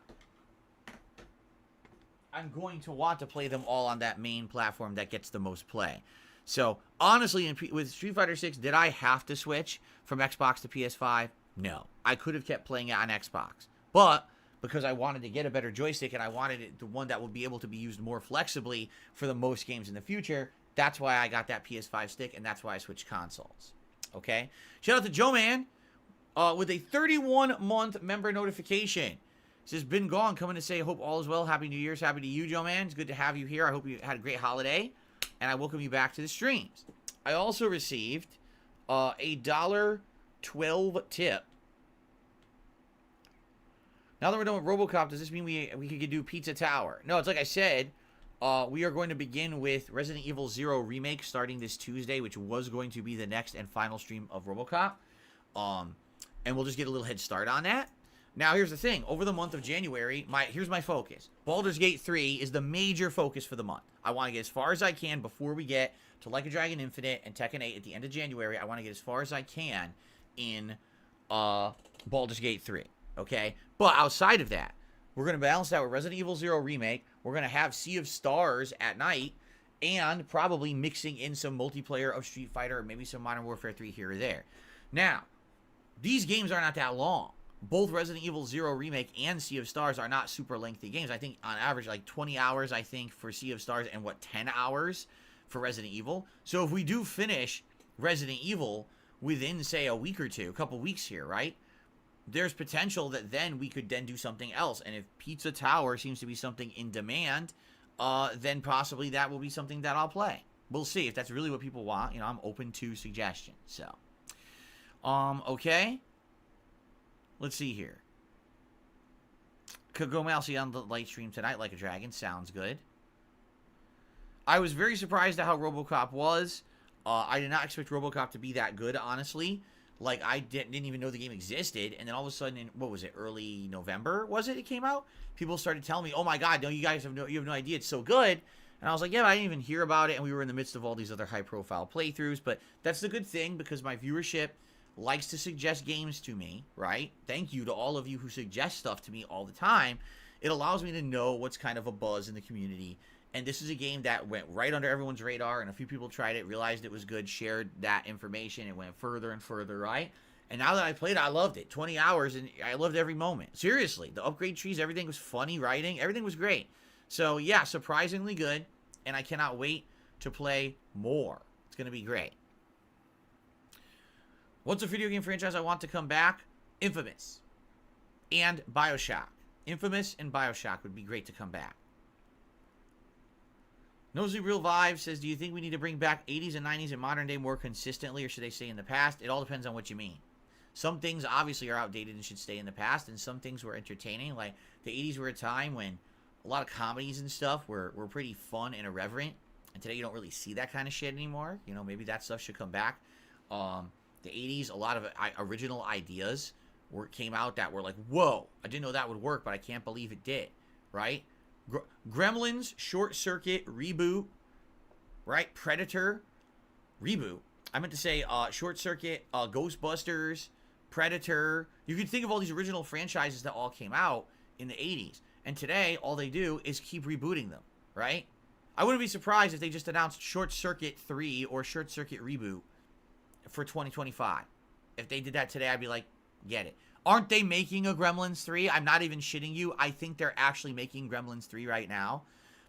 I'm going to want to play them all on that main platform that gets the most play. So, honestly, with Street Fighter 6, did I have to switch from Xbox to PS5? No. I could have kept playing it on Xbox. But, because I wanted to get a better joystick and I wanted it, the one that would be able to be used more flexibly for the most games in the future, that's why I got that PS5 stick, and that's why I switched consoles. Okay? Shout out to Joe Man with a 31-month member notification. Says, been gone, coming to say, hope all is well. Happy New Year's. Happy to you, Joe Man. It's good to have you here. I hope you had a great holiday, and I welcome you back to the streams. I also received a $1.12 tip. Now that we're done with RoboCop, does this mean we could do Pizza Tower? No, it's like I said, we are going to begin with Resident Evil 0 Remake starting this Tuesday, which was going to be the next and final stream of RoboCop. And we'll just get a little head start on that. Now, here's the thing. Over the month of January, here's my focus. Baldur's Gate 3 is the major focus for the month. I want to get as far as I can before we get to Like a Dragon Infinite and Tekken 8 at the end of January. I want to get as far as I can in Baldur's Gate 3, okay? But outside of that, we're going to balance that with Resident Evil 0 Remake. We're going to have Sea of Stars at night and probably mixing in some multiplayer of Street Fighter or maybe some Modern Warfare 3 here or there. Now, these games are not that long. Both Resident Evil 0 Remake and Sea of Stars are not super lengthy games. I think on average like 20 hours, I think, for Sea of Stars and 10 hours for Resident Evil. So if we do finish Resident Evil within, say, a week or two, a couple weeks here, right? There's potential that then we could then do something else. And if Pizza Tower seems to be something in demand, then possibly that will be something that I'll play. We'll see if that's really what people want. You know, I'm open to suggestions. So, okay. Let's see here. Could go Mousy on the light stream tonight like a dragon. Sounds good. I was very surprised at how RoboCop was. I did not expect RoboCop to be that good, honestly. Like, I didn't even know the game existed. And then all of a sudden, in, what was it, early November, was it came out? People started telling me, oh my God, no, you guys have no idea, it's so good. And I was like, yeah, but I didn't even hear about it. And we were in the midst of all these other high-profile playthroughs. But that's the good thing, because my viewership likes to suggest games to me, right? Thank you to all of you who suggest stuff to me all the time. It allows me to know what's kind of a buzz in the community. And this is a game that went right under everyone's radar, and a few people tried it, realized it was good, shared that information, and went further and further, right? And now that I played it, I loved it. 20 hours, and I loved every moment. Seriously, the upgrade trees, everything was funny, writing, everything was great. So, yeah, surprisingly good, and I cannot wait to play more. It's going to be great. What's a video game franchise I want to come back? Infamous and BioShock. Infamous and BioShock would be great to come back. Nosy Real Vibe says, do you think we need to bring back 80s and 90s and modern day more consistently, or should they stay in the past? It all depends on what you mean. Some things obviously are outdated and should stay in the past, and some things were entertaining. Like, the 80s were a time when a lot of comedies and stuff were pretty fun and irreverent, and today you don't really see that kind of shit anymore. You know, maybe that stuff should come back. The 80s, a lot of original ideas came out that were like, whoa, I didn't know that would work, but I can't believe it did, right? Gremlins, Short Circuit, reboot, right? Predator, reboot. I meant to say Short Circuit, Ghostbusters, Predator. You could think of all these original franchises that all came out in the 80s. And today, all they do is keep rebooting them, right? I wouldn't be surprised if they just announced Short Circuit 3 or Short Circuit Reboot for 2025. If they did that today, I'd be like, get it. Aren't they making a Gremlins 3? I'm not even shitting you. I think they're actually making Gremlins 3 right now.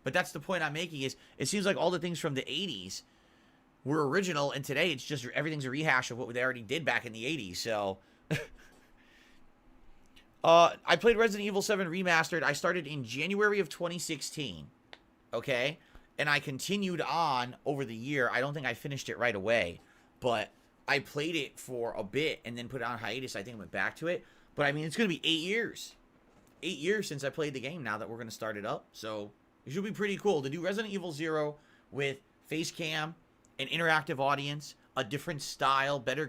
But that's the point I'm making, is it seems like all the things from the 80s were original, and today it's just everything's a rehash of what they already did back in the 80s. So I played Resident Evil 7 Remastered. I started in January of 2016. Okay? And I continued on over the year. I don't think I finished it right away, but I played it for a bit and then put it on hiatus. I think I went back to it. But, I mean, it's going to be 8 years. 8 years since I played the game now that we're going to start it up. So, it should be pretty cool to do Resident Evil 0 with face cam, an interactive audience, a different style, better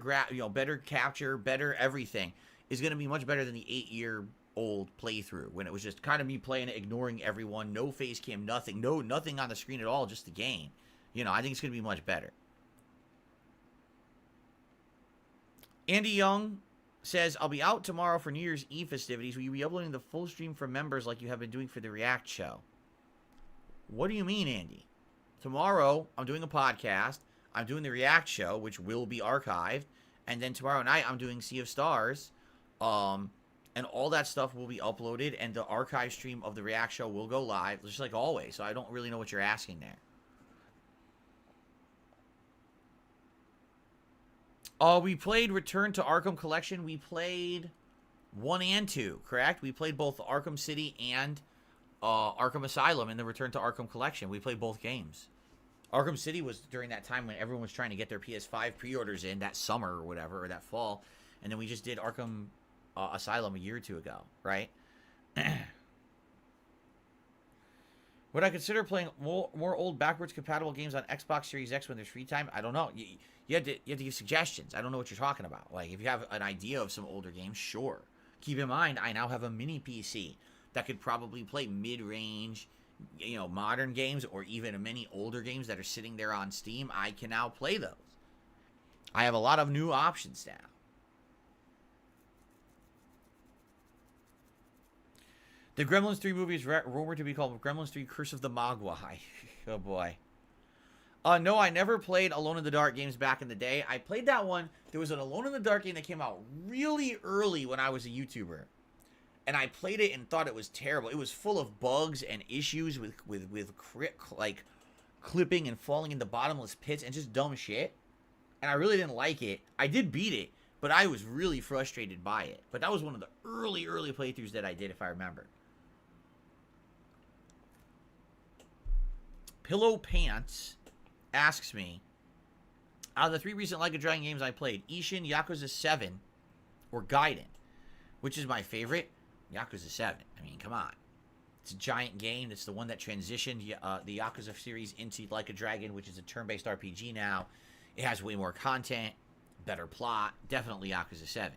better capture, better everything. Is going to be much better than the 8-year-old playthrough when it was just kind of me playing it, ignoring everyone, no face cam, nothing, nothing on the screen at all, just the game. You know, I think it's going to be much better. Andy Young says, I'll be out tomorrow for New Year's Eve festivities. Will you be uploading the full stream for members like you have been doing for the React show? What do you mean, Andy? Tomorrow, I'm doing a podcast. I'm doing the React show, which will be archived. And then tomorrow night, I'm doing Sea of Stars. And all that stuff will be uploaded. And the archive stream of the React show will go live, just like always. So I don't really know what you're asking there. We played Return to Arkham Collection. We played 1 and 2, correct? We played both Arkham City and Arkham Asylum in the Return to Arkham Collection. We played both games. Arkham City was during that time when everyone was trying to get their PS5 pre-orders in that summer or whatever, or that fall. And then we just did Arkham Asylum a year or two ago, right? Would I consider playing more old backwards compatible games on Xbox Series X when there's free time? I don't know. You have to give suggestions. I don't know what you're talking about. Like, if you have an idea of some older games, sure. Keep in mind, I now have a mini PC that could probably play mid-range, modern games, or even many older games that are sitting there on Steam. I can now play those. I have a lot of new options now. The Gremlins 3 movie is rumored to be called Gremlins 3 Curse of the Mogwai. Oh, boy. No, I never played Alone in the Dark games back in the day. I played that one. There was an Alone in the Dark game that came out really early when I was a YouTuber. And I played it and thought it was terrible. It was full of bugs and issues with clipping and falling into bottomless pits and just dumb shit. And I really didn't like it. I did beat it, but I was really frustrated by it. But that was one of the early playthroughs that I did, if I remember. Pillow Pants asks me, out of the 3 recent Like a Dragon games I played, Ishin, Yakuza 7, or Gaiden, which is my favorite? Yakuza 7. I mean, come on. It's a giant game. It's the one that transitioned the Yakuza series into Like a Dragon, which is a turn-based RPG now. It has way more content, better plot, definitely Yakuza 7.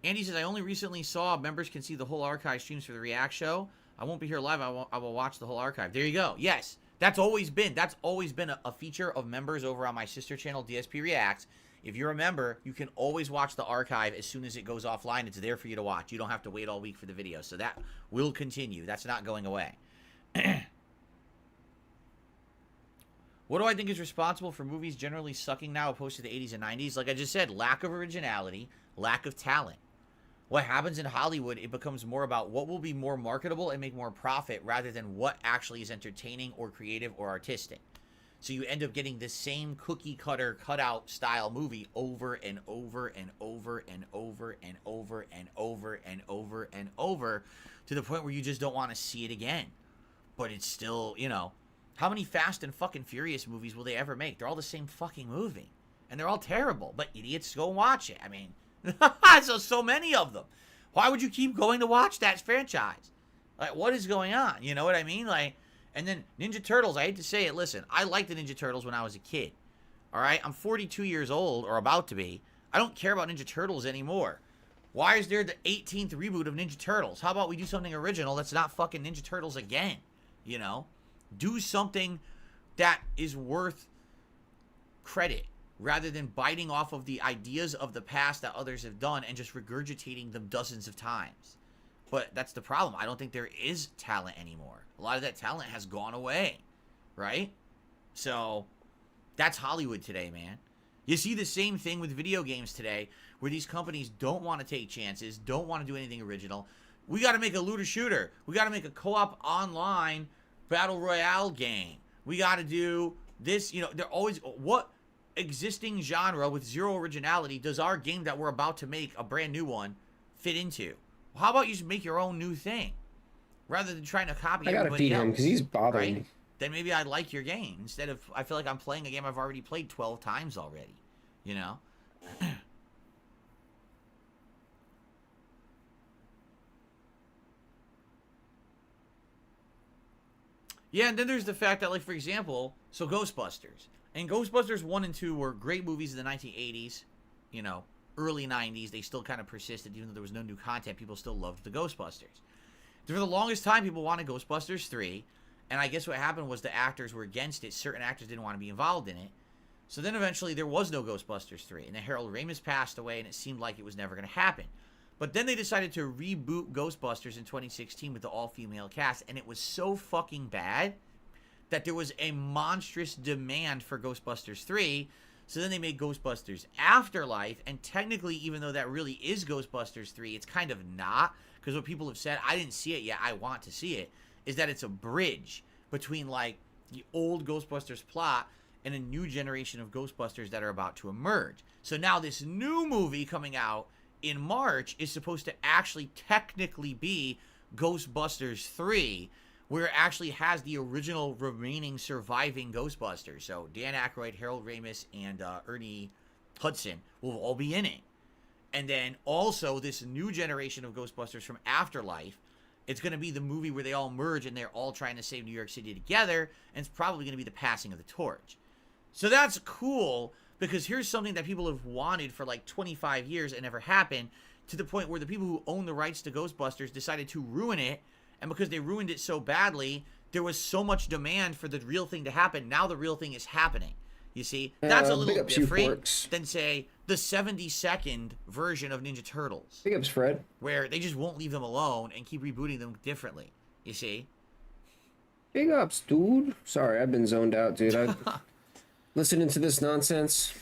Andy says, I only recently saw members can see the whole archive streams for the React show. I won't be here live. I will watch the whole archive. There you go. Yes, that's always been a feature of members over on my sister channel, DSP Reacts. If you're a member, you can always watch the archive as soon as it goes offline. It's there for you to watch. You don't have to wait all week for the video. So that will continue. That's not going away. What do I think is responsible for movies generally sucking now opposed to the 80s and 90s? Like I just said, lack of originality, lack of talent. What happens in Hollywood, it becomes more about what will be more marketable and make more profit rather than what actually is entertaining or creative or artistic. So you end up getting the same cookie cutter cutout style movie over and over and over and over and over and over and over and over to the point where you just don't want to see it again. But it's still, you know, how many Fast and fucking Furious movies will they ever make? They're all the same fucking movie. And they're all terrible, but idiots go and watch it. I mean, so many of them. Why would you keep going to watch that franchise? Like, what is going on? You know what I mean? Like, and then Ninja Turtles, I hate to say it, listen, I liked the Ninja Turtles when I was a kid. All right? I'm 42 years old, or about to be. I don't care about Ninja Turtles anymore. Why is there the 18th reboot of Ninja Turtles? How about we do something original that's not fucking Ninja Turtles again? You know? Do something that is worth credit rather than biting off of the ideas of the past that others have done and just regurgitating them dozens of times. But that's the problem. I don't think there is talent anymore. A lot of that talent has gone away, right? So that's Hollywood today, man. You see the same thing with video games today where these companies don't want to take chances, don't want to do anything original. We got to make a looter shooter. We got to make a co-op online battle royale game. We got to do this, you know, they're always, what existing genre with zero originality does our game that we're about to make, a brand new one, fit into? Well, how about you just make your own new thing rather than trying to copy everybody else? I gotta feed him because he's bothering me. Then maybe I'd like your game instead of, I feel like I'm playing a game I've already played 12 times already, you know? Yeah, and then there's the fact that, like, for example, so Ghostbusters. And Ghostbusters 1 and 2 were great movies in the 1980s, you know, early 90s. They still kind of persisted, even though there was no new content. People still loved the Ghostbusters. For the longest time, people wanted Ghostbusters 3. And I guess what happened was the actors were against it. Certain actors didn't want to be involved in it. So then eventually there was no Ghostbusters 3. And then Harold Ramis passed away, and it seemed like it was never going to happen. But then they decided to reboot Ghostbusters in 2016 with the all-female cast, and it was so fucking bad that there was a monstrous demand for Ghostbusters 3. So then they made Ghostbusters Afterlife, and technically, even though that really is Ghostbusters 3, it's kind of not, because what people have said, I didn't see it yet, I want to see it, is that it's a bridge between, like, the old Ghostbusters plot and a new generation of Ghostbusters that are about to emerge. So now this new movie coming out in March is supposed to actually technically be Ghostbusters 3, where it actually has the original remaining surviving Ghostbusters. So Dan Aykroyd, Harold Ramis, and Ernie Hudson will all be in it. And then also this new generation of Ghostbusters from Afterlife, it's going to be the movie where they all merge and they're all trying to save New York City together, and it's probably going to be the passing of the torch. So that's cool, because here's something that people have wanted for like 25 years and never happened, to the point where the people who own the rights to Ghostbusters decided to ruin it, and because they ruined it so badly, there was so much demand for the real thing to happen. Now the real thing is happening. You see? That's a little different than, say, the 72nd version of Ninja Turtles. Big ups, Fred. Where they just won't leave them alone and keep rebooting them differently. You see? Big ups, dude. Sorry, I've been zoned out, dude. I've listening to this nonsense.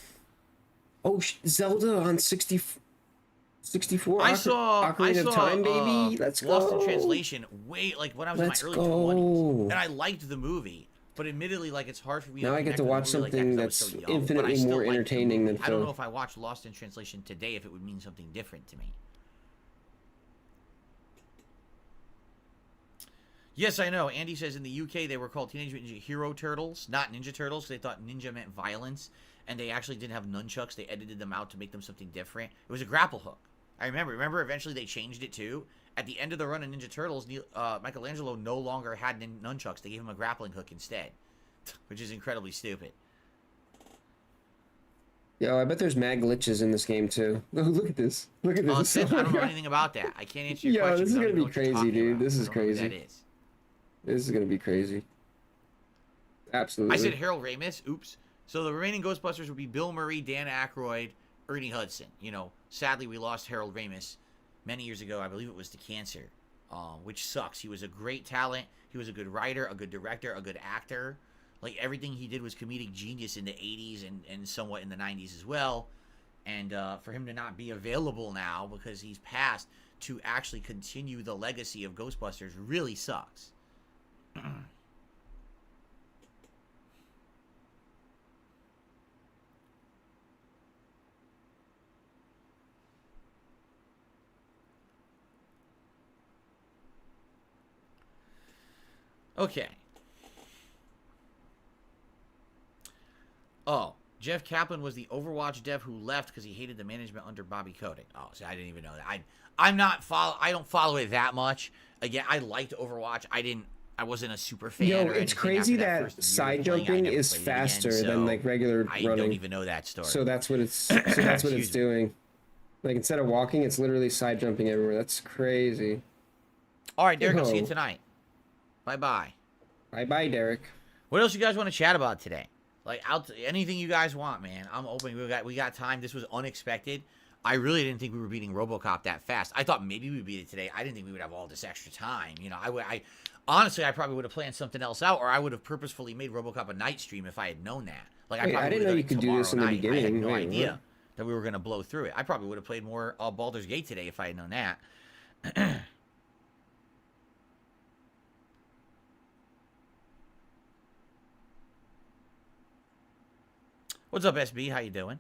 Oh, Zelda on 64. I saw Ocarina of Time, baby. Let's go. Lost in Translation way, like, when I was in my early 20s. And I liked the movie. But admittedly, like, it's hard for me to now I get to watch something that's infinitely more entertaining than I don't know if I watched Lost in Translation today, if it would mean something different to me. Yes, I know. Andy says in the UK they were called Teenage Mutant Ninja Hero Turtles, not Ninja Turtles, because they thought ninja meant violence, and they actually didn't have nunchucks. They edited them out to make them something different. It was a grapple hook. I remember. Remember, eventually they changed it too. At the end of the run of Ninja Turtles, Michelangelo no longer had nunchucks. They gave him a grappling hook instead. which is incredibly stupid. Yo, I bet there's mad glitches in this game too. Oh, look at this. Look at this. Sith, I don't know anything about that. I can't answer your Yo, question. this is I don't gonna even know be what you're crazy, talking dude. about. This is I don't know who crazy. that is. This is gonna be crazy. Absolutely. I said Harold Ramis. Oops. So the remaining Ghostbusters would be Bill Murray, Dan Aykroyd, Ernie Hudson. You know, sadly we lost Harold Ramis many years ago. I believe it was to cancer, which sucks. He was a great talent. He was a good writer, a good director, a good actor. Like, everything he did was comedic genius in the 80s and somewhat in the 90s as well. And for him to not be available now because he's passed to actually continue the legacy of Ghostbusters really sucks. Okay. Oh, Jeff Kaplan was the Overwatch dev who left because he hated the management under Bobby Kotick. Oh, see, I didn't even know that. I don't follow it that much. Again, I liked Overwatch. I wasn't a super fan. Yo, or it's anything crazy after that side jumping is faster than like regular running. I don't even know that story. So that's what it's doing. Like, instead of walking, it's literally side jumping everywhere. That's crazy. All right, Derek, I'll see you tonight. Bye-bye. Bye-bye, Derek. What else you guys want to chat about today? Like, anything you guys want, man. I'm open. We got time. This was unexpected. I really didn't think we were beating RoboCop that fast. I thought maybe we'd beat it today. I didn't think we would have all this extra time. You know, honestly, I probably would have planned something else out, or I would have purposefully made RoboCop a night stream if I had known that. Like, I didn't know you could do this in the beginning. I had no idea that we were going to blow through it. I probably would have played more Baldur's Gate today if I had known that. What's up, SB? How you doing?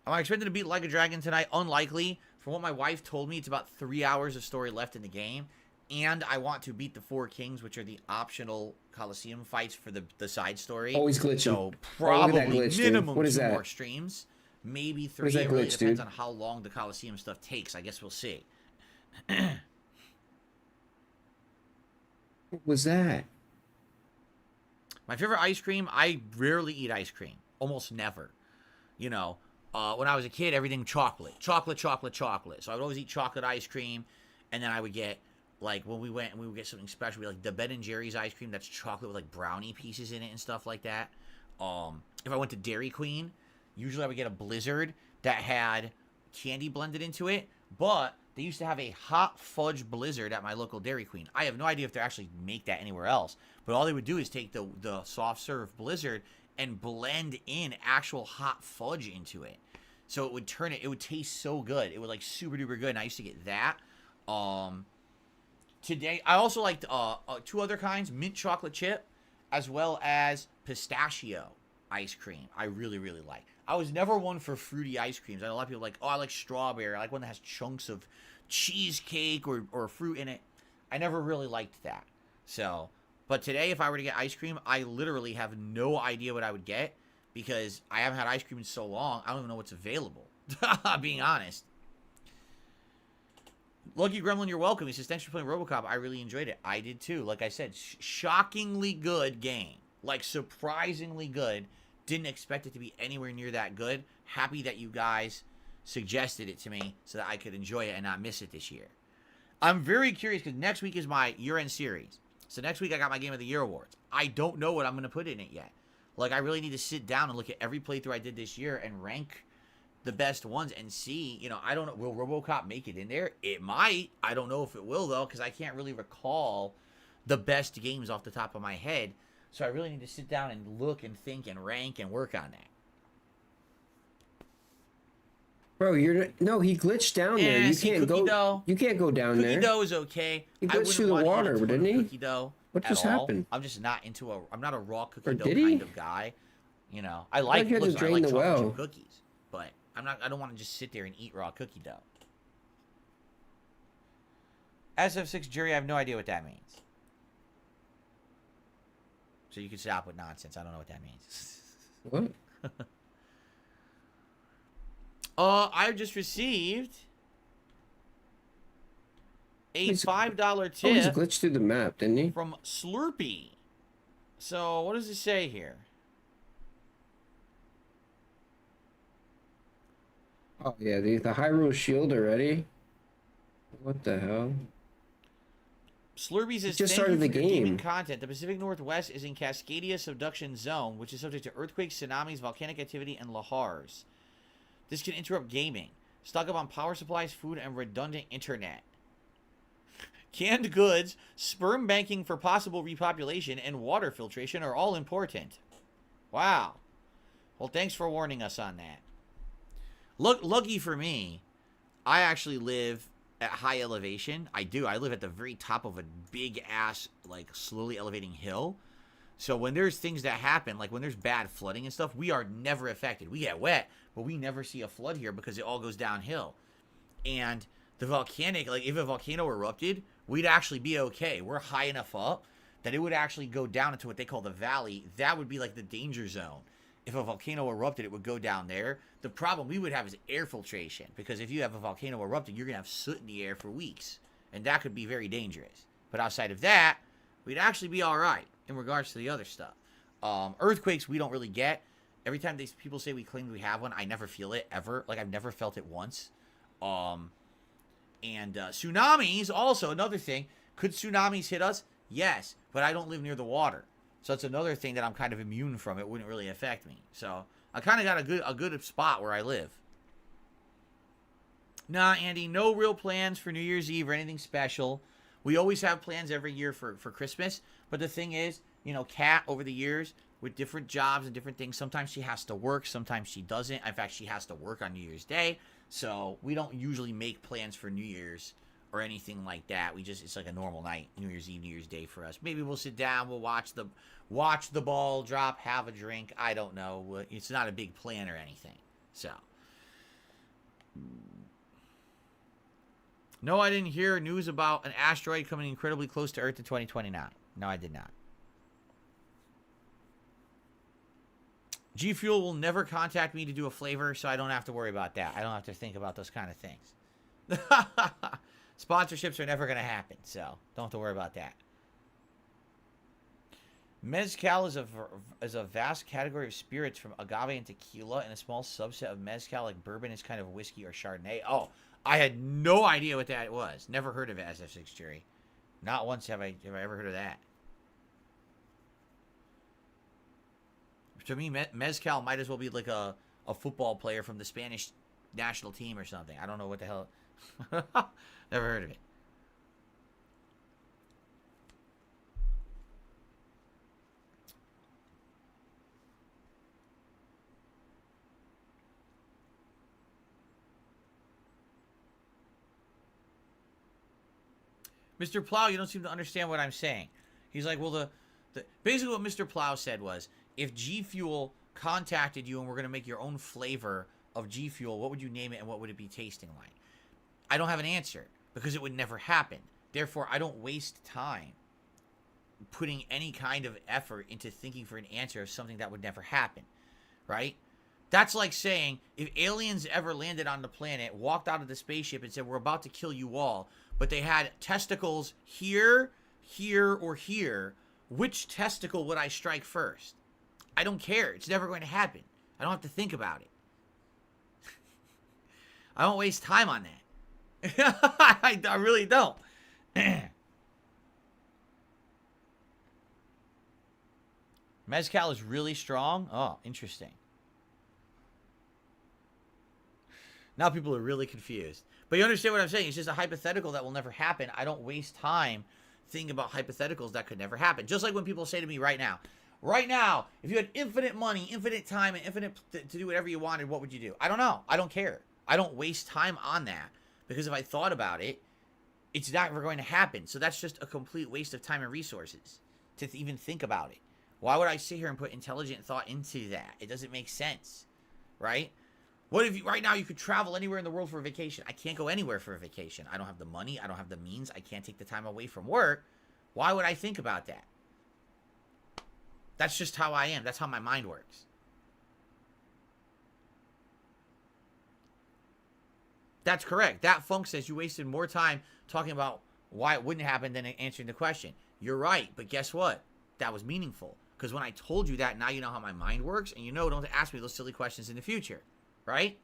Am I expected to beat Like a Dragon tonight? Unlikely. From what my wife told me, it's about 3 hours of story left in the game. And I want to beat the 4 Kings, which are the optional Coliseum fights for the side story. Always glitching. So probably glitch, minimum what is 2 that? more streams. Maybe 3. What is that It really glitch, depends dude? on how long the Coliseum stuff takes. I guess we'll see. What was that? My favorite ice cream, I rarely eat ice cream. Almost never. You know, when I was a kid, everything chocolate. Chocolate, chocolate, chocolate. So I would always eat chocolate ice cream. And then I would get, like, when we went and we would get something special, we like the Ben & Jerry's ice cream that's chocolate with, like, brownie pieces in it and stuff like that. If I went to Dairy Queen, usually I would get a Blizzard that had candy blended into it. But they used to have a hot fudge Blizzard at my local Dairy Queen. I have no idea if they actually make that anywhere else. But all they would do is take the soft serve Blizzard and blend in actual hot fudge into it. So it would taste so good. It would, like, super duper good. And I used to get that. Today, I also liked 2 other kinds, mint chocolate chip, as well as pistachio ice cream. I really, really like. I was never one for fruity ice creams. I know a lot of people like, oh, I like strawberry. I like one that has chunks of cheesecake or fruit in it. I never really liked that. So, but today, if I were to get ice cream, I literally have no idea what I would get because I haven't had ice cream in so long. I don't even know what's available, being honest. Lucky Gremlin, you're welcome. He says, thanks for playing RoboCop. I really enjoyed it. I did too. Like I said, shockingly good game. Like, surprisingly good. Didn't expect it to be anywhere near that good. Happy that you guys suggested it to me so that I could enjoy it and not miss it this year. I'm very curious because next week is my year-end series. So next week I got my Game of the Year awards. I don't know what I'm going to put in it yet. Like, I really need to sit down and look at every playthrough I did this year and rank the best ones and see, you know, I don't know, will RoboCop make it in there? It might. I don't know if it will, though, because I can't really recall the best games off the top of my head. So I really need to sit down and look and think and rank and work on that. Bro, no, he glitched down there. You can't go. Dough, you can't go down there. Cookie dough is okay. He glitched through the water, didn't he? Cookie dough. What just happened? I'm just not into I'm not a raw cookie Or dough did he? kind of guy. You know, I like you had to listen, I drain like the chocolate chip well. cookies, but I don't want to just sit there and eat raw cookie dough. SF6 Jerry, I have no idea what that means. So you can stop with nonsense. I don't know what that means. What? I've just received a $5 Oh, he's tip glitched through the map, didn't he? from Slurpee. So, what does it say here? Oh, yeah, the Hyrule Shield already? What the hell? Slurpee says, just thank you started for the your gaming game. content. The Pacific Northwest is in Cascadia Subduction Zone, which is subject to earthquakes, tsunamis, volcanic activity, and lahars. This can interrupt gaming. Stock up on power supplies, food, and redundant internet. Canned goods, sperm banking for possible repopulation, and water filtration are all important. Wow. Well, thanks for warning us on that. Lucky for me, I actually live at high elevation. I do. I live at the very top of a big-ass, like, slowly elevating hill. So when there's things that happen, like when there's bad flooding and stuff, we are never affected. We get wet, but we never see a flood here because it all goes downhill. And the volcanic, like if a volcano erupted, we'd actually be okay. We're high enough up that it would actually go down into what they call the valley. That would be like the danger zone. If a volcano erupted, it would go down there. The problem we would have is air filtration, because if you have a volcano erupting, you're going to have soot in the air for weeks, and that could be very dangerous. But outside of that, we'd actually be all right in regards to the other stuff. Earthquakes, we don't really get. Every time people say we claim we have one, I never feel it, ever. Like, I've never felt it once. Tsunamis, also another thing. Could tsunamis hit us? Yes, but I don't live near the water. So that's another thing that I'm kind of immune from. It wouldn't really affect me. So I kind of got a good spot where I live. Nah, Andy, no real plans for New Year's Eve or anything special. We always have plans every year for Christmas. But the thing is, you know, Kat, over the years, with different jobs and different things, sometimes she has to work, sometimes she doesn't. In fact, she has to work on New Year's Day. So we don't usually make plans for New Year's or anything like that. It's like a normal night, New Year's Eve, New Year's Day for us. Maybe we'll sit down, we'll watch the ball drop, have a drink. I don't know. It's not a big plan or anything. So, no, I didn't hear news about an asteroid coming incredibly close to Earth in 2029. No, I did not. G Fuel will never contact me to do a flavor, so I don't have to worry about that. I don't have to think about those kind of things. Sponsorships are never going to happen, so don't have to worry about that. Mezcal is a vast category of spirits from agave and tequila, and a small subset of mezcal, like bourbon, is kind of whiskey or Chardonnay. Oh, I had no idea what that was. Never heard of it as SF6 Jury. Not once have I ever heard of that. To me, mezcal might as well be like a football player from the Spanish national team or something. I don't know what the hell. Never heard of it. Mr. Plow, you don't seem to understand what I'm saying. He's like, well, basically what Mr. Plow said was, if G Fuel contacted you and we're going to make your own flavor of G Fuel, what would you name it and what would it be tasting like? I don't have an answer because it would never happen. Therefore, I don't waste time putting any kind of effort into thinking for an answer of something that would never happen, right? That's like saying if aliens ever landed on the planet, walked out of the spaceship and said, we're about to kill you all, but they had testicles here, here, or here, which testicle would I strike first? I don't care. It's never going to happen. I don't have to think about it. I don't waste time on that. I really don't. Mezcal is really strong. Oh, interesting. Now people are really confused. But you understand what I'm saying? It's just a hypothetical that will never happen. I don't waste time thinking about hypotheticals that could never happen. Just like when people say to me right now, if you had infinite money, infinite time, and infinite to do whatever you wanted, what would you do? I don't know. I don't care. I don't waste time on that. Because if I thought about it, it's not ever going to happen. So that's just a complete waste of time and resources to even think about it. Why would I sit here and put intelligent thought into that? It doesn't make sense, right? What if right now you could travel anywhere in the world for a vacation? I can't go anywhere for a vacation. I don't have the money. I don't have the means. I can't take the time away from work. Why would I think about that? That's just how I am. That's how my mind works. That's correct. That Funk says you wasted more time talking about why it wouldn't happen than answering the question. You're right, but guess what? That was meaningful. Because when I told you that, now you know how my mind works, and you know don't ask me those silly questions in the future. Right?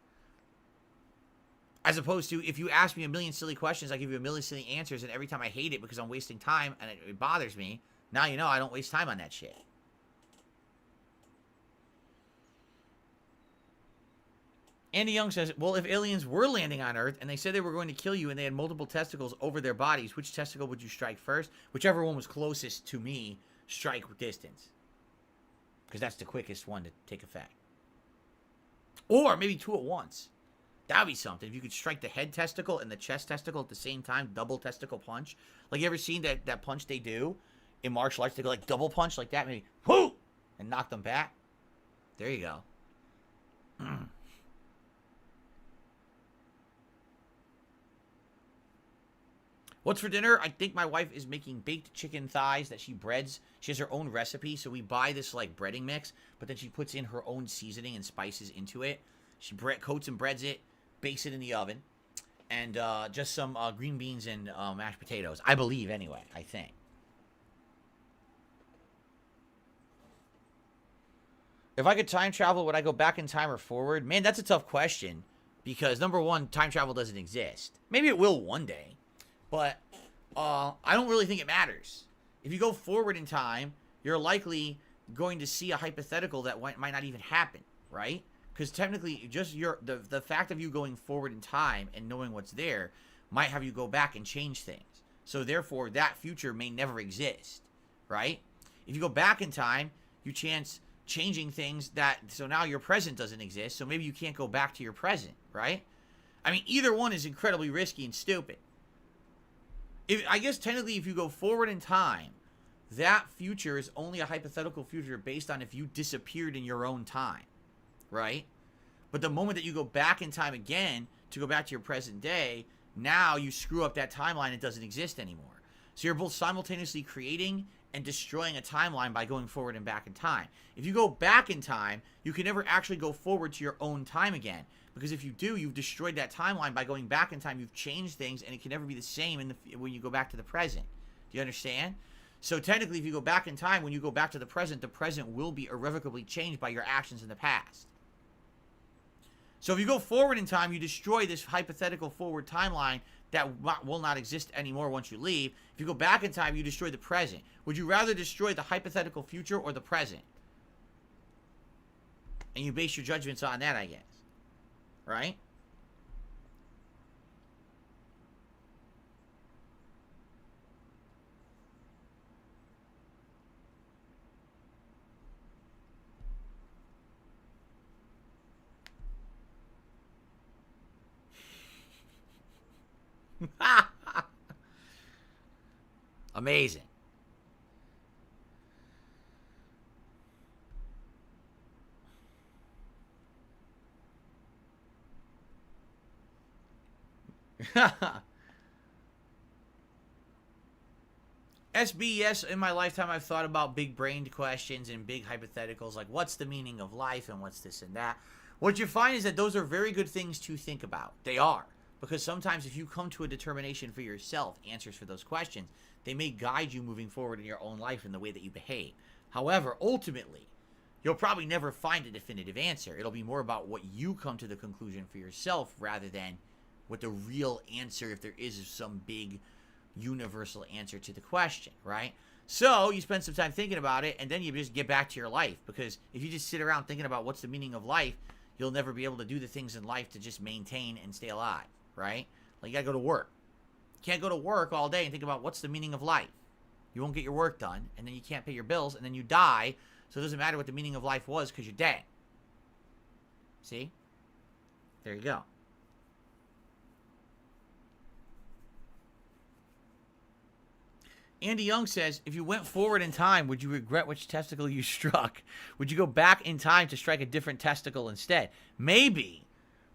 As opposed to, if you ask me a million silly questions, I give you a million silly answers, and every time I hate it because I'm wasting time, and it bothers me, now you know I don't waste time on that shit. Andy Young says, well, if aliens were landing on Earth and they said they were going to kill you and they had multiple testicles over their bodies, which testicle would you strike first? Whichever one was closest to me, strike distance. Because that's the quickest one to take effect. Or maybe two at once. That would be something. If you could strike the head testicle and the chest testicle at the same time, double testicle punch. Like, you ever seen that punch they do in martial arts? They go like double punch like that, maybe, whoo, and knock them back. There you go. What's for dinner? I think my wife is making baked chicken thighs that she breads. She has her own recipe, so we buy this like breading mix, but then she puts in her own seasoning and spices into it. She coats and breads it, bakes it in the oven, and just some green beans and mashed potatoes. I believe, anyway, I think. If I could time travel, would I go back in time or forward? Man, that's a tough question, because number one, time travel doesn't exist. Maybe it will one day. But I don't really think it matters. If you go forward in time, you're likely going to see a hypothetical that might not even happen, right? Because technically, just the fact of you going forward in time and knowing what's there might have you go back and change things. So therefore, that future may never exist, right? If you go back in time, you chance changing things so now your present doesn't exist, so maybe you can't go back to your present, right? I mean, either one is incredibly risky and stupid. I guess technically if you go forward in time, that future is only a hypothetical future based on if you disappeared in your own time, right? But the moment that you go back in time again to go back to your present day, now you screw up that timeline. It doesn't exist anymore. So you're both simultaneously creating and destroying a timeline by going forward and back in time. If you go back in time, you can never actually go forward to your own time again. Because if you do, you've destroyed that timeline by going back in time. You've changed things, and it can never be the same when you go back to the present. Do you understand? So technically, if you go back in time, when you go back to the present will be irrevocably changed by your actions in the past. So if you go forward in time, you destroy this hypothetical forward timeline that will not exist anymore once you leave. If you go back in time, you destroy the present. Would you rather destroy the hypothetical future or the present? And you base your judgments on that, I guess. Right? Amazing. SB, yes, in my lifetime I've thought about big-brained questions and big hypotheticals like what's the meaning of life and what's this and that. What you find is that those are very good things to think about. They are. Because sometimes if you come to a determination for yourself, answers for those questions, they may guide you moving forward in your own life in the way that you behave. However, ultimately, you'll probably never find a definitive answer. It'll be more about what you come to the conclusion for yourself rather than what the real answer, if there is some big universal answer to the question, right? So you spend some time thinking about it, and then you just get back to your life. Because if you just sit around thinking about what's the meaning of life, you'll never be able to do the things in life to just maintain and stay alive, right? Like, you gotta go to work. You can't go to work all day and think about what's the meaning of life. You won't get your work done, and then you can't pay your bills, and then you die, so it doesn't matter what the meaning of life was because you're dead. See? There you go. Andy Young says, if you went forward in time, would you regret which testicle you struck? Would you go back in time to strike a different testicle instead? Maybe.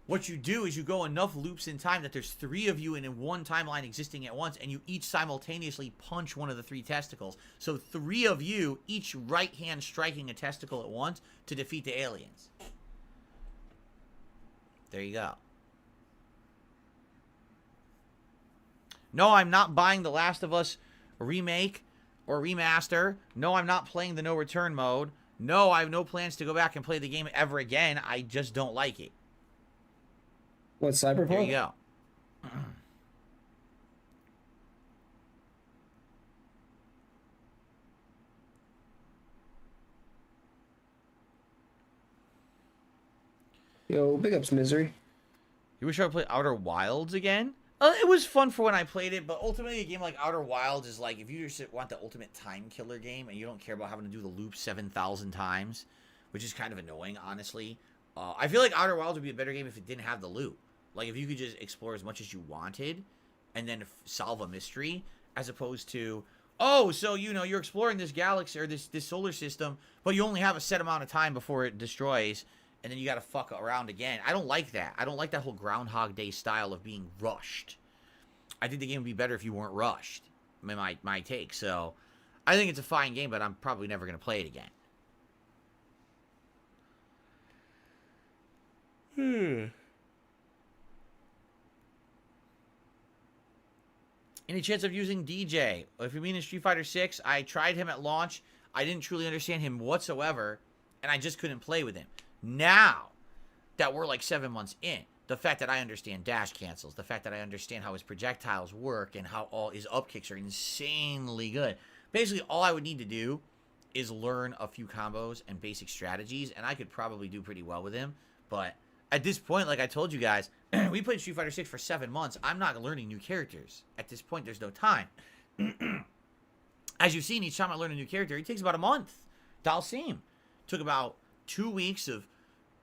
What you do is you go enough loops in time that there's 3 of you in one timeline existing at once, and you each simultaneously punch one of the 3 testicles. So 3 of you, each right hand striking a testicle at once to defeat the aliens. There you go. No, I'm not buying The Last of Us remake or remaster. No, I'm not playing the no return mode. No, I have no plans to go back and play the game ever again. I just don't like it. What, Cyberpunk? There you go. Yo, big ups, Misery. You wish I would play Outer Wilds again? It was fun for when I played it, but ultimately a game like Outer Wilds is like, if you just want the ultimate time killer game and you don't care about having to do the loop 7,000 times, which is kind of annoying, honestly. I feel like Outer Wilds would be a better game if it didn't have the loop. Like, if you could just explore as much as you wanted and then solve a mystery, as opposed to, oh, so, you know, you're exploring this galaxy or this solar system, but you only have a set amount of time before it destroys, and then you gotta fuck around again. I don't like that. I don't like that whole Groundhog Day style of being rushed. I think the game would be better if you weren't rushed. My take. So, I think it's a fine game, but I'm probably never gonna play it again. Any chance of using DJ? If you mean in Street Fighter 6, I tried him at launch. I didn't truly understand him whatsoever, and I just couldn't play with him. Now that we're like 7 months in, the fact that I understand dash cancels, the fact that I understand how his projectiles work and how all his up kicks are insanely good. Basically, all I would need to do is learn a few combos and basic strategies, and I could probably do pretty well with him. But at this point, like I told you guys, we played Street Fighter 6 for 7 months. I'm not learning new characters. At this point, there's no time. As you've seen, each time I learn a new character, it takes about a month. Dalsim took about 2 weeks of,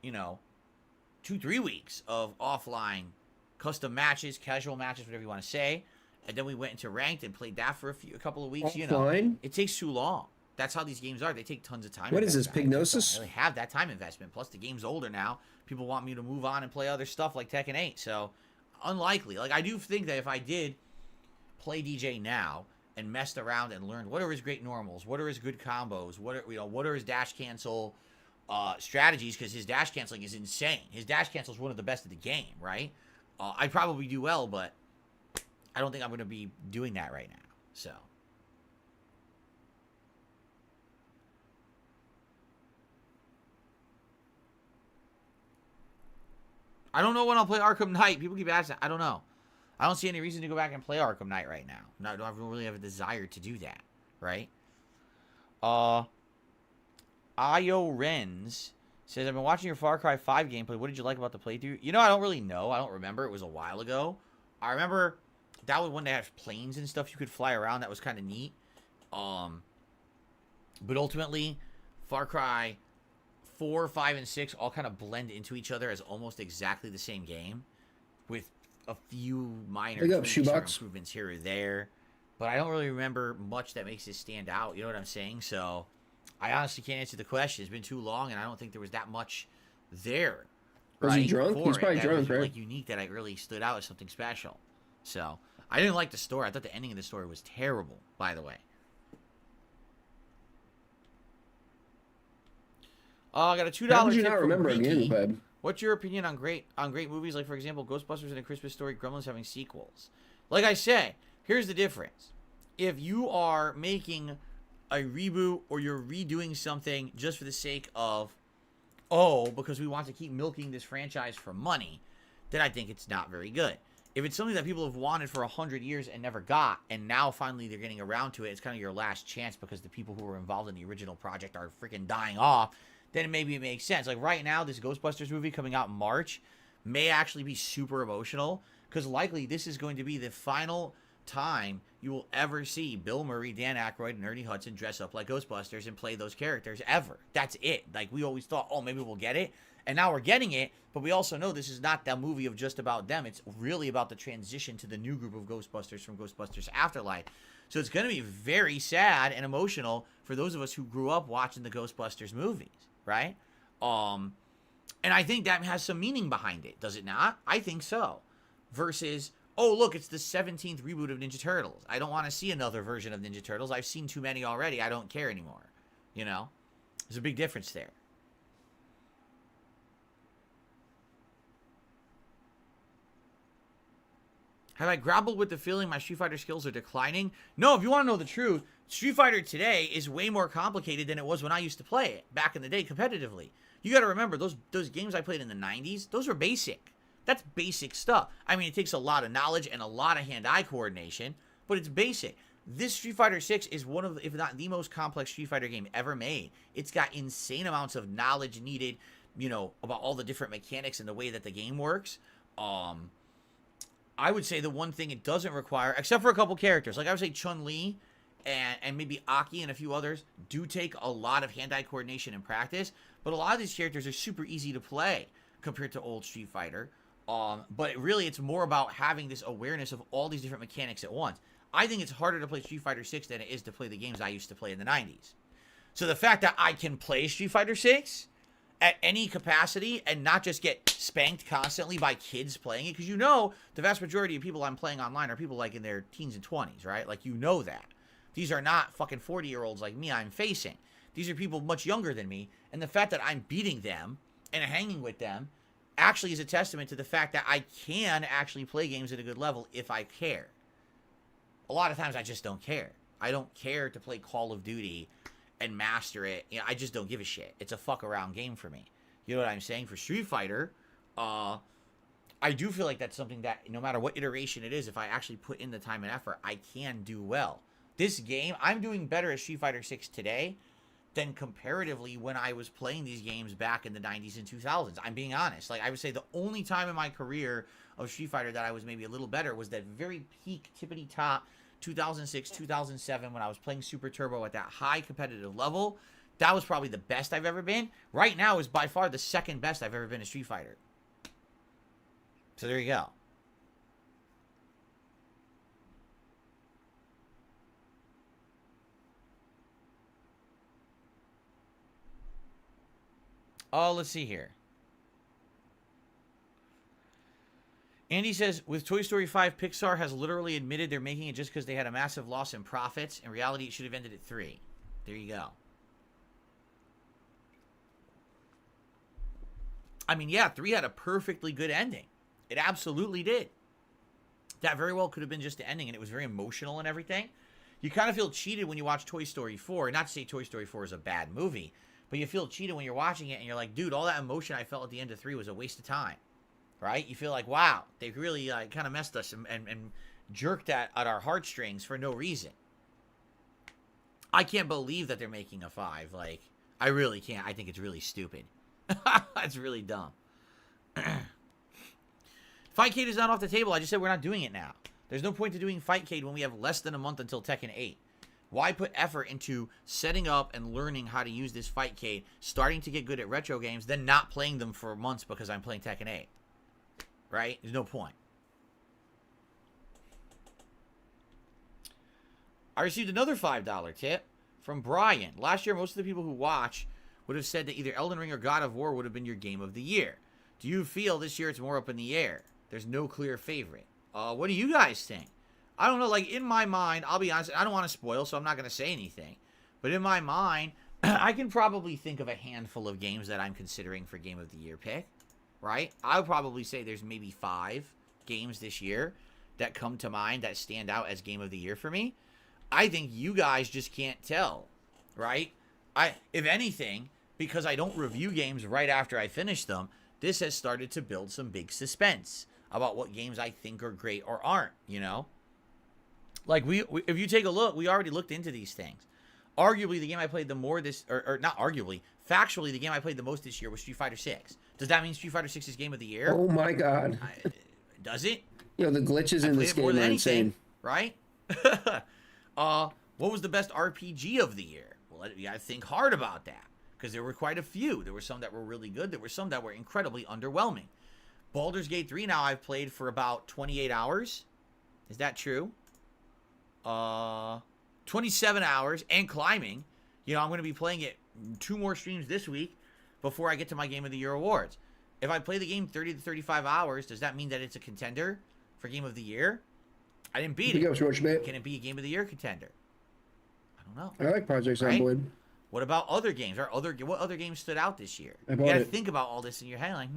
2-3 weeks of offline custom matches, casual matches, whatever you want to say. And then we went into ranked and played that for a couple of weeks. Offline? It takes too long. That's how these games are. They take tons of time. What is this, Pignosis? I don't really have that time investment. Plus, the game's older now. People want me to move on and play other stuff like Tekken 8. So, unlikely. Like, I do think that if I did play DJ now and messed around and learned what are his great normals, what are his good combos, what are his dash cancel strategies, because his dash canceling is insane. His dash cancel is one of the best of the game, right? I'd probably do well, but I don't think I'm going to be doing that right now. So. I don't know when I'll play Arkham Knight. People keep asking. I don't know. I don't see any reason to go back and play Arkham Knight right now. I don't really have a desire to do that, right? Ayo Renz says, I've been watching your Far Cry 5 gameplay. What did you like about the playthrough? I don't really know. I don't remember. It was a while ago. I remember that was when they had planes and stuff you could fly around. That was kind of neat. But ultimately, Far Cry 4, 5, and 6 all kind of blend into each other as almost exactly the same game, with a few minor improvements here or there. But I don't really remember much that makes it stand out. You know what I'm saying? So I honestly can't answer the question. It's been too long, and I don't think there was that much there. Was he drunk? He's probably drunk, right? Like unique that I really stood out as something special. So I didn't like the story. I thought the ending of the story was terrible, by the way. I got a $2 How did you tip not from remember Ricky. again, bud? What's your opinion on great movies like, for example, Ghostbusters and A Christmas Story, Gremlins having sequels? Like I say, here's the difference. If you are making a reboot or you're redoing something just for the sake of, because we want to keep milking this franchise for money, then I think it's not very good. If it's something that people have wanted for 100 years and never got, and now finally they're getting around to it, it's kind of your last chance because the people who were involved in the original project are freaking dying off, then maybe it makes sense. Like right now, this Ghostbusters movie coming out in March may actually be super emotional, because likely this is going to be the final time you will ever see Bill Murray, Dan Aykroyd, and Ernie Hudson dress up like Ghostbusters and play those characters ever. That's it. Like, we always thought, maybe we'll get it. And now we're getting it, but we also know this is not that movie of just about them. It's really about the transition to the new group of Ghostbusters from Ghostbusters Afterlife. So it's going to be very sad and emotional for those of us who grew up watching the Ghostbusters movies, right? And I think that has some meaning behind it, does it not? I think so. Versus, look, it's the 17th reboot of Ninja Turtles. I don't want to see another version of Ninja Turtles. I've seen too many already. I don't care anymore. You know? There's a big difference there. Have I grappled with the feeling my Street Fighter skills are declining? No, if you want to know the truth, Street Fighter today is way more complicated than it was when I used to play it back in the day competitively. You got to remember, those games I played in the 90s, those were basic. That's basic stuff. I mean, it takes a lot of knowledge and a lot of hand-eye coordination, but it's basic. This Street Fighter 6 is one of, if not the most complex Street Fighter game ever made. It's got insane amounts of knowledge needed, you know, about all the different mechanics and the way that the game works. I would say the one thing it doesn't require, except for a couple characters, like I would say Chun-Li and maybe Aki and a few others, do take a lot of hand-eye coordination and practice, but a lot of these characters are super easy to play compared to old Street Fighter. But really, it's more about having this awareness of all these different mechanics at once. I think it's harder to play Street Fighter 6 than it is to play the games I used to play in the 90s. So the fact that I can play Street Fighter 6 at any capacity and not just get spanked constantly by kids playing it, because you know the vast majority of people I'm playing online are people like in their teens and 20s, right? Like, you know that. These are not fucking 40-year-olds like me I'm facing. These are people much younger than me, and the fact that I'm beating them and hanging with them actually is a testament to the fact that I can actually play games at a good level if I care. A lot of times I just don't care. I don't care to play Call of Duty and master it. You know, I just don't give a shit. It's a fuck around game for me. You know what I'm saying? For Street Fighter, I do feel like that's something that no matter what iteration it is, if I actually put in the time and effort, I can do well. This game, I'm doing better at Street Fighter 6 today than comparatively when I was playing these games back in the 90s and 2000s. I'm being honest. Like, I would say the only time in my career of Street Fighter that I was maybe a little better was that very peak, tippity-top 2006, 2007 when I was playing Super Turbo at that high competitive level. That was probably the best I've ever been. Right now is by far the second best I've ever been at Street Fighter. So there you go. Oh, let's see here. Andy says, with Toy Story 5, Pixar has literally admitted they're making it just because they had a massive loss in profits. In reality, it should have ended at 3. There you go. I mean, yeah, 3 had a perfectly good ending. It absolutely did. That very well could have been just the ending, and it was very emotional and everything. You kind of feel cheated when you watch Toy Story 4. Not to say Toy Story 4 is a bad movie, but you feel cheated when you're watching it, and you're like, dude, all that emotion I felt at the end of 3 was a waste of time. Right? You feel like, wow, they really kind of messed us and jerked at our heartstrings for no reason. I can't believe that they're making a 5. Like, I really can't. I think it's really stupid. That's really dumb. Fightcade is not off the table. I just said we're not doing it now. There's no point to doing Fightcade when we have less than a month until Tekken 8. Why put effort into setting up and learning how to use this Fightcade, starting to get good at retro games, then not playing them for months because I'm playing Tekken 8? Right? There's no point. I received another $5 tip from Brian. Last year, most of the people who watch would have said that either Elden Ring or God of War would have been your game of the year. Do you feel this year it's more up in the air? There's no clear favorite. What do you guys think? I don't know. Like, in my mind, I'll be honest, I don't want to spoil, so I'm not going to say anything. But in my mind, I can probably think of a handful of games that I'm considering for game of the year pick. Right? I would probably say there's maybe 5 games this year that come to mind that stand out as game of the year for me. I think you guys just can't tell, right? If anything, because I don't review games right after I finish them, this has started to build some big suspense about what games I think are great or aren't, you know? Like, if you take a look, we already looked into these things. Arguably, the game I played the more this, or not arguably, factually, the game I played the most this year was Street Fighter 6. Does that mean Street Fighter 6 is game of the year? Oh my god. Does it? You know, the glitches in this game are insane. Right? What was the best RPG of the year? Well, you gotta think hard about that. Because there were quite a few. There were some that were really good. There were some that were incredibly underwhelming. Baldur's Gate 3 now I've played for about 28 hours. Is that true? 27 hours and climbing. You know, I'm going to be playing it 2 more streams this week before I get to my Game of the Year awards. If I play the game 30 to 35 hours, does that mean that it's a contender for Game of the Year? I didn't beat it. Can it be a Game of the Year contender? I don't know. I like Project Zomboid. What about other games? What other games stood out this year? You got to think about all this in your head, like,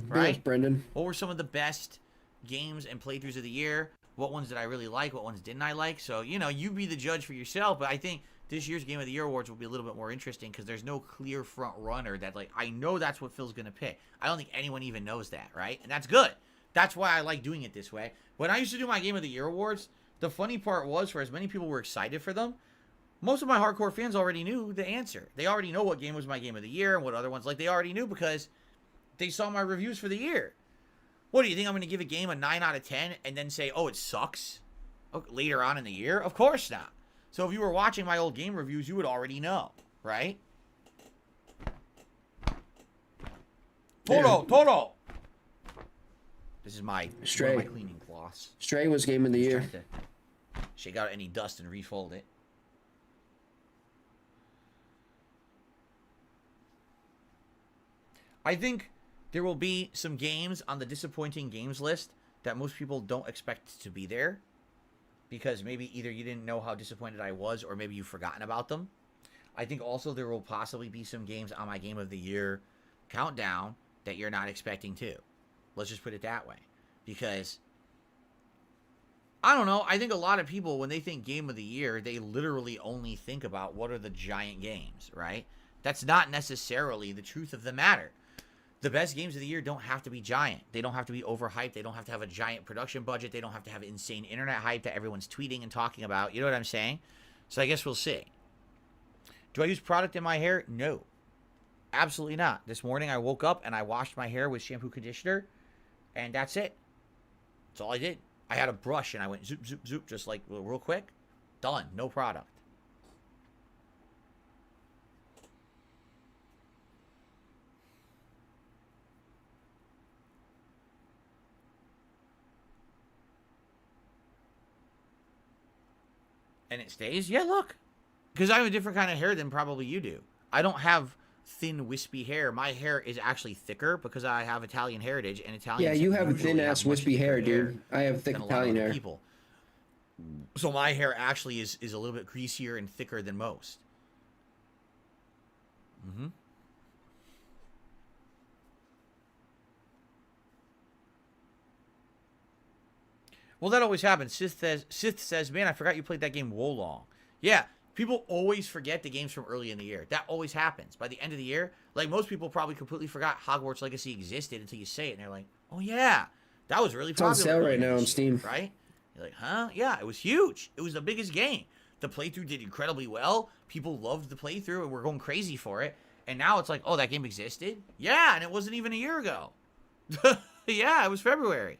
right? Yes, Brendan. What were some of the best games and playthroughs of the year. What ones did I really like? What ones didn't I like? So, you know, you be the judge for yourself. But I think this year's Game of the Year awards will be a little bit more interesting because there's no clear front runner that, like, I know that's what Phil's going to pick. I don't think anyone even knows that, right? And that's good. That's why I like doing it this way. When I used to do my Game of the Year awards, the funny part was, for as many people were excited for them, most of my hardcore fans already knew the answer. They already know what game was my Game of the Year and what other ones. Like, they already knew because they saw my reviews for the year. What, do you think I'm going to give a game a 9 out of 10 and then say, oh, it sucks later on in the year? Of course not. So if you were watching my old game reviews, you would already know, right? Toro! This is my, Stray. my cleaning cloths. Stray was Game of the Year. Shake out any dust and refold it. I think there will be some games on the disappointing games list that most people don't expect to be there. Because maybe either you didn't know how disappointed I was or maybe you've forgotten about them. I think also there will possibly be some games on my Game of the Year countdown that you're not expecting too. Let's just put it that way. Because, I don't know, I think a lot of people, when they think Game of the Year, they literally only think about what are the giant games, right? That's not necessarily the truth of the matter. The best games of the year don't have to be giant. They don't have to be overhyped. They don't have to have a giant production budget. They don't have to have insane internet hype that everyone's tweeting and talking about. You know what I'm saying? So I guess we'll see. Do I use product in my hair? No. Absolutely not. This morning I woke up and I washed my hair with shampoo conditioner, and that's it. That's all I did. I had a brush and I went zoop, zoop, zoop, just like real quick. Done. No product. And it stays? Yeah, look. Because I have a different kind of hair than probably you do. I don't have thin, wispy hair. My hair is actually thicker because I have Italian heritage, and Italians Yeah, you have a usually thin-ass have much wispy thicker hair, dude. I have thick than a lot of Italian other hair. people. So my hair actually is a little bit greasier and thicker than most. Mm-hmm. Well, that always happens. Sith says, man, I forgot you played that game Wolong. Yeah, people always forget the games from early in the year. That always happens. By the end of the year, like most people probably completely forgot Hogwarts Legacy existed until you say it, and they're like, oh yeah, that was really popular. It's on sale right now on Steam. Right? You're like, huh? Yeah, it was huge. It was the biggest game. The playthrough did incredibly well. People loved the playthrough and were going crazy for it. And now it's like, oh, that game existed? Yeah, and it wasn't even a year ago. Yeah, it was February.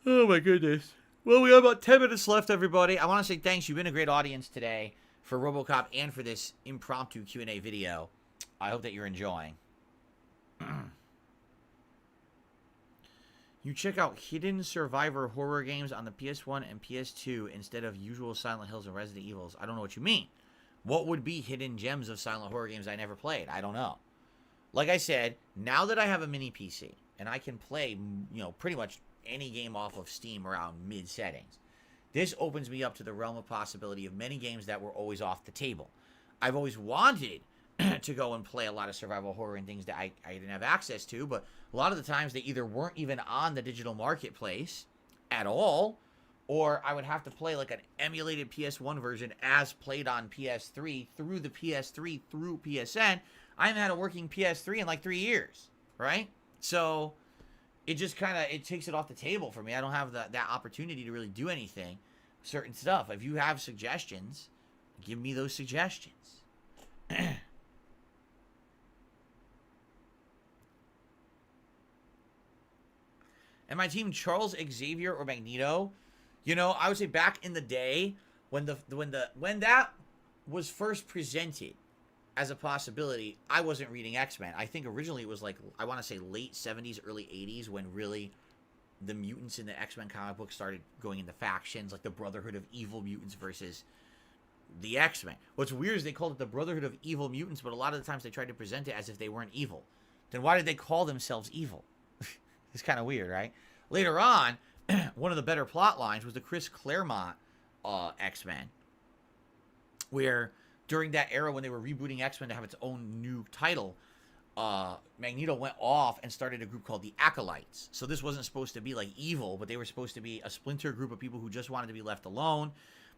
Oh my goodness. Well, we have about 10 minutes left, everybody. I want to say thanks. You've been a great audience today for RoboCop and for this impromptu Q&A video. I hope that you're enjoying. You check out hidden survivor horror games on the PS1 and PS2 instead of usual Silent Hills and Resident Evils. I don't know what you mean. What would be hidden gems of silent horror games I never played? I don't know. Like I said, now that I have a mini PC and I can play, you know, pretty much any game off of Steam around mid settings, this opens me up to the realm of possibility of many games that were always off the table. I've always wanted to go and play a lot of survival horror and things that I didn't have access to, but a lot of the times they either weren't even on the digital marketplace at all, or I would have to play like an emulated PS1 version as played on PS3 through the PS3 through PSN. I haven't had a working PS3 in like 3 years, right? So it just kind of, it takes it off the table for me. I don't have that opportunity to really do anything, certain stuff. If you have suggestions, give me those suggestions. And my team, Charles Xavier or Magneto, you know, I would say back in the day when that was first presented as a possibility, I wasn't reading X-Men. I think originally it was like, I want to say late 70s, early 80s when really the mutants in the X-Men comic book started going into factions, like the Brotherhood of Evil Mutants versus the X-Men. What's weird is they called it the Brotherhood of Evil Mutants, but a lot of the times they tried to present it as if they weren't evil. Then why did they call themselves evil? It's kind of weird, right? Later on, one of the better plot lines was the Chris Claremont X-Men, where during that era when they were rebooting X-Men to have its own new title, Magneto went off and started a group called the Acolytes. So this wasn't supposed to be like evil, but they were supposed to be a splinter group of people who just wanted to be left alone,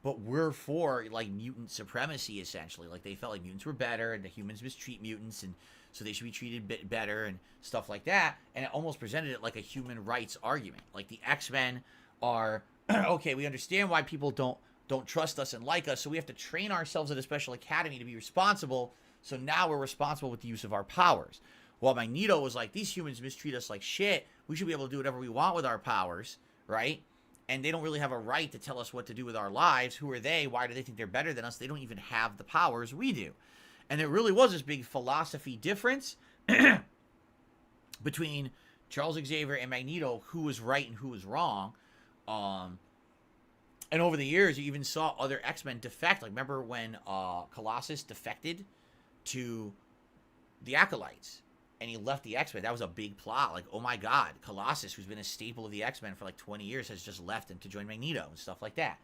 but were for like mutant supremacy, essentially. Like they felt like mutants were better and the humans mistreat mutants, and so they should be treated better and stuff like that. And it almost presented it like a human rights argument. Like the X-Men are okay, we understand why people don't trust us and like us, so we have to train ourselves at a special academy to be responsible. So now we're responsible with the use of our powers. While Magneto was like, these humans mistreat us like shit. We should be able to do whatever we want with our powers, right? And they don't really have a right to tell us what to do with our lives. Who are they? Why do they think they're better than us? They don't even have the powers we do. And there really was this big philosophy difference between Charles Xavier and Magneto, who was right and who was wrong. And over the years, you even saw other X-Men defect. Like, remember when Colossus defected to the Acolytes and he left the X-Men? That was a big plot. Like, oh my God, Colossus, who's been a staple of the X-Men for like 20 years, has just left him to join Magneto and stuff like that.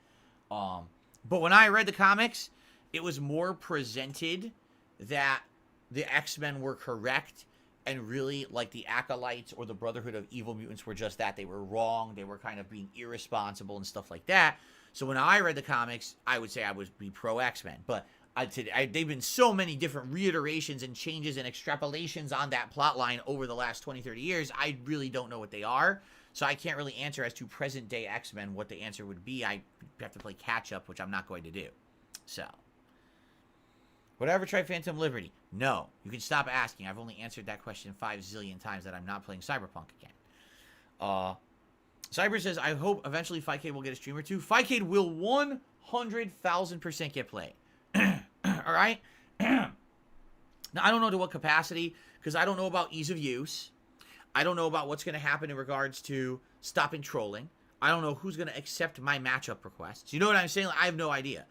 But when I read the comics, it was more presented that the X-Men were correct, and really, like, the Acolytes or the Brotherhood of Evil Mutants were just that. They were wrong. They were kind of being irresponsible and stuff like that. So when I read the comics, I would say I would be pro-X-Men. But they've been so many different reiterations and changes and extrapolations on that plot line over the last 20, 30 years, I really don't know what they are. So I can't really answer as to present-day X-Men what the answer would be. I have to play catch-up, which I'm not going to do. So, would I ever try Phantom Liberty? No. You can stop asking. I've only answered that question 5 zillion times that I'm not playing Cyberpunk again. Cyber says, I hope eventually Fightcade will get a stream or two. Fightcade will 100,000% get played. All right? Now, I don't know to what capacity, because I don't know about ease of use. I don't know about what's going to happen in regards to stopping trolling. I don't know who's going to accept my matchup requests. You know what I'm saying? Like, I have no idea.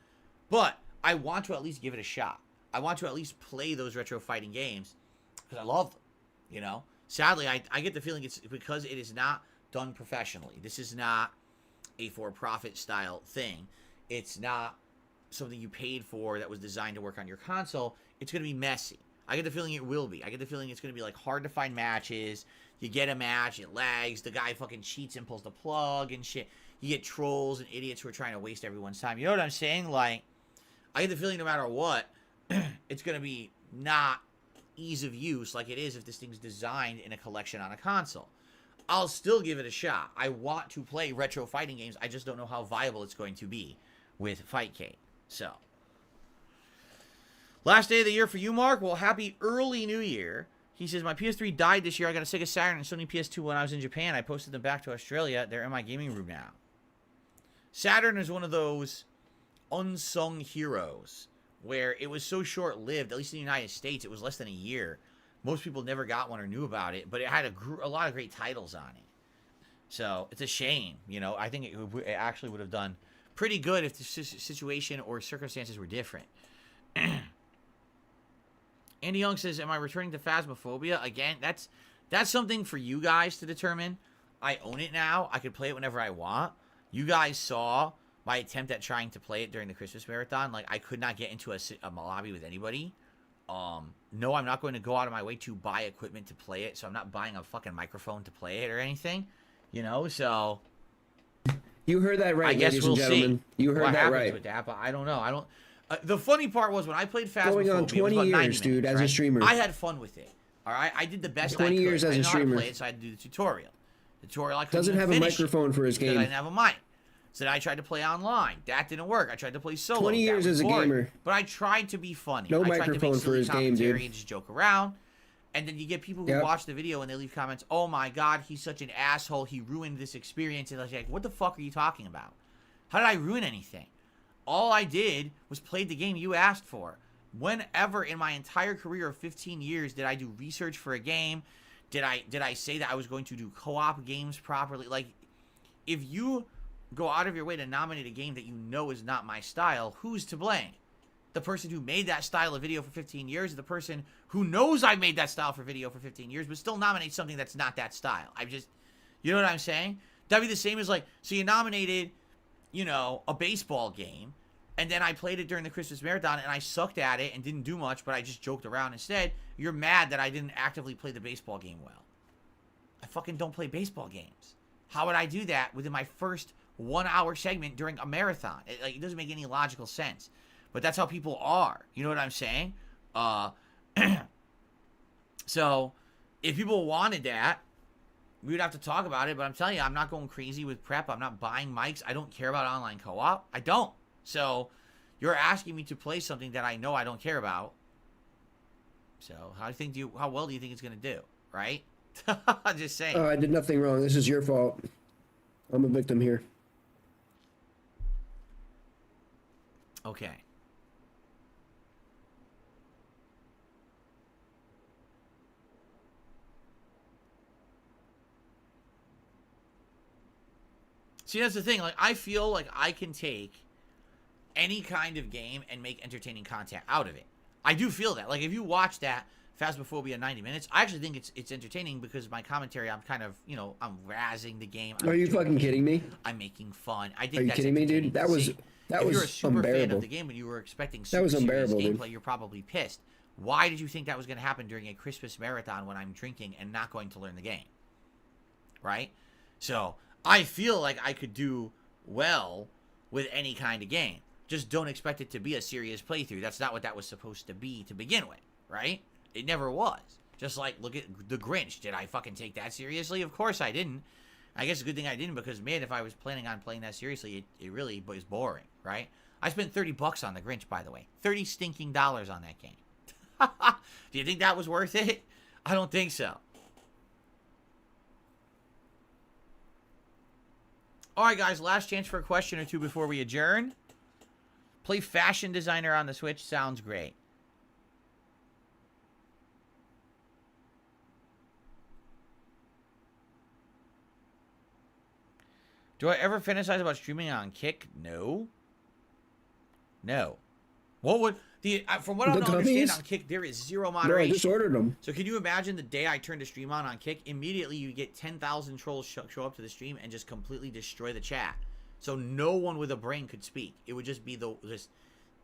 But I want to at least give it a shot. I want to at least play those retro fighting games because I love them, you know? Sadly, I get the feeling it's because it is not done professionally. This is not a for-profit style thing. It's not something you paid for that was designed to work on your console. It's going to be messy. I get the feeling it will be. I get the feeling it's going to be like hard to find matches. You get a match, it lags, the guy fucking cheats and pulls the plug and shit. You get trolls and idiots who are trying to waste everyone's time. You know what I'm saying? Like, I get the feeling no matter what, it's going to be not ease of use like it is if this thing's designed in a collection on a console. I'll still give it a shot. I want to play retro fighting games. I just don't know how viable it's going to be with Fightcade. So, last day of the year for you, Mark. Well, happy early new year. He says, my PS3 died this year. I got a Sega Saturn and Sony PS2 when I was in Japan. I posted them back to Australia. They're in my gaming room now. Saturn is one of those unsung heroes where it was so short-lived, at least in the United States, it was less than a year. Most people never got one or knew about it, but it had a lot of great titles on it. So, it's a shame, you know. I think it actually would have done pretty good if the situation or circumstances were different. Andy Young says, am I returning to Phasmophobia? Again, that's something for you guys to determine. I own it now. I can play it whenever I want. You guys saw my attempt at trying to play it during the Christmas marathon. Like, I could not get into a lobby with anybody. No, I'm not going to go out of my way to buy equipment to play it, so I'm not buying a fucking microphone to play it or anything. You know, so... You heard that right, ladies and gentlemen. You heard that right. With that, but I don't know. The funny part was when I played Phasmophobia, going on 20 years, dude, as a streamer. I had fun with it. All right, I did the best I could. 20 years as a streamer. I know how to play it, so I had to do the tutorial. I couldn't doesn't have a microphone for his game. I didn't have a mic. So then I tried to play online. That didn't work. I tried to play solo. 20 years as a gamer. But I tried to be funny. No I tried microphone to make for his game, dude. And just joke around. And then you get people who watch the video and they leave comments, oh my god, he's such an asshole. He ruined this experience. And I was like, what the fuck are you talking about? How did I ruin anything? All I did was play the game you asked for. Whenever in my entire career of 15 years did I do research for a game? Did I say that I was going to do co-op games properly? Like, if you go out of your way to nominate a game that you know is not my style, who's to blame? The person who made that style of video for 15 years, the person who knows I made that style for video for 15 years, but still nominates something that's not that style. You know what I'm saying? That'd be the same as like, so you nominated you know, a baseball game, and then I played it during the Christmas marathon and I sucked at it and didn't do much, but I just joked around instead, you're mad that I didn't actively play the baseball game well. I fucking don't play baseball games. How would I do that within my first 1 hour segment during a marathon? It doesn't make any logical sense. But that's how people are. You know what I'm saying? So, if people wanted that, we would have to talk about it. But I'm telling you, I'm not going crazy with prep. I'm not buying mics. I don't care about online co-op. I don't. So, you're asking me to play something that I know I don't care about. So, how well do you think it's going to do? Right? I'm just saying. I did nothing wrong. This is your fault. I'm a victim here. Okay. See, that's the thing. Like, I feel like I can take any kind of game and make entertaining content out of it. I do feel that. Like, if you watch that Phasmophobia 90 minutes, I actually think it's entertaining because my commentary, I'm kind of, you know, I'm razzing the game. Are you fucking kidding me? I'm making fun. I think Are you kidding me, dude? That was if you're a super unbearable. fan of the game and you were expecting That was serious unbearable, gameplay, dude. you're probably pissed. Why did you think that was going to happen during a Christmas marathon when I'm drinking and not going to learn the game? Right? So, I feel like I could do well with any kind of game. Just don't expect it to be a serious playthrough. That's not what that was supposed to be to begin with, right? It never was. Just like, look at The Grinch. Did I fucking take that seriously? Of course I didn't. I guess it's a good thing I didn't because, man, if I was planning on playing that seriously, it really was boring, right? I spent $30 on The Grinch, by the way. $30 stinking dollars on that game. Do you think that was worth it? I don't think so. All right, guys, last chance for a question or two before we adjourn. Play Fashion Designer on the Switch. Sounds great. Do I ever fantasize about streaming on Kick? No. No. What would from what I understand on Kick, there is zero moderation. No, I just ordered them. So can you imagine the day I turn the stream on Kick? Immediately you get 10,000 trolls show up to the stream and just completely destroy the chat. So no one with a brain could speak. It would just be this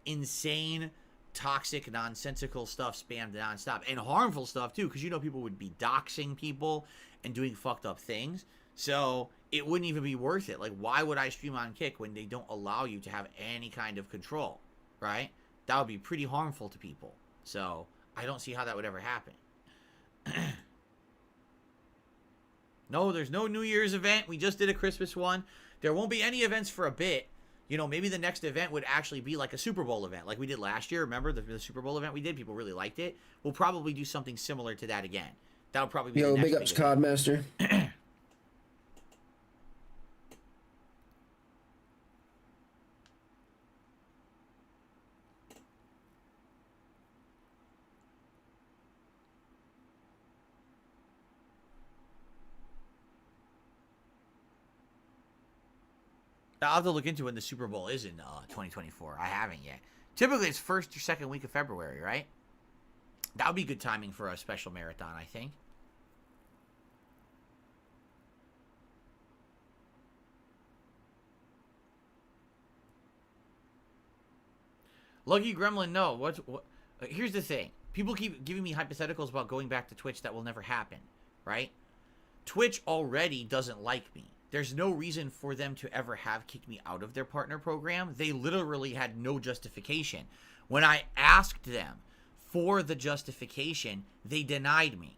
insane, toxic, nonsensical stuff spammed nonstop. And harmful stuff too, because you know people would be doxing people and doing fucked up things. So it wouldn't even be worth it. Like, why would I stream on Kick when they don't allow you to have any kind of control, right? That would be pretty harmful to people. So I don't see how that would ever happen. No, there's no New Year's event. We just did a Christmas one. There won't be any events for a bit. You know, maybe the next event would actually be like a Super Bowl event like we did last year. Remember the Super Bowl event we did? People really liked it. We'll probably do something similar to that again. That'll probably be the next big ups, Codmaster. I'll have to look into when the Super Bowl is in 2024. I haven't yet. Typically, it's first or second week of February, right? That would be good timing for a special marathon, I think. Lucky Gremlin, no. What? Here's the thing. People keep giving me hypotheticals about going back to Twitch that will never happen, right? Twitch already doesn't like me. There's no reason for them to ever have kicked me out of their partner program. They literally had no justification. When I asked them for the justification, they denied me.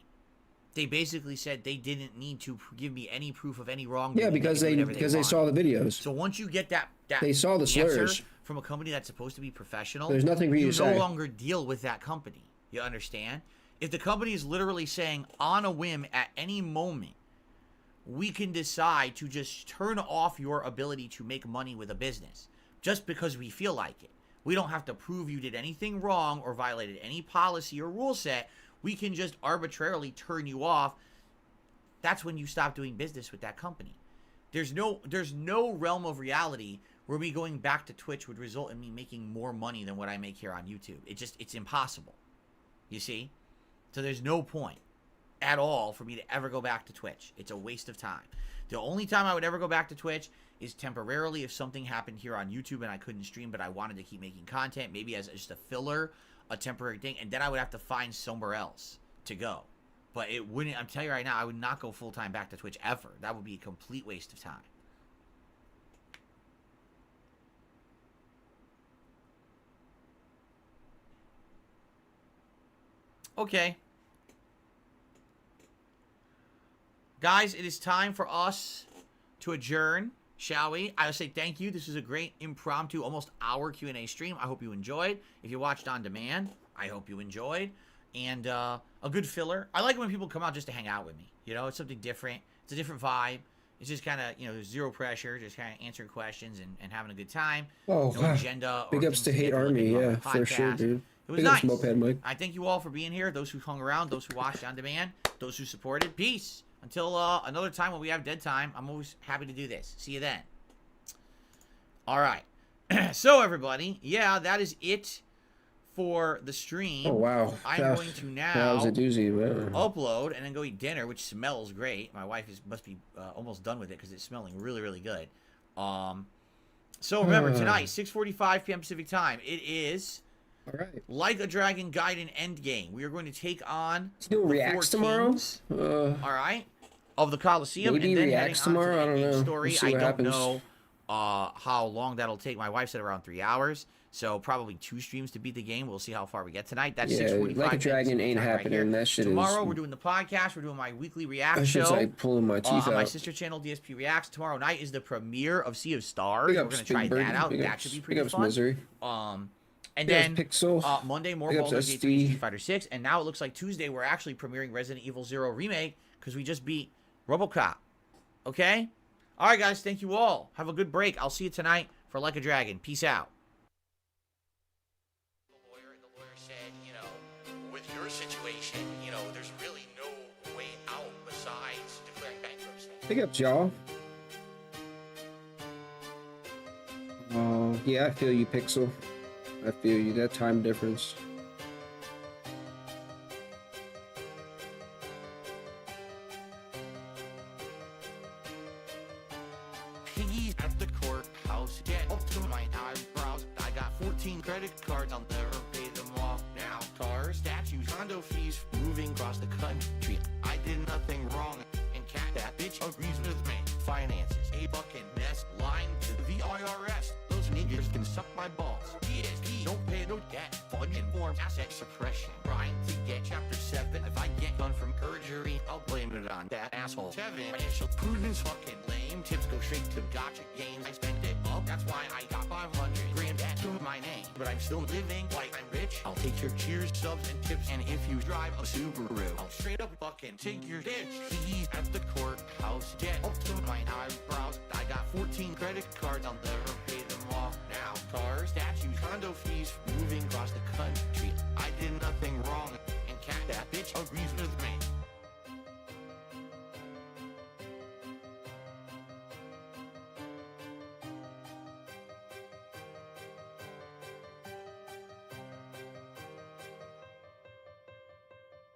They basically said they didn't need to give me any proof of any wrongdoing. Yeah, because they saw the videos. So once you get that they saw the slurs from a company that's supposed to be professional, there's nothing for you to say. You no longer deal with that company. You understand? If the company is literally saying on a whim at any moment, we can decide to just turn off your ability to make money with a business just because we feel like it. We don't have to prove you did anything wrong or violated any policy or rule set. We can just arbitrarily turn you off. That's when you stop doing business with that company. There's no realm of reality where me going back to Twitch would result in me making more money than what I make here on YouTube. It's impossible. You see? So there's no point. at all for me to ever go back to Twitch. It's a waste of time. The only time I would ever go back to Twitch is temporarily if something happened here on YouTube and I couldn't stream, but I wanted to keep making content, maybe as just a filler, a temporary thing, and then I would have to find somewhere else to go. But it wouldn't, I'm telling you right now, I would not go full-time back to Twitch ever. That would be a complete waste of time. Okay. Guys, it is time for us to adjourn, shall we? I would say thank you. This was a great impromptu, almost hour Q&A stream. I hope you enjoyed. If you watched on demand, I hope you enjoyed. And a good filler. I like it when people come out just to hang out with me. You know, it's something different. It's a different vibe. It's just kind of, you know, there's zero pressure, just kind of answering questions and having a good time. Oh, no agenda. Big ups to Hate Army, yeah, for sure, dude. It was nice. Moped Mike. I thank you all for being here. Those who hung around, those who watched on demand, those who supported. Peace. Until another time when we have dead time, I'm always happy to do this. See you then. All right. So, everybody, yeah, that is it for the stream. Oh, wow. I'm going to now that was a doozy, man. upload and then go eat dinner, which smells great. My wife must be almost done with it because it's smelling really, really good. So, remember, tonight, 6:45 p.m. Pacific time, it is... All right. Like a Dragon Gaiden Endgame. We are going to take on the reacts tomorrow. All right. Of the Coliseum. Maybe and then reacts tomorrow. I don't know. Story. I don't know how long that'll take. My wife said around 3 hours. So probably 2 streams to beat the game. We'll see how far we get tonight. That's 6:45. Like a Dragon ain't happening. That shit Tomorrow we're doing the podcast. We're doing my weekly react show. Like pulling my teeth on out. my sister channel, DSP Reacts. Tomorrow night is the premiere of Sea of Stars. We're going to try that out. That should be pretty fun. Misery. And then Pixel. Monday, more Baldur's Gate 3 Street Fighter 6. And now it looks like Tuesday we're actually premiering Resident Evil 0 Remake because we just beat RoboCop. Okay? All right, guys. Thank you all. Have a good break. I'll see you tonight for Like a Dragon. Peace out. The lawyer said, you know, with your situation, you know, there's really no way out besides declaring bankruptcy. Big ups, y'all. Yeah, I feel you, Pixel. I feel you. That time difference. Piggies at the courthouse. Get up to my eyebrows. I got 14 credit cards. I'll never pay them off now. Cars, statues, condo fees, moving across the country. I did nothing wrong. And cat that bitch agrees with me. Finances, a fucking mess. Lying to the IRS. Those niggers can suck my balls. DSP, don't pay no debt. Fudge informed asset suppression. Trying to get chapter 7. If I get done from perjury, I'll blame it on that asshole. 7. Financial prudence fucking lame. Tips go straight to gotcha games. I spend it up. That's why I got 500 grand to my name. But I'm still living like I'm rich. I'll take your cheers, subs, and tips. And if you drive a Subaru, I'll straight up fucking take your ditch. Please at the courthouse. Get up to my eyebrows. I got 14 credit cards. I'll never pay them off now. Cars, statues, condo fees, moving across the country. I did nothing wrong. And cat that bitch agrees with me.